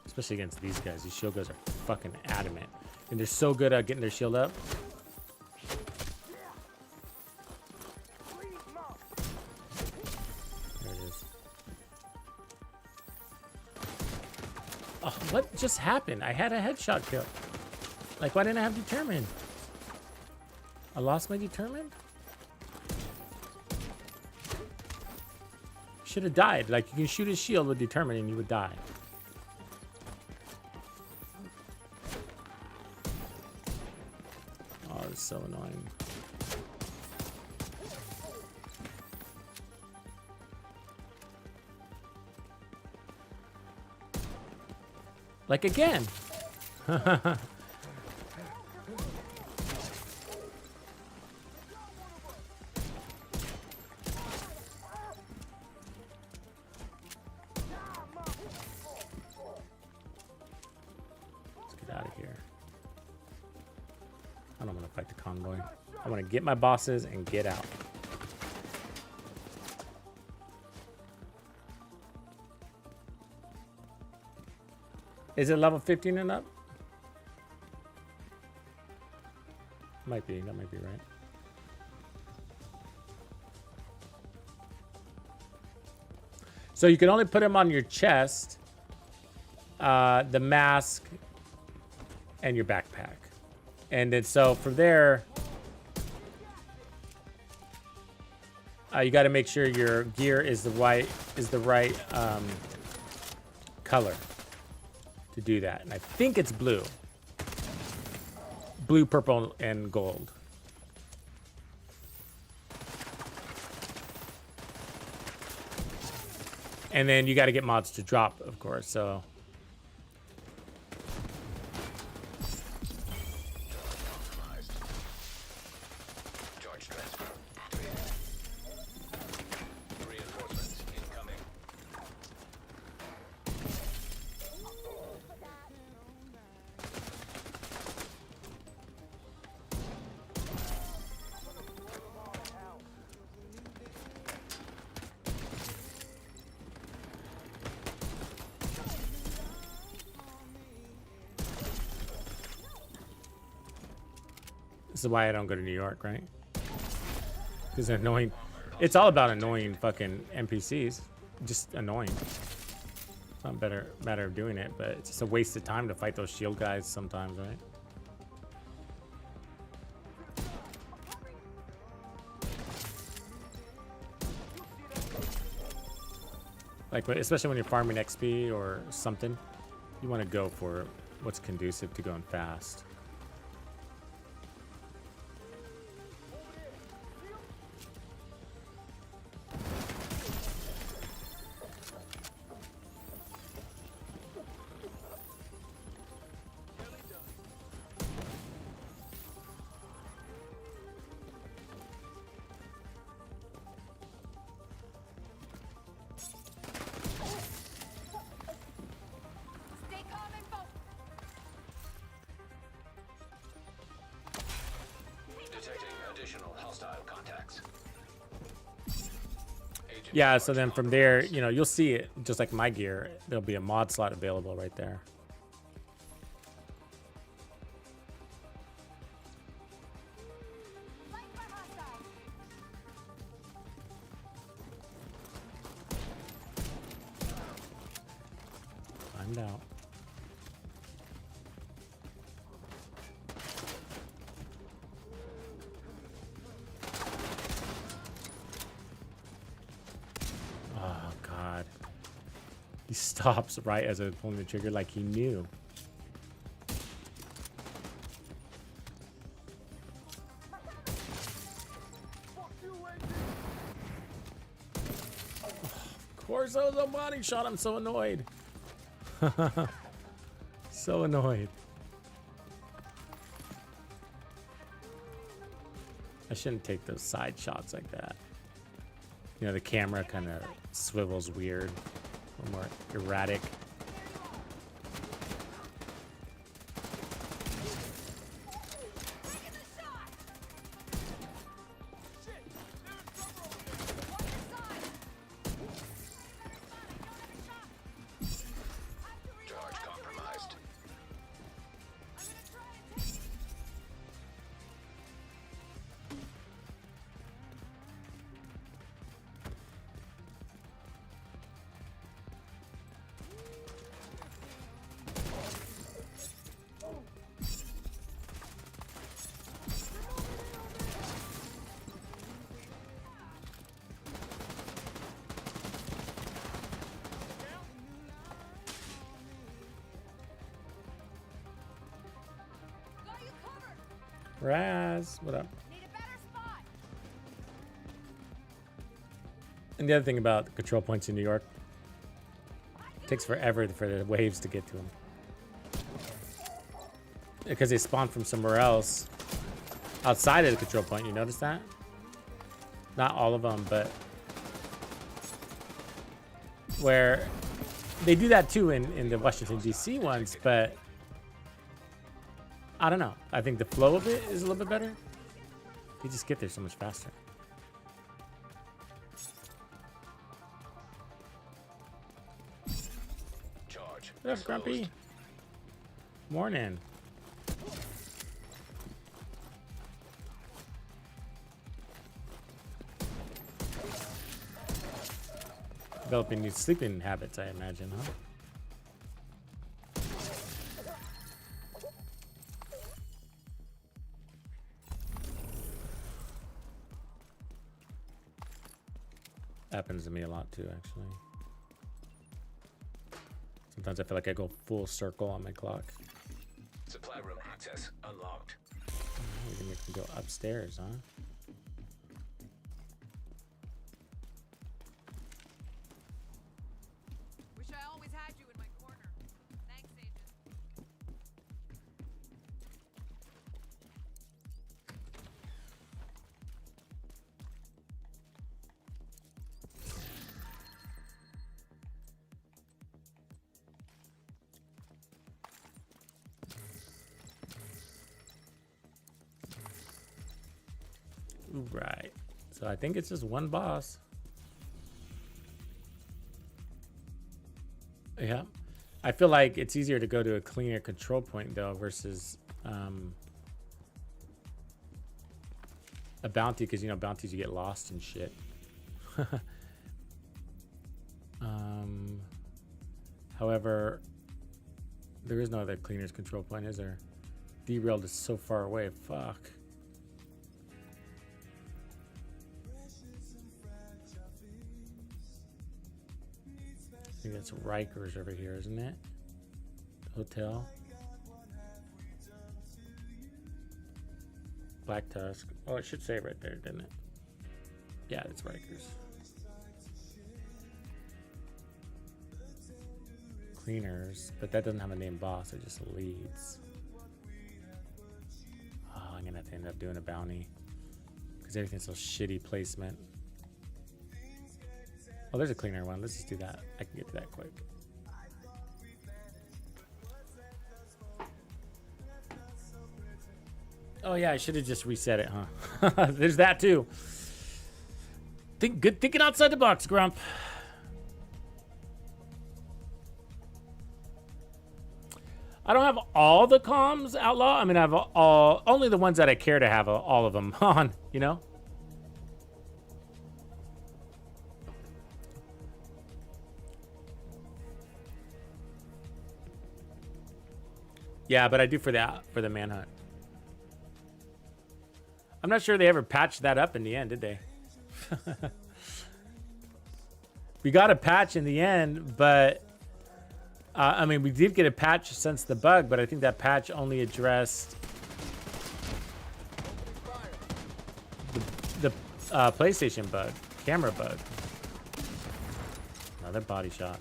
Especially against these guys. These shield guys are fucking adamant. And they're so good at getting their shield up. There it is. Oh, what just happened? I had a headshot kill. Like, why didn't I have determined? I lost my determined? Should have died. Like, you can shoot his shield with determined and you would die. Oh, it's so annoying. Like again. I want to get my bosses and get out. Is it level 15 and up? Might be. That might be right. So you can only put them on your chest, the mask, and your backpack. And then so from there, you got to make sure your gear is the right color to do that. And I think it's blue, purple, and gold. And then you got to get mods to drop, of course. So. is why I don't go to New York, right? Because they're annoying. It's all about annoying fucking NPCs. Just annoying. It's not a matter of doing it, but it's just a waste of time to fight those shield guys sometimes, right? Like, especially when you're farming XP or something, you want to go for what's conducive to going fast. Yeah, so then from there, you know, you'll see it just like my gear. There'll be a mod slot available right there. Find out. He stops right as I was pulling the trigger like he knew. Of course, that was a body shot. I'm so annoyed. So annoyed. I shouldn't take those side shots like that. You know, the camera kind of swivels weird. A little more erratic. Charge compromised. Raz, what up? And the other thing about the control points in New York, it takes forever for the waves to get to them. Because they spawn from somewhere else outside of the control point. You notice that? Not all of them, but where they do that too in the Washington, D.C. ones, but I don't know. I think the flow of it is a little bit better. You just get there so much faster. Charge. What's up, Grumpy? Morning. Developing new sleeping habits, I imagine, huh? Happens to me a lot too, actually. Sometimes I feel like I go full circle on my clock. Supply room access unlocked. We can make me go upstairs, huh? Wish I always had you in my corner. Thanks, Agent. Right. So I think it's just one boss. Yeah. I feel like it's easier to go to a cleaner control point though versus a bounty because, you know, bounties you get lost and shit. However, there is no other cleaners control point, is there? Derailed is so far away. Fuck. I think that's Rikers over here, isn't it? Hotel. Black Tusk. Oh, it should say it right there, didn't it? Yeah, it's Rikers. Cleaners, but that doesn't have a name boss, it just leads. Oh, I'm gonna have to end up doing a bounty because everything's so shitty placement. Oh, there's a cleaner one. Let's just do that. I can get to that quick. Oh yeah, I should have just reset it, huh? There's that too. Good thinking outside the box, Grump. I don't have all the comms, Outlaw. I mean, I have all, only the ones that I care to have all of them on, you know? Yeah, but I do for the manhunt. I'm not sure they ever patched that up in the end, did they? We got a patch in the end, but I mean, we did get a patch since the bug, but I think that patch only addressed the PlayStation bug, camera bug. Another body shot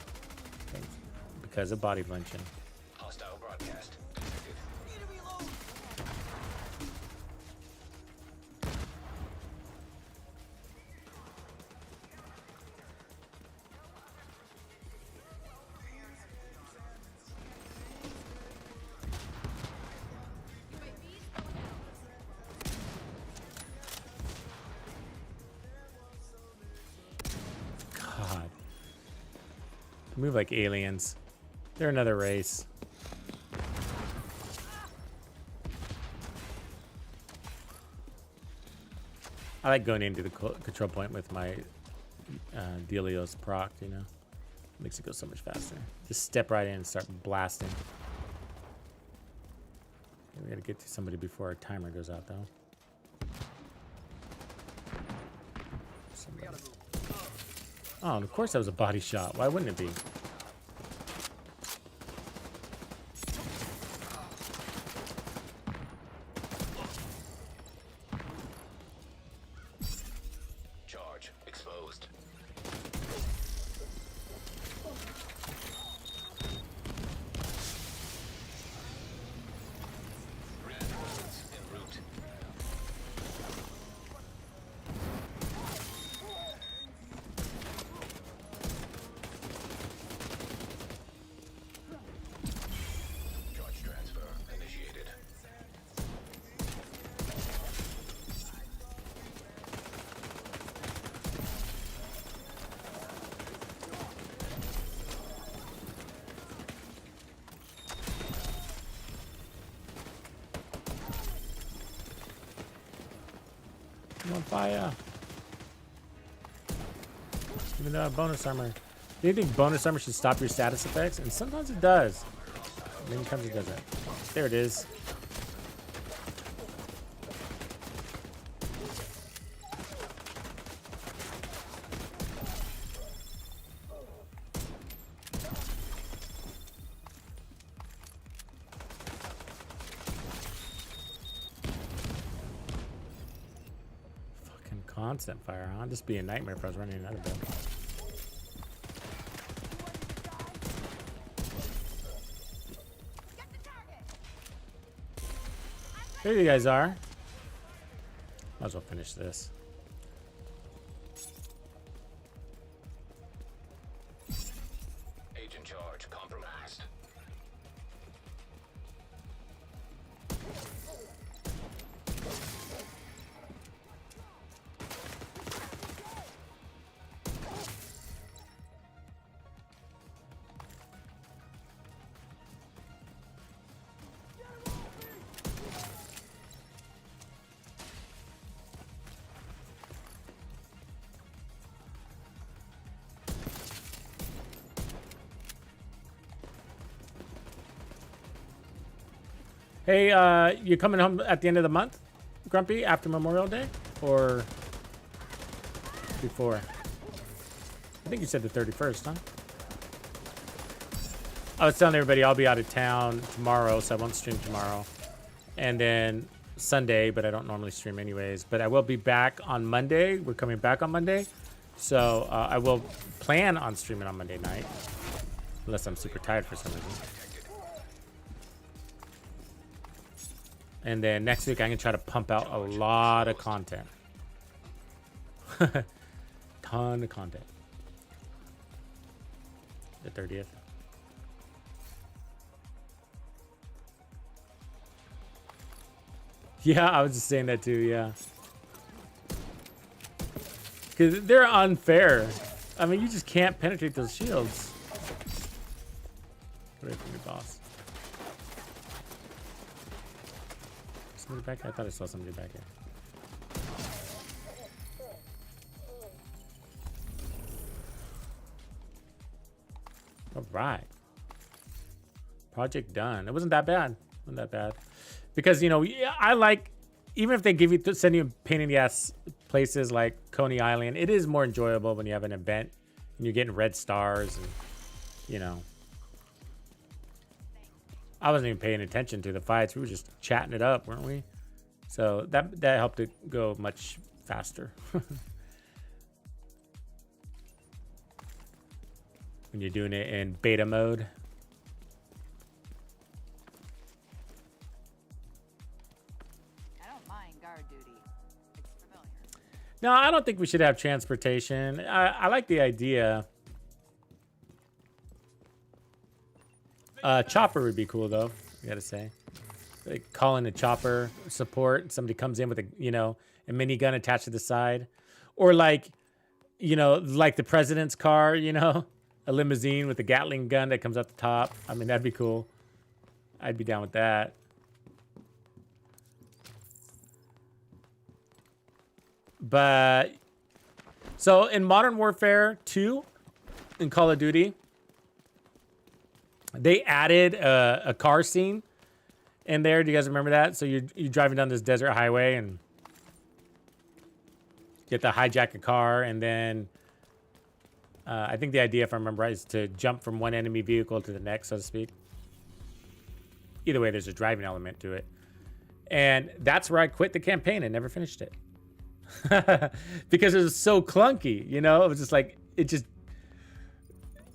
because of body flinching. Hostile broadcast. God. Move like aliens. They're another race. I like going into the control point with my Delios proc, you know? Makes it go so much faster. Just step right in and start blasting. We gotta get to somebody before our timer goes out, though. Somebody. Oh, and of course that was a body shot. Why wouldn't it be? Charge exposed. Reinforcements en route. Charge transfer initiated. I'm on fire. Even though I have bonus armor. Do you think bonus armor should stop your status effects? And sometimes it does. Many times it doesn't. There it is. Fucking constant fire, huh? Just be a nightmare if I was running another build. There you guys are. Might as well finish this. Agent charge compromised. Hey, you coming home at the end of the month, Grumpy, after Memorial Day? Or before? I think you said the 31st, huh? I was telling everybody I'll be out of town tomorrow, so I won't stream tomorrow. And then Sunday, but I don't normally stream anyways. But I will be back on Monday. We're coming back on Monday. So I will plan on streaming on Monday night. Unless I'm super tired for some reason. And then next week, I'm going to try to pump out a lot of content. Ton of content. The 30th. Yeah, I was just saying that too, yeah. Because they're unfair. I mean, you just can't penetrate those shields. Get away from your boss. Somebody back here? I thought I saw somebody back here. All right. Project done. It wasn't that bad. Wasn't that bad. Because, you know, I like, even if they give you, send you a pain in the ass places like Coney Island, it is more enjoyable when you have an event and you're getting red stars and, you know. I wasn't even paying attention to the fights. We were just chatting it up, weren't we? So that helped it go much faster. When you're doing it in beta mode. No, I don't think we should have transportation. I like the idea. Chopper would be cool, though. I gotta say, like calling a chopper support. Somebody comes in with a, you know, a minigun attached to the side, or like, you know, like the president's car. You know, a limousine with a Gatling gun that comes out the top. I mean, that'd be cool. I'd be down with that. But so in Modern Warfare 2, in Call of Duty, they added a car scene in there. Do you guys remember that? So you're driving down this desert highway and you get to hijack a car, and then I think the idea, if I remember right, is to jump from one enemy vehicle to the next, so to speak. Either way, there's a driving element to it. And that's where I quit the campaign and never finished it. Because it was so clunky, you know. It was just like, it just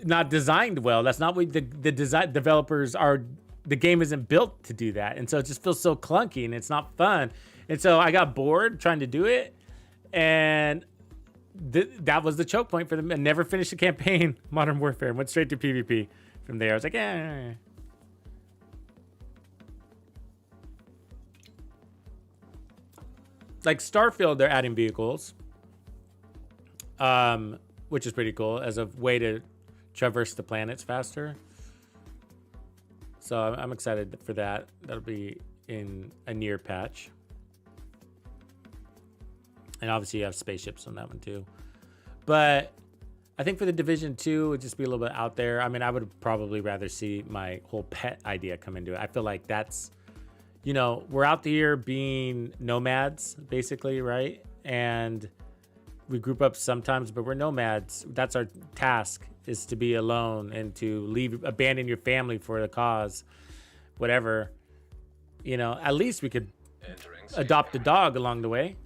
not designed well. That's not what the design developers are. The game isn't built to do that, and so it just feels so clunky and it's not fun. And so I got bored trying to do it, and that was the choke point for them. And never finished the campaign. Modern Warfare, and went straight to PvP from there. I was like, eh. Like Starfield, they're adding vehicles, which is pretty cool as a way to traverse the planets faster. So I'm excited for that. That'll be in a near patch. And obviously you have spaceships on that one too. But I think for the Division 2, it would just be a little bit out there. I mean, I would probably rather see my whole pet idea come into it. I feel like that's, you know, we're out here being nomads, basically, right? And we group up sometimes, but we're nomads. That's our task, is to be alone and to abandon your family for the cause, whatever. You know, at least we could adopt a dog along the way.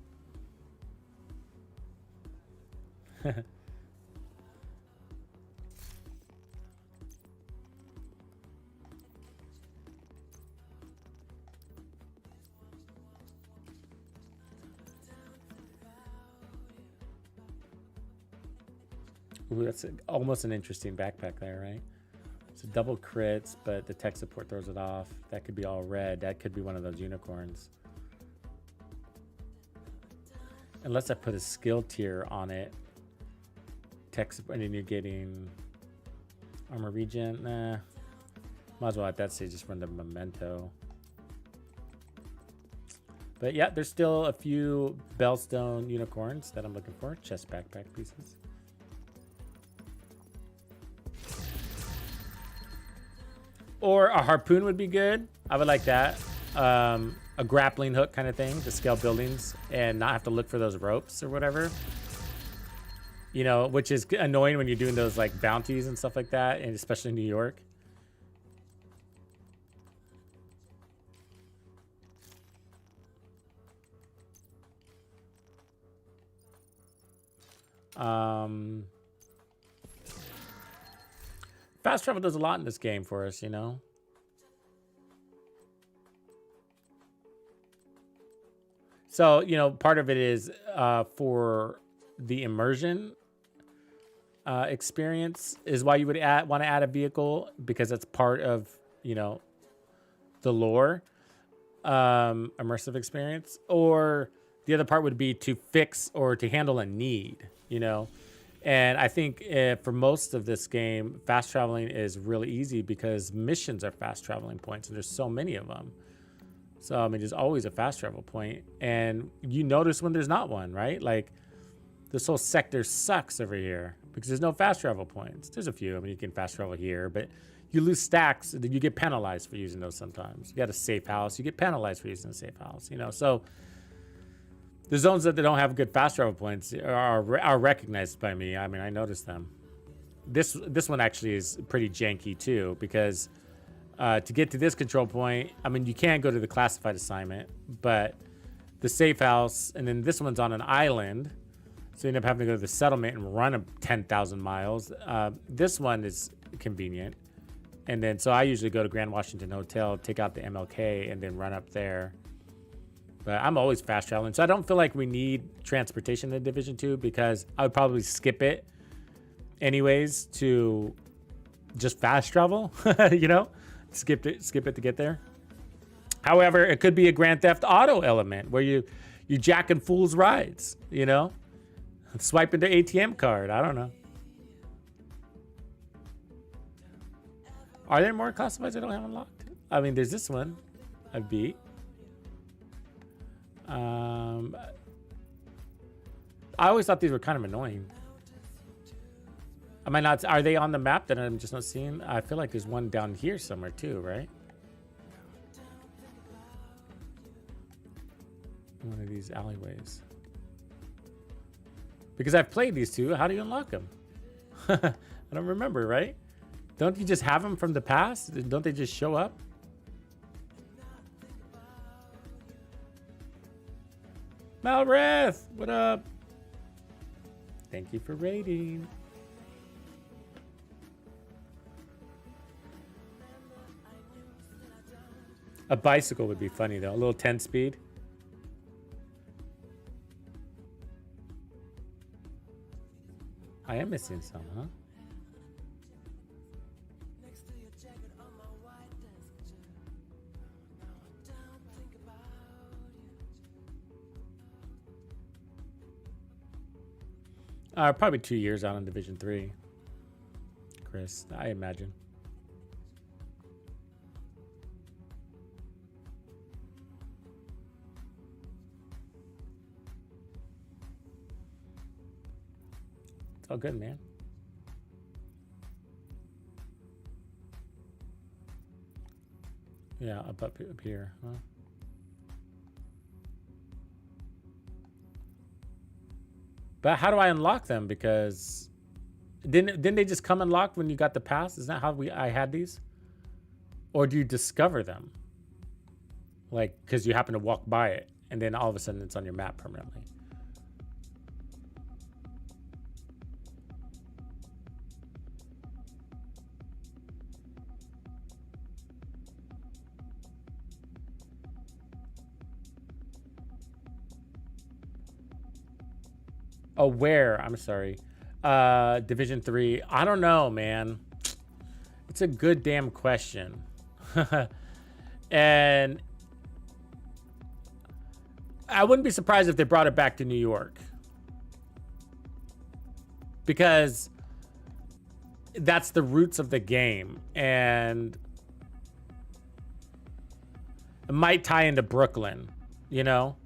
Ooh, that's almost an interesting backpack there, right? It's a double crits, but the tech support throws it off. That could be all red. That could be one of those unicorns. Unless I put a skill tier on it. Tech support, and then you're getting armor regen. Nah. Might as well at that stage just run the memento. But yeah, there's still a few Bellstone unicorns that I'm looking for. Chest backpack pieces. Or a harpoon would be good. I would like that. a grappling hook kind of thing to scale buildings and not have to look for those ropes or whatever. You know, which is annoying when you're doing those like bounties and stuff like that, and especially in New York. Fast travel does a lot in this game for us, you know. So, you know, part of it is for the immersion experience is why you would want to add a vehicle, because that's part of, you know, the lore immersive experience. Or the other part would be to fix or to handle a need, you know. And I think for most of this game, fast traveling is really easy because missions are fast traveling points, and there's so many of them. So, I mean, there's always a fast travel point, and you notice when there's not one, right? Like, this whole sector sucks over here because there's no fast travel points. There's a few. I mean, you can fast travel here, but you lose stacks. You get penalized for using those sometimes. You got a safe house. You get penalized for using a safe house, you know? So the zones that they don't have good fast travel points are recognized by me. I mean, I noticed them. This one actually is pretty janky too, because to get to this control point, I mean, you can go to the classified assignment, but the safe house, and then this one's on an island, so you end up having to go to the settlement and run 10,000 miles. This one is convenient, and then so I usually go to Grand Washington Hotel, take out the MLK, and then run up there. But I'm always fast traveling, so I don't feel like we need transportation in Division 2, because I would probably skip it anyways to just fast travel, you know? Skip it to get there. However, it could be a Grand Theft Auto element where you jacking fools' rides, you know? Swiping their ATM card, I don't know. Are there more classifieds I don't have unlocked? I mean, there's this one I beat. I always thought these were kind of annoying. Am I not? Are they on the map that I'm just not seeing? I feel like there's one down here somewhere too, right? One of these alleyways. Because I've played these two. How do you unlock them? I don't remember, right? Don't you just have them from the past? Don't they just show up? Malreth, what up? Thank you for raiding. A bicycle would be funny though. A little 10 speed. I am missing some, huh? Probably 2 years out on Division 3. Chris, I imagine. It's all good, man. Yeah, up here, huh? But how do I unlock them? Because didn't they just come unlocked when you got the pass? Isn't that how I had these? Or do you discover them? Like, because you happen to walk by it, and then all of a sudden it's on your map permanently. Oh, where? I'm sorry. Division 3. I don't know, man. It's a good damn question. And I wouldn't be surprised if they brought it back to New York. Because that's the roots of the game. And it might tie into Brooklyn, you know?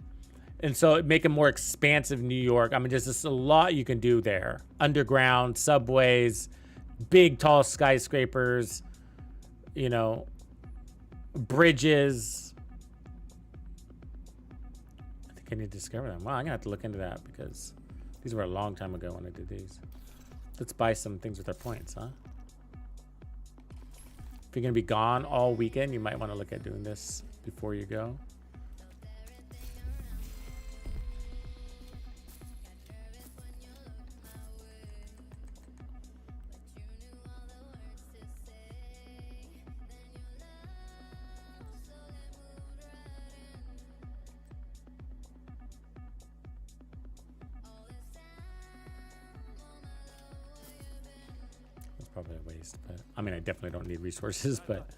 And so it make a more expansive New York. I mean, there's just a lot you can do there. Underground, subways, big, tall skyscrapers, you know, bridges, Can you discover them? Well, I'm gonna have to look into that because these were a long time ago when I did these. Let's buy some things with our points, huh? If you're gonna be gone all weekend, you might want to look at doing this before you go. Probably a waste, but I mean, I definitely don't need resources, but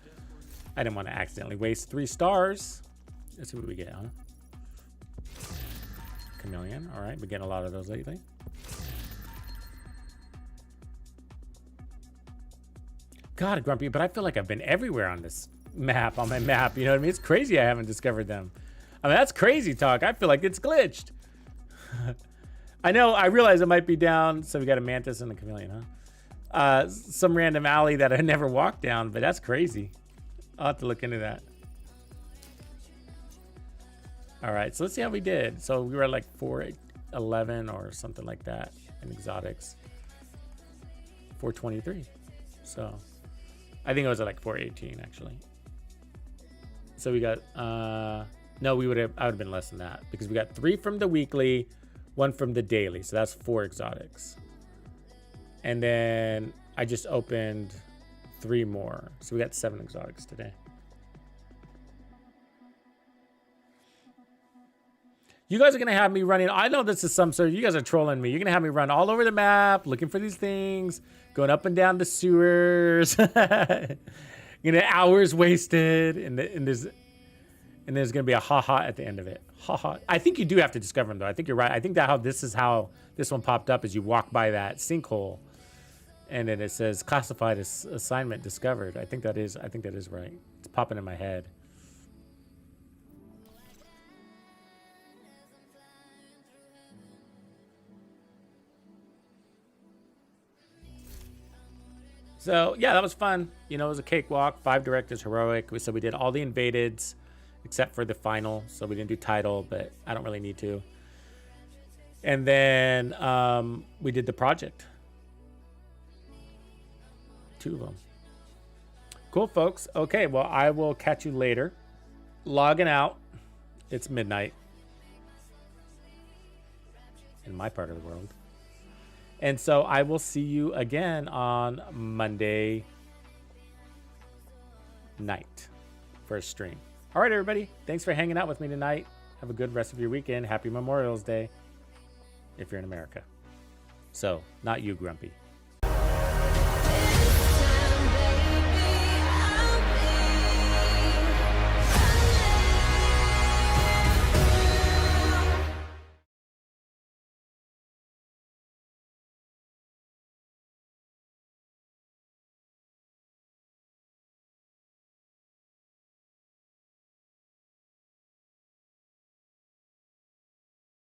I didn't want to accidentally waste 3 stars. Let's see what we get, huh? Chameleon. All right, we're getting a lot of those lately. God, Grumpy, but I feel like I've been everywhere on this map, on my map. You know what I mean? It's crazy I haven't discovered them. I mean, that's crazy talk. I feel like it's glitched. I know, I realize it might be down. So we got a mantis and a chameleon, huh? Some random alley that I never walked down, but that's crazy. I'll have to look into that. All right, so let's see how we did. So we were at like 411 or something like that in exotics. 423. So I think it was at like 418 actually. So we got no, I would have been less than that because we got 3 from the weekly, 1 from the daily. So that's 4 exotics. And then I just opened 3 more. So we got 7 exotics today. You guys are going to have me running. I know this is some sort of, you guys are trolling me. You're going to have me run all over the map, looking for these things, going up and down the sewers. Hours wasted. And there's going to be a ha-ha at the end of it. Ha-ha. I think you do have to discover them, though. I think you're right. I think this is how this one popped up, is you walk by that sinkhole. And then it says classified as assignment discovered. I think that is right. It's popping in my head. So yeah, that was fun. You know, it was a cakewalk. 5 directors, heroic. So we did all the invadeds except for the final. So we didn't do title, but I don't really need to. And then we did the project. 2 of them. Cool, folks. Okay, well, I will catch you later. Logging out. It's midnight in my part of the world. And so I will see you again on Monday night for a stream. All right, everybody. Thanks for hanging out with me tonight. Have a good rest of your weekend. Happy Memorial Day if you're in America. So, not you, Grumpy.